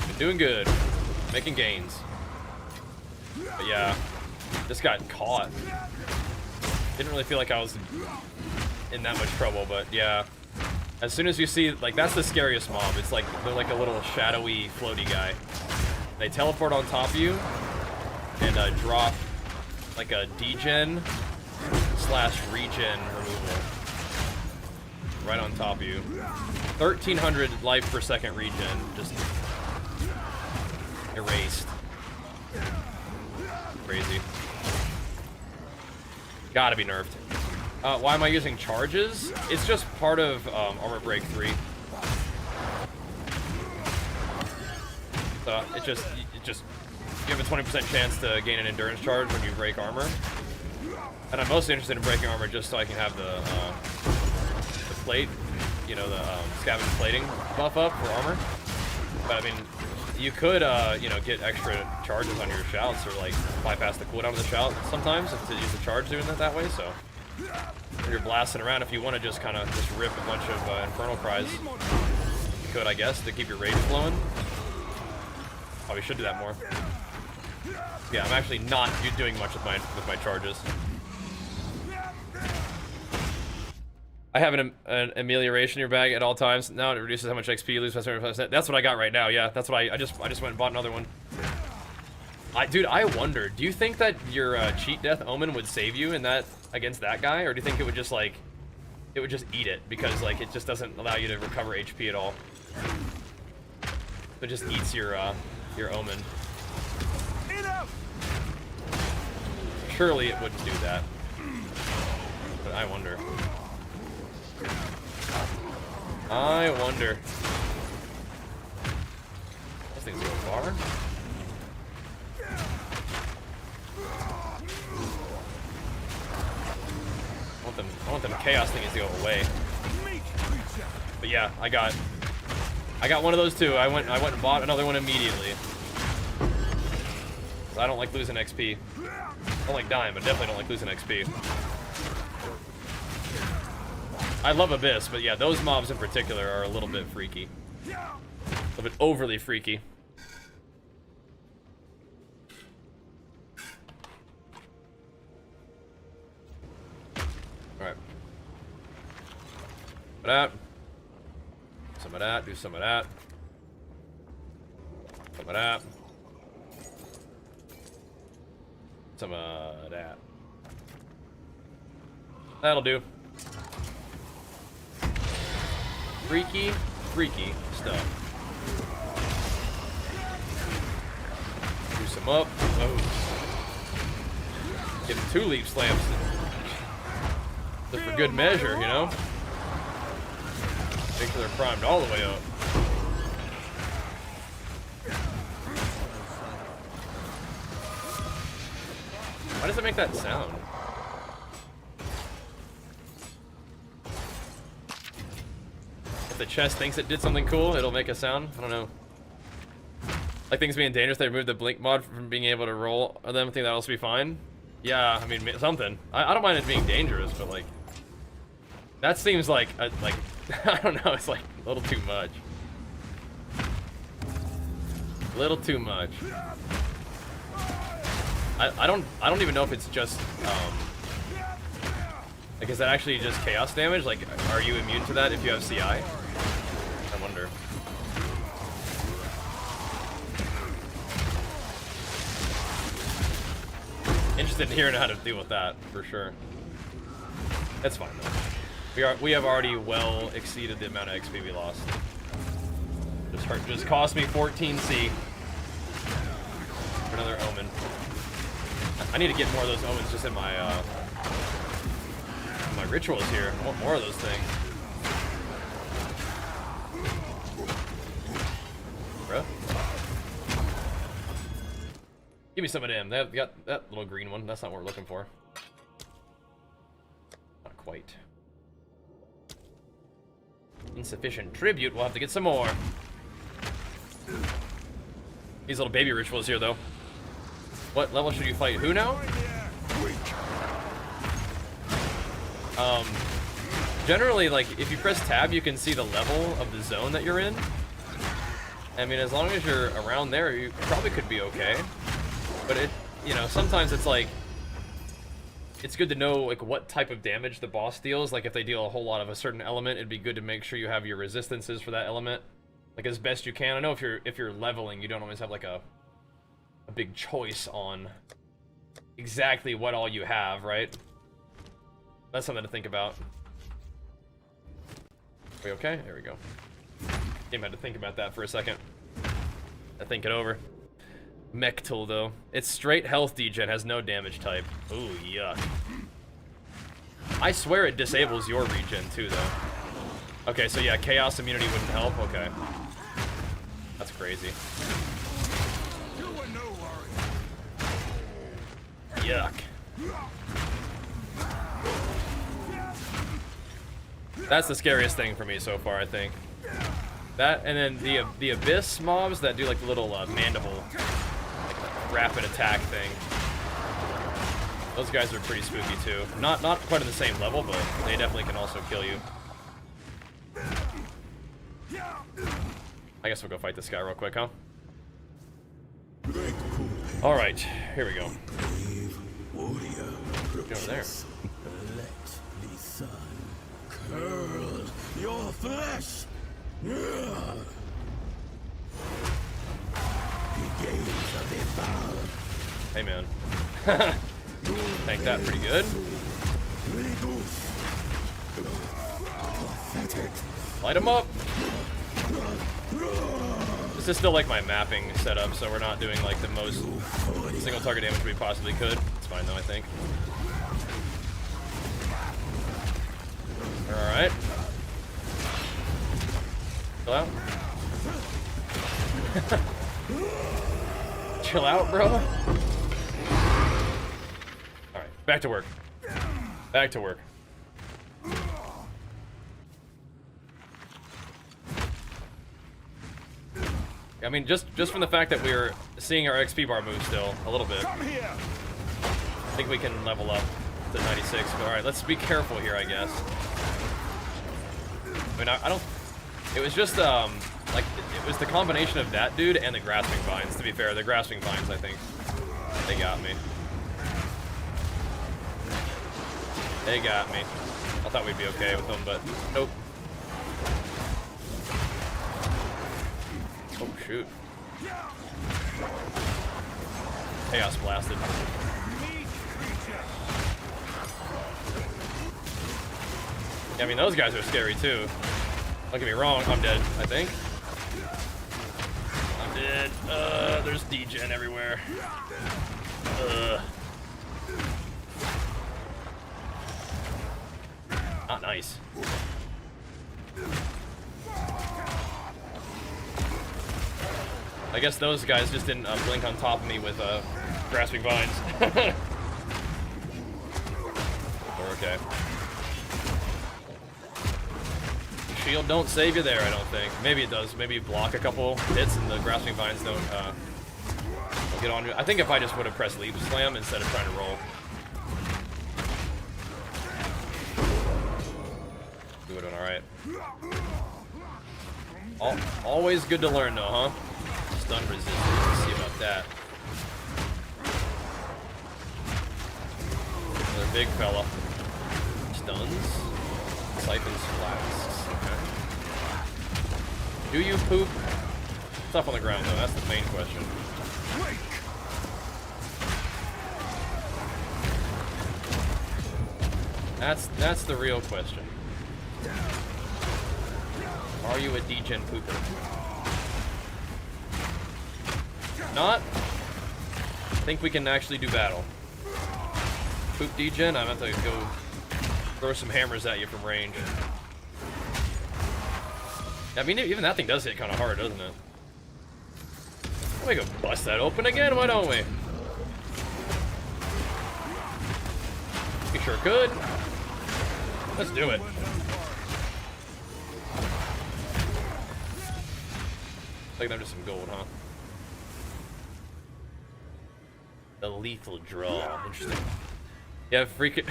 Been doing good, making gains. But yeah, just got caught. Didn't really feel like I was in that much trouble, but yeah. As soon as you see, like, that's the scariest mob. It's like, they're like a little shadowy, floaty guy. They teleport on top of you and drop like a degen / regen removal right on top of you. 1300 life per second regen, just erased. Crazy. Gotta be nerfed. Why am I using charges? It's just part of Armor Break 3. So it just you have a 20% chance to gain an endurance charge when you break armor. And I'm mostly interested in breaking armor just so I can have the plate, you know, the scavenge plating buff up for armor. But I mean, you could, you know, get extra charges on your shouts or like bypass the cooldown of the shout sometimes to use the charge doing it that way. So when you're blasting around, if you want to just kind of just rip a bunch of infernal cries, you could, I guess, to keep your rage flowing. Probably should do that more. Yeah, I'm actually not doing much with my charges. I have an amelioration in your bag at all times. Now it reduces how much XP you lose by 75%. That's what I got right now. Yeah, that's what I just went and bought another one. Dude, I wonder, do you think that your cheat death omen would save you in that against that guy, or do you think it would just like it would just eat it because like it just doesn't allow you to recover HP at all? It just eats your omen. Surely it wouldn't do that, but I wonder. I wonder. Those things go far. I want them chaos things to go away. But yeah, I got one of those too. I went and bought another one immediately. I don't like losing XP. I don't like dying, but definitely don't like losing XP. I love Abyss, but yeah, those mobs in particular are a little bit freaky. A little bit overly freaky. Alright. that. Some of that. Do some of that. Some of that. Some of that. That'll do. Freaky, freaky stuff. Do some up. Oh. Give him 2 leap slams. Just for good measure, you know? Make sure they're primed all the way up. Why does it make that sound? If the chest thinks it did something cool, it'll make a sound. I don't know. Like things being dangerous, they removed the blink mod from being able to roll them. I think that'll also be fine. Yeah, I mean, something. I don't mind it being dangerous, but like, that seems like, I don't know, it's like a little too much. A little too much. I don't even know if it's just, like, is that actually just chaos damage? Like, are you immune to that if you have CI? I wonder. Interested in hearing how to deal with that, for sure. That's fine, though. We have already well exceeded the amount of XP we lost. Just cost me 14C. For another omen. I need to get more of those omens just in my rituals here. I want more of those things. Bruh. Give me some of them. They got that little green one. That's not what we're looking for. Not quite. Insufficient tribute. We'll have to get some more. These little baby rituals here, though. What level should you fight? Who now? Generally, like, if you press tab, you can see the level of the zone that you're in. I mean, as long as you're around there, you probably could be okay. But it, you know, sometimes it's like, it's good to know, like, what type of damage the boss deals. Like, if they deal a whole lot of a certain element, it'd be good to make sure you have your resistances for that element, like, as best you can. I know if you're leveling, you don't always have, like, a big choice on exactly what all you have, right? That's something to think about. Are we okay? There we go. Game had to think about that for a second. I think it over. Mech tool, though. It's straight health degen, has no damage type. Ooh, yuck. I swear it disables your regen, too, though. Okay, so yeah, chaos immunity wouldn't help? Okay. That's crazy. Yuck. That's the scariest thing for me so far, I think. That, and then the abyss mobs that do like the little mandible, like rapid attack thing. Those guys are pretty spooky too. Not quite at the same level, but they definitely can also kill you. I guess we'll go fight this guy real quick, huh? All right, here we go. Get over there. Let the sun curl your flesh. The gates of the foul. Hey, man. Tank that pretty good. Light him up. This is still like my mapping setup, so we're not doing like the most single target damage we possibly could. It's fine though, I think. Alright. Chill out. Chill out, bro. Alright, back to work. Back to work. I mean, just from the fact that we're seeing our XP bar move still a little bit, I think we can level up to 96. But all right, let's be careful here, I guess. I mean, I don't. It was just like it was the combination of that dude and the grasping vines. To be fair, the grasping vines, I think, they got me. They got me. I thought we'd be okay with them, but nope. Oh, shoot. Chaos blasted. Yeah, I mean, those guys are scary, too. Don't get me wrong, I'm dead, I think. I'm dead. There's degen everywhere. Not nice. I guess those guys just didn't blink on top of me with grasping vines. We're okay. Shield don't save you there, I don't think. Maybe it does. Maybe you block a couple hits and the grasping vines don't get on you. I think if I just would have pressed leap slam instead of trying to roll. We would have been alright. Always good to learn though, huh? Stun resistance. Let's see about that. Another big fella. Stuns. Siphons flasks. Okay. Do you poop? Stuff on the ground though, that's the main question. That's the real question. Are you a degen pooper? Not? Think we can actually do battle. Poop degen? I'm about to go throw some hammers at you from range. I mean, even that thing does hit kind of hard, doesn't it? We go bust that open again, why don't we? We sure could. Let's do it. Like there's some gold, huh? The lethal draw. Interesting. Yeah, frequent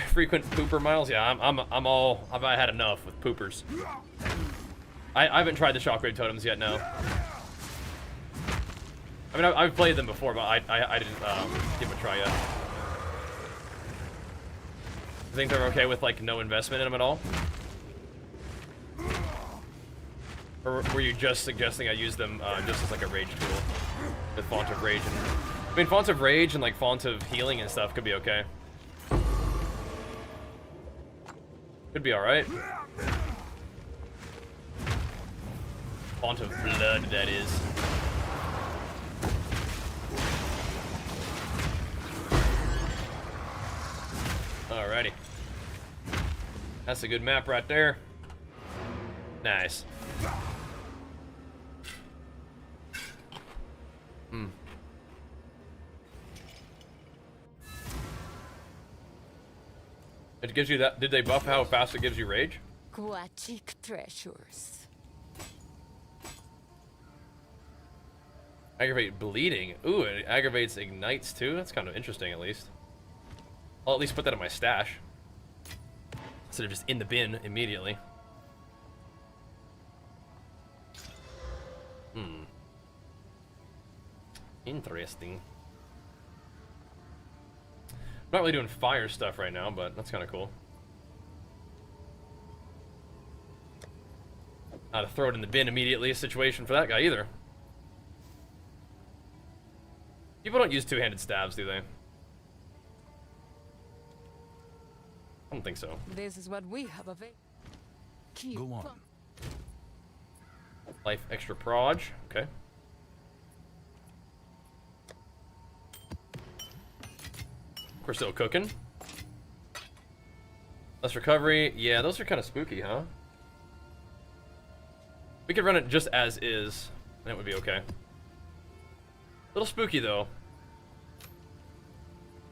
pooper miles. Yeah, I've had enough with poopers. I haven't tried the shockwave totems yet. No. I mean, I've played them before, but I didn't give them a try yet. I think they're okay with like no investment in them at all. Or were you just suggesting I use them just as like a rage tool with Font of Rage? And, I mean, Font of Rage and like Font of Healing and stuff could be okay. Could be all right. Font of Blood, that is. Alrighty. That's a good map right there. Nice. It gives you that. Did they buff how fast it gives you rage? Aquatic treasures. Aggravate bleeding. Ooh, it aggravates ignites too. That's kind of interesting, at least. I'll at least put that in my stash instead of just in the bin immediately. Interesting. I'm not really doing fire stuff right now, but that's kind of cool. Not to throw it in the bin immediately a situation for that guy either. People don't use two-handed stabs, do they? I don't think so. This is what we have available. Go on. Life extra proj. Okay. We're still cooking. Less recovery. Yeah, those are kind of spooky, huh? We could run it just as is, and it would be okay. A little spooky, though.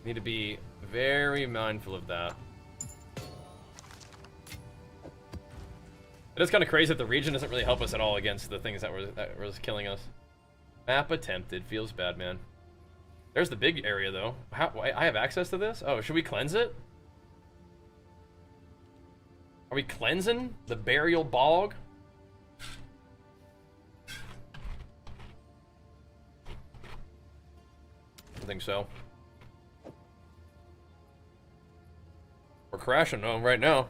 Need to be very mindful of that. It is kind of crazy that the region doesn't really help us at all against the things that was killing us. Map attempted. Feels bad, man. There's the big area, though. I have access to this? Oh, should we cleanse it? Are we cleansing the burial bog? I think so. We're crashing though right now.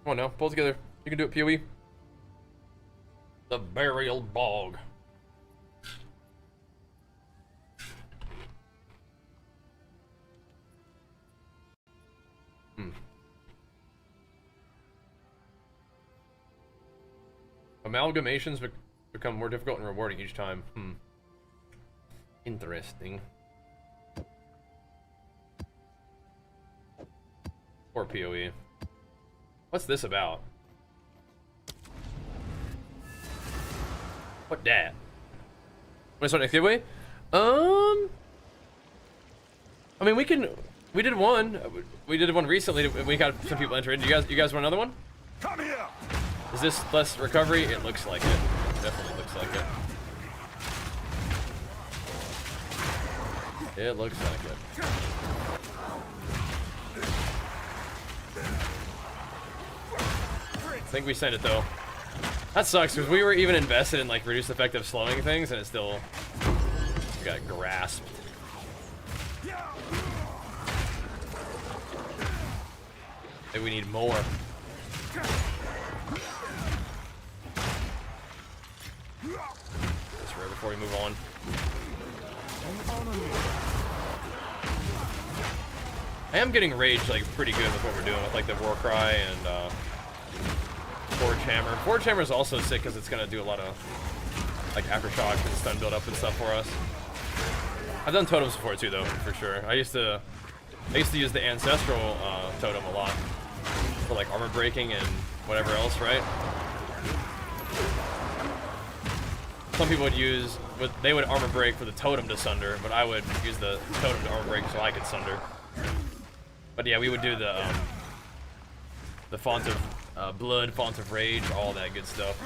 Come on now, pull together. You can do it, PoE. The burial bog. Amalgamations become more difficult and rewarding each time. Interesting. Poor PoE. What's this about? What that? Want to start next giveaway? I mean, we did one. We did one recently. We got some people entering. You guys want another one? Come here. Is this less recovery? It looks like it. Definitely looks like it. It looks like it. I think we sent it though. That sucks because we were even invested in like reduced effective slowing things and it still got grasped. Maybe we need more. That's right before we move on. I am getting rage like pretty good with what we're doing with like the war cry and Forge Hammer. Forge Hammer is also sick because it's gonna do a lot of like aftershocks and stun build up and stuff for us. I've done totems before too though, for sure. I used to use the ancestral totem a lot for like armor breaking and whatever else, right? Some people they would armor break for the totem to Sunder, but I would use the totem to armor break so I could Sunder. But yeah, we would do the font of blood, font of rage, all that good stuff.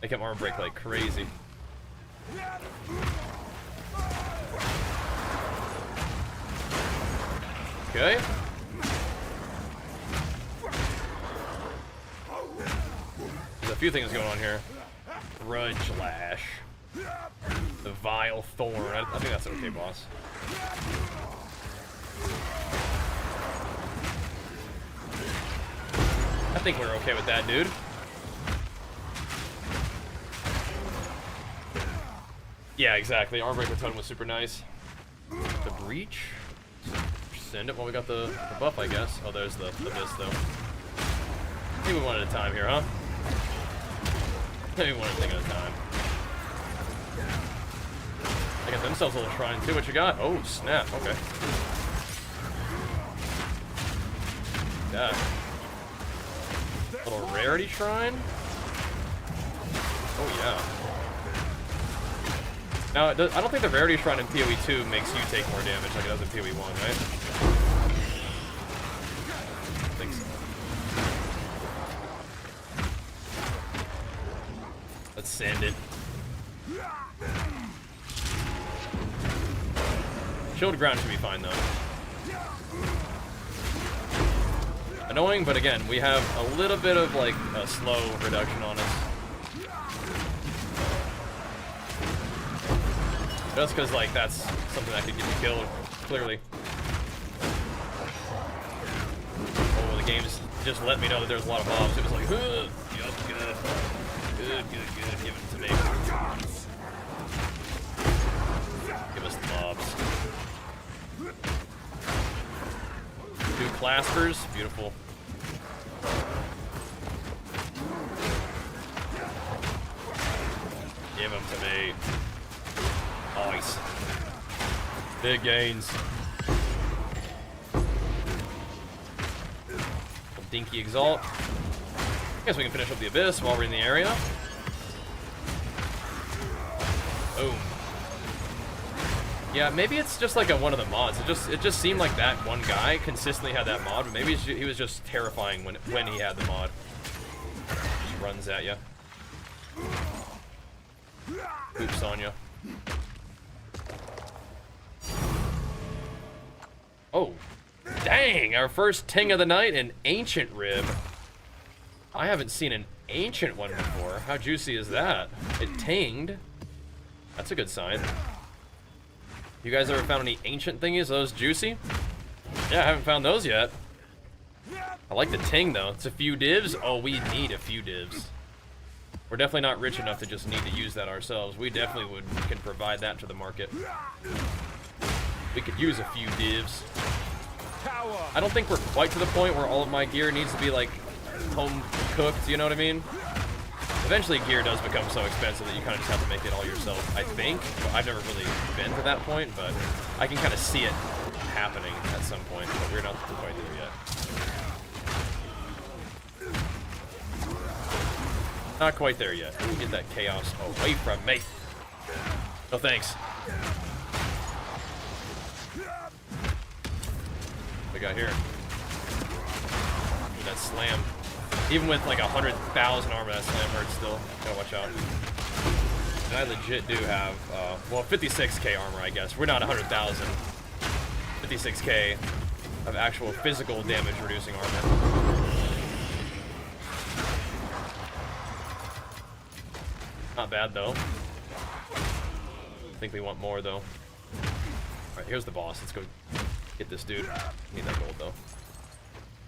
Make him armor break like crazy. Okay. There's a few things going on here. Grudge Lash. The Vile Thorn. I think that's okay, boss. I think we're okay with that, dude. Yeah, exactly. Armor break with totem was super nice. The breach. Send it while we got the buff, I guess. Oh, there's the abyss though. Maybe one at a time here, huh? Maybe one thing at a time. They got themselves a little shrine too. What you got? Oh, snap. Okay. Yeah. Little rarity shrine. Oh yeah. Now, I don't think the rarity shrine in PoE 2 makes you take more damage like it does in PoE 1, right? I think so. Let's send it. Shield ground should be fine though. Annoying, but again, we have a little bit of like a slow reduction on us. Just because like that's something that could get you killed, clearly. Oh, the game just let me know that there's a lot of mobs. It was like, yup, good. Good, give it to me. Give us the mobs. 2 claspers, beautiful. Give them to me. Nice. Big gains. Dinky Exalt. Guess we can finish up the Abyss while we're in the area. Boom. Yeah, maybe it's just like one of the mods. It just seemed like that one guy consistently had that mod, but maybe he was just terrifying when he had the mod. Just runs at you. Oops on you. Oh, dang! Our first ting of the night, an ancient rib. I haven't seen an ancient one before. How juicy is that? It tinged. That's a good sign. You guys ever found any ancient thingies? Are those juicy? Yeah, I haven't found those yet. I like the ting though. It's a few divs. Oh, we need a few divs. We're definitely not rich enough to just need to use that ourselves. We definitely can provide that to the market. We could use a few divs. I don't think we're quite to the point where all of my gear needs to be like home cooked, you know what I mean? Eventually gear does become so expensive that you kind of just have to make it all yourself, I think. I've never really been to that point, but I can kind of see it happening at some point, but we're not quite there yet. Not quite there yet. Get that chaos away from me. No thanks. What we got here? Ooh, that slam. Even with like 100,000 armor, that slam hurts still. Gotta watch out. And I legit do have, well, 56k armor, I guess. We're not 100,000. 56k of actual physical damage reducing armor. Not bad though. I think we want more though. Alright, here's the boss. Let's go get this dude. Need that gold though.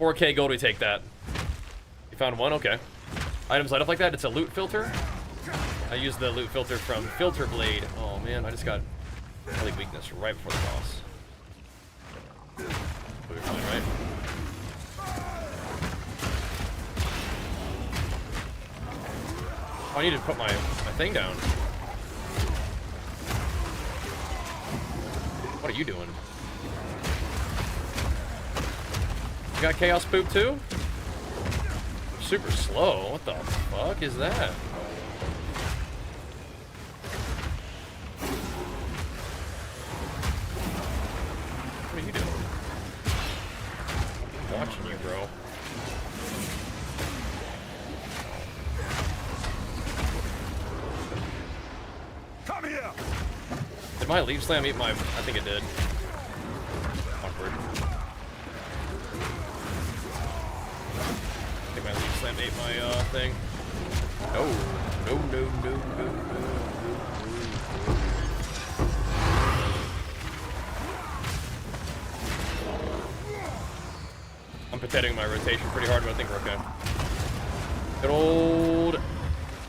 4k gold, we take that. You found one? Okay. Items light up like that. It's a loot filter. I used the loot filter from Filter Blade. Oh man, I just got really weakness right before the boss. We're fine, right? Oh, I need to put my thing down. What are you doing? You got chaos poop too? Super slow. What the fuck is that? What are you doing? I'm watching you, bro. Come here. Did my leaf slam eat my... I think it did. Awkward. I think my leaf slam ate my thing. No. No, no, no, no, no. I'm potatoing my rotation pretty hard, but I think we're okay. Good old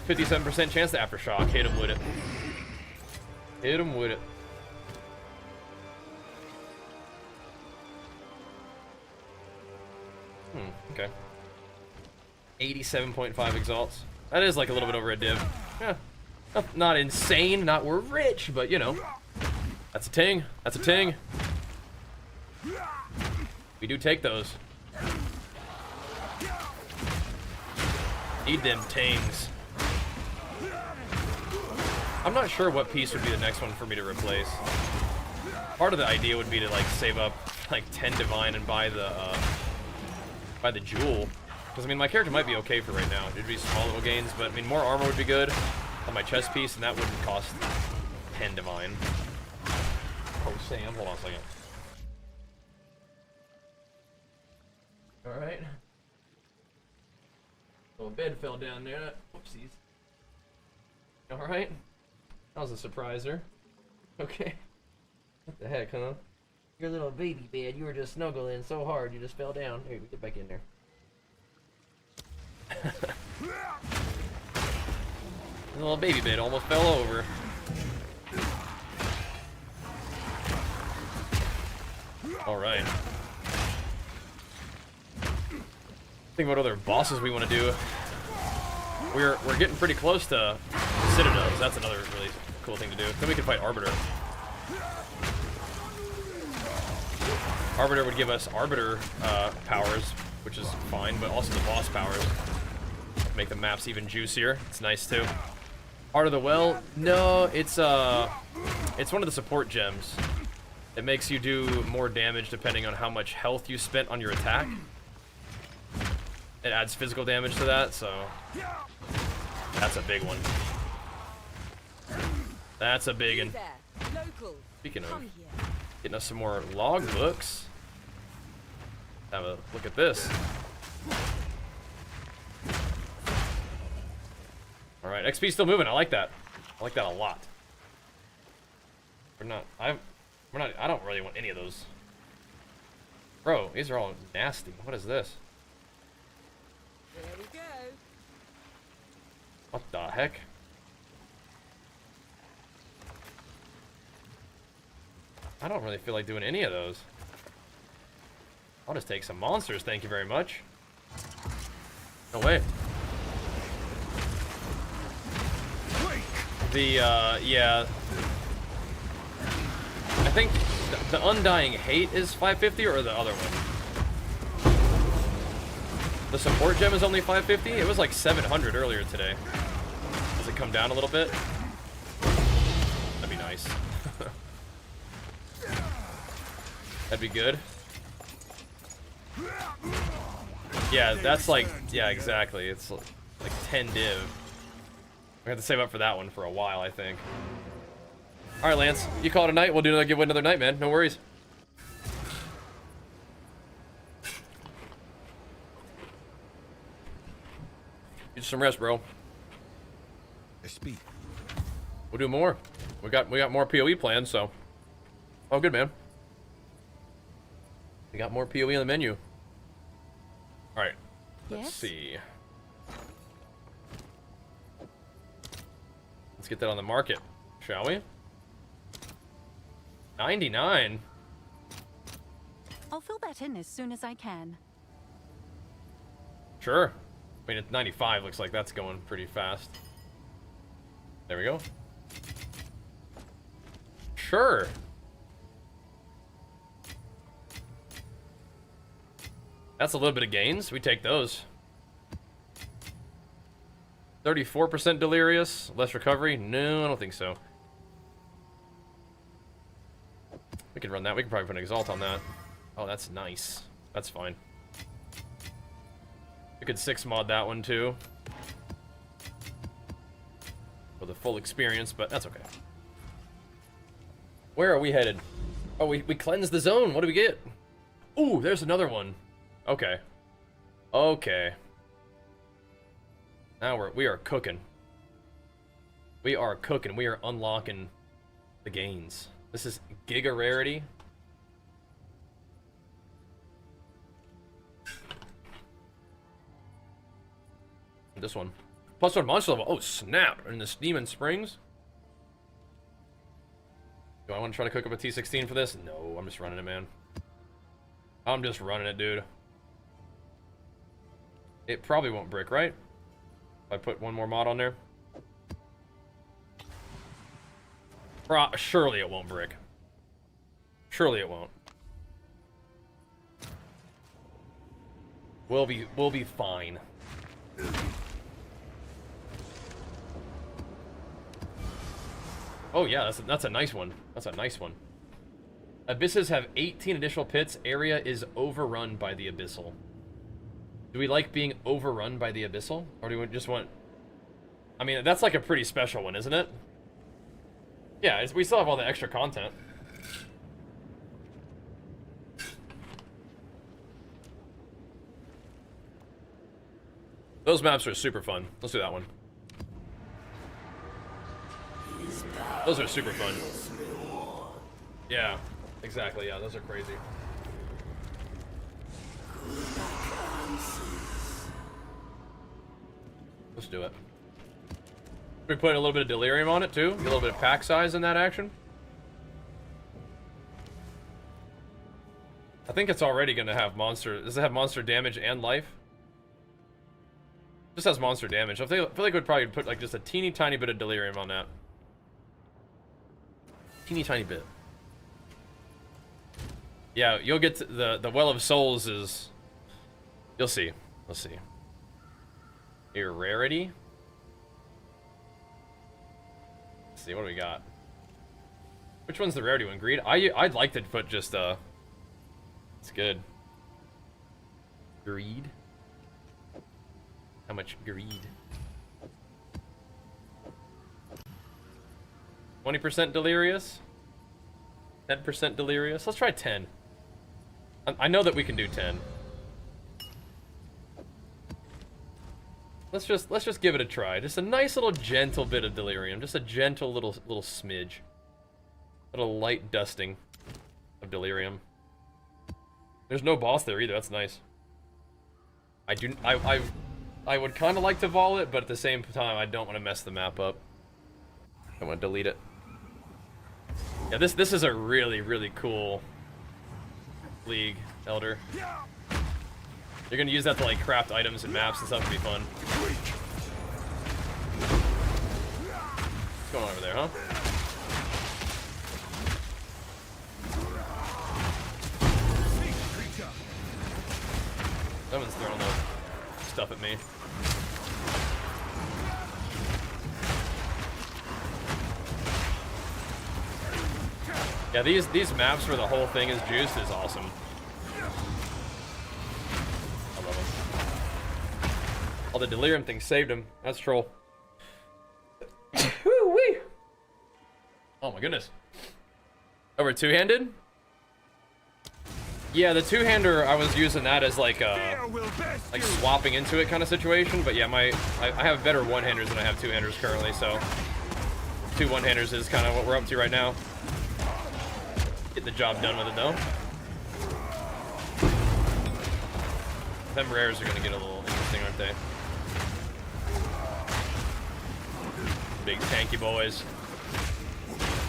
57% chance to aftershock. Hit him with it. Hit him with it. Okay. 87.5 exalts. That is like a little bit over a div. Yeah. Not insane, not we're rich, but you know. That's a ting. That's a ting. We do take those. Need them tings. I'm not sure what piece would be the next one for me to replace. Part of the idea would be to like save up like 10 divine and buy the jewel. Because I mean my character might be okay for right now. It'd be small little gains, but I mean more armor would be good on my chest piece, and that wouldn't cost 10 divine. Oh Sam, hold on a second. Alright. Oh, a bed fell down there. Whoopsies. Alright. That was a surpriser. Okay. What the heck, huh? Your little baby bed, you were just snuggling so hard you just fell down. Here, get back in there. The little baby bed almost fell over. Alright. Think what other bosses we want to do. We're getting pretty close to Citadels. That's another really cool thing to do. Then we can fight Arbiter. Arbiter would give us Arbiter powers, which is fine, but also the boss powers. Make the maps even juicier. It's nice too. Heart of the Well? No, it's one of the support gems. It makes you do more damage depending on how much health you spent on your attack. It adds physical damage to that, so that's a big one. That's a big one. Speaking of getting us some more logbooks, have a look at this. All right, XP still moving. I like that. I like that a lot. I don't really want any of those. Bro, these are all nasty. What is this? There we go. What the heck? I don't really feel like doing any of those. I'll just take some monsters, thank you very much. No way. Yeah. I think the Undying Hate is 550 or the other one? The support gem is only 550? It was like 700 earlier today. Does it come down a little bit? That'd be nice. That'd be good. Yeah, that's like, yeah, exactly. It's like 10 div. We have to save up for that one for a while, I think. Alright, Lance. You call it a night. We'll do another giveaway another night, man. No worries. Get some rest, bro. Speed. We'll do more. We got more PoE planned, so. Oh, good, man. We got more PoE on the menu. Alright. Let's Yes? see. Let's get that on the market, shall we? 99. I'll fill that in as soon as I can. Sure. I mean, it's 95. Looks like that's going pretty fast. There we go. Sure. That's a little bit of gains. We take those. 34% delirious. Less recovery? No, I don't think so. We can run that. We can probably put an exalt on that. Oh, that's nice. That's fine. We could 6 mod that one too. For the full experience, but that's okay. Where are we headed? Oh, we cleansed the zone. What do we get? Ooh, there's another one. Okay. Okay. Now we are cooking. We are cooking. We are unlocking the gains. This is Giga Rarity. This one. +1 monster level. Oh, snap. In the Demon Springs. Do I want to try to cook up a T16 for this? No, I'm just running it, man. I'm just running it, dude. It probably won't brick, right? If I put one more mod on there. Surely it won't brick. Surely it won't. We'll be fine. Oh yeah, that's a nice one. That's a nice one. Abysses have 18 additional pits. Area is overrun by the Abyssal. Do we like being overrun by the Abyssal? Or do we just want... I mean, that's like a pretty special one, isn't it? Yeah, we still have all the extra content. Those maps are super fun. Let's do that one. Those are super fun. Yeah, exactly. Yeah, those are crazy. Let's do it. We put a little bit of delirium on it too. Get a little bit of pack size in that action. I think it's already gonna have monster. Does it have monster damage and life? Just has monster damage. I feel like we'd probably put like just a teeny tiny bit of delirium on that. Teeny tiny bit. Yeah, you'll get to the Well of Souls is. You'll see. Let's see. Your rarity. Let's see what do we got. Which one's the rarity one? Greed. I'd like to put just It's good. Greed. How much greed? 20% delirious. 10% delirious. Let's try 10. I know that we can do 10. Let's just give it a try. Just a nice little gentle bit of delirium. Just a gentle little smidge. Little light dusting of delirium. There's no boss there either. That's nice. I would kind of like to vol it, but at the same time, I don't want to mess the map up. I want to delete it. Yeah, this is a really, really cool league, Elder. You're gonna use that to like craft items and maps and stuff. It'd be fun. What's going on over there, huh? Someone's throwing the stuff at me. Yeah, these maps where the whole thing is juiced is awesome. I love them. All the delirium things saved him. That's troll. Woo-wee. Oh my goodness. Over two-handed? Yeah, the two-hander, I was using that as like swapping into it kind of situation. But yeah, I have better one-handers than I have two-handers currently, so 2 one-handers is kind of what we're up to right now. Get the job done with it though. Them rares are gonna get a little interesting, aren't they? Big tanky boys.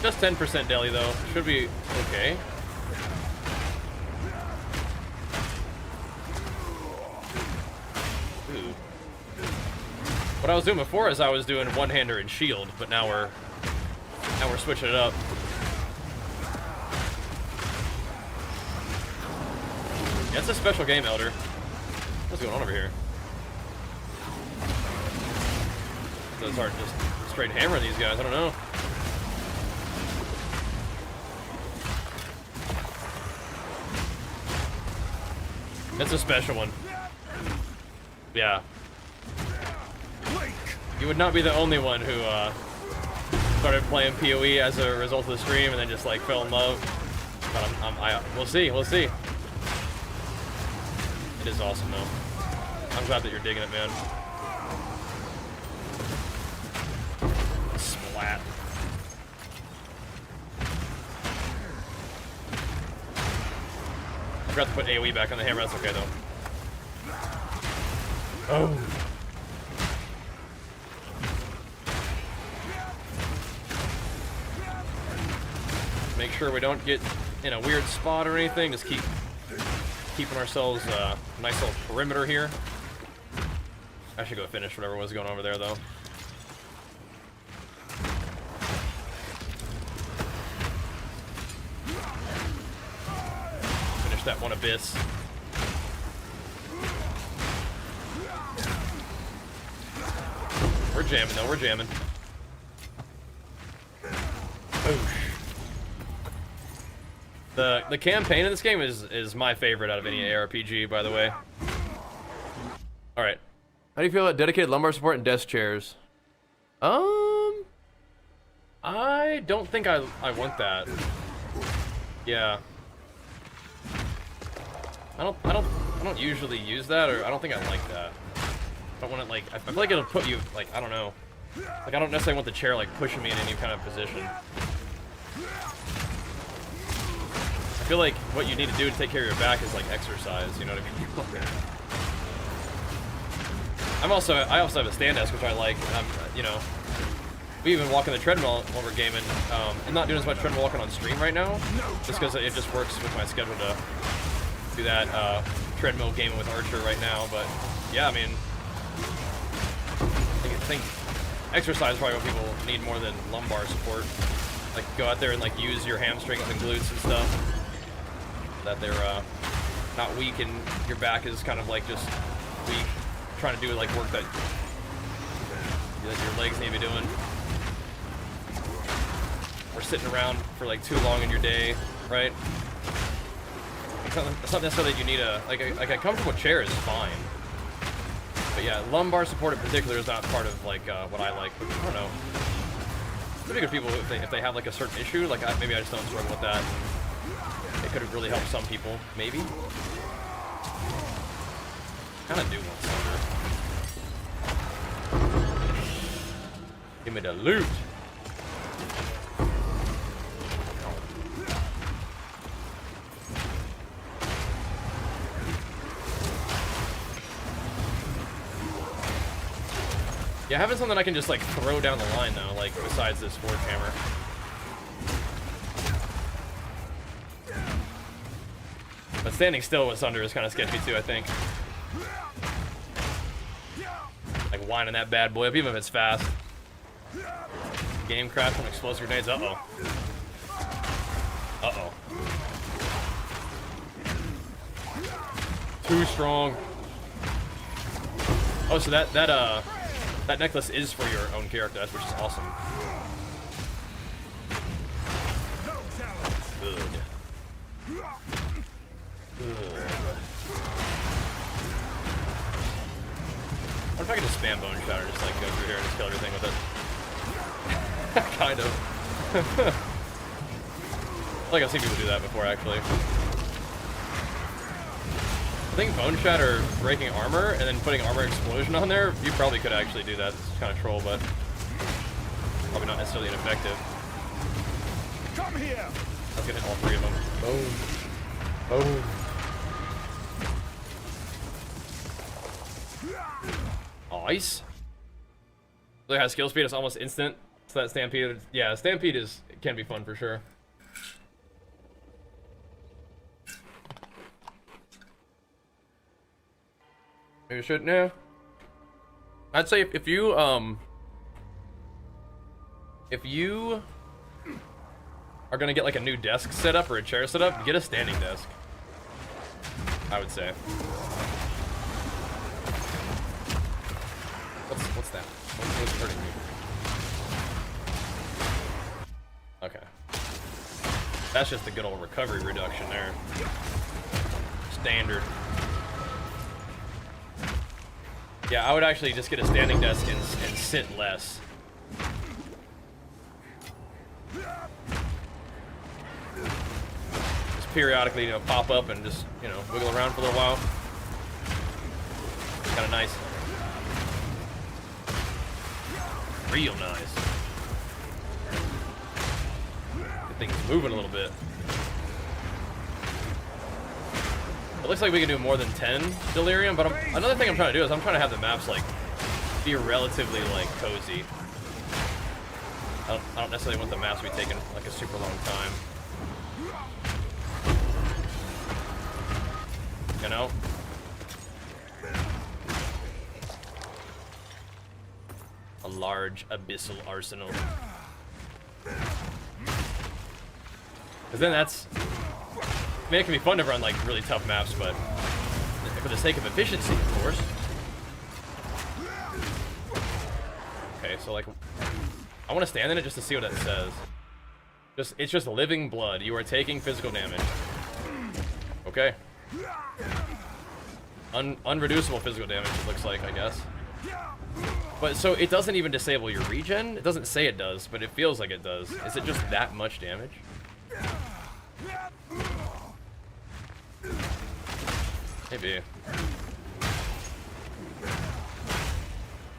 Just 10% deli though. Should be okay. Ooh. What I was doing before is I was doing one-hander and shield, but now we're switching it up. Yeah, it's a special game, Elder. What's going on over here? Those aren't just straight hammering these guys. I don't know. It's a special one. Yeah. You would not be the only one who started playing PoE as a result of the stream and then just like fell in love. But we'll see. We'll see. It is awesome though. I'm glad that you're digging it, man. Splat. I forgot to put AoE back on the hammer. That's okay though. Oh. Make sure we don't get in a weird spot or anything. Just keeping ourselves a nice little perimeter here. I should go finish whatever was going on over there, though. Finish that one abyss. We're jamming, though. We're jamming. Oosh. The campaign in this game is my favorite out of any ARPG, by the way. All right. How do you feel about dedicated lumbar support and desk chairs? I don't think I want that. Yeah. I don't usually use that, or I don't think I like that. I don't want it like I feel like it'll put you like I don't know. Like I don't necessarily want the chair like pushing me in any kind of position. I feel like what you need to do to take care of your back is like exercise, you know what I mean? I also have a stand desk, which I like, and you know, we even walk on the treadmill while we're gaming. I'm not doing as much treadmill walking on stream right now, just because it just works with my schedule to do that treadmill gaming with Archer right now. But yeah, I mean, I think exercise is probably what people need more than lumbar support. Like go out there and like use your hamstrings and glutes and stuff. That they're not weak and your back is kind of like just weak, trying to do like work that your legs need to be doing. Or sitting around for like too long in your day, right? It's not necessarily that you need like a comfortable chair is fine. But yeah, lumbar support in particular is not part of like what I like. But I don't know. Pretty good people if they have like a certain issue, like maybe I just don't struggle with that. It could have really helped some people, maybe. Kind of do want Sunder. Give me the loot. Yeah, having something I can just like throw down the line though, like besides this forge hammer. But standing still with Sunder is kind of sketchy too, I think. Like winding that bad boy up, even if it's fast. Game crash from explosive grenades. Uh-oh. Uh-oh. Too strong. Oh, so that necklace is for your own character, which is awesome. Good. Good. I wonder if I could just spam bone shatter, just like go through here and just kill everything with it. Kind of. Like I've seen people do that before, actually. I think bone shatter breaking armor and then putting armor explosion on there, you probably could actually do that. It's kind of troll, but probably not necessarily ineffective. Come here. Let's get hit all three of them. Boom. Boom. Nice. Look how skill speed is almost instant. So that stampede, yeah, stampede can be fun for sure. Maybe you should, no. I'd say if you are gonna get like a new desk set up or a chair set up, get a standing desk. I would say. What's that? What's hurting me? Okay. That's just a good old recovery reduction there. Standard. Yeah, I would actually just get a standing desk and sit less. Just periodically, pop up and just, wiggle around for a little while. Kind of nice. Real nice. Good thing it's moving a little bit. It looks like we can do more than 10 delirium, but another thing I'm trying to do is I'm trying to have the maps like be relatively like cozy. I don't necessarily want the maps to be taking like a super long time. You know? A large abyssal arsenal. Because then that's... I mean, it can be fun to run like really tough maps, but for the sake of efficiency, of course. Okay, so like, I want to stand in it just to see what it says. It's just living blood. You are taking physical damage. Okay. Unreducible physical damage, it looks like, I guess. But so it doesn't even disable your regen? It doesn't say it does, but it feels like it does. Is it just that much damage? Maybe.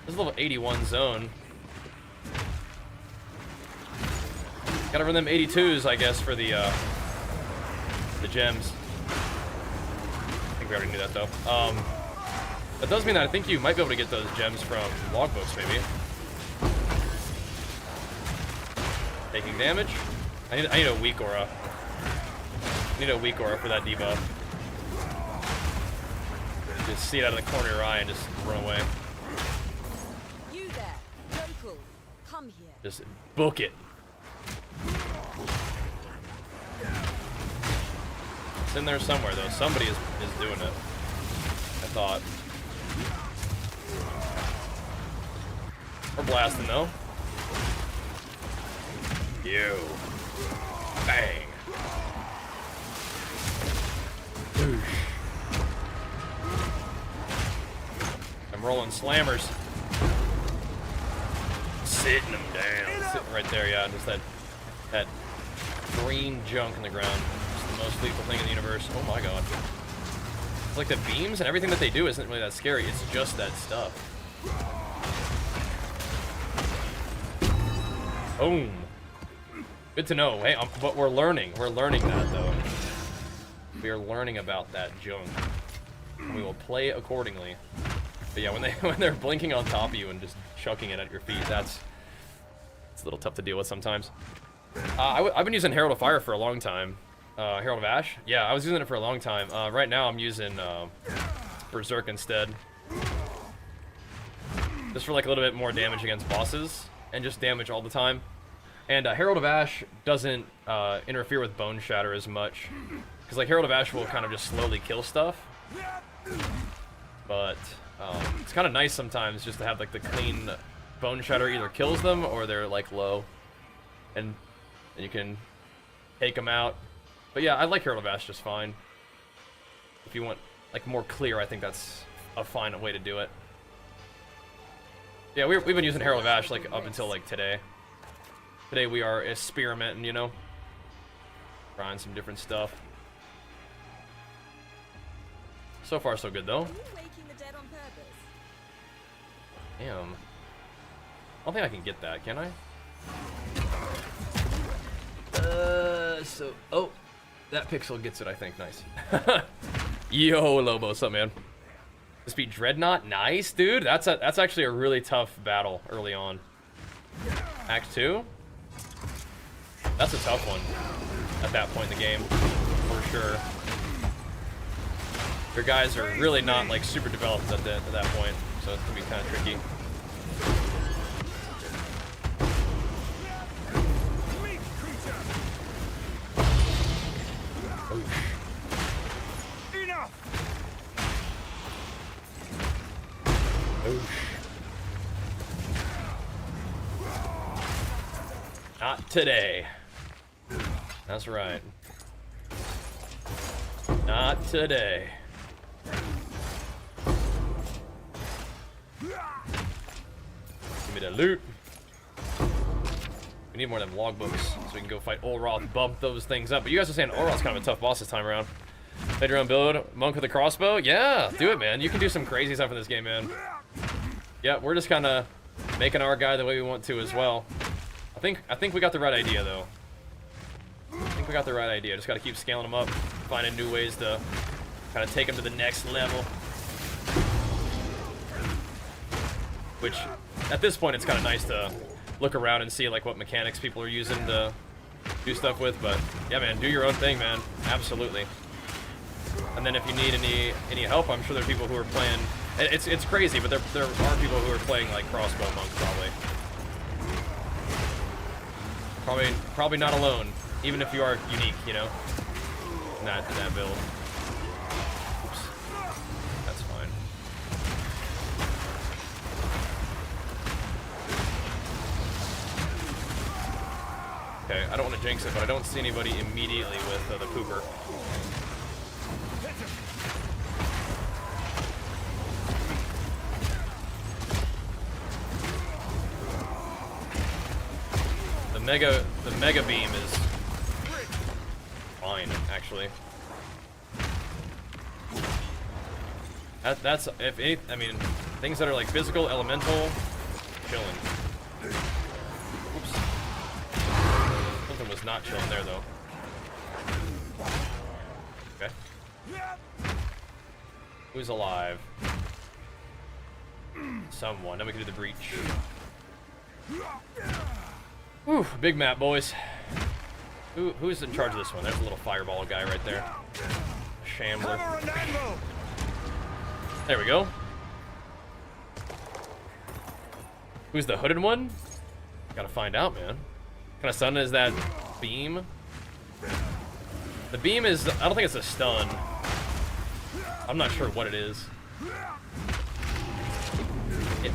This is level 81 zone. Gotta run them 82s, I guess, for the gems. I think we already knew that, though. That does mean that I think you might be able to get those gems from logbooks, maybe. Taking damage. I need a weak aura. I need a weak aura for that debuff. Just see it out of the corner of your eye and just run away. You there, local, come here. Just book it. It's in there somewhere, though. Somebody is doing it. I thought. We're blasting, though. You. Bang. I'm rolling slammers. Sitting them down. Sitting right there, yeah. Just that green junk in the ground. It's the most lethal thing in the universe. Oh my god. It's like the beams and everything that they do isn't really that scary. It's just that stuff. Boom. Good to know. Hey, but we're learning. We're learning that, though. We are learning about that junk. We will play accordingly. But yeah, when they're blinking on top of you and just chucking it at your feet, it's a little tough to deal with sometimes. I've been using Herald of Fire for a long time. Herald of Ash? Yeah, I was using it for a long time. Right now I'm using Berserk instead. Just for like a little bit more damage against bosses, and just damage all the time. And Herald of Ash doesn't interfere with Bone Shatter as much. Because like Herald of Ash will kind of just slowly kill stuff. But it's kind of nice sometimes just to have like the clean Bone Shatter either kills them or they're like low. And you can take them out. But yeah, I like Herald of Ash just fine. If you want like more clear, I think that's a fine way to do it. Yeah, we've been using Herald of Ash like up until like today. Today we are experimenting, you know, trying some different stuff. So far so good though. Are you waking the dead on purpose? Damn. I don't think I can get that, can I? Oh, that pixel gets it, I think. Nice. Yo, Lobo, what's up, man? This beat Dreadnought, nice, dude. That's actually a really tough battle early on. Act 2? That's a tough one at that point in the game, for sure. Your guys are really not like super developed at that point, so it's gonna be kind of tricky. Not today. That's right. Not today. Give me the loot. We need more of them logbooks so we can go fight Olroth, bump those things up. But you guys are saying Olroth's kind of a tough boss this time around. Played your own build, monk with a crossbow? Yeah, do it, man. You can do some crazy stuff in this game, man. Yeah, we're just kind of making our guy the way we want to as well. I think we got the right idea, though. I think we got the right idea. Just got to keep scaling them up, finding new ways to kind of take them to the next level. Which, at this point, it's kind of nice to look around and see like what mechanics people are using to do stuff with. But yeah, man, do your own thing, man. Absolutely. And then if you need any help, I'm sure there are people who are playing. It's crazy, but there are people who are playing like crossbow monks probably. Probably not alone, even if you are unique, you know, in that build. Oops, that's fine. Okay, I don't want to jinx it, but I don't see anybody immediately with the pooper. The mega beam is fine, actually. That's if any, I mean, things that are like physical, elemental, chilling. Oops. Something was not chilling there though. Okay. Who's alive? Someone. Then we can do the breach. Whew, big map, boys. Who's in charge of this one? There's a little fireball guy right there. Shambler. There we go. Who's the hooded one? Gotta find out, man. What kind of stun is that beam? The beam is, I don't think it's a stun. I'm not sure what it is. It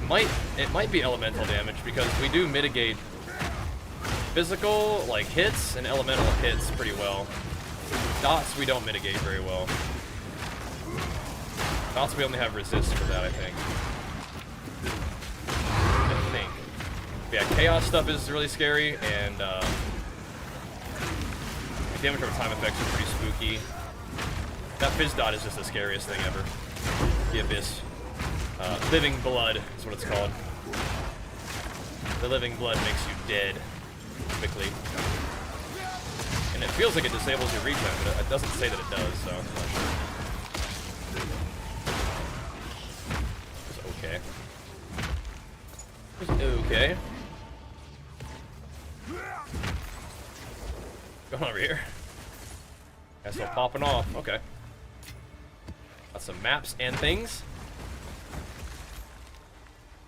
might be elemental damage because we do mitigate physical like hits and elemental hits pretty well. Dots we don't mitigate very well. Dots we only have resist for that, I think. Yeah, chaos stuff is really scary, and damage over time effects are pretty spooky. That fizz dot is just the scariest thing ever. The abyss. Living blood is what it's called. The living blood makes you dead quickly. And it feels like it disables your regen, but it doesn't say that it does, so I'm not sure. Just open Okay. Going over here. Guys still popping off. Okay. Got some maps and things.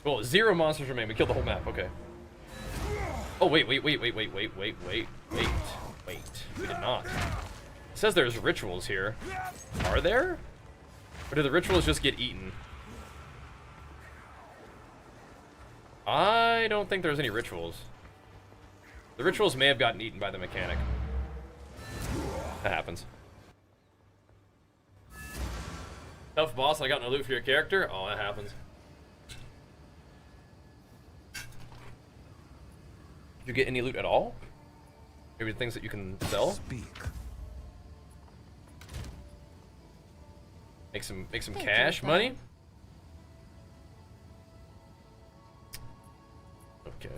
Cool. 0 monsters remain. We killed the whole map. Okay. Oh wait. We did not. It says there's rituals here. Are there? Or do the rituals just get eaten? I don't think there's any rituals. The rituals may have gotten eaten by the mechanic. That happens. Tough boss, I got no loot for your character. Oh, that happens. Did you get any loot at all? Maybe things that you can sell? Speak. Make some cash money? Okay.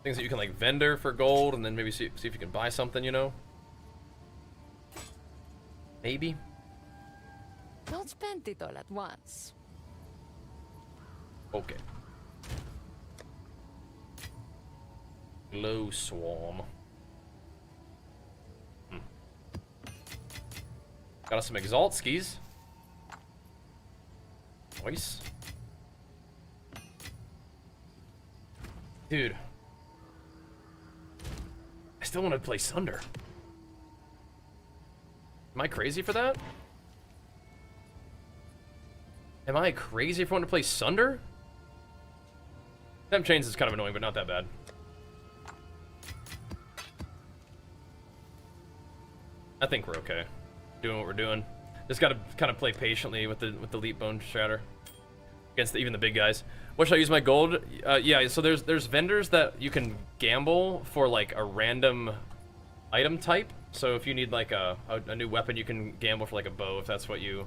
Things that you can like vendor for gold and then maybe see if you can buy something, you know? Maybe. Don't spend it all at once. Okay. Glow swarm. Got us some exalt skis. Nice. Dude. I still want to play Sunder. Am I crazy for that? Am I crazy for wanting to play Sunder? Temp chains is kind of annoying, but not that bad. I think we're okay. Doing what we're doing. Just gotta kind of play patiently with the leap bone shatter against even the big guys. What should I use my gold? Yeah, so there's vendors that you can gamble for like a random item type. So if you need like a new weapon, you can gamble for like a bow if that's what you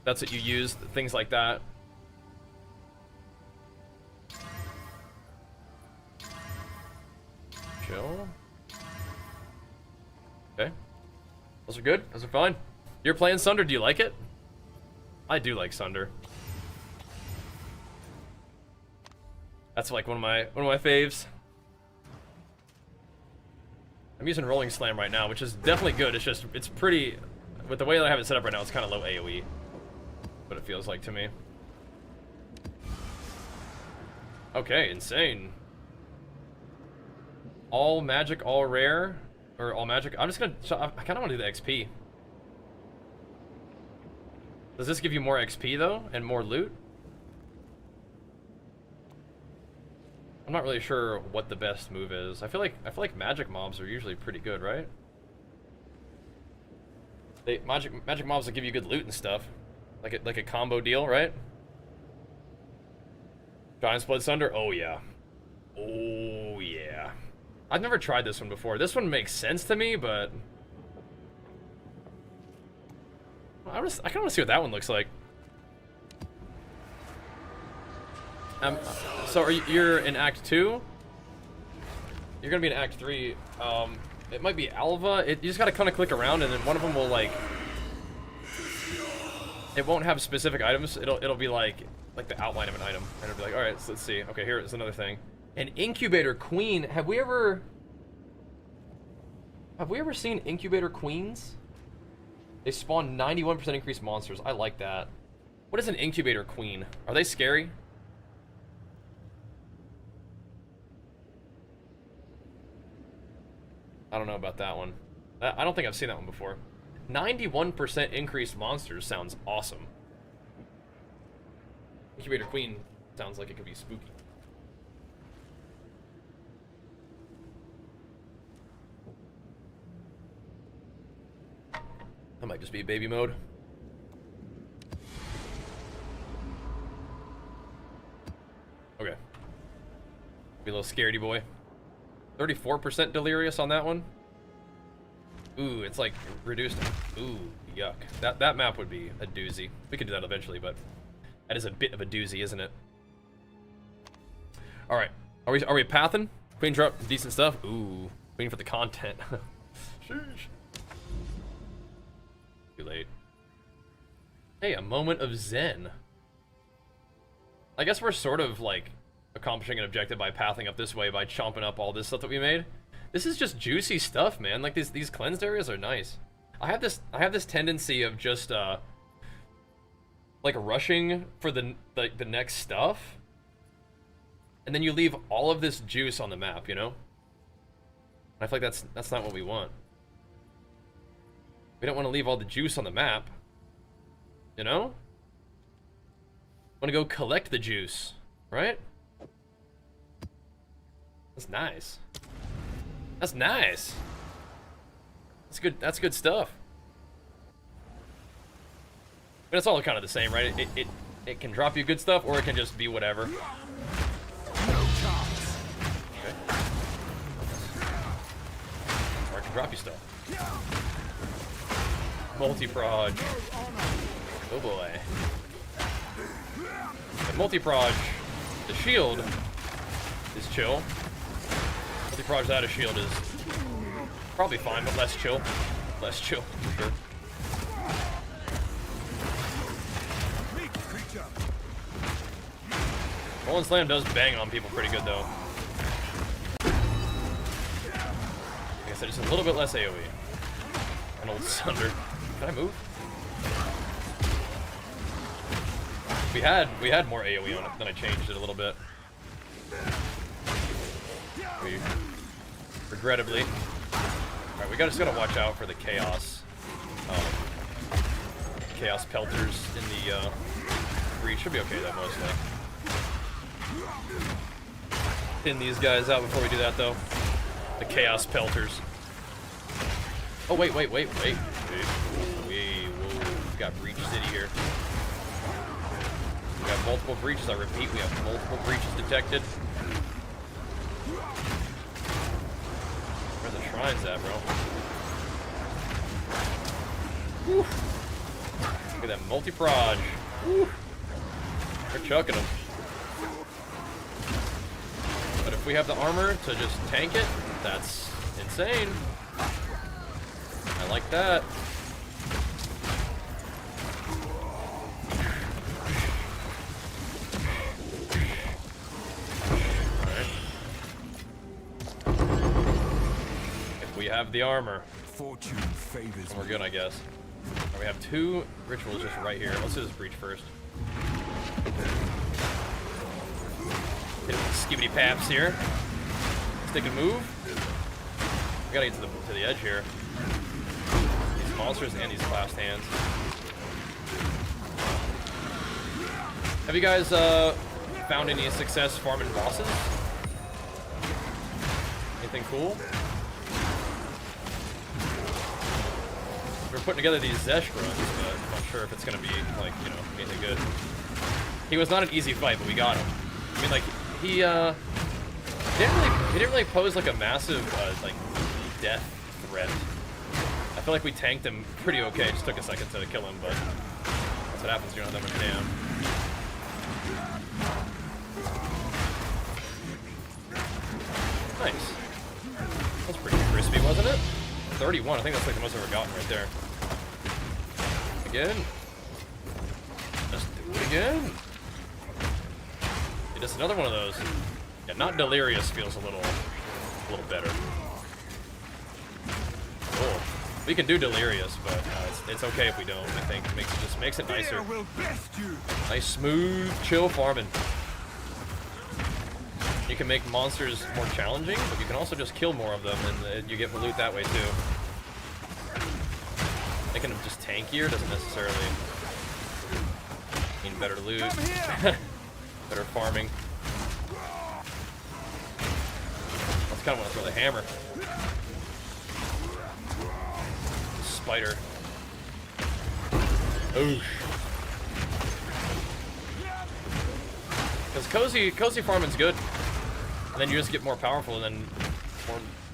use. Things like that. Chill. Okay. Those are good. Those are fine. You're playing Sunder. Do you like it? I do like Sunder. That's like one of my faves. I'm using Rolling Slam right now, which is definitely good. It's just it's pretty with the way that I have it set up right now. It's kind of low AOE, what it feels like to me. Okay, insane. All magic, all rare. Or all magic. I'm just gonna. I kind of want to do the XP. Does this give you more XP though, and more loot? I'm not really sure what the best move is. I feel like magic mobs are usually pretty good, right? Magic mobs will give you good loot and stuff, like a combo deal, right? Giant Blood Sunder. Oh yeah. Oh yeah. I've never tried this one before. This one makes sense to me, but I kind of want to see what that one looks like. So you're in Act 2? You're gonna be in Act 3. It might be Alva. You just gotta kind of click around, and then one of them will like. It won't have specific items. It'll be like the outline of an item, and it'll be like, all right, so let's see. Okay, here is another thing. An incubator queen. Have we ever seen incubator queens? They spawn 91% increased monsters. I like that. What is an incubator queen? Are they scary? I don't know about that one. I don't think I've seen that one before. 91% increased monsters sounds awesome. Incubator queen sounds like it could be spooky. That might just be baby mode. Okay. Be a little scaredy boy. 34% delirious on that one. Ooh, it's like reduced. Ooh, yuck. That map would be a doozy. We could do that eventually, but that is a bit of a doozy, isn't it? All right. Are we pathing? Queen drop decent stuff. Ooh, waiting for the content. Sheesh. Too late. Hey, a moment of zen. I guess we're sort of like accomplishing an objective by pathing up this way by chomping up all this stuff that we made. This is just juicy stuff, man. Like these cleansed areas are nice. I have this tendency of just like rushing for the next stuff, and then you leave all of this juice on the map, you know? And I feel like that's not what we want. We don't want to leave all the juice on the map, you know? Want to go collect the juice, right? That's nice. That's nice. That's good. That's good stuff. But it's all kind of the same, right? It can drop you good stuff, or it can just be whatever. Okay. Or it can drop you stuff. Multi-proj. Oh boy. The multi-proj, the shield is chill. Multi-proj without a shield is probably fine, but less chill. Less chill, for sure. Roll and Slam does bang on people pretty good, though. Like I said, just a little bit less AoE. An old Sunder. Can I move? We had more AoE on it, then I changed it a little bit. Regrettably. Alright, we just gotta watch out for the chaos. Chaos pelters in the breach. Should be okay though, mostly. Thin these guys out before we do that though. The chaos pelters. Oh wait. Whoa. We've got breach city here. We have multiple breaches, I repeat, we have multiple breaches detected. Where are the shrines at, bro? Whew. Look at that multi-proj. Whew. They're chucking them. But if we have the armor to just tank it, that's insane. I like that. We have the armor. Fortune favors We're good, I guess. Right, we have 2 rituals just right here. Let's do this breach first. Hit it with skibbity paps here. Stick and move. We gotta get to the edge here. These monsters and these clasped hands. Have you guys found any success farming bosses? Anything cool? We're putting together these Zesh runs, but I'm not sure if it's gonna be like, you know, anything good. He was not an easy fight, but we got him. I mean, like he didn't really pose like a massive like death threat. I feel like we tanked him pretty okay. It just took a second to kill him, but that's what happens. You're not that much damn. Nice. That's pretty crispy, wasn't it? 31. I think that's like the most I've ever gotten right there. Again. Let's do it again. Yeah, just another one of those. Yeah, not delirious feels a little better. Cool. We can do delirious, but it's okay if we don't. I think it just makes it nicer. Nice, smooth, chill farming. You can make monsters more challenging, but you can also just kill more of them, and you get the loot that way too. Making them just tankier doesn't necessarily mean better loot, better farming. That's kind of want to throw the hammer. Spider. Oosh. Because cozy farming's good. And then you just get more powerful, and then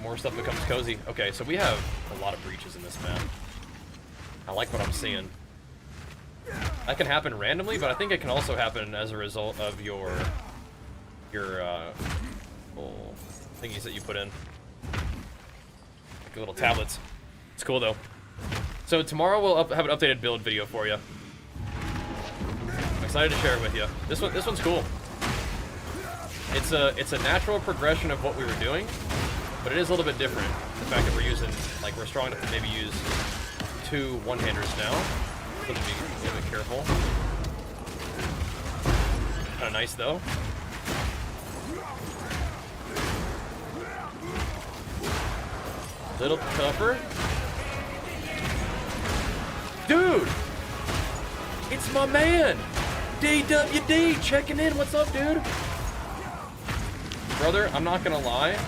more stuff becomes cozy. Okay, so we have a lot of breaches in this map. I like what I'm seeing. That can happen randomly, but I think it can also happen as a result of your little thingies that you put in. Like little tablets. It's cool though. So tomorrow we'll have an updated build video for you. Like I excited to share it with you. This one's cool. It's a natural progression of what we were doing, but it is a little bit different. The fact that we're using, like, we're strong enough to maybe use 2 one-handers now. So to be a little bit careful. Kind of nice though. Little tougher. Dude! It's my man! DWD checking in. What's up, dude? Brother, I'm not gonna lie.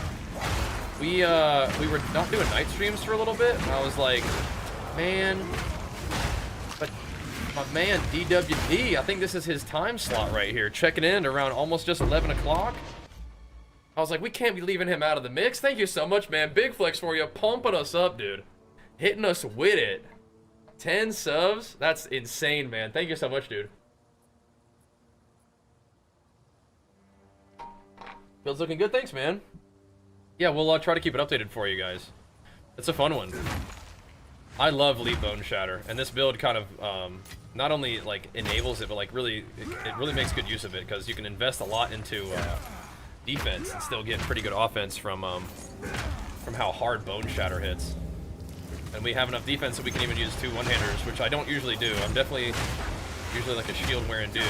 We were not doing night streams for a little bit, and I was like, man, but my man DWD, I think this is his time slot right here, checking in around almost just 11 o'clock. I was like, we can't be leaving him out of the mix. Thank you so much, man. Big flex for you, pumping us up, dude. Hitting us with it. 10 subs? That's insane, man. Thank you so much, dude. Build's looking good. Thanks, man. Yeah, we'll try to keep it updated for you guys. It's a fun one. I love Leap Bone Shatter, and this build kind of not only like enables it, but like really, it really makes good use of it because you can invest a lot into defense and still get pretty good offense from how hard Bone Shatter hits. And we have enough defense that we can even use 2 one-handers, which I don't usually do. I'm definitely usually like a shield-wearing dude.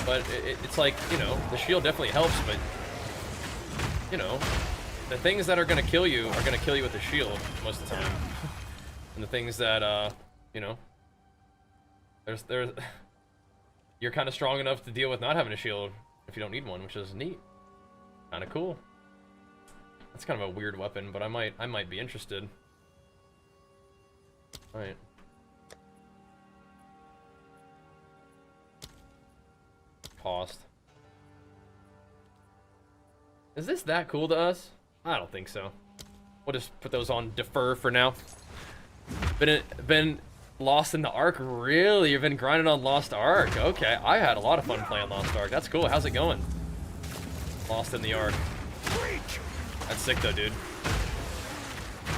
But it's like, you know, the shield definitely helps, but, you know, the things that are going to kill you are going to kill you with the shield most of the time. And the things that, you know, there's you're kind of strong enough to deal with not having a shield if you don't need one, which is neat. Kind of cool. That's kind of a weird weapon, but I might be interested. All right. Cost. Is this that cool to us? I don't think so. We'll just put those on defer for now. Been Lost in the Ark? Really? You've been grinding on Lost Ark? Okay, I had a lot of fun playing Lost Ark. That's cool. How's it going? Lost in the Ark. That's sick though, dude.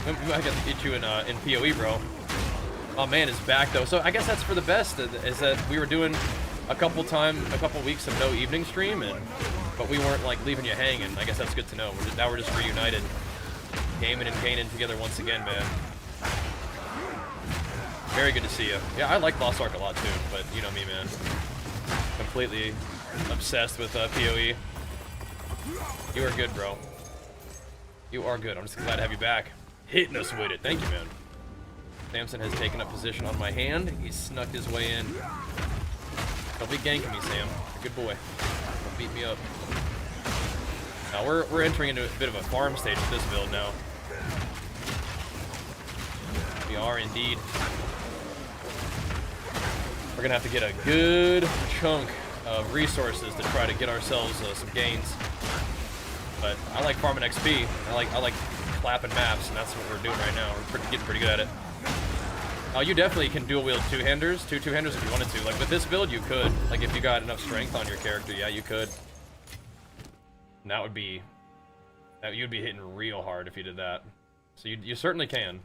We might get to get you in PoE, bro. Oh man, is back though. So I guess that's for the best. Is that we were doing a couple weeks of no evening stream, but we weren't like leaving you hanging. I guess that's good to know. Now we're just reunited, gaming and caning together once again, man. Very good to see you. Yeah, I like Lost Ark a lot too, but you know me, man. Completely obsessed with PoE. You are good, bro. You are good. I'm just glad to have you back. Hitting us with it. Thank you, man. Samson has taken up position on my hand. He's snuck his way in. Don't be ganking me, Sam. Good boy. Don't beat me up. Now we're entering into a bit of a farm stage with this build now. We are indeed. We're gonna have to get a good chunk of resources to try to get ourselves some gains. But I like farming XP. I like clapping maps, and that's what we're doing right now. We're getting pretty good at it. You definitely can dual wield two-handers if you wanted to. Like with this build, you could. Like if you got enough strength on your character, yeah, you could. And that would be, you'd be hitting real hard if you did that. So you certainly can,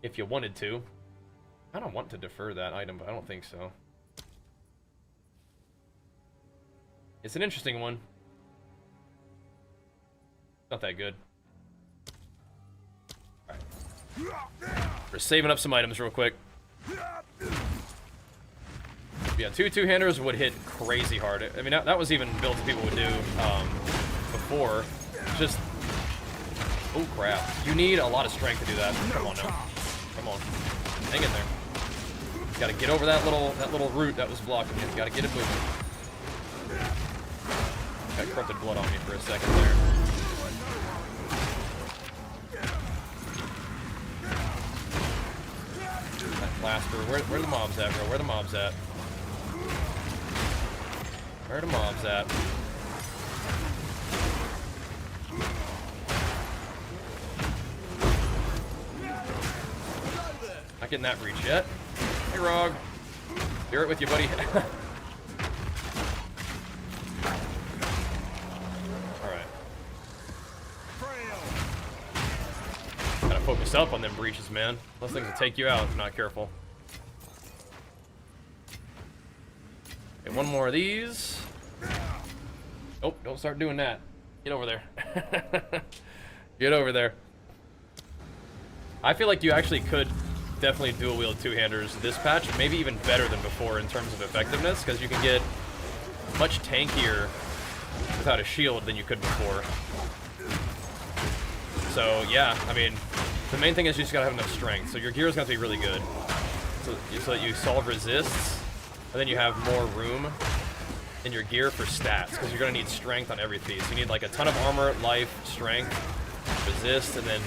if you wanted to. I don't want to defer that item, but I don't think so. It's an interesting one. Not that good. Alright. We're saving up some items real quick. Yeah, two-handers would hit crazy hard. I mean, that was even builds people would do before. Just... oh, crap. You need a lot of strength to do that. Come on now. Come on. Hang in there. You gotta get over that little root that was blocking you. You gotta get it moving. Got corrupted blood on me for a second there. Lasper, where the mobs at, bro? Where the mobs at? Where the mobs at? Not getting that breach yet. Hey, Rog. Bear it with you, buddy. Alright. Gotta focus up on them breaches, man. Those things will take you out if you're not careful. Okay, one more of these. Oh, don't start doing that. Get over there. Get over there. I feel like you actually could definitely dual wield two-handers this patch, maybe even better than before in terms of effectiveness, because you can get much tankier without a shield than you could before. So yeah, I mean, the main thing is you just gotta have enough strength. So your gear is gonna be really good, so that you solve resists, and then you have more room in your gear for stats, because you're gonna need strength on every piece. You need like a ton of armor, life, strength, resist, and then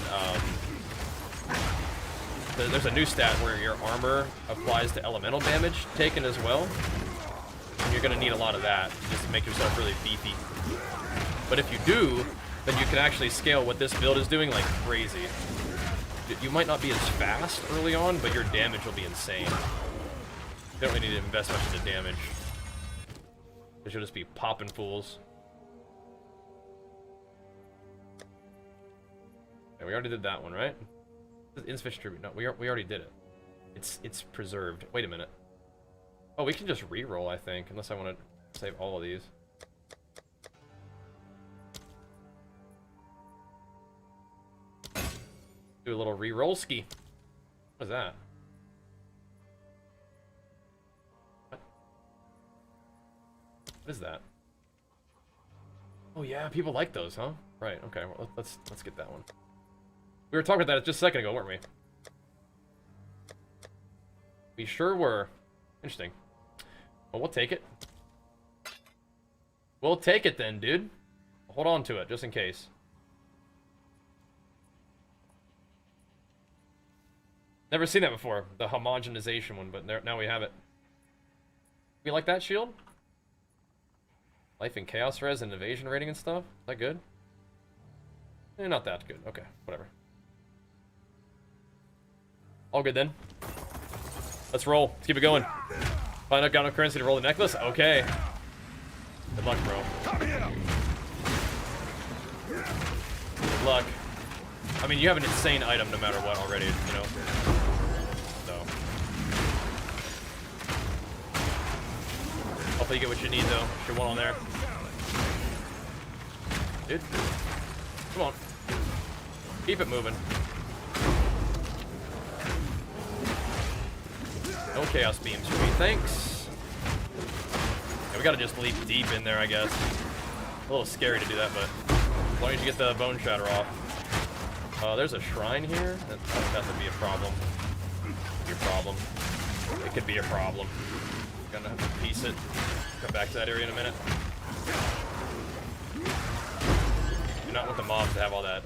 there's a new stat where your armor applies to elemental damage taken as well, and you're gonna need a lot of that just to make yourself really beefy. But if you do, then you can actually scale what this build is doing like crazy. You might not be as fast early on, but your damage will be insane. You don't really need to invest much into damage, because you'll just be popping fools. Yeah, we already did that one, right? Insufficient tribute. No, we already did it. It's preserved. Wait a minute. Oh, we can just re-roll, I think, unless I want to save all of these. Do a little re-roll ski. What is that? What is that? Oh yeah, people like those, huh? Right. Okay. Well, let's get that one. We were talking about that just a second ago, weren't we? We sure were. Interesting. Well, we'll take it. We'll take it then, dude. Hold on to it, just in case. Never seen that before, the homogenization one, but now we have it. We like that shield? Life and Chaos Res and evasion rating and stuff? Is that good? Eh, not that good. Okay, whatever. All good then. Let's roll. Let's keep it going. Find out got enough currency to roll the necklace? Okay. Good luck, bro. Good luck. I mean, you have an insane item no matter what already, you know? So. Hopefully you get what you need, though. Get one on there. Dude. Come on. Keep it moving. No chaos beams for me, thanks. Yeah, we gotta just leap deep in there, I guess. A little scary to do that, but as long as you get the bone shatter off. There's a shrine here. That would be a problem. Be a problem. It could be a problem. Gonna have to piece it. Come back to that area in a minute. Do not want the mobs to have all that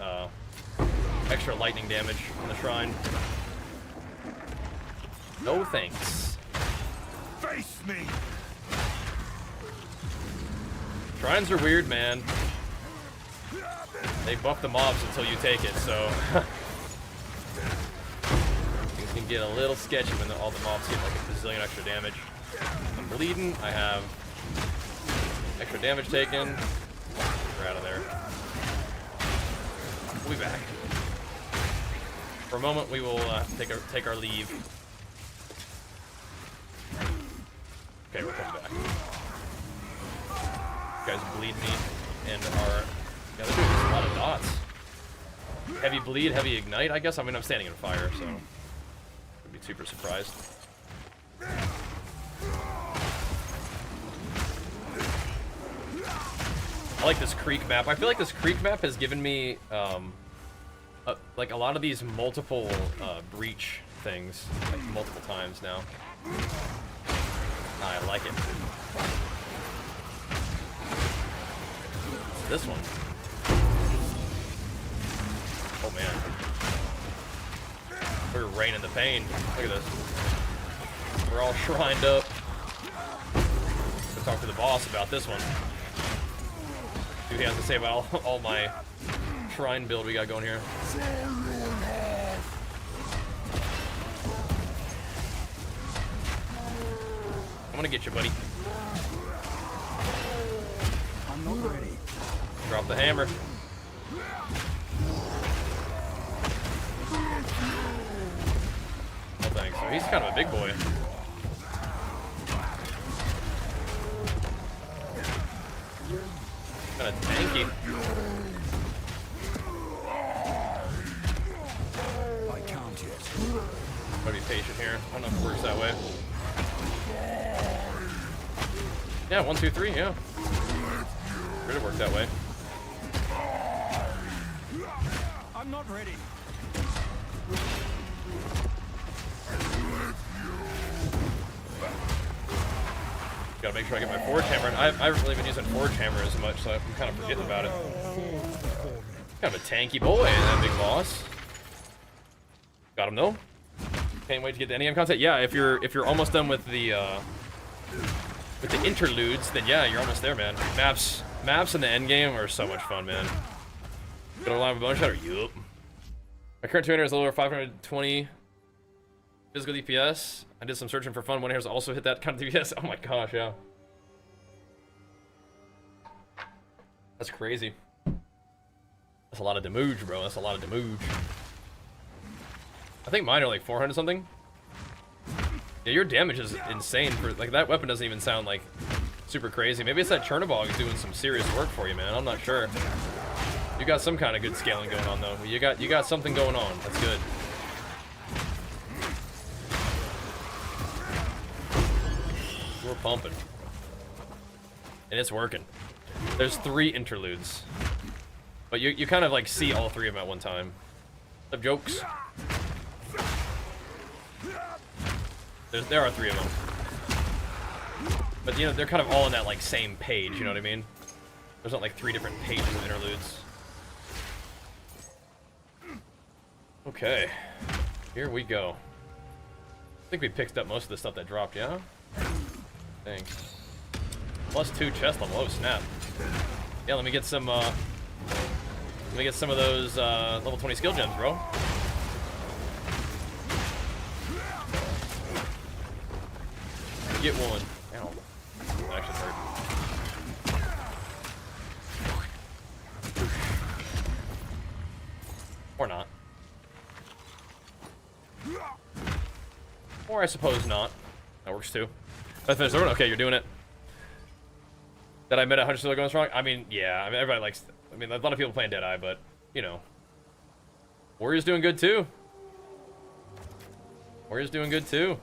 extra lightning damage on the shrine. No thanks. Face me. Shrines are weird, man. They buff the mobs until you take it, so things can get a little sketchy when all the mobs get like a bazillion extra damage. I'm bleeding. I have extra damage taken. We're out of there. We'll be back. For a moment, we will take our leave. Okay, we're coming back. You guys bleed me and are. Yeah, they're doing a lot of dots. Heavy bleed, heavy ignite, I guess. I mean, I'm standing in fire, so I'd be super surprised. I like this creek map. I feel like this creek map has given me like a lot of these multiple breach things, like multiple times now. I like it. This one. Oh man. We're raining the pain. Look at this. We're all shrined up. Let's talk to the boss about this one. See what he has to say about all my shrine build we got going here. I'm gonna get you, buddy. I'm not ready. Drop the hammer. Oh, thanks. So he's kind of a big boy. Kind of tanky. I can't yet. Gotta be patient here. I don't know if it works that way. Yeah, 1, 2, 3, yeah. Could have worked that way. I'm not ready. Gotta make sure I get my forge hammer. I haven't really been using forge hammer as much, so I'm kind of forgetting about it. Kind of a tanky boy, that big boss. Got him though. Can't wait to get the endgame content. Yeah, if you're almost done with the interludes, then yeah, you're almost there, man. Maps in the endgame are so much fun, man. Gonna rely on a bonus shot or yup. My current 200 is a little over 520 physical DPS. I did some searching for fun. One hair's also hit that kind of DPS. Oh my gosh, yeah. That's crazy. That's a lot of damage, bro. That's a lot of damage. I think mine are like 400 something. Yeah, your damage is insane for like that weapon doesn't even sound like super crazy. Maybe it's that Chernobog doing some serious work for you, man. I'm not sure. You got some kind of good scaling going on though. You got something going on. That's good. We're pumping. And it's working. There's 3 interludes. But you kind of like see all 3 of them at one time. What's up, jokes? There are 3 of them. But you know, they're kind of all on that like same page, you know what I mean? There's not like 3 different pages of interludes. Okay. Here we go. I think we picked up most of the stuff that dropped, yeah? Thanks. +2 chest level. Oh snap. Yeah, let me get some of those level 20 skill gems, bro. Get one. Ow. That actually hurt. Or not. Or I suppose not. That works too. That's finished. Okay, you're doing it. That I met 100 still going strong? I mean, yeah. I mean, everybody likes... I mean, a lot of people playing Deadeye, but, you know. Warrior's doing good too. Warrior's doing good too.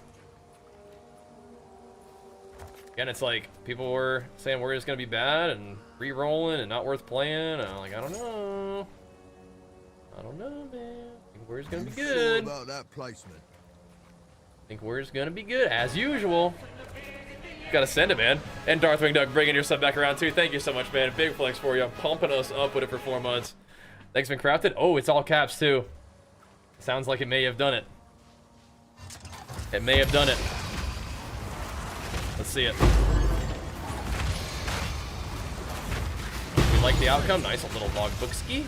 Again, it's like, people were saying Warrior's gonna be bad and re-rolling and not worth playing. And I'm like, I don't know. I don't know, man. I think Warrior's gonna be good. Sure about that placement. I think Warrior's gonna be good, as usual. Gotta send it, man. And Darthwing Duck bringing your sub back around too. Thank you so much, man. Big flex for you. Pumping us up with it for 4 months. Thanks, been crafted. Oh, it's all caps too. Sounds like it may have done it. It may have done it. Let's see it. We like the outcome. Nice little log book ski.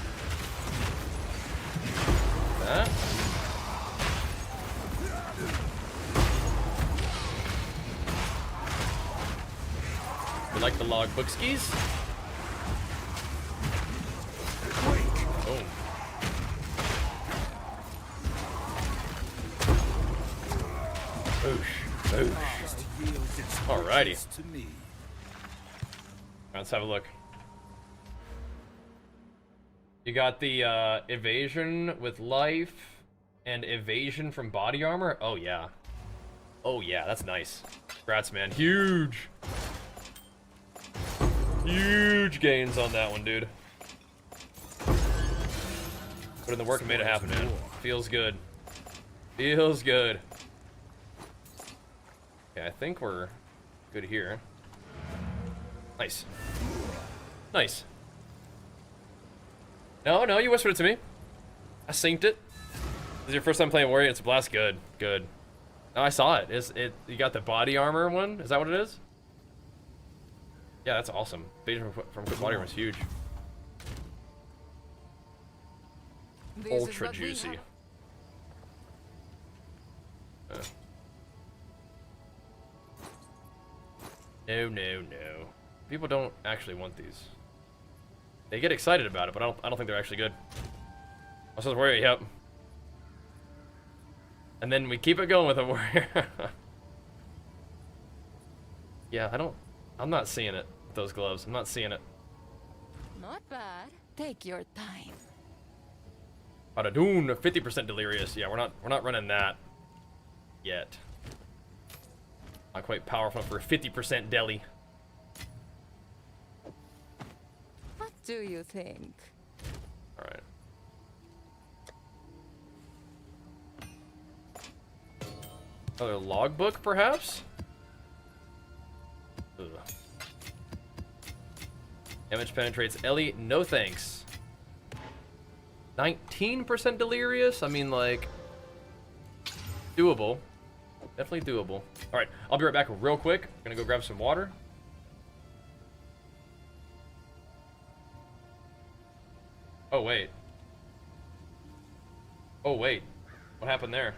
That. We like the log book skis. Boom. Boosh. Boosh. Alrighty. Let's have a look. You got the evasion with life and evasion from body armor. Oh yeah. Oh yeah, that's nice. Congrats, man. Huge. Huge gains on that one, dude. Put in the work and made it happen, man. Feels good. Feels good. Okay, I think we're good here. Nice. Nice. No, no, you whispered it to me. I synced it. This is your first time playing Warrior. It's a blast. Good, good. No, I saw it. You got the body armor one? Is that what it is? Yeah, that's awesome. Evasion from body armor is huge. Ultra juicy. No, no, no. People don't actually want these. They get excited about it, but I don't think they're actually good. I was Warrior, yep. And then we keep it going with a Warrior. Yeah, I'm not seeing it with those gloves. I'm not seeing it. Not bad. Take your time. Badadoon, 50% delirious. Yeah, we're not running that yet. Not quite powerful for 50% deli. What do you think? All right. Another logbook, perhaps? Ugh. Damage penetrates Ellie. No thanks. 19% delirious? I mean, like, doable. Definitely doable. All right, I'll be right back real quick. I'm gonna go grab some water. Oh, wait. Oh, wait. What happened there?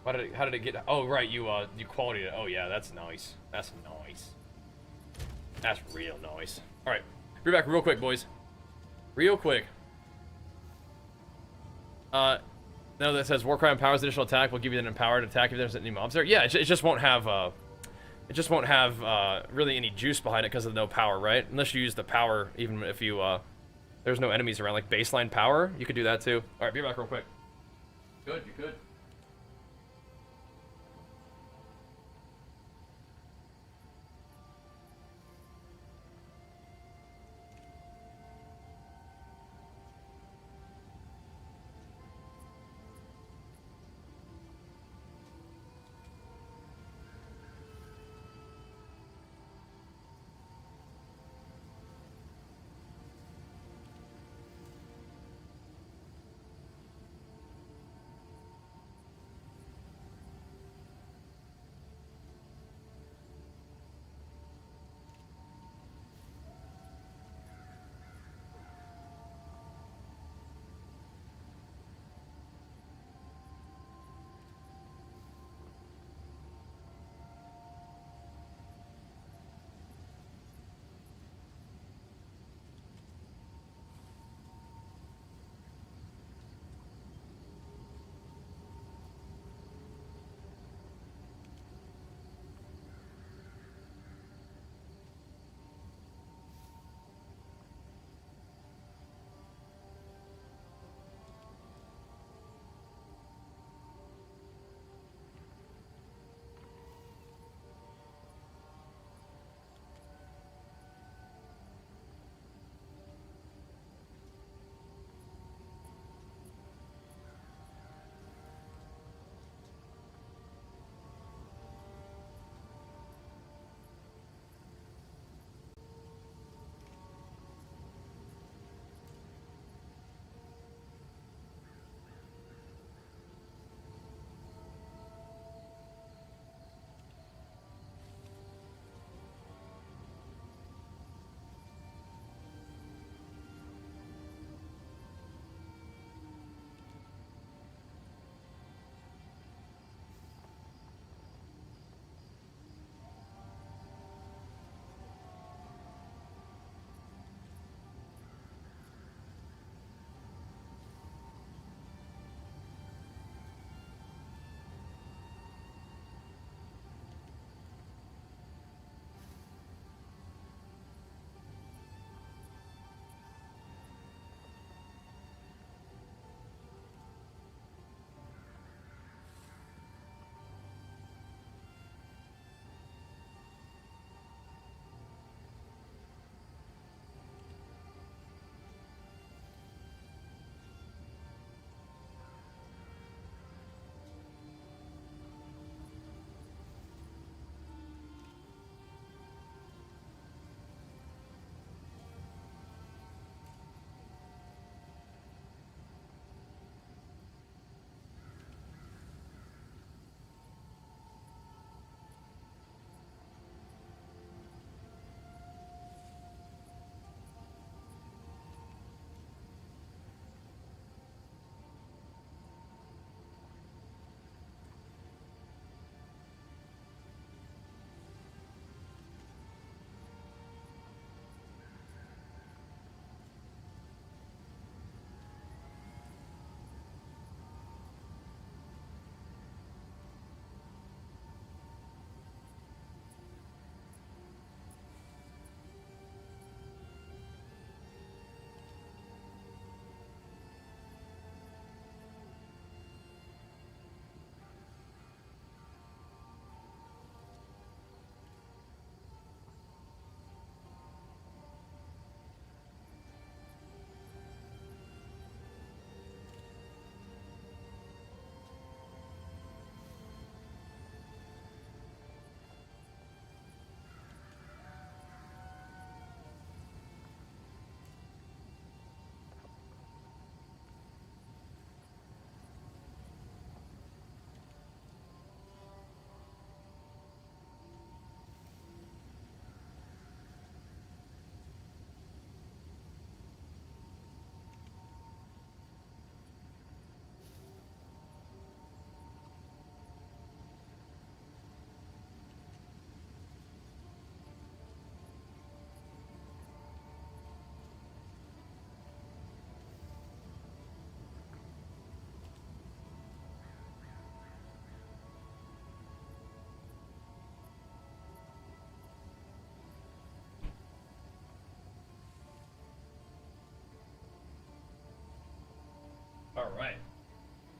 How did it get? Oh, right, you qualityed it. Oh, yeah, that's nice. That's nice. That's real nice. All right, be back real quick, boys. Real quick. No, that says Warcry empowers additional attack. Will give you an empowered attack if there's any mobs there. Yeah, it just won't have really any juice behind it because of no power, right? Unless you use the power, even if you there's no enemies around, like baseline power, you could do that too. All right, be back real quick. Good, you could.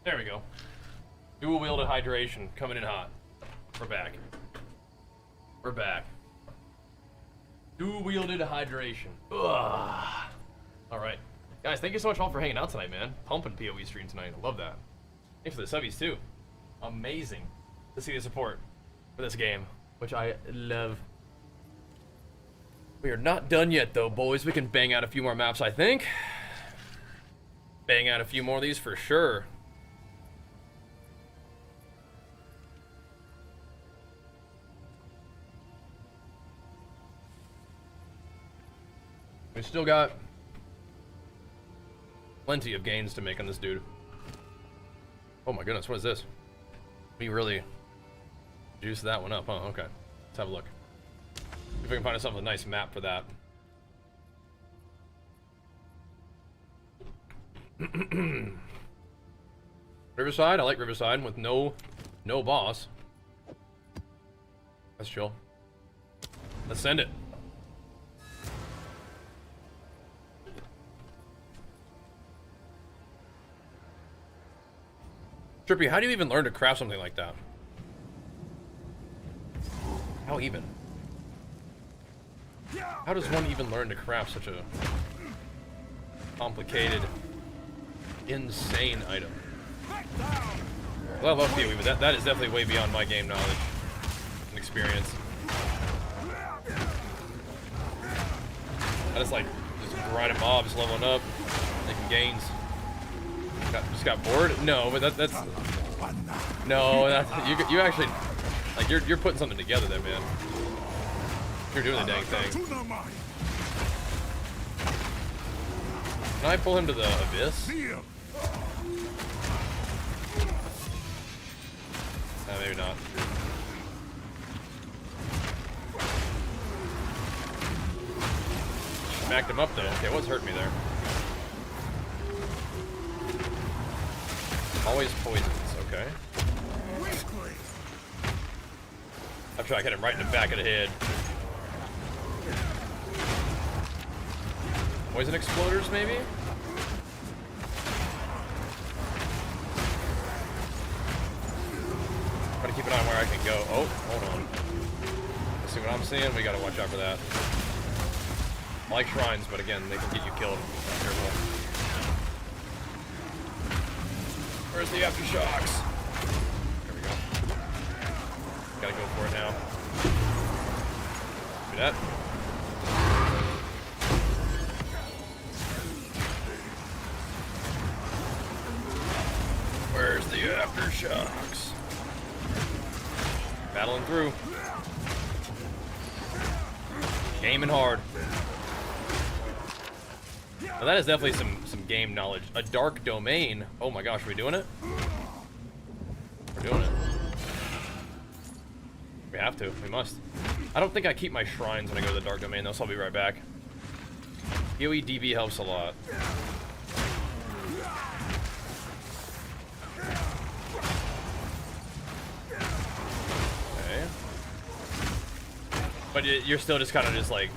There we go. Dual wielded hydration coming in hot. We're back. We're back. Dual wielded hydration. Ugh. All right, guys. Thank you so much all for hanging out tonight, man. Pumping PoE stream tonight. I love that. Thanks for the subbies too. Amazing to see the support for this game, which I love. We are not done yet, though, boys. We can bang out a few more maps, I think. Bang out a few more of these for sure. We still got plenty of gains to make on this dude. Oh my goodness, what is this? We really juiced that one up, huh? Okay, let's have a look. See if we can find ourselves a nice map for that. Riverside, I like Riverside with no boss. That's chill. Let's send it. Trippy, how do you even learn to craft something like that? How even? How does one even learn to craft such a complicated, insane item? Well, I love PoE, but that is definitely way beyond my game knowledge and experience. I just grinding mobs, leveling up, making gains. Just got bored? No, but that's no. You actually you're putting something together there, man. You're doing the dang thing. Can I pull him to the abyss? Maybe not. Smacked him up though. Okay, what's hurting me there? Always poisons, okay. I'm trying to hit him right in the back of the head. Poison exploders, maybe? Try to keep an eye on where I can go. Oh, hold on. Let's see what I'm seeing. We gotta watch out for that. I like shrines, but again, they can get you killed. Be careful. Where's the aftershocks? There we go. Gotta go for it now. Do that. Where's the aftershocks? Battling through. Gaming hard. Now that is definitely some game knowledge. A dark domain. Oh my gosh, are we doing it? We're doing it. We have to. We must. I don't think I keep my shrines when I go to the dark domain though, so I'll be right back. PoE DB helps a lot. Okay. But you're still just kind of just like...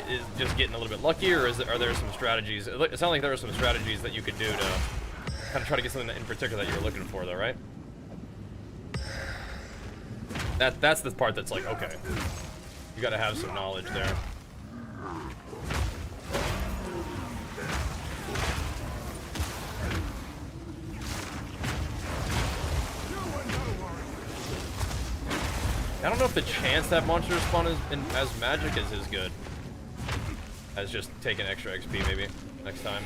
is just getting a little bit lucky, or are there some strategies? It sounds like there are some strategies that you could do to kind of try to get something in particular that you're looking for, though, right? That's the part that's like, okay, you got to have some knowledge there. I don't know if the chance that monsters spawn as magic is as good as just taking extra XP maybe next time.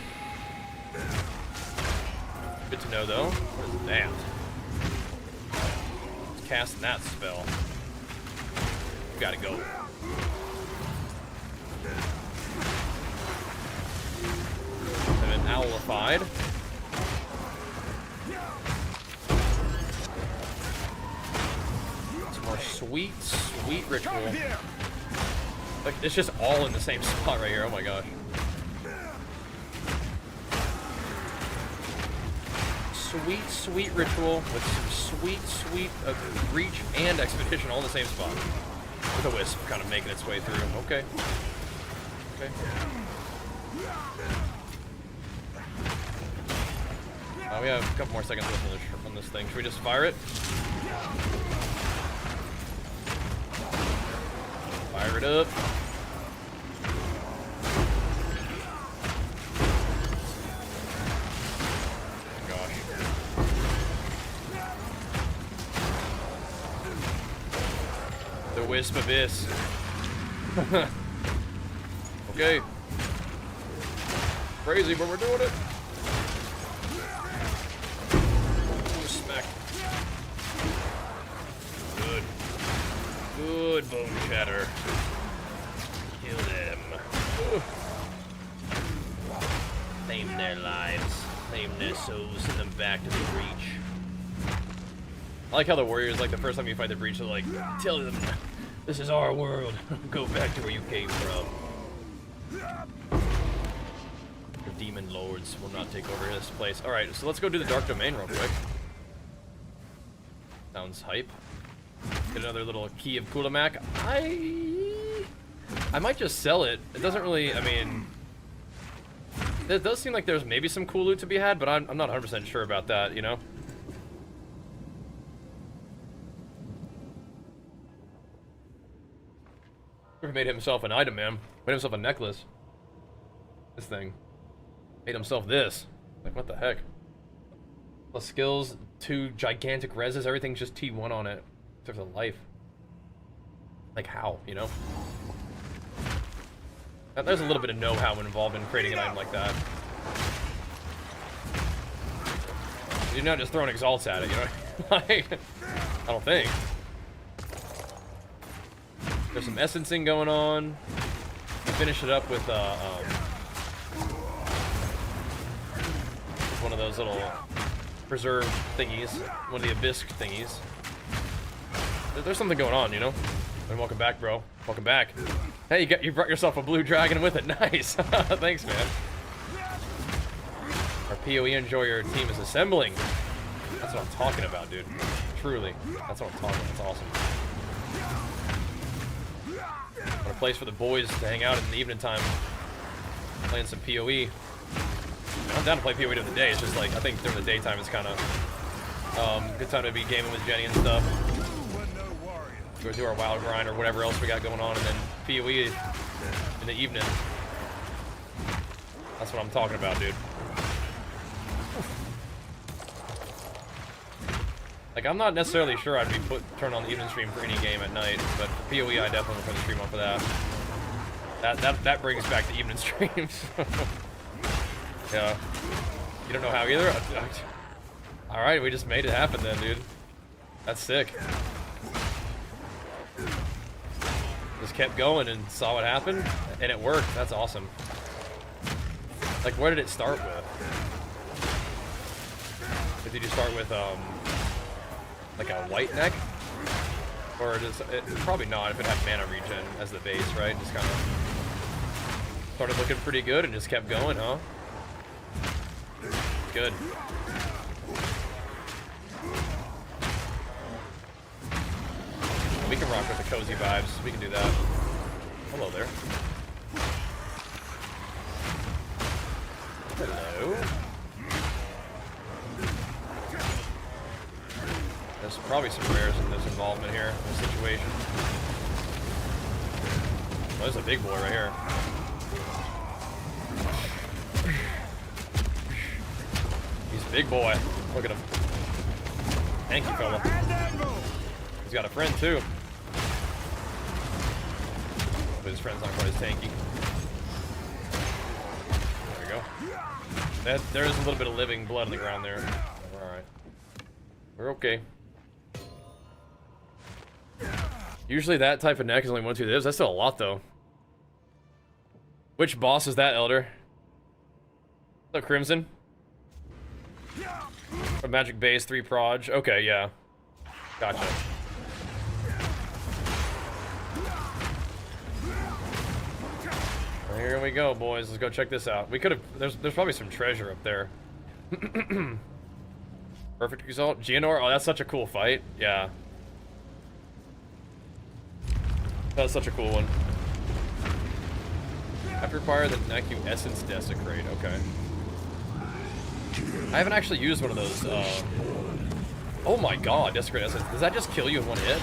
Good to know though. What is that? Let's cast that spell. We gotta go. I've been owlified. Some more sweet ritual. Like, it's just all in the same spot right here. Oh my gosh. Sweet ritual with some sweet reach and expedition all in the same spot. With a wisp kind of making its way through. Okay. Okay. We have a couple more seconds left on this thing. Should we just fire it? Fire it up. Oh gosh. The Wisp Abyss. Okay. Crazy, but we're doing it. Ooh, smack. Good. Good bone shatter. Kill them. Ooh. Claim their lives. Claim their souls. Send them back to the breach. I like how the warriors, like the first time you fight the breach, are like, tell them, this is our world. Go back to where you came from. Your demon lords will not take over this place. Alright, so let's go do the Dark Domain real quick. Sounds hype. Get another little key of Kulamak. I might just sell it. It doesn't really, I mean... It does seem like there's maybe some cool loot to be had, but I'm not 100% sure about that, you know? He made himself an item, man. Made himself a necklace. This thing. Made himself this. Like, what the heck? Plus skills, 2 gigantic reses, everything's just T1 on it. Except for life. Like, how, you know? Now, there's a little bit of know-how involved in creating an item like that. You're not just throwing exalts at it, you know? Like, I don't think. There's some essencing going on. Finish it up with one of those little preserve thingies, one of the abyss thingies. There's something going on, you know. And welcome back, bro. Welcome back. Hey, you brought yourself a blue dragon with it. Nice. Thanks, man. Our PoE enjoyer team is assembling. That's what I'm talking about, dude. Truly, that's what I'm talking about. That's awesome. What a place for the boys to hang out in the evening time, playing some PoE. I'm down to play PoE during the day. It's just like, I think during the daytime it's kind of good time to be gaming with Jenny and stuff. Go do our WoW grind or whatever else we got going on, and then PoE in the evening. That's what I'm talking about, dude. Like, I'm not necessarily sure I'd be turn on the evening stream for any game at night, but for PoE I definitely will put the stream on for that. That brings back the evening streams. Yeah. You don't know how either? Alright, we just made it happen then, dude. That's sick. Just kept going and saw what happened, and it worked. That's awesome. Like, where did it start with? Did you start with, like a white neck? Or just, probably not if it had mana regen as the base, right? Just kind of started looking pretty good and just kept going, huh? Good. We can rock with the cozy vibes. We can do that. Hello there. Hello. There's probably some rares in this involvement here, in this situation. Oh, there's a big boy right here. He's a big boy. Look at him. Thank you, fella. He's got a friend, too. But his friend's not quite as tanky. There we go. There is a little bit of living blood on the ground there. Alright. We're okay. Usually that type of neck is only 1-2 lives. That's still a lot, though. Which boss is that, Elder? Hello, Crimson. A magic base, 3 proj. Okay, yeah. Gotcha. Here we go, boys. Let's go check this out. We could have... There's probably some treasure up there. Perfect result. Geonor? Oh, that's such a cool fight. Yeah. That's such a cool one. Have to require the neck you essence desecrate. Okay. I haven't actually used one of those. Oh my god, Desecrate Essence. Does that just kill you in one hit?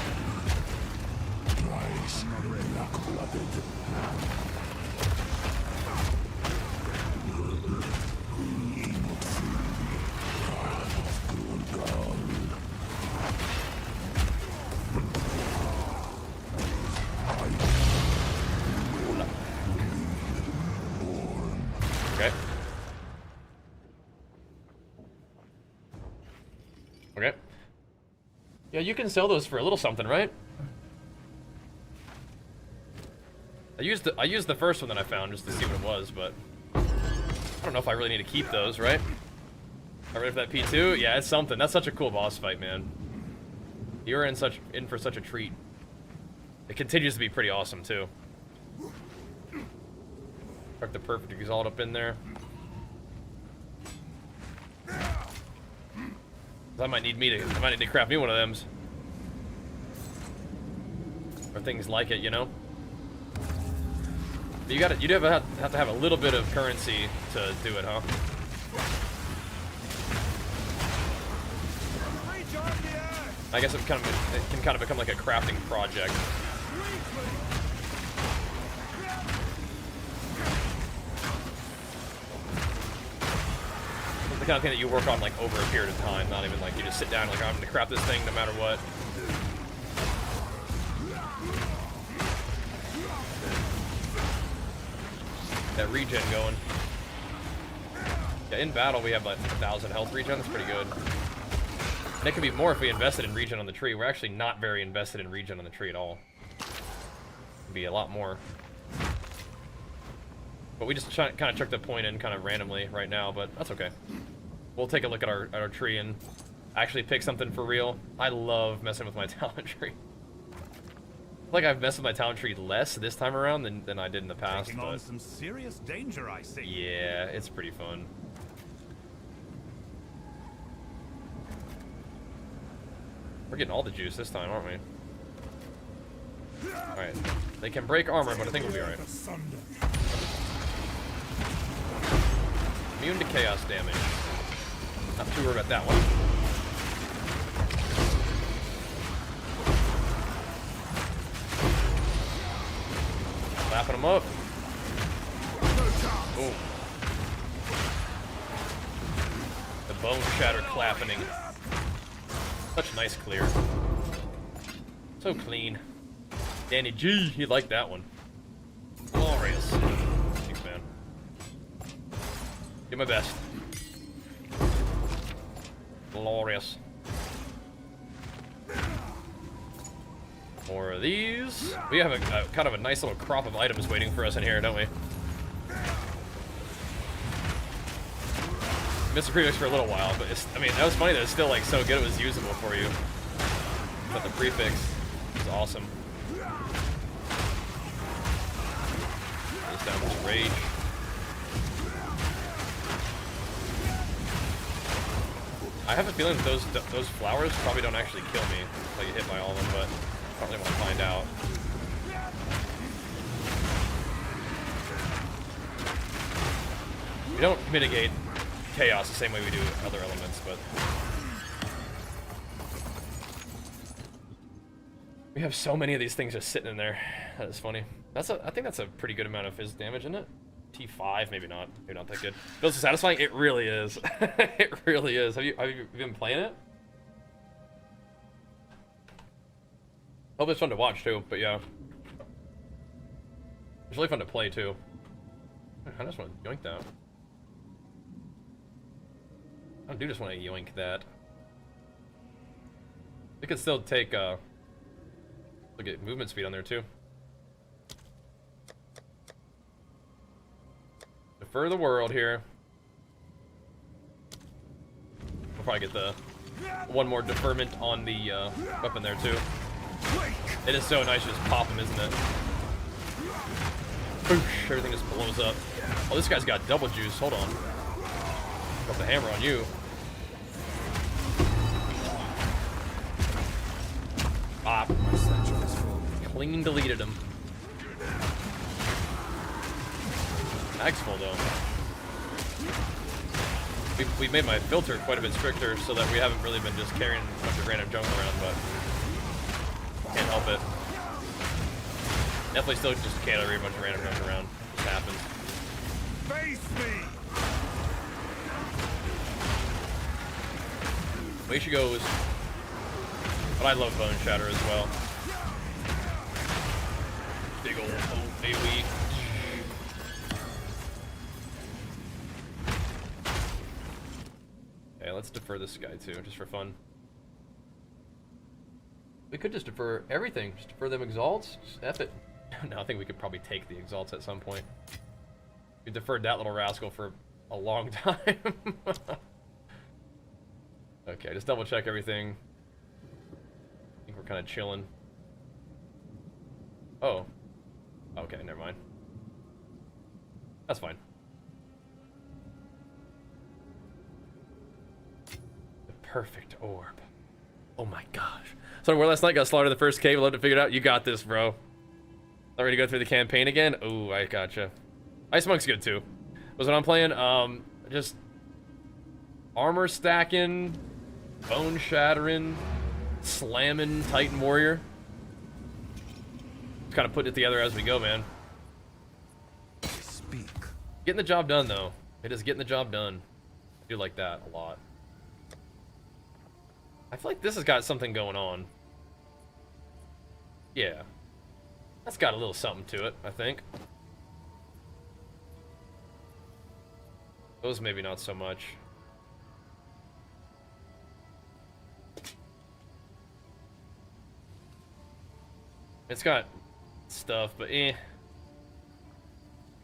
Okay. Okay. Yeah, you can sell those for a little something, right? I used the first one that I found just to see what it was, but I don't know if I really need to keep those, right? Got rid of that P2? Yeah, it's something. That's such a cool boss fight, man. You're in for such a treat. It continues to be pretty awesome too. Got the perfect exalt up in there. I might need to craft me one of them. Or things like it, you know? But you do have to have a little bit of currency to do it, huh? I guess it can kind of become like a crafting project. The kind of thing that you work on like over a period of time, not even like you just sit down like I'm gonna craft this thing no matter what. That regen going. Yeah, in battle we have like 1,000 health regen. That's pretty good. And it could be more if we invested in regen on the tree. We're actually not very invested in regen on the tree at all. It'd be a lot more. But we just kind of chucked the point in kind of randomly right now, but that's okay. We'll take a look at our tree and actually pick something for real. I love messing with my talent tree. I feel like I've messed with my talent tree less this time around than I did in the past. Taking on some serious danger, I see. Yeah, it's pretty fun. We're getting all the juice this time, aren't we? Alright. They can break armor, but I think we'll be alright. Immune to chaos damage. Not too worried about that one. Slapping them up. Boom. The bone shatter clapping. Such nice clear. So clean. Danny G, he liked that one. Glorious. Thanks, man. Do my best. Glorious. More of these. We have a kind of a nice little crop of items waiting for us in here, don't we? Missed the prefix for a little while, but it's, I mean, that was funny that it's still like so good it was usable for you. But the prefix is awesome. This down to rage. I have a feeling that those flowers probably don't actually kill me if I get hit by all of them, but I don't really want to find out. We don't mitigate chaos the same way we do other elements, but we have so many of these things just sitting in there. That is funny. I think that's a pretty good amount of fizz damage, isn't it? T5, maybe not that good. Feels so satisfying. It really is. It really is. Have you been playing it? Hope it's fun to watch too. But yeah, it's really fun to play too. I just want to yoink that. I do just want to yoink that. We could still take look at movement speed on there too. Defer the world here. We'll probably get the one more deferment on the weapon there too. It is so nice to just pop him, isn't it? Boosh, everything just blows up. Oh, this guy's got double juice. Hold on. Got the hammer on you. Bop. Clean deleted him. Mag's full though. we made my filter quite a bit stricter so that we haven't really been just carrying a bunch of random junk around, but can't help it. Definitely still just carry a bunch of random junk around. Just happens. Face me! Way she goes. But I love Bone Shatter as well. Big old AoE. Okay, let's defer this guy too, just for fun. We could just defer everything. Just defer them exalts. Just F it. No, I think we could probably take the exalts at some point. We deferred that little rascal for a long time. Okay, just double check everything. I think we're kind of chilling. Oh. Okay, never mind. That's fine. The perfect orb. Oh my gosh. So where last night got slaughtered in the first cave. Love to figure it out. You got this, bro. Not ready to go through the campaign again? Ooh, I gotcha. Ice Monk's good too. Was what I'm playing. Just armor stacking, bone shattering, slamming Titan Warrior. Just kind of putting it together as we go, man. Speak. Getting the job done, though. It is getting the job done. I do like that a lot. I feel like this has got something going on. Yeah. That's got a little something to it, I think. Those maybe not so much. It's got stuff, but eh.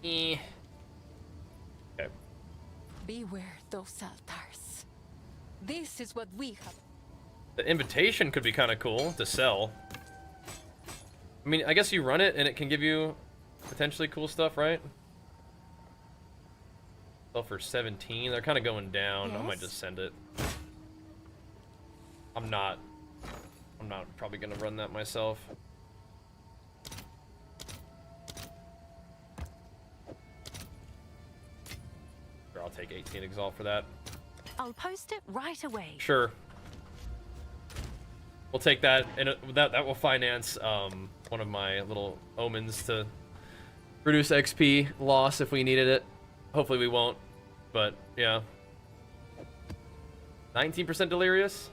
Eh. Okay. Beware those altars. This is what we have. The invitation could be kind of cool to sell. I mean, I guess you run it and it can give you potentially cool stuff, right? Sell for 17. They're kind of going down. Yes? I might just send it. I'm not probably gonna run that myself. Sure, I'll take 18 Exalt for that. I'll post it right away. Sure. We'll take that, and that will finance one of my little omens to reduce XP loss if we needed it. Hopefully we won't, but yeah. 19% delirious?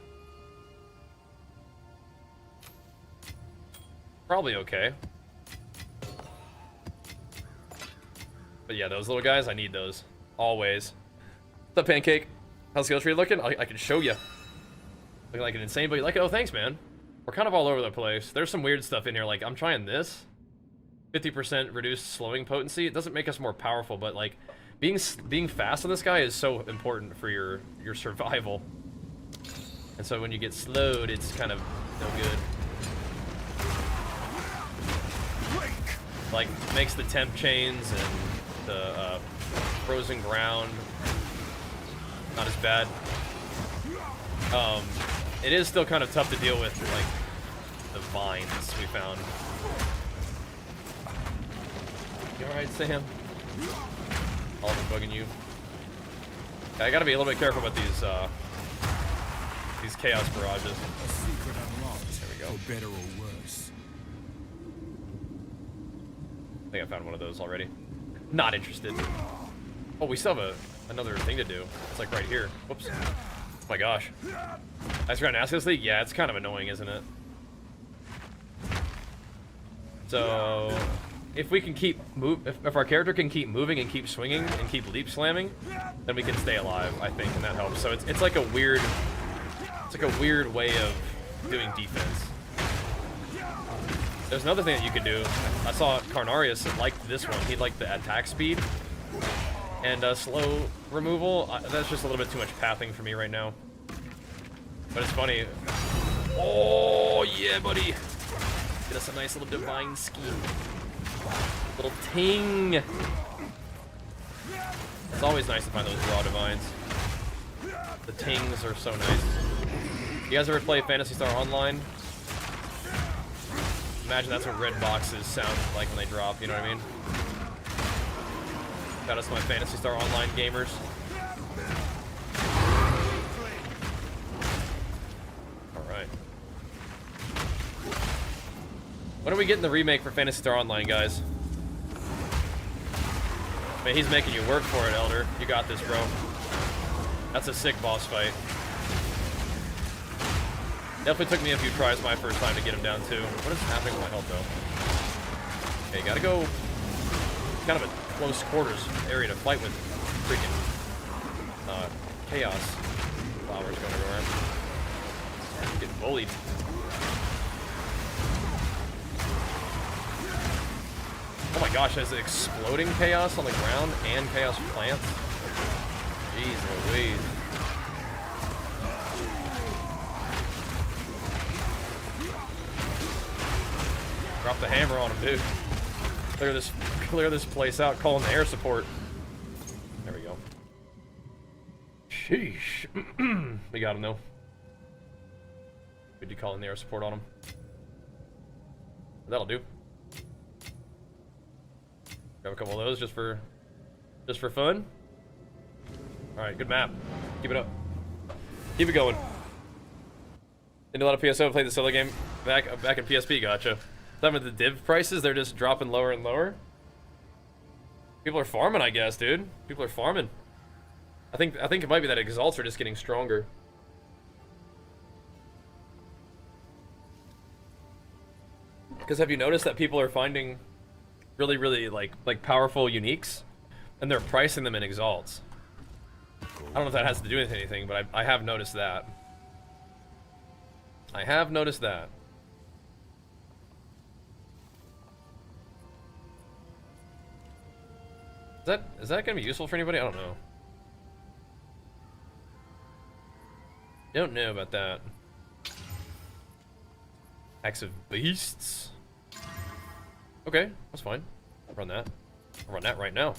Probably okay. But yeah, those little guys, I need those. Always. What's up, Pancake? How's skill tree looking? I can show you. Looking like an insane, but you like it? Oh, thanks, man. We're kind of all over the place. There's some weird stuff in here. Like, I'm trying this. 50% reduced slowing potency. It doesn't make us more powerful, but like, being fast on this guy is so important for your survival. And so when you get slowed, it's kind of no good. Like, makes the temp chains and the frozen ground not as bad. It is still kind of tough to deal with, like, the vines we found. You alright, Sam? All of them bugging you. I gotta be a little bit careful with these chaos barrages. A secret unlocked. There we go. For better or worse. I think I found one of those already. Not interested. Oh, we still have another thing to do. It's like right here. Whoops. Oh my gosh. Ice Ground Ascus League? Yeah, it's kind of annoying, isn't it? So, if we can keep if our character can keep moving and keep swinging and keep leap slamming, then we can stay alive, I think, and that helps. So it's like a weird way of doing defense. There's another thing that you could do. I saw Carnarius liked this one. He liked the attack speed and slow removal. That's just a little bit too much pathing for me right now. But it's funny. Oh yeah, buddy. Get us a nice little divine scheme. Little ting. It's always nice to find those raw divines. The tings are so nice. You guys ever play Phantasy Star Online? Imagine that's what red boxes sound like when they drop, you know what I mean? Shout out to my Phantasy Star Online gamers. When are we getting the remake for Phantasy Star Online, guys? Man, he's making you work for it, Elder. You got this, bro. That's a sick boss fight. Definitely took me a few tries my first time to get him down, too. What is happening with my health, though? Okay, gotta go... kind of a close quarters area to fight with freaking... chaos. Flowers going everywhere. Getting bullied. Oh my gosh, there's exploding chaos on the ground and chaos plants. Jeez Louise. Drop the hammer on him, dude. Clear this place out, calling the air support. There we go. Sheesh. We got him though. We do call in the air support on him. That'll do. Grab a couple of those just for fun. All right, good map. Keep it up. Keep it going. Didn't do a lot of PSO. Played the solo game back in PSP. Gotcha. Some of the div prices, they're just dropping lower and lower. People are farming, I guess, dude. People are farming. I think it might be that exalts are just getting stronger. Because have you noticed that people are finding really like powerful uniques, and they're pricing them in exalts? I don't know if that has to do with anything, but I have noticed that. I have noticed that. Is that gonna be useful for anybody? I don't know. Don't know about that. Acts of beasts. Okay, that's fine. I'll run that. I'll run that right now.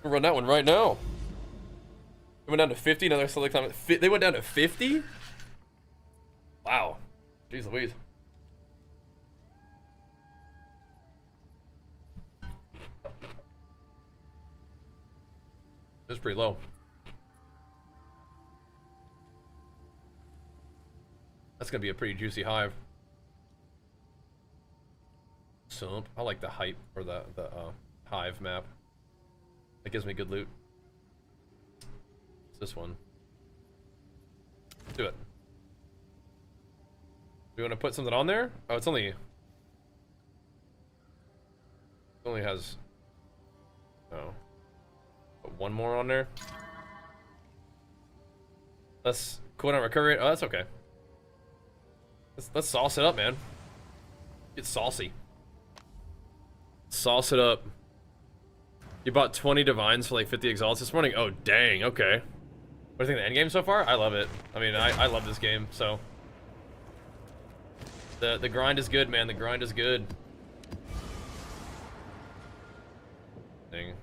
I'll run that one right now. They went down to 50. Another select time. They went down to 50? Wow. Jeez Louise. That's pretty low. That's gonna be a pretty juicy hive. Sump. I like the hype or the hive map. That gives me good loot. It's this one. Let's do it. Do you want to put something on there? Oh, it only has. Oh. Put one more on there. Let's quit on recovery. Oh, that's okay. Let's sauce it up, man. Get saucy. Sauce it up. You bought 20 divines for like 50 exalts this morning? Oh, dang. Okay. What do you think of the end game so far? I love it. I mean, I love this game, so. The grind is good, man. The grind is good. Dang.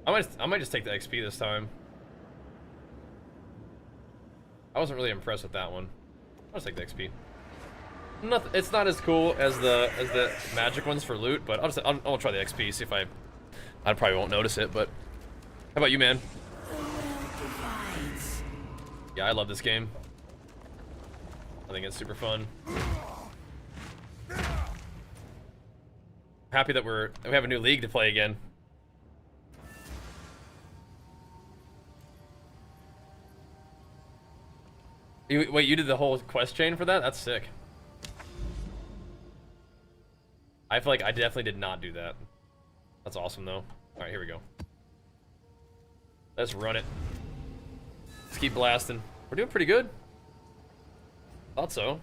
I might just take the XP this time. I wasn't really impressed with that one. I'll just take the XP. Nothing. It's not as cool as the magic ones for loot, but I'll try the XP. See if I probably won't notice it. But how about you, man? Yeah, I love this game. I think it's super fun. Happy that we have a new league to play again. Wait, you did the whole quest chain for that? That's sick. I feel like I definitely did not do that. That's awesome, though. Alright, here we go. Let's run it. Let's keep blasting. We're doing pretty good. Thought so.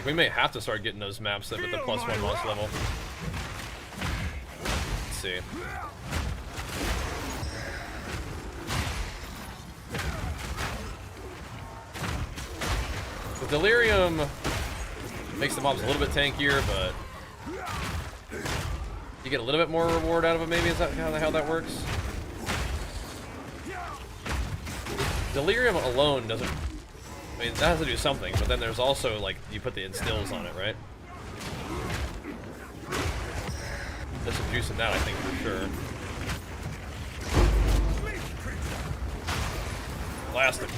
We may have to start getting those maps with the +1 monster level. Let's see. The delirium makes the mobs a little bit tankier, but you get a little bit more reward out of it. Maybe is that how that works? Delirium alone doesn't. I mean, that has to do something, but then there's also, like, you put the instills on it, right? There's some juice in that, I think, for sure. Blast him.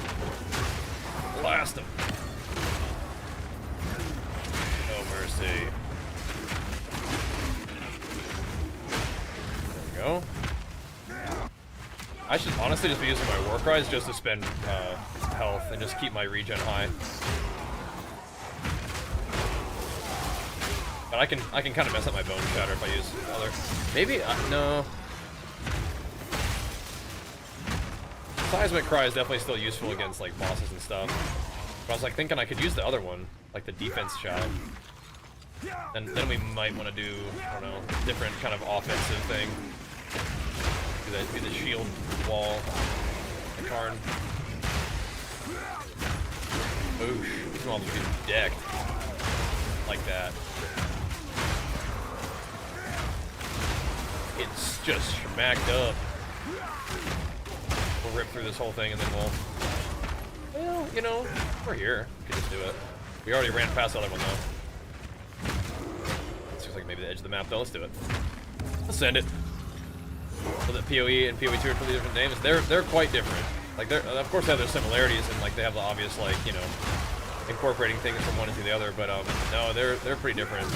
Blast him. No mercy. There we go. I should honestly just be using my war cries just to spend health and just keep my regen high. But I can kind of mess up my bone shatter if I use other. Maybe no. Seismic cry is definitely still useful against like bosses and stuff. But I was like thinking I could use the other one, like the defense shot. And then we might want to do, I don't know, different kind of offensive thing. Do the shield wall. The Karn. Boosh. These mobs are getting decked. Like that. It's just smacked up. We'll rip through this whole thing and then well, you know, we're here. We could just do it. We already ran past the other one though. This looks like maybe the edge of the map though. Let's do it. Let's send it. So that PoE and PoE 2 are completely different names. They're quite different. Like they're of course they have their similarities and like they have the obvious like, you know, incorporating things from one into the other, but no, they're pretty different.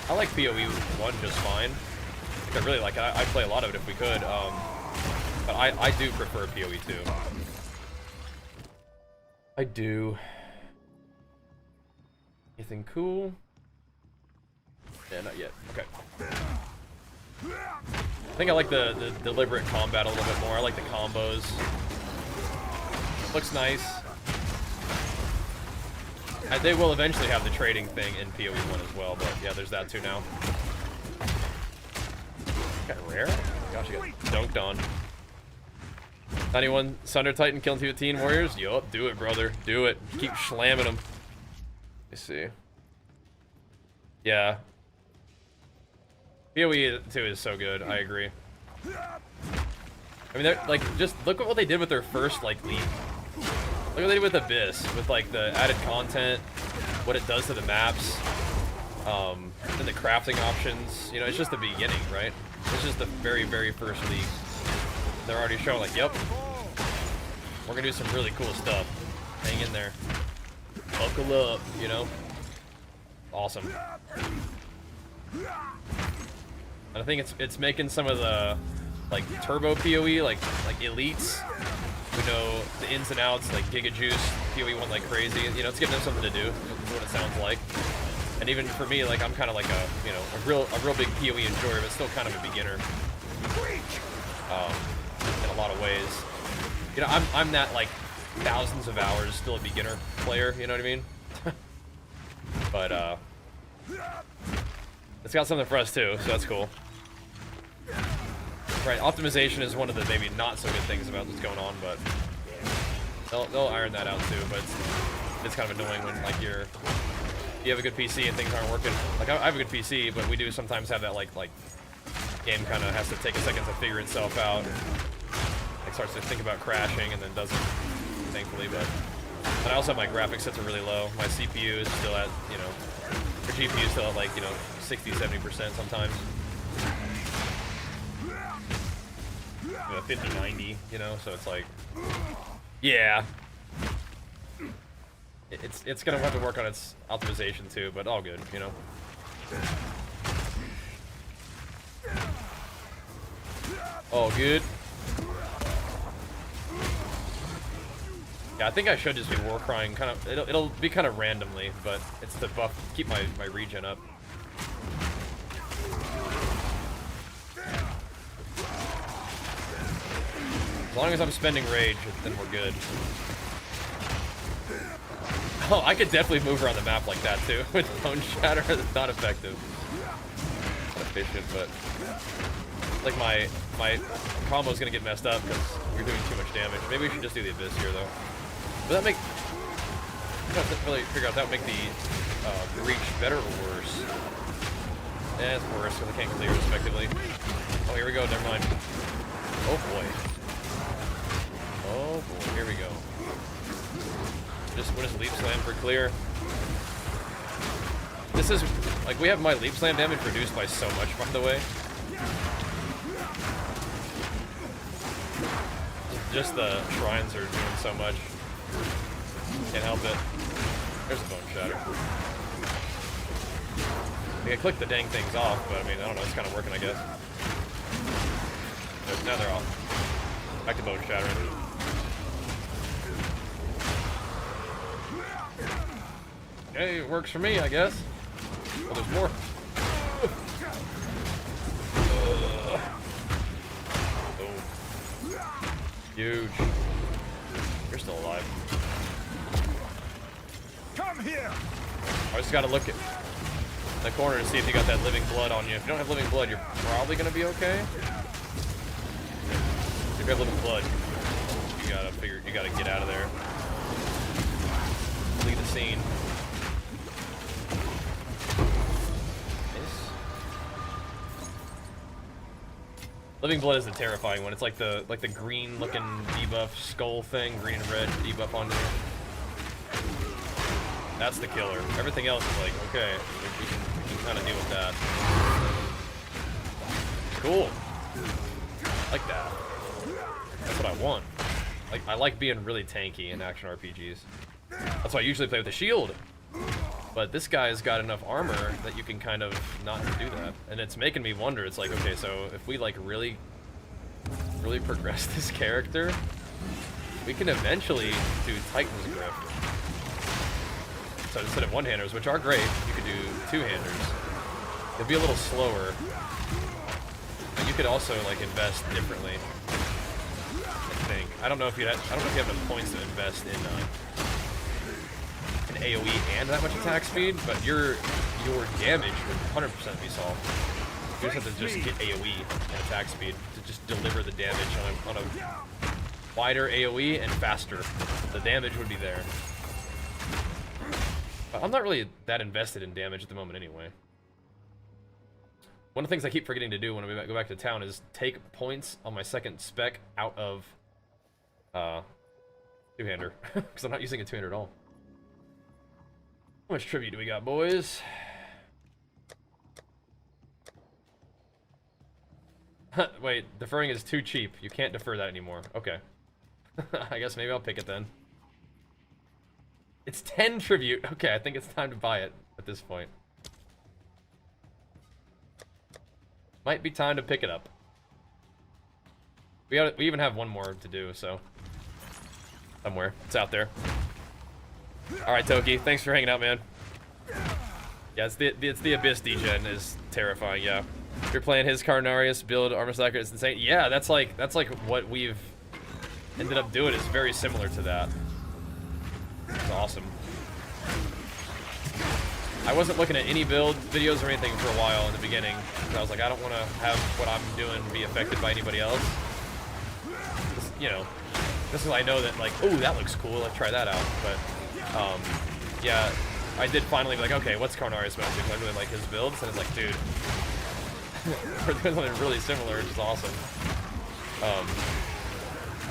I like PoE 1 just fine. Like, I really like it. I'd play a lot of it if we could. But I do prefer PoE 2. I do. Anything cool? Yeah, not yet. Okay. I think I like the deliberate combat a little bit more. I like the combos. Looks nice. They will eventually have the trading thing in PoE 1 as well, but yeah, there's that too now. Got rare? Oh my gosh, you got dunked on. 91 Sunder Titan killing 2 teen warriors? Yup, do it, brother. Do it. Keep slamming them. Let's see. Yeah. PoE 2 is so good. I agree. I mean, they're like, just look at what they did with their first like league. Look what they did with Abyss, with like the added content, what it does to the maps, and the crafting options. You know, it's just the beginning, right? It's just the very, very first league. They're already showing like, yep, we're gonna do some really cool stuff. Hang in there. Buckle up, you know? Awesome. And I think it's making some of the like turbo PoE, like elites who know the ins and outs, like Giga Juice, PoE 1 like crazy. You know, it's giving them something to do. Is what it sounds like. And even for me, like I'm kind of like a, you know, a real big PoE enjoyer, but still kind of a beginner. In a lot of ways. You know, I'm that like thousands of hours still a beginner player. You know what I mean? But it's got something for us too, so that's cool. Right, optimization is one of the maybe not so good things about what's going on, but they'll iron that out too. But it's kind of annoying when like you have a good PC and things aren't working. Like I have a good PC, but we do sometimes have that like game kind of has to take a second to figure itself out. Like starts to think about crashing and then doesn't, thankfully. But and I also have my graphics set to really low. My CPU is still at, you know, or GPU is still at like, you know, 60-70% sometimes. 50-90, you know, so it's like, yeah, it's gonna have to work on its optimization too, but all good, you know. All good. Yeah, I think I should just be war crying kind of. It'll be kind of randomly, but it's to buff, keep my regen up. As long as I'm spending rage, then we're good. Oh, I could definitely move around the map like that too. With bone shatter, it's not effective. Not efficient, but like my combo's gonna get messed up because you're doing too much damage. Maybe we should just do the Abyss here though. But that make, I don't really figure out that would make the reach better or worse. Eh, it's worse because I can't clear as effectively. Oh, here we go. Never mind. Oh boy. Oh boy, here we go. We'll just leap slam for clear. This is, like, we have my leap slam damage reduced by so much, by the way. Just the shrines are doing so much. Can't help it. There's a bone shatter. I can click the dang things off, but I mean, I don't know, it's kind of working, I guess. Now they're off. Back to bone shattering. Hey, it works for me, I guess. Oh, there's more. Oh. Huge. You're still alive. Come here. I just gotta look at the corner to see if you got that living blood on you. If you don't have living blood, you're probably gonna be okay. If you have living blood, you gotta get out of there. Leave the scene. Living blood is the terrifying one. It's like the green looking debuff skull thing, green and red debuff on there. That's the killer. Everything else is like, okay, we can kind of deal with that. Cool. I like that. That's what I want. Like, I like being really tanky in action RPGs. That's why I usually play with a shield. But this guy's got enough armor that you can kind of not do that. And it's making me wonder, it's like, okay, so if we like really progress this character, we can eventually do Titan's Grip. So instead of one-handers, which are great, you could do two-handers. It'll be a little slower. But you could also like invest differently. I think. I don't know if you have enough points to invest in AoE and that much attack speed, but your damage would 100% be solved. You just have to just get AoE and attack speed to just deliver the damage on a wider AoE and faster. The damage would be there. But I'm not really that invested in damage at the moment anyway. One of the things I keep forgetting to do when we go back to town is take points on my second spec out of two-hander, because I'm not using a two-hander at all. How much tribute do we got, boys? Wait, deferring is too cheap. You can't defer that anymore. Okay. I guess maybe I'll pick it then. It's 10 tribute. Okay, I think it's time to buy it at this point. Might be time to pick it up. We even have one more to do, so... Somewhere. It's out there. Alright, Toki, thanks for hanging out, man. Yeah, it's the Abyss degen is terrifying, yeah. If you're playing his Carnarius build, Armor Slacker, it's insane. Yeah, that's like what we've ended up doing is very similar to that. It's awesome. I wasn't looking at any build videos or anything for a while in the beginning. I was like, I don't want to have what I'm doing be affected by anybody else. Just, you know, just because I know that, like, oh, that looks cool, let's try that out. But, yeah, I did finally be like, okay, what's Carnarius about to do? Because I really like his builds, and it's like, dude, we're doing something really similar, which is awesome.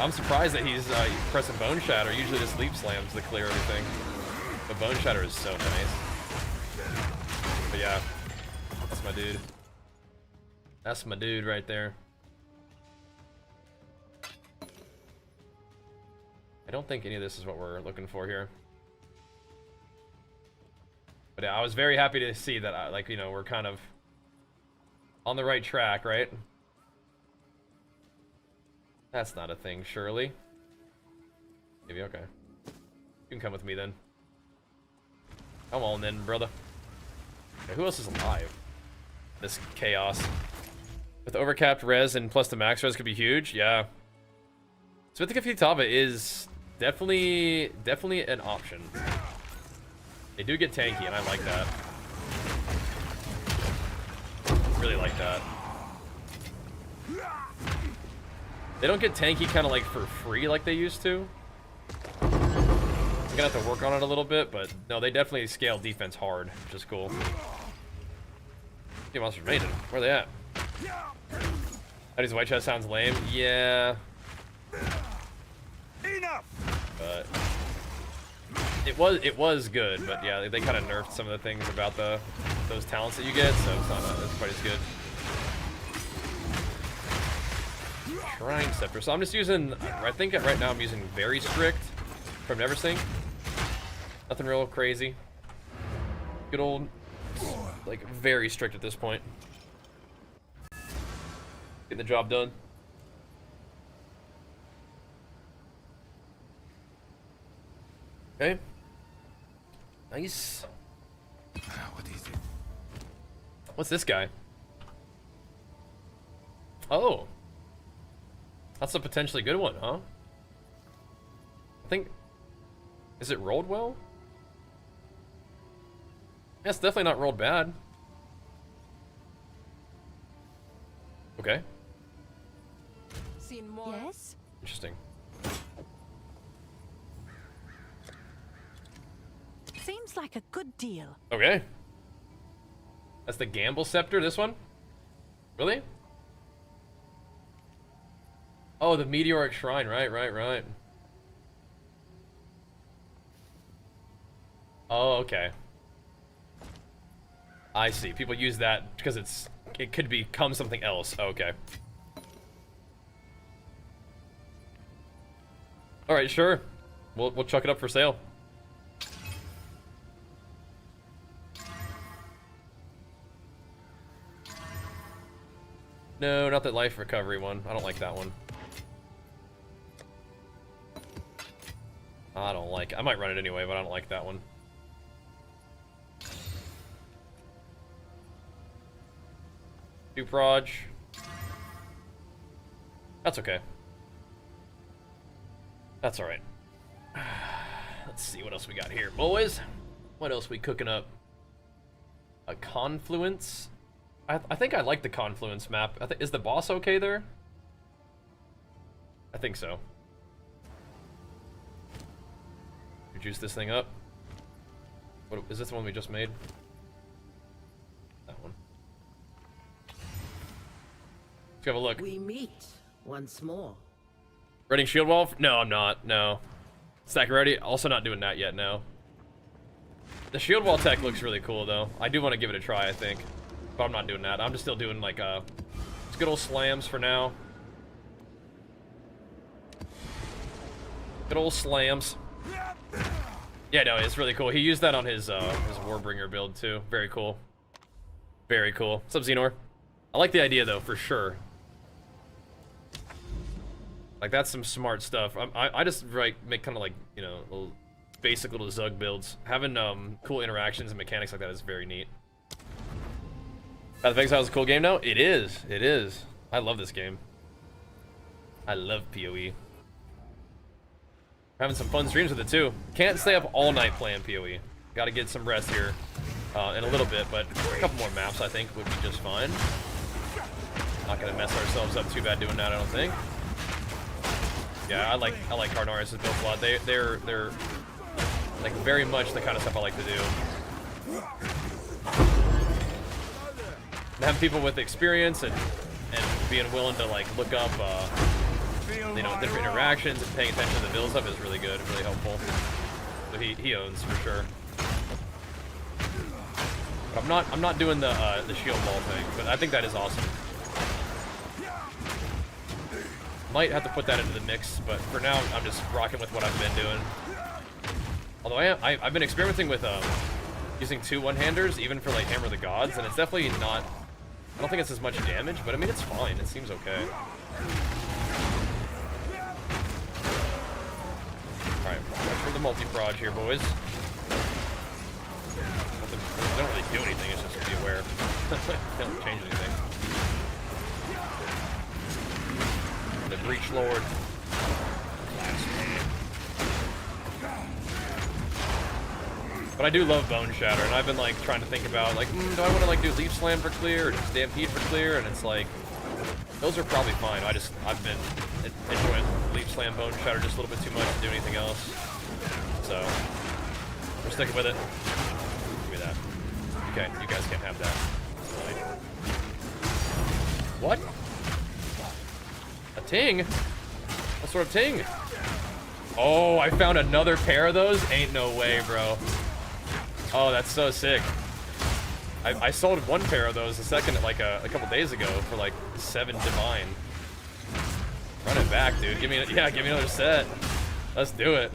I'm surprised that he's pressing Bone Shatter. Usually just Leap Slams to clear everything. But Bone Shatter is so nice. But yeah, that's my dude. That's my dude right there. I don't think any of this is what we're looking for here. But yeah, I was very happy to see that, like, you know, we're kind of on the right track, right? That's not a thing, surely. Maybe, okay. You can come with me then. Come on then, brother. Okay, who else is alive? This chaos. With overcapped res and plus the max res could be huge, yeah. Smithika Futaba is definitely an option. They do get tanky, and I like that. Really like that. They don't get tanky kind of like for free like they used to. I'm gonna have to work on it a little bit, but no, they definitely scale defense hard, which is cool. Hey, monsters maiden, where are they at? Eddie's white chest sounds lame. Yeah. Enough. But It was good, but yeah, they kind of nerfed some of the things about those talents that you get, so it's not it's quite as good. Shrine Scepter. So I'm just using, I think right now I'm using very strict from Neversink. Nothing real crazy. Good old, like, very strict at this point. Getting the job done. Okay. Nice. What is it? What's this guy? Oh. That's a potentially good one, huh? I think... Is it rolled well? Yeah, it's definitely not rolled bad. Okay. Seen more. Yes? Interesting. Seems like a good deal. Okay. That's the Gamble Scepter, this one? Really? Oh, the Meteoric Shrine, right. Oh, okay. I see. People use that because it could become something else. Okay. All right, sure. We'll chuck it up for sale. No, not that life recovery one. I don't like that one. I don't like it. I might run it anyway, but I don't like that one. Duproj. That's okay. That's alright. Let's see what else we got here, boys. What else we cooking up? A Confluence. I think I like the Confluence map. Is the boss okay there? I think so. Juice this thing up. What is this the one we just made? That one. Let's have a look. We meet once more. Reading shield wall? No, I'm not. No. Stack ready? Also not doing that yet. No. The shield wall tech looks really cool though. I do want to give it a try. I think, but I'm not doing that. I'm just still doing like just good old slams for now. Good old slams. Yeah, no, it's really cool. He used that on his Warbringer build too. Very cool. Very cool. What's up, Xenor? I like the idea though, for sure. Like that's some smart stuff. I just make kind of like, you know, little basic little Zug builds. Having cool interactions and mechanics like that is very neat. Path of Exile is a cool game now. It is. It is. I love this game. I love PoE. Having some fun streams with it too. Can't stay up all night playing PoE. Got to get some rest here in a little bit, but a couple more maps I think would be just fine. Not gonna mess ourselves up too bad doing that, I don't think. Yeah, I like Carnaris' build a lot. They're like very much the kind of stuff I like to do. And have people with experience and being willing to like look up you know, different interactions and paying attention to the build stuff is really good, really helpful. So he owns for sure. But I'm not doing the shield wall thing, but I think that is awesome. Might have to put that into the mix, but for now I'm just rocking with what I've been doing. Although I've been experimenting with using 2 one-handers even for like Hammer of the Gods, and it's definitely not. I don't think it's as much damage, but I mean it's fine. It seems okay. Alright, watch for the multi-proj here, boys. They don't really do anything, it's just to be aware. They don't change anything. The Breach Lord. But I do love Bone Shatter, and I've been like trying to think about like, do I want to like do Leaf Slam for clear or just Stampede for clear? And it's like, those are probably fine. I've been enjoying Leaf Slam, Bone Shatter just a little bit too much to do anything else. So we're sticking with it. Give me that. Okay, you guys can't have that. What? A ting? What sort of ting? Oh, I found another pair of those? Ain't no way, bro. Oh, that's so sick. I sold one pair of those like a couple days ago for like 7 divine. Run it back, dude. Give me another set. Let's do it.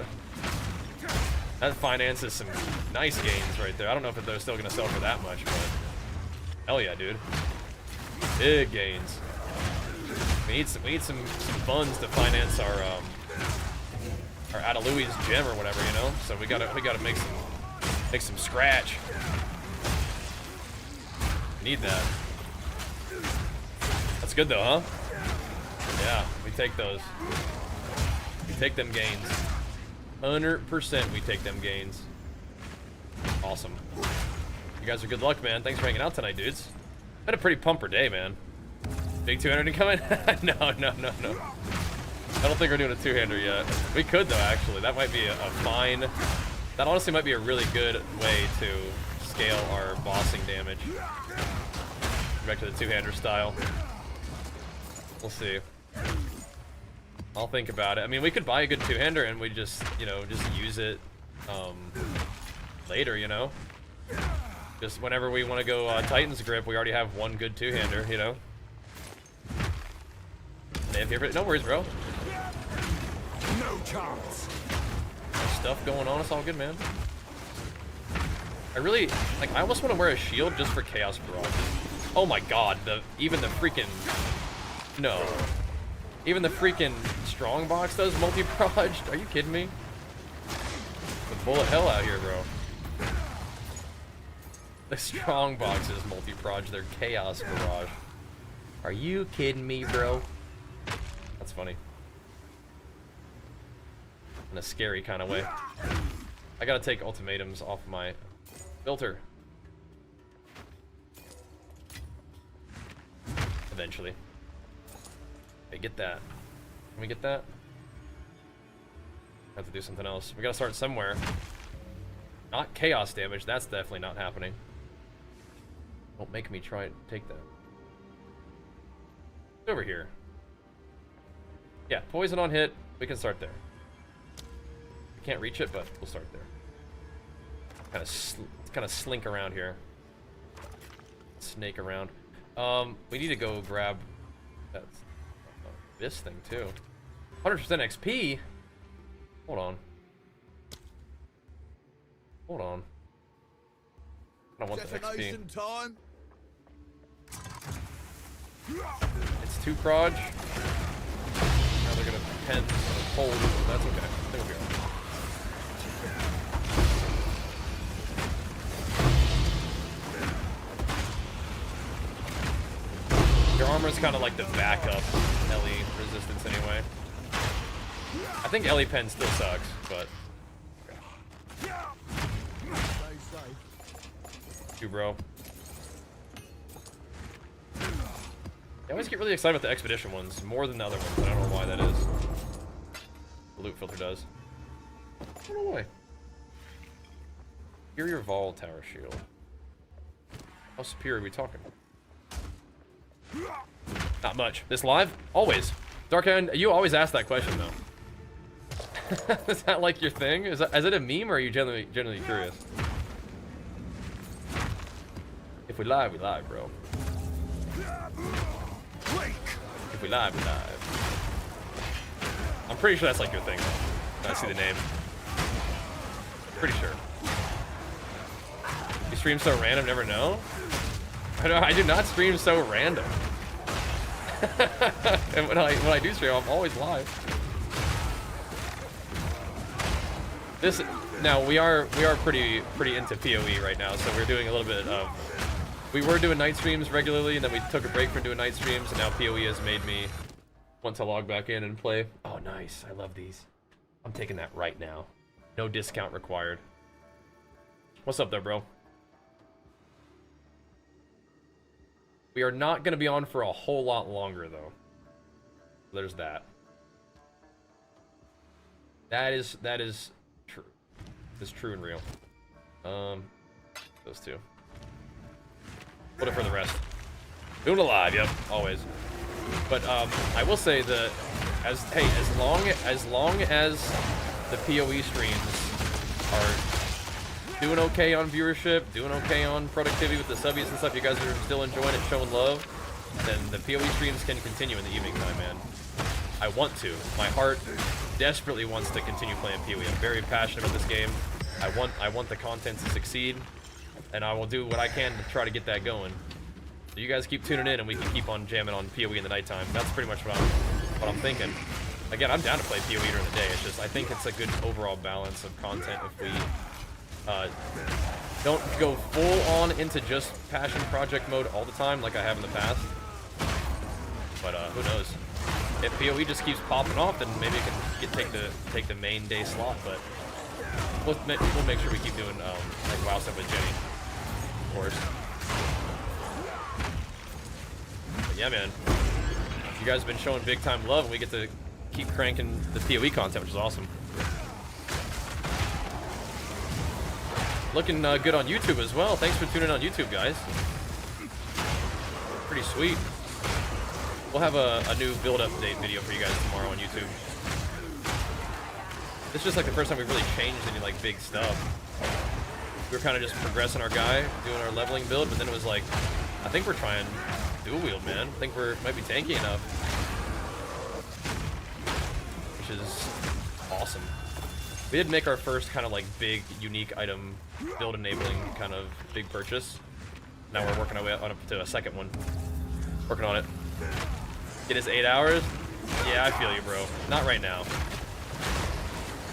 That finances some nice gains right there. I don't know if they're still gonna sell for that much, but hell yeah, dude. Big gains. We need some funds to finance our Adalui's gem or whatever, you know. So we gotta make some scratch. Need that. That's good though, huh? Yeah, we take those. We take them gains. 100% we take them gains. Awesome. You guys are good luck, man. Thanks for hanging out tonight, dudes. Had a pretty pumper day, man. Big two-hander coming? No. I don't think we're doing a two-hander yet. We could though, actually. That might be a fine. That honestly might be a really good way to scale our bossing damage. Back to the two-hander style. We'll see. I'll think about it. I mean, we could buy a good two-hander and we just, you know, just use it later, you know? Just whenever we want to go Titan's Grip, we already have one good two-hander, you know? No worries, bro. No chance. Stuff going on, it's all good, man. I really, like, I almost want to wear a shield just for Chaos Barrage. Oh my god, even the freaking Strongbox does multi-proged? Are you kidding me? The bullet hell out here, bro. The Strongbox is multi-proged, they're Chaos Barrage. Are you kidding me, bro? That's funny. In a scary kind of way. I gotta take ultimatums off my filter. Eventually. Hey, get that. Can we get that? I have to do something else. We gotta start somewhere. Not chaos damage, that's definitely not happening. Don't make me try and take that. It's over here. Yeah, poison on hit, we can start there. We can't reach it, but we'll start there. Kind of slink around here. Snake around. We need to go grab this thing too. 100% XP? Hold on. Hold on. I don't want the XP. Time. It's 2 proj. Now they're gonna pen hold. That's okay. I think we'll be alright. Your armor's kind of like the backup LE resistance anyway. I think LE pen still sucks, but okay. You bro. I always get really excited about the expedition ones more than the other ones. I don't know why that is. The loot filter does. I don't know why. Superior Vol Tower Shield. How superior are we talking? Not much. This live? Always. Darkhound, you always ask that question though. Is that like your thing? Is it a meme or are you genuinely curious? If we live, bro. If we live, we live. I'm pretty sure that's like your thing though. I see the name. Pretty sure. You stream so random, never know? I do not stream so random. And when I do stream, I'm always live. This now we are pretty into PoE right now, so we're doing a little bit of. We were doing night streams regularly, and then we took a break from doing night streams, and now PoE has made me want to log back in and play. Oh, nice! I love these. I'm taking that right now. No discount required. What's up there, bro? We are not going to be on for a whole lot longer, though. There's that. That is true. It's true and real. Those two. What if for the rest? Doing it live, yep, always. But I will say that as long as the PoE streams are doing okay on viewership, doing okay on productivity with the subbies and stuff, you guys are still enjoying it, showing love, then the PoE streams can continue in the evening time, man. I want to. My heart desperately wants to continue playing PoE. I'm very passionate about this game. I want the content to succeed, and I will do what I can to try to get that going. So you guys keep tuning in, and we can keep on jamming on PoE in the nighttime. That's pretty much what I'm thinking. Again, I'm down to play PoE during the day. It's just I think it's a good overall balance of content if we don't go full on into just passion project mode all the time like I have in the past. But who knows? If PoE just keeps popping off, then maybe it can take the main day slot. But we'll make sure we keep doing like WoW stuff with Jenny, of course. But yeah, man, you guys have been showing big time love, and we get to keep cranking the PoE content, which is awesome. Looking good on YouTube as well. Thanks for tuning in on YouTube, guys. Pretty sweet. We'll have a new build update video for you guys tomorrow on YouTube. It's just like the first time we've really changed any like big stuff. We were kind of just progressing our guy, doing our leveling build, but then it was like, I think we're trying dual wield, man. I think we're might be tanky enough, which is awesome. We did make our first kind of like big unique item build enabling kind of big purchase. Now we're working our way on up to a second one. Working on it. It is 8 hours. Yeah, I feel you, bro. Not right now.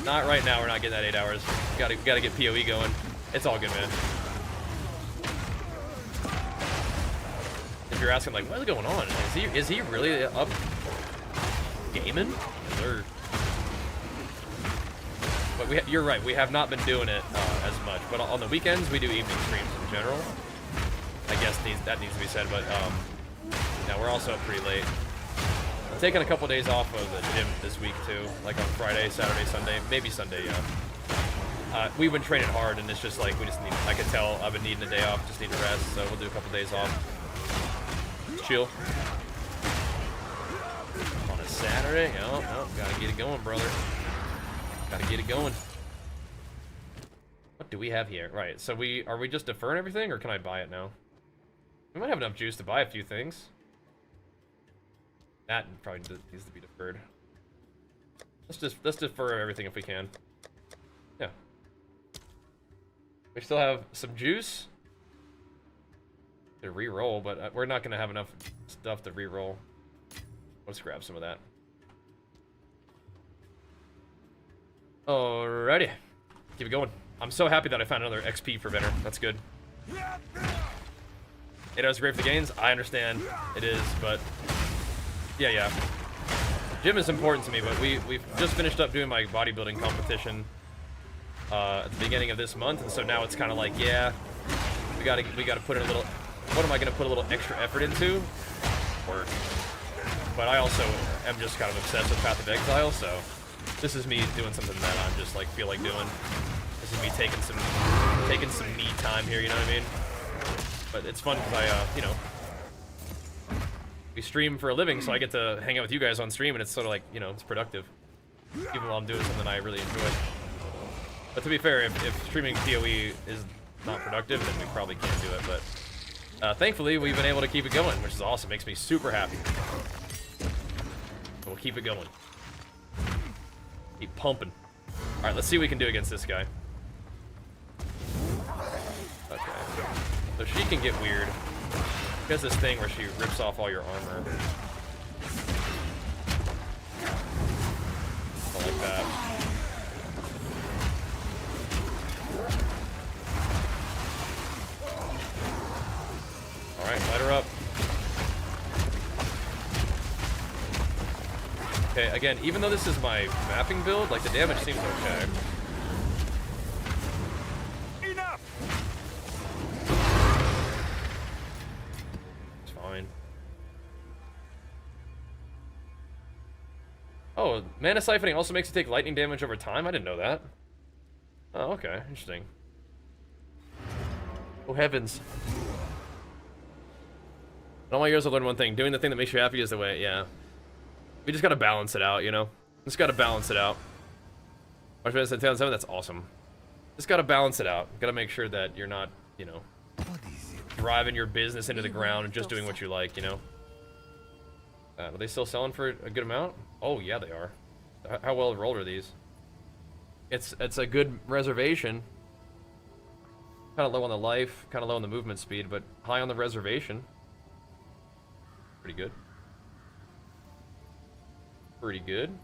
Not right now. We're not getting that 8 hours. Gotta get PoE going. It's all good, man. If you're asking like, what's going on? Is he really up gaming? Or... But you're right. We have not been doing it as much. But on the weekends, we do evening streams in general. I guess that needs to be said. But yeah, we're also up pretty late. I'm taking a couple days off of the gym this week too, like on Friday, Saturday, Sunday, maybe Sunday, yeah. We've been training hard, and it's just like we just need, I could tell I've been needing a day off, just need to rest, so we'll do a couple days off. Chill. On a Saturday, no, gotta get it going, brother. Gotta get it going. What do we have here? Right, so are we just deferring everything, or can I buy it now? We might have enough juice to buy a few things. That probably needs to be deferred. Let's defer everything if we can. Yeah. We still have some juice to re-roll, but we're not gonna have enough stuff to re-roll. Let's grab some of that. Alrighty. Keep it going. I'm so happy that I found another XP preventer. That's good. 8 hours great for the gains. I understand it is, but yeah. Gym is important to me, but we've just finished up doing my bodybuilding competition at the beginning of this month, and so now it's kind of like, yeah, we gotta put in a little. What am I gonna put a little extra effort into? Work. But I also am just kind of obsessed with Path of Exile, so this is me doing something that I'm just like feel like doing. This is me taking some me time here, you know what I mean? But it's fun because I, you know, we stream for a living, so I get to hang out with you guys on stream, and it's sort of like, you know, it's productive, even while I'm doing something I really enjoy. But to be fair, if streaming PoE is not productive, then we probably can't do it. But thankfully, we've been able to keep it going, which is awesome. Makes me super happy. We'll keep it going. Keep pumping. All right, let's see what we can do against this guy. Okay. So she can get weird. She has this thing where she rips off all your armor. I like that. Alright, light her up. Okay, again, even though this is my mapping build, like the damage seems okay. Oh, mana siphoning also makes you take lightning damage over time? I didn't know that. Oh, okay. Interesting. Oh, heavens. In all my years, I've learned one thing. Doing the thing that makes you happy is the way, yeah. We just gotta balance it out, you know? Just gotta balance it out. Watch minutes at 2007. That's awesome. Just gotta balance it out. Gotta make sure that you're not, you know, driving your business into the ground and just doing what you like, you know. Are they still selling for a good amount? Oh yeah, they are. How well rolled are these? It's a good reservation. Kind of low on the life, kind of low on the movement speed, but high on the reservation. Pretty good. Pretty good.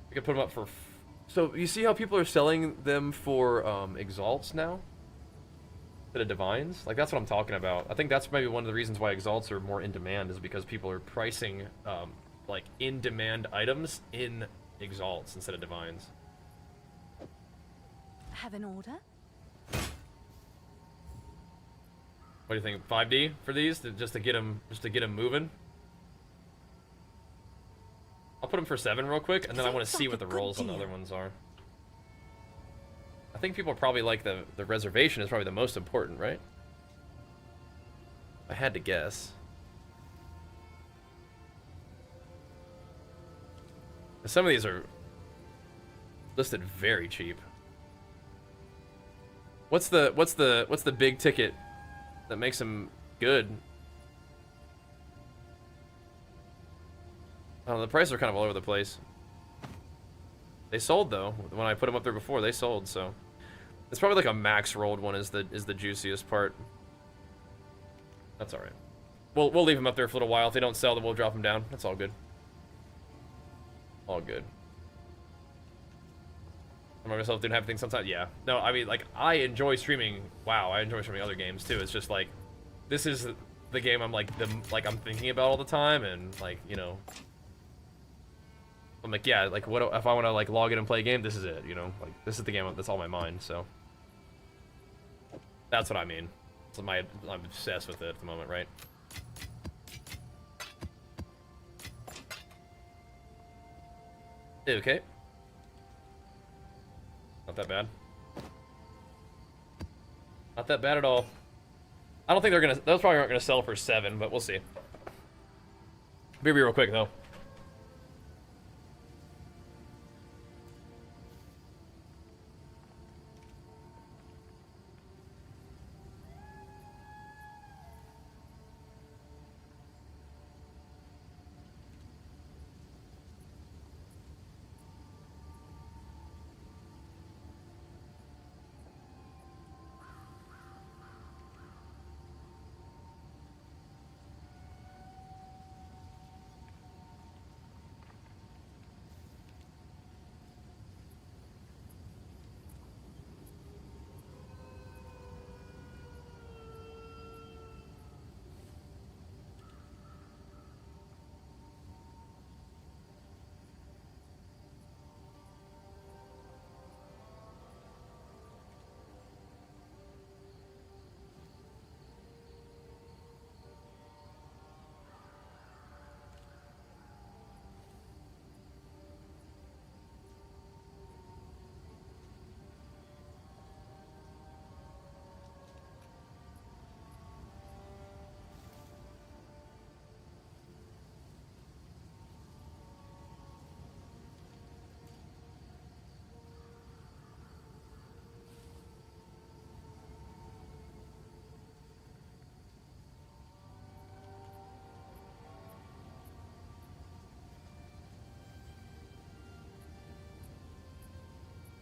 We could put them up for... So, you see how people are selling them for Exalts now? Instead of Divines? Like, that's what I'm talking about. I think that's maybe one of the reasons why Exalts are more in demand, is because people are pricing, like, in-demand items in Exalts instead of Divines. Have an order? What do you think? 5D for these, just to get them moving. I'll put them for 7 real quick, and then I want to see what the rolls on the other ones are. I think people probably like the reservation is probably the most important, right? I had to guess. Some of these are listed very cheap. What's the big ticket that makes them good? Oh, the prices are kind of all over the place. They sold though. When I put them up there before, they sold. So it's probably like a max rolled one is the juiciest part. That's all right. We'll leave them up there for a little while. If they don't sell, then we'll drop them down. That's all good. All good. I remember myself doing everything sometimes. Yeah. No, I mean, like, I enjoy streaming. Wow, I enjoy streaming other games too. It's just like, this is the game I'm like I'm thinking about all the time, and like, you know, I'm like, yeah, like, what if I want to like log in and play a game? This is it, you know, like this is the game that's on my mind. So that's what I mean. So I'm obsessed with it at the moment, right? Okay. Not that bad. Not that bad at all. I don't think they're gonna... Those probably aren't gonna sell for 7, but we'll see. Be real quick, though.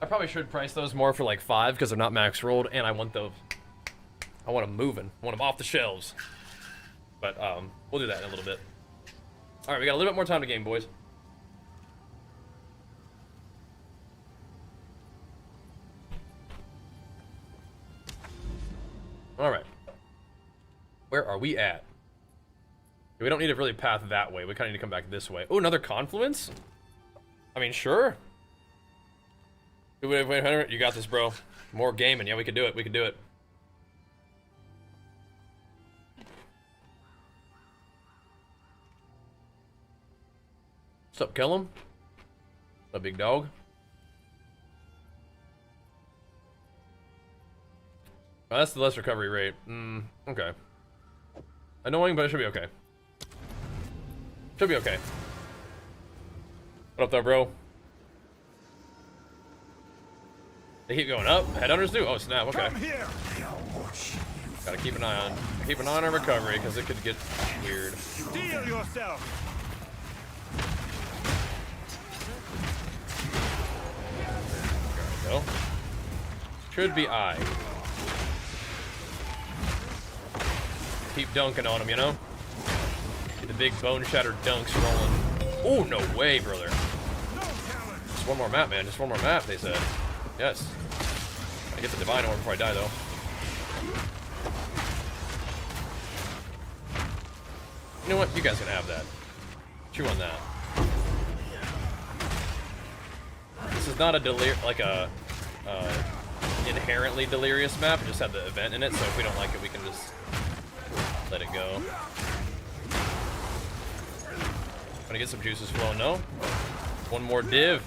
I probably should price those more for like 5 because they're not max rolled, and I want those. I want them moving. I want them off the shelves. But we'll do that in a little bit. All right, we got a little bit more time to game, boys. All right. Where are we at? We don't need to really path that way. We kind of need to come back this way. Oh, another confluence? I mean, sure. Wait, you got this, bro. More gaming. Yeah, we can do it. We can do it. What's up, kill him? What's up, big dog? Oh, that's the less recovery rate. Okay. Annoying, but it should be okay. Should be okay. What up, though, bro? They keep going up. Headhunters do. Oh snap. Okay. Come here. Gotta keep an eye on. Keep an eye on our recovery because it could get weird. Steel yourself. There we go. Should be I. Keep dunking on him, you know? Get the big bone shatter dunks rolling. Oh, no way, brother. Just one more map, man. Just one more map, they said. Yes. I get the divine orb before I die, though. You know what? You guys can have that. Chew on that. This is not a inherently delirious map. It just had the event in it, so if we don't like it, we can just let it go. Gonna get some juices flowing, no? One more div.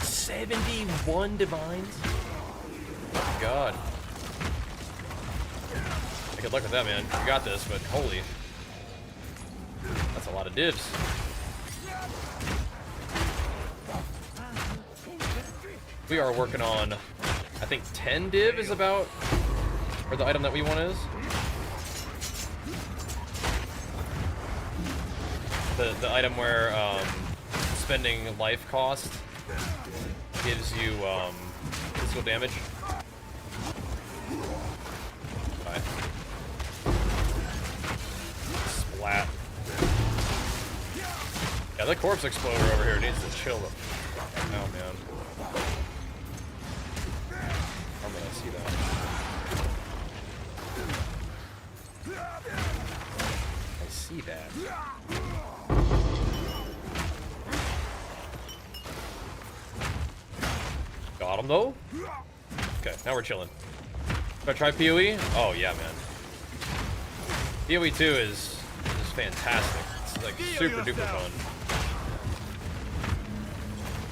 71 divines? Oh, God. Good luck with that, man. You got this, but holy. That's a lot of divs. We are working on, I think 10 div is about where the item that we want is. The item where spending life cost gives you physical damage. Bye. Splat. Yeah, the corpse exploder over here needs to chill the fuck out, man. I'm gonna see that. I see that. Got him though. Okay, now we're chilling. Should I try PoE? Oh yeah, man. PoE 2 is fantastic. It's like super duper fun.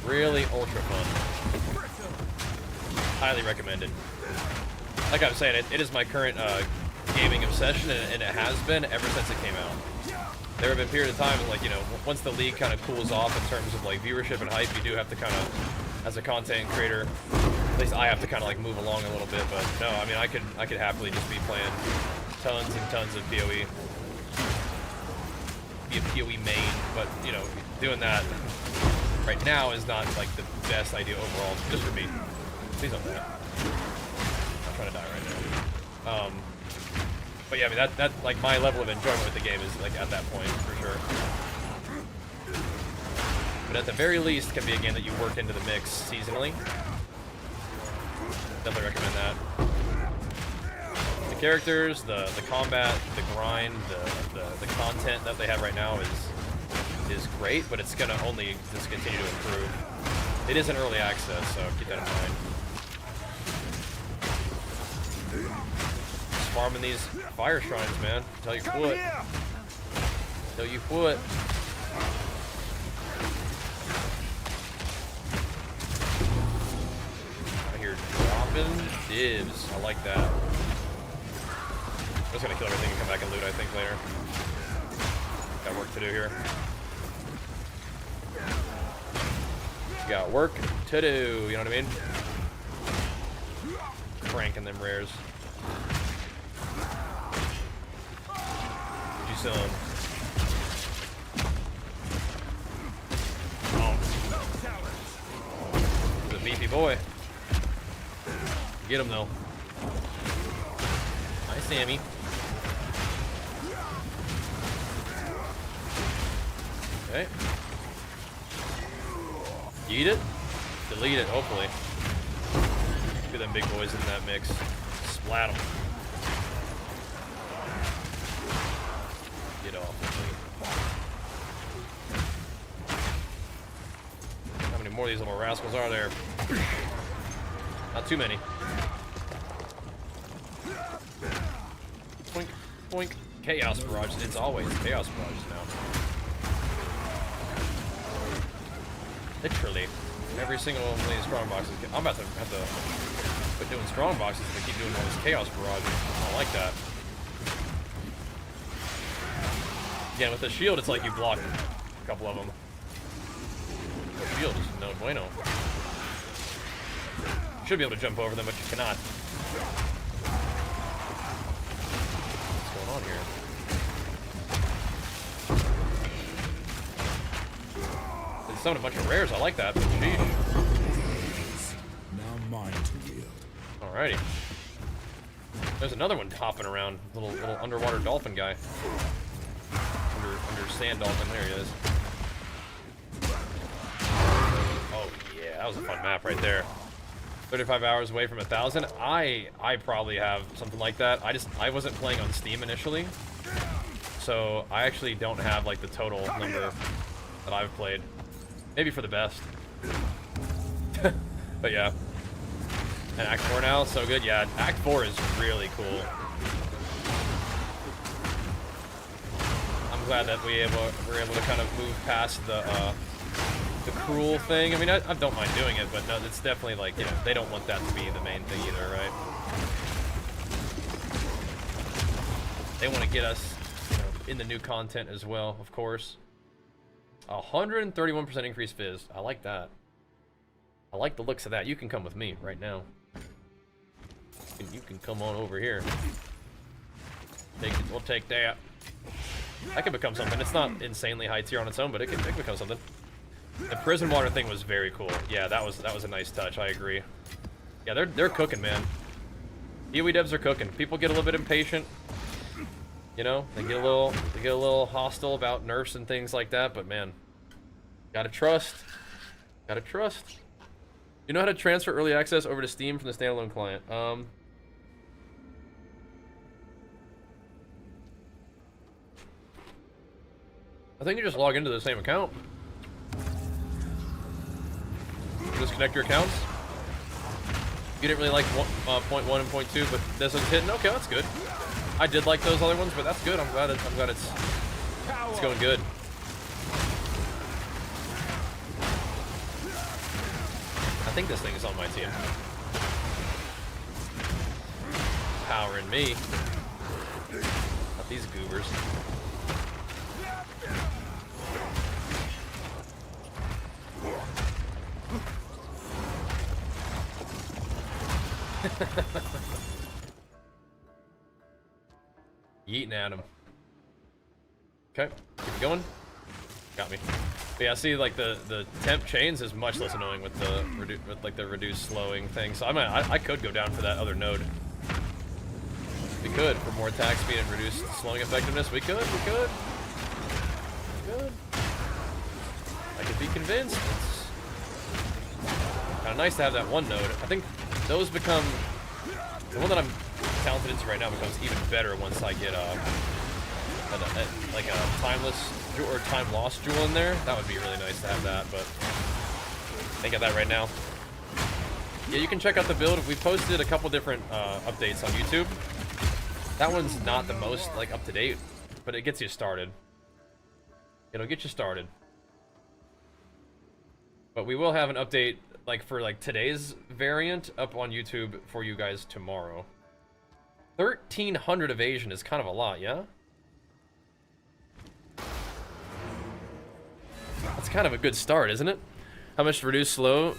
Really ultra fun. Highly recommended. Like I was saying, it is my current gaming obsession, and it has been ever since it came out. There have been periods of time, like, you know, once the league kind of cools off in terms of like viewership and hype, you do have to kind of, as a content creator, at least I have to kind of like move along a little bit. But no, I mean, I could happily just be playing tons and tons of PoE, be a PoE main. But you know, doing that right now is not like the best idea overall, just for me. Please don't die. I'm trying to die right now. But yeah, I mean, that like my level of enjoyment with the game is like at that point for sure. But at the very least, can be a game that you work into the mix seasonally. Definitely recommend that. The characters, the combat, the grind, the content that they have right now is great, but it's gonna only just continue to improve. It is an early access, so keep that in mind. Just farming these fire shrines, man. Tell you what. Tell you what. Out here dropping divs. I like that. I'm just gonna kill everything and come back and loot, I think, later. Got work to do here. Got work to do, you know what I mean? Cranking them rares. Do some. Oh. He's a beefy boy. Get him though. Hi, Sammy. Okay. Eat it, delete it, hopefully. Look at them big boys in that mix. Splat them. Get off. How many more of these little rascals are there? Not too many. Boink, boink. Chaos barrage. It's always chaos barrages now. Literally, every single one of these strong boxes. I'm about to have to quit doing strong boxes if I keep doing all this chaos barrage. I don't like that. Again, with the shield, it's like you block a couple of them. The shield is no bueno. should be able to jump over them, but you cannot. What's going on here? They summoned a bunch of rares. I like that, but sheesh. Now mine to wield. Alrighty. There's another one hopping around. Little underwater dolphin guy. Under sand dolphin. There he is. Oh yeah, that was a fun map right there. 35 hours away from 1,000. I probably have something like that. I wasn't playing on Steam initially, so I actually don't have like the total number that I've played. Maybe for the best. But yeah. And Act 4 now, so good. Yeah, Act 4 is really cool. I'm glad that we're able to kind of move past the cruel thing. I mean, I don't mind doing it, but no, it's definitely like, you know, they don't want that to be the main thing either, right? They want to get us, you know, in the new content as well, of course. 131% increased fizz. I like that. I like the looks of that. You can come with me right now. You can come on over here. We'll take that. That could become something. It's not insanely high tier on its own, but it can become something. The prison water thing was very cool. Yeah, that was a nice touch. I agree. Yeah, they're cooking, man. PoE devs are cooking. People get a little bit impatient. You know, they get a little hostile about nerfs and things like that. But man, gotta trust. Gotta trust. You know how to transfer early access over to Steam from the standalone client? I think you just log into the same account. Just connect your accounts. You didn't really like point 1 and point 2, but this one's hidden. Okay, that's good. I did like those other ones, but that's good. I'm glad it's going good. I think this thing is on my team. Powering me. Not these goobers. Yeeting at him. Okay, keep it going. Got me. But yeah, see, like the temp chains is much less annoying with the reduced slowing thing. So I could go down for that other node. We could for more attack speed and reduced slowing effectiveness. We could. I could be convinced. It's kind of nice to have that one node. I think those become the one that I'm talented into right now becomes even better once I get like a timeless or time lost jewel in there. That would be really nice to have that, but I ain't got that right now. Yeah, you can check out the build. We posted a couple different updates on YouTube. That one's not the most like up to date, but it gets you started. It'll get you started. But we will have an update like for like today's variant up on YouTube for you guys tomorrow. 1,300 evasion is kind of a lot, yeah? That's kind of a good start, isn't it? How much to reduce slow?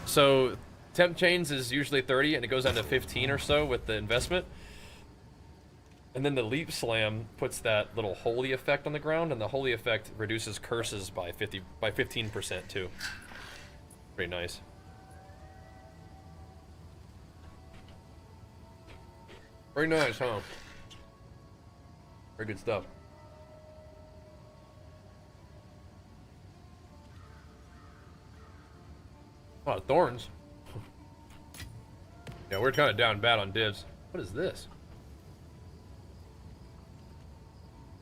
So temp chains is usually 30 and it goes down to 15 or so with the investment. And then the leap slam puts that little holy effect on the ground, and the holy effect reduces curses by 15% too. Pretty nice. Very nice, huh? Very good stuff. A lot of thorns. Yeah, we're kind of down bad on divs. What is this?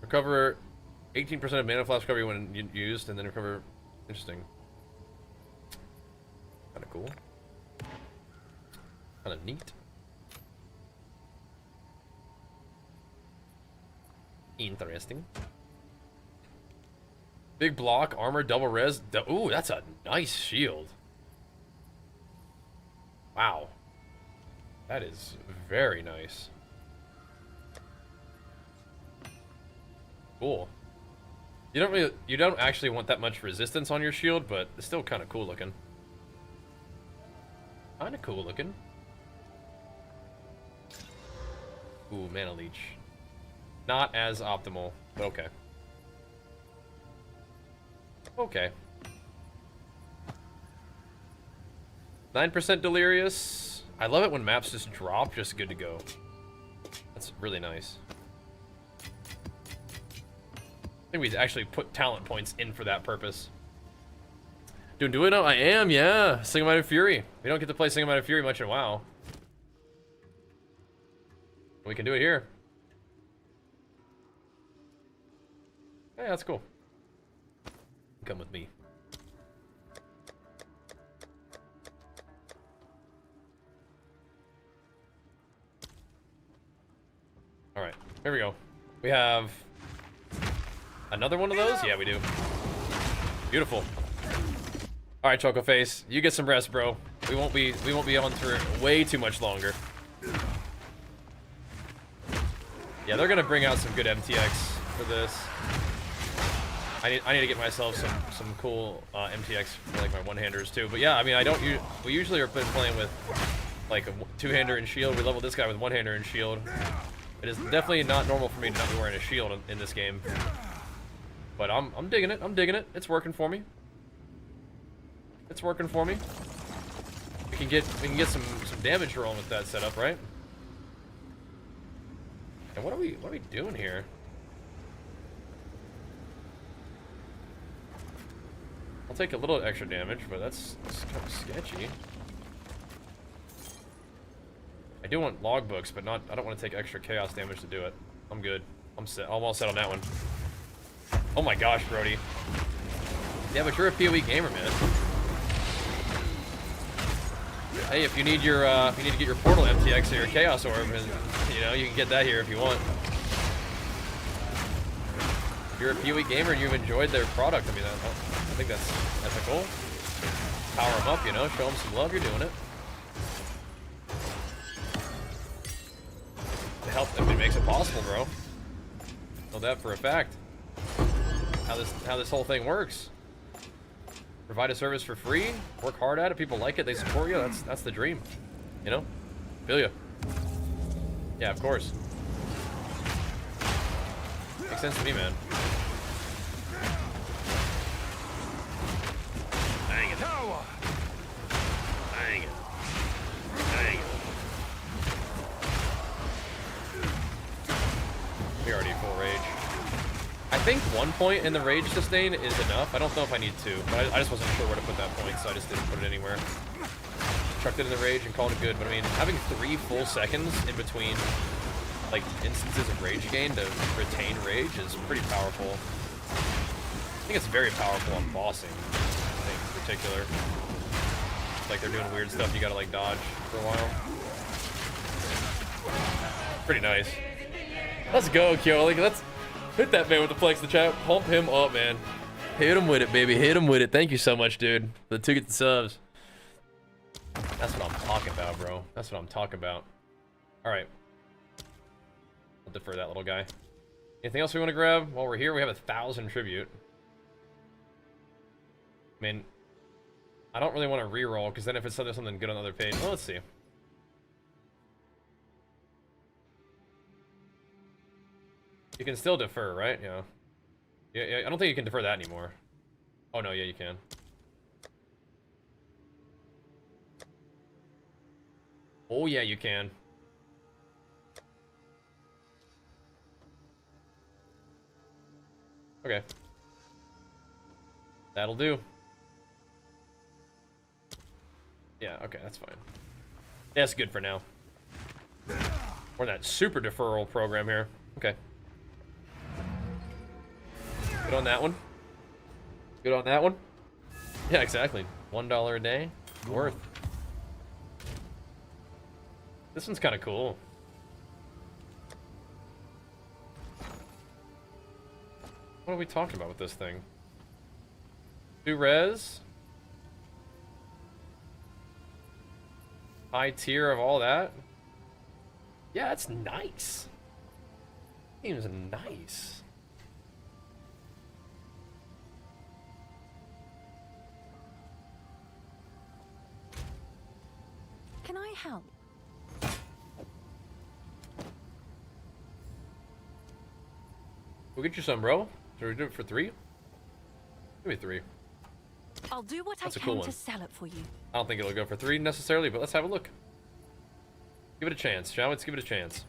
Recover 18% of mana flash recovery when used, and then recover. Interesting. Kind of cool. Kind of neat. Interesting. Big block, armor, double res. Ooh, that's a nice shield. Wow. That is very nice. Cool. You don't actually want that much resistance on your shield, but it's still kind of cool looking. Kinda cool looking. Ooh, mana leech. Not as optimal, but okay. Okay. 9% delirious. I love it when maps just drop, just good to go. That's really nice. I think we actually put talent points in for that purpose. Do it now? I am, yeah. Singleminded Fury. We don't get to play Singleminded Fury much in WoW. We can do it here. Yeah, that's cool. Come with me. Alright, here we go. We have another one of those? Yeah, we do. Beautiful. Alright, Chocoface, you get some rest, bro. We won't be on for way too much longer. Yeah, they're gonna bring out some good MTX for this. I need to get myself some cool MTX for like my one-handers too. But yeah, I mean, we usually are been playing with like a two-hander and shield. We leveled this guy with one-hander and shield. It is definitely not normal for me to not be wearing a shield in this game. But I'm digging it. I'm digging it. It's working for me. It's working for me. We can get some damage rolling with that setup, right? And what are we doing here? I'll take a little extra damage, but that's kind of sketchy. I do want logbooks, but I don't want to take extra chaos damage to do it. I'm good. I'm all set on that one. Oh my gosh, Brody. Yeah, but you're a PoE gamer, man. Hey, if you need your if you need to get your portal MTX or your chaos orb, and you know, you can get that here if you want. If you're a PoE gamer and you've enjoyed their product, I mean, I think that's ethical. Power them up, you know, show them some love. You're doing it. It makes it possible, bro. Know that for a fact. How this whole thing works. Provide a service for free, work hard at it, people like it, they support you, that's the dream. You know? Feel ya. Yeah, of course. Makes sense to me, man. Dang it. Dang it. Dang it. We already full rage. I think 1 point in the rage sustain is enough. I don't know if I need 2, but I just wasn't sure where to put that point, so I just didn't put it anywhere. Chucked it in the rage and called it good, but I mean, having 3 full seconds in between, like, instances of rage gain to retain rage is pretty powerful. I think it's very powerful on bossing, I think, in particular. Like, they're doing weird stuff you gotta, like, dodge for a while. Pretty nice. Let's go, Kyo. Like, let's hit that man with the flex in the chat. Pump him up, man. Hit him with it, baby. Hit him with it. Thank you so much, dude. For the 2 get the subs. That's what I'm talking about, bro. That's what I'm talking about. Alright. I'll defer that little guy. Anything else we want to grab? While we're here, we have 1,000 tribute. I mean, I don't really want to reroll, because then if it's something good on the other page... Well, let's see. You can still defer, right? Yeah. Yeah, I don't think you can defer that anymore. Oh, no, yeah, you can. Oh, yeah, you can. Okay. That'll do. Yeah, okay, that's fine. That's good for now. We're in that super deferral program here. Okay. Good on that one. Good on that one. Yeah, exactly. $1 a day. Worth. This one's kind of cool. What are we talking about with this thing? 2 res. High tier of all that. Yeah, that's nice. Seems nice. can I help? We'll get you some, bro. Should we do it for 3? Maybe 3. I'll do what That's a I cool can one. to sell it for you. I don't think it'll go for 3 necessarily, but let's have a look. Give it a chance, shall we? Let's give it a chance.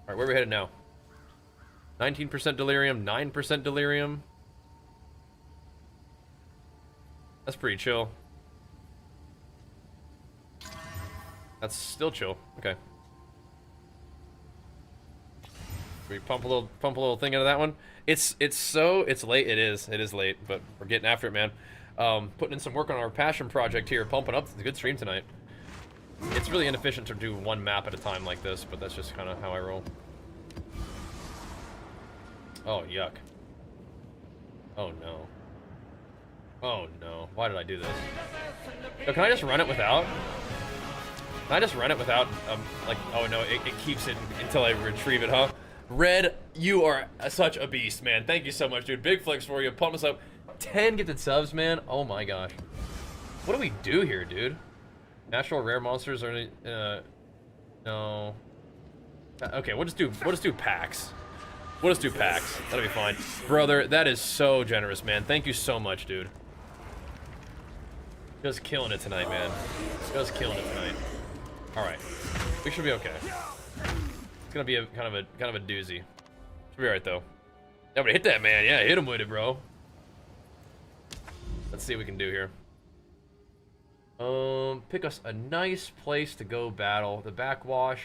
Alright, where are we headed now? 19% delirium, 9% delirium. That's pretty chill. That's still chill. Okay. We pump a little thing into that one. It's late. It is late, but we're getting after it, man. Putting in some work on our passion project here, pumping up. It's a good stream tonight. It's really inefficient to do one map at a time like this, but that's just kind of how I roll. Oh, yuck. Oh, no. Oh, no. Why did I do this? Yo, can I just run it without? Can I just run it without, like, oh, no, it keeps it until I retrieve it, huh? Red, you are such a beast, man. Thank you so much, dude. Big flex for you. Pump us up. 10 gifted subs, man. Oh, my gosh. What do we do here, dude? Natural rare monsters are, no. Okay, we'll just do packs. We'll just do packs. That'll be fine. Brother, that is so generous, man. Thank you so much, dude. Just killing it tonight, man. Just killing it tonight. Alright. We should be okay. It's gonna be a kind of a doozy. Should be alright though. Yeah, but hit that man, yeah, hit him with it, bro. Let's see what we can do here. Pick us a nice place to go battle. The backwash.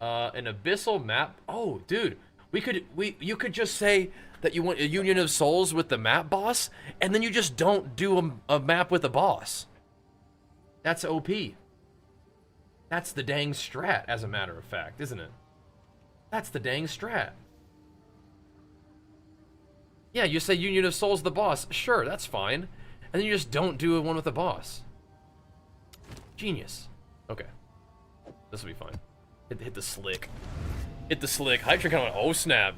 An abyssal map. Oh, dude. You could just say that you want a union of souls with the map boss, and then you just don't do a map with a boss. That's OP. That's the dang strat, as a matter of fact, isn't it? That's the dang strat. Yeah, you say union of souls the boss. Sure, that's fine. And then you just don't do one with a boss. Genius. Okay. This will be fine. Hit the slick. Hit the slick. Hype Train kind of went, oh snap.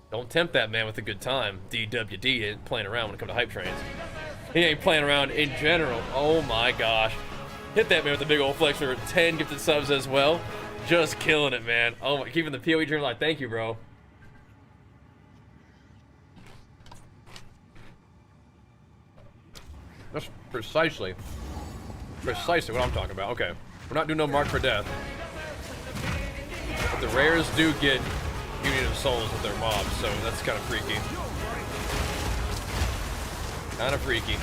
Don't tempt that man with a good time. DWD ain't playing around when it comes to hype trains. He ain't playing around in general. Oh my gosh. Hit that man with a big old flexor. 10 gifted subs as well. Just killing it, man. Oh my, keeping the PoE journal alive. Thank you, bro. That's precisely what I'm talking about. Okay. We're not doing no mark for death. But the rares do get union of souls with their mobs, so that's kind of freaky. Kind of freaky.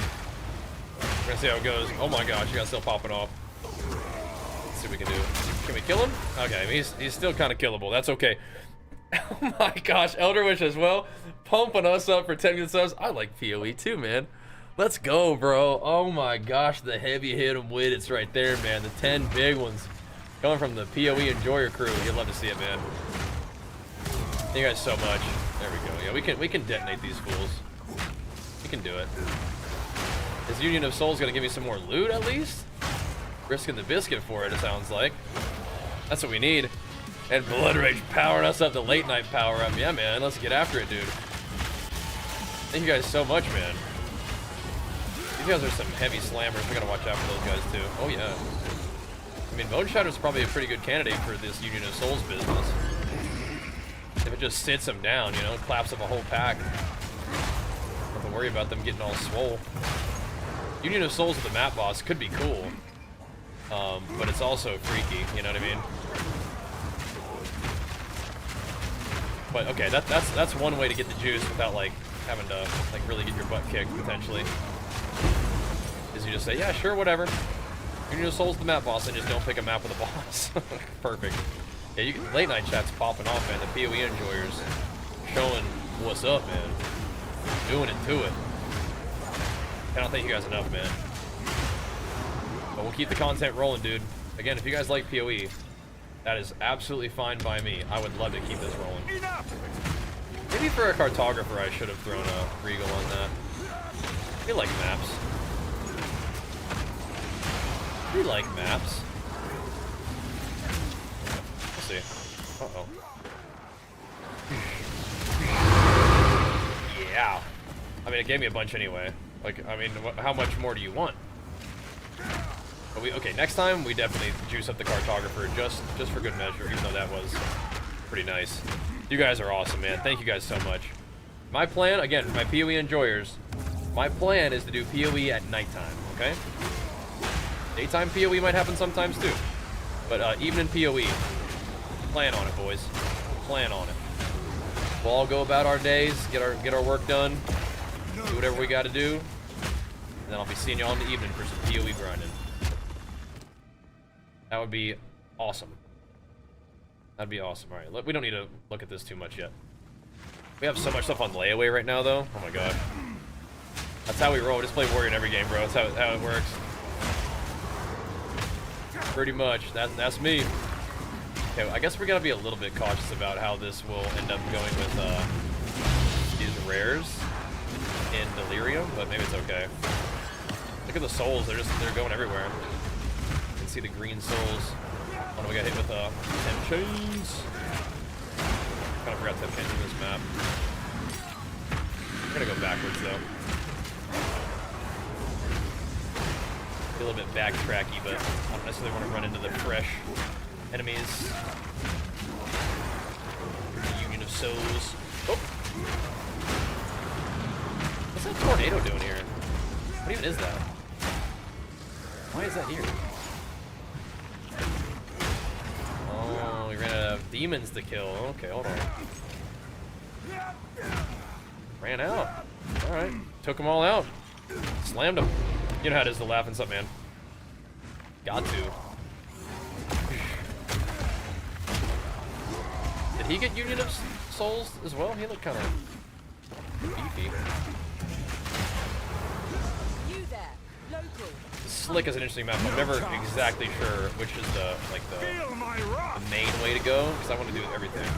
We're gonna see how it goes. Oh my gosh, you got still popping off. Let's see what we can do. Can we kill him? Okay, he's still kind of killable. That's okay. Oh my gosh, Elder Wish as well. Pumping us up for 10 good subs. I like PoE too, man. Let's go, bro. Oh my gosh, the heavy hit 'em with it's right there, man. The 10 big ones coming from the PoE Enjoyer crew. You'd love to see it, man. Thank you guys so much. There we go. Yeah, we can detonate these fools. We can do it. Is Union of Souls gonna give me some more loot at least? Risking the biscuit for it, it sounds like. That's what we need. And Blood Rage powering us up to late night power up. Yeah, man, let's get after it, dude. Thank you guys so much, man. These guys are some heavy slammers. We gotta watch out for those guys too. Oh yeah. I mean, Bone Shatter's probably a pretty good candidate for this Union of Souls business. If it just sits them down, you know, claps up a whole pack. Don't have to worry about them getting all swole. Union of Souls with the map boss could be cool. But it's also freaky, you know what I mean? But okay, that's one way to get the juice without like having to like really get your butt kicked potentially. Is you just say, yeah, sure, whatever. Union of Souls the map boss and just don't pick a map with a boss. Perfect. Yeah, you can, late night chat's popping off, man. The PoE enjoyers showing what's up, man. Doing it to it. I don't thank you guys enough, man. But we'll keep the content rolling, dude. Again, if you guys like PoE, that is absolutely fine by me. I would love to keep this rolling. Maybe for a cartographer, I should have thrown a Regal on that. We like maps. We like maps. We'll see. Uh-oh. Yeah. I mean, it gave me a bunch anyway. Like, I mean, how much more do you want? But okay, next time we definitely juice up the cartographer just for good measure, even though that was pretty nice. You guys are awesome, man. Thank you guys so much. My plan, again, for my PoE enjoyers, my plan is to do PoE at nighttime, okay? Daytime PoE might happen sometimes too. But evening PoE, plan on it, boys. Plan on it. We'll all go about our days, get our work done, do whatever we got to do, and then I'll be seeing y'all in the evening for some PoE grinding. That would be awesome. That'd be awesome. All right, look, we don't need to look at this too much yet. We have so much stuff on layaway right now, though. Oh my god. That's how we roll. We just play warrior in every game, bro. That's how it works. Pretty much. That's me. Okay, I guess we gotta be a little bit cautious about how this will end up going with these rares in Delirium, but maybe it's okay. Look at the souls. They're going everywhere. You can see the green souls. Oh no, we got hit with 10 chains. Kind of forgot 10 chains in this map. We're gonna go backwards though. Be a little bit backtracky, but I don't necessarily want to run into the fresh enemies. The Union of Souls. Oh! What's that tornado doing here? What even is that? Why is that here? Oh, we ran out of demons to kill. Okay, hold on. Ran out. Alright. Took them all out. Slammed them. You know how it is to laugh and stuff, man. Got to. Did he get Union of Souls as well? He looked kind of beefy. You there, local. Slick is an interesting map. I'm never exactly sure which is the main way to go, because I want to do everything.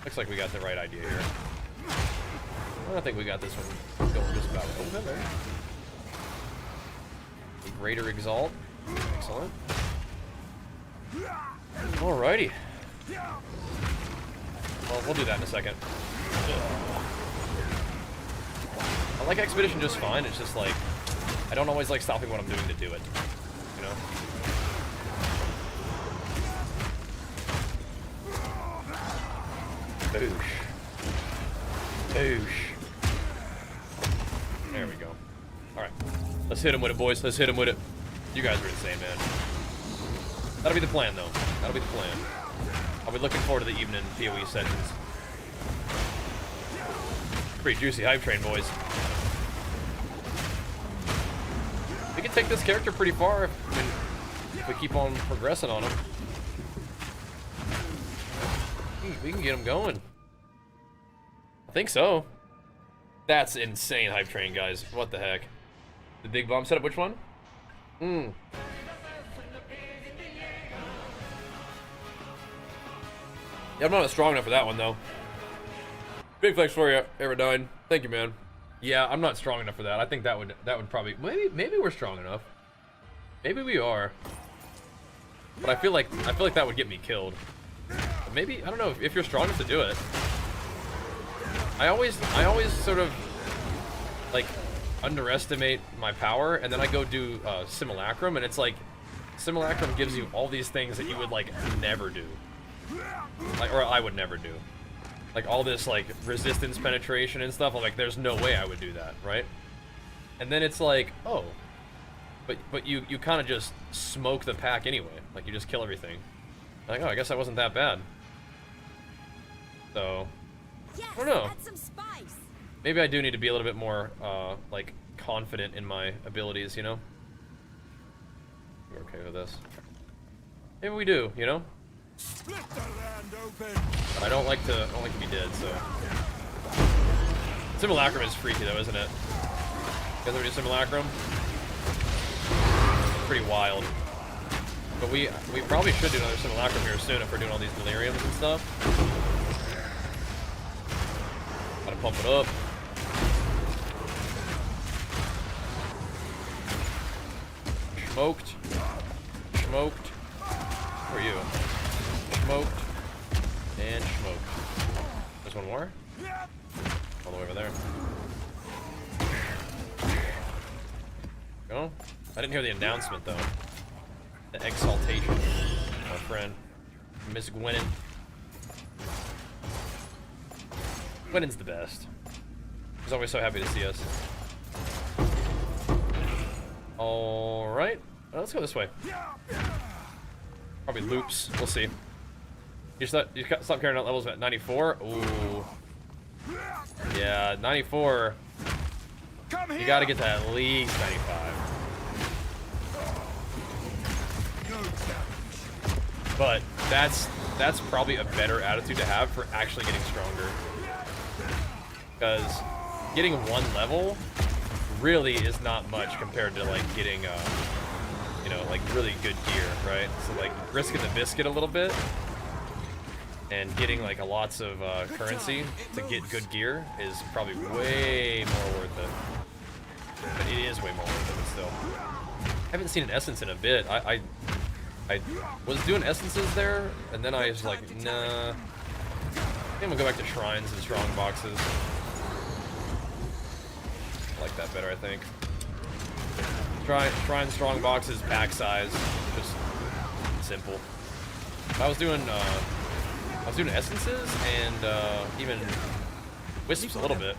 Looks like we got the right idea here. I don't think we got this one going just about open there. Greater Exalt. Excellent. Alrighty. Well, we'll do that in a second. I like Expedition just fine. It's just like, I don't always like stopping what I'm doing to do it. You know? Boosh. Boosh. There we go. Alright. Let's hit him with it, boys. Let's hit him with it. You guys are insane, man. That'll be the plan, though. That'll be the plan. I'll be looking forward to the evening PoE sessions. Pretty juicy hype train, boys. We can take this character pretty far if we keep on progressing on him. We can get him going. I think so. That's insane hype train, guys. What the heck? The big bomb setup, which one? Yeah, I'm not strong enough for that one, though. Big thanks for you, Aerodine. Thank you, man. Yeah, I'm not strong enough for that. I think that would probably maybe we're strong enough. Maybe we are. But I feel like that would get me killed. But maybe, I don't know, if you're strong enough to do it. I always sort of like underestimate my power, and then I go do Simulacrum, and it's like Simulacrum gives you all these things that you would like never do, like, or I would never do, like all this like resistance penetration and stuff. I'm like, there's no way I would do that, right? And then it's like, oh, but you kind of just smoke the pack anyway, like you just kill everything. Like, oh, I guess that wasn't that bad. So Yes, I don't know. add some spice. Maybe I do need to be a little bit more, like, confident in my abilities, you know? We're okay with this. Maybe we do, you know? Split the land open. But I don't like to be dead, so. Simulacrum is freaky though, isn't it? You guys ever do Simulacrum? Pretty wild. But we probably should do another Simulacrum here soon if we're doing all these deliriums and stuff. Gotta pump it up. Smoked. Smoked. Who are you? Smoked. And smoked. There's one more? All the way over there. Go. I didn't hear the announcement though. The exaltation, my friend. Miss Gwennon. Gwennon's the best. He's always so happy to see us. Alright. Let's go this way. Probably loops. We'll see. You stop carrying out levels at 94? Ooh. Yeah, 94. You gotta get to at least 95. But that's probably a better attitude to have for actually getting stronger. Because getting one level really is not much compared to like getting you know, like really good gear, right? So like risking the biscuit a little bit and getting like lots of currency to get good gear is probably way more worth it. But it is way more worth it, but still. I haven't seen an essence in a bit. I was doing essences there, and then I was like, nah. I think I'm gonna go back to shrines and strong boxes. I like that better, I think. Shrine, strong boxes, pack size, just simple. I was doing essences and even wisps a little bit.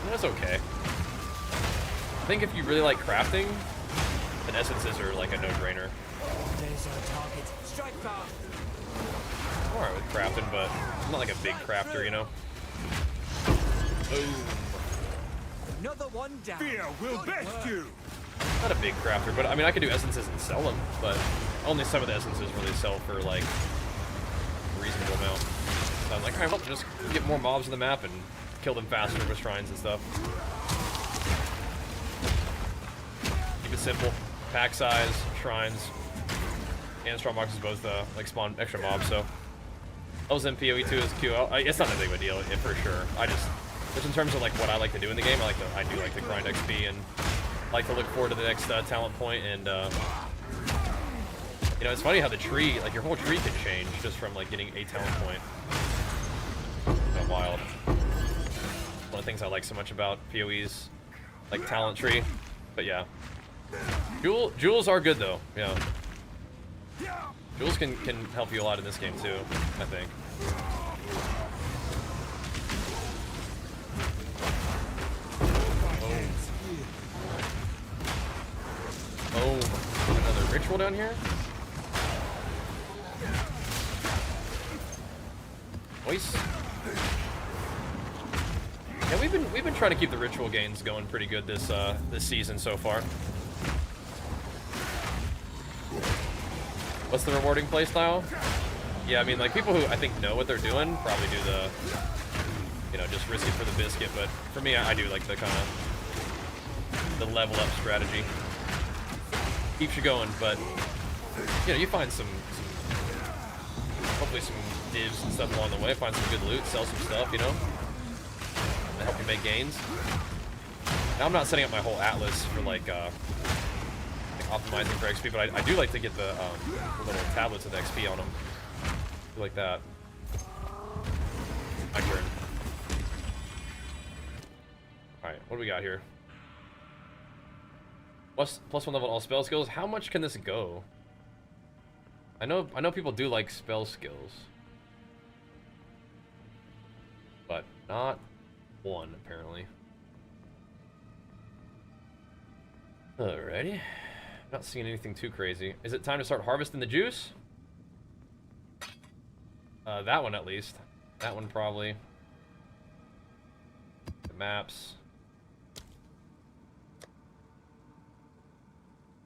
And that's okay. I think if you really like crafting, then essences are like a no-brainer. I'm alright with crafting, but I'm not like a big crafter, you know? Boom. Another one down. Fear will best you. Not a big crafter, but I mean I could do essences and sell them, but only some of the essences really sell for like a reasonable amount. So I'm like, alright, well, just get more mobs on the map and kill them faster with shrines and stuff. Keep it simple. Pack size, shrines, and strong boxes both like spawn extra mobs, so those in PoE 2 is QL. It's not that big of a deal, for sure. Just in terms of like what I like to do in the game, I do like to grind XP and like to look forward to the next talent point, and you know, it's funny how the tree, like your whole tree can change just from like getting a talent point. Kind of wild. One of the things I like so much about PoE's like talent tree, but yeah. Jewels are good though, yeah. Jewels can help you a lot in this game too, I think. Oh, another ritual down here. Voice. Yeah, we've been trying to keep the ritual gains going pretty good this season so far. What's the rewarding playstyle? Yeah, I mean, like, people who I think know what they're doing probably do the, you know, just risk it for the biscuit, but for me, I do like the kind of, the level up strategy. Keeps you going, but, you know, you find some hopefully some divs and stuff along the way, find some good loot, sell some stuff, you know, to help you make gains. Now, I'm not setting up my whole atlas for, like optimizing for XP, but I do like to get the little tablets with XP on them. I like that. My turn. Alright, what do we got here? Plus one level all spell skills. How much can this go? I know people do like spell skills, but not one apparently. Alrighty. Not seeing anything too crazy. Is it time to start harvesting the juice? That one at least. That one probably. The maps.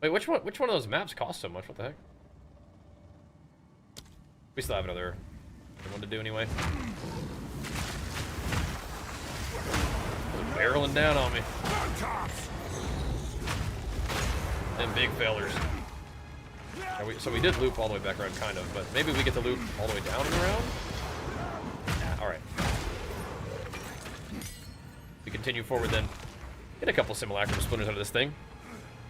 Wait, which one of those maps costs so much? What the heck? We still have another one to do anyway. They're barreling down on me. And big failures. So we did loop all the way back around, kind of, but maybe we get to loop all the way down and around? Nah, alright. We continue forward then. Get a couple simulacrum splinters out of this thing.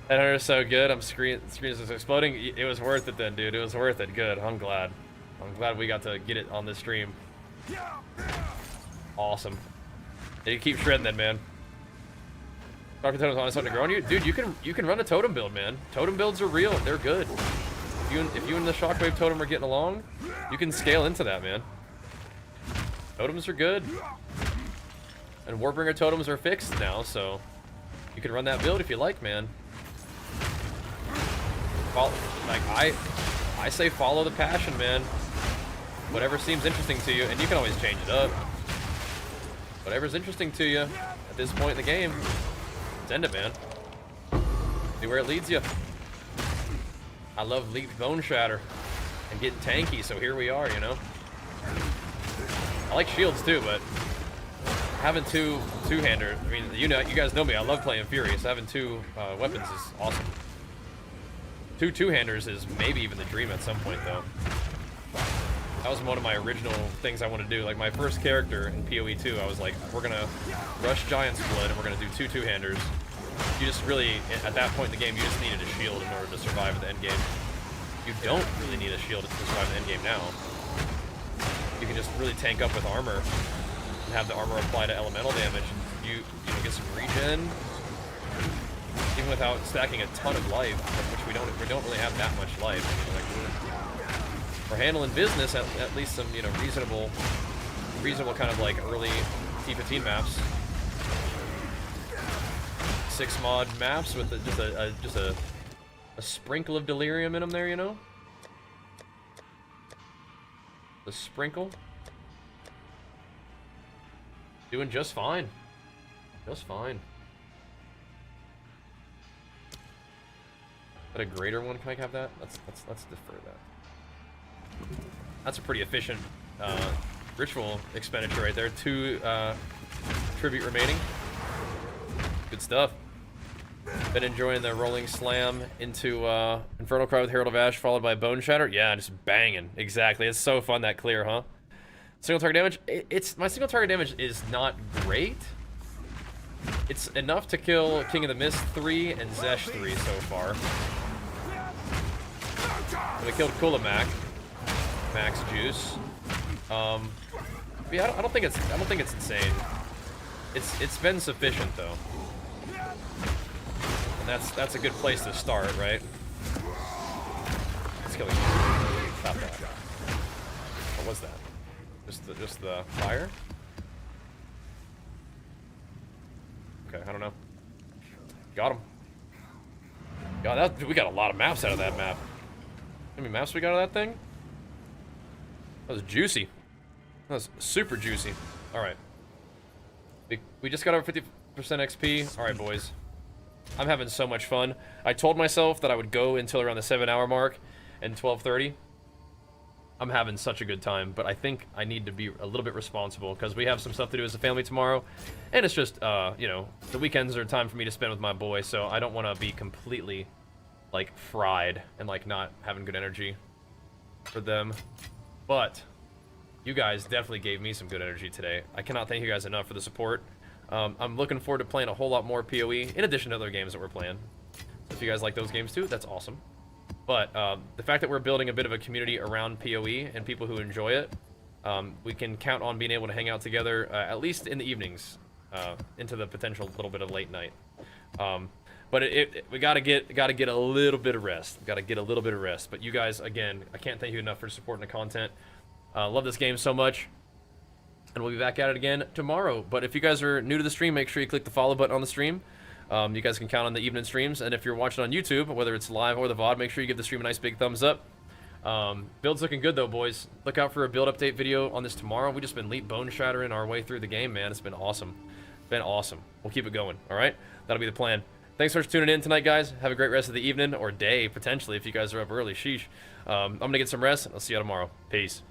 That is so good. Screen is exploding. It was worth it then, dude. It was worth it. Good. I'm glad. I'm glad we got to get it on this stream. Awesome. You keep shredding that, man. Dark Totems on starting to grow on you? Dude, you can run a totem build, man. Totem builds are real. They're good. If you and the Shockwave Totem are getting along, you can scale into that, man. Totems are good. And Warbringer Totems are fixed now, so you can run that build if you like, man. Like, I say follow the passion, man. Whatever seems interesting to you, and you can always change it up. Whatever's interesting to you at this point in the game, send it, man. See where it leads you. I love Leap Bone Shatter and getting tanky, so here we are, you know. I like shields too, but having two-hander, I mean, you guys know me, I love playing Fury, so having two weapons is awesome. Two-handers is maybe even the dream at some point, though. That was one of my original things I wanted to do. Like, my first character in PoE 2, I was like, we're gonna rush Giant's Blood, and we're gonna do two-handers. You just really, at that point in the game, you just needed a shield in order to survive at the end game. You don't really need a shield to survive the end game now. You can just really tank up with armor and have the armor apply to elemental damage. You know, get some regen, even without stacking a ton of life, which we don't really have that much life. I mean, like we're handling business at least some, you know, reasonable kind of like early T15 maps. 6 mod maps with just a sprinkle of delirium in them there, you know? The sprinkle. Doing just fine. Just fine. Is that a greater one? Can I have that? Let's defer that. That's a pretty efficient ritual expenditure right there. 2 tribute remaining. Good stuff. Been enjoying the rolling slam into Infernal Cry with Herald of Ash, followed by Bone Shatter. Yeah, just banging. Exactly. It's so fun that clear, huh? Single target damage. My single target damage is not great. It's enough to kill King of the Mist 3 and Zesh 3 so far. We killed Kulamak. Max Juice. Yeah, I don't think it's insane. It's been sufficient though. And that's a good place to start, right? Let's kill him. Stop that. What was that? Just the fire? Okay, I don't know. Got him. God, we got a lot of maps out of that map. How many maps we got out of that thing? That was juicy. That was super juicy. Alright. We just got over 50% XP. Alright, boys. I'm having so much fun. I told myself that I would go until around the 7-hour mark and 12:30. I'm having such a good time, but I think I need to be a little bit responsible because we have some stuff to do as a family tomorrow, and it's just, you know, the weekends are time for me to spend with my boy, so I don't want to be completely, like, fried and, like, not having good energy for them. But you guys definitely gave me some good energy today. I cannot thank you guys enough for the support. I'm looking forward to playing a whole lot more PoE, in addition to other games that we're playing. So if you guys like those games too, that's awesome. But the fact that we're building a bit of a community around PoE and people who enjoy it, we can count on being able to hang out together, at least in the evenings, into the potential little bit of late night. But we gotta get a little bit of rest. Gotta get a little bit of rest. But you guys, again, I can't thank you enough for supporting the content. Love this game so much. And we'll be back at it again tomorrow. But if you guys are new to the stream, make sure you click the follow button on the stream. You guys can count on the evening streams. And if you're watching on YouTube, whether it's live or the VOD, make sure you give the stream a nice big thumbs up. Build's looking good though, boys. Look out for a build update video on this tomorrow. We just been Leap Bone Shattering our way through the game, man. It's been awesome. Been awesome. We'll keep it going, alright? That'll be the plan. Thanks for tuning in tonight, guys. Have a great rest of the evening, or day, potentially, if you guys are up early. Sheesh. I'm gonna get some rest, and I'll see you tomorrow. Peace.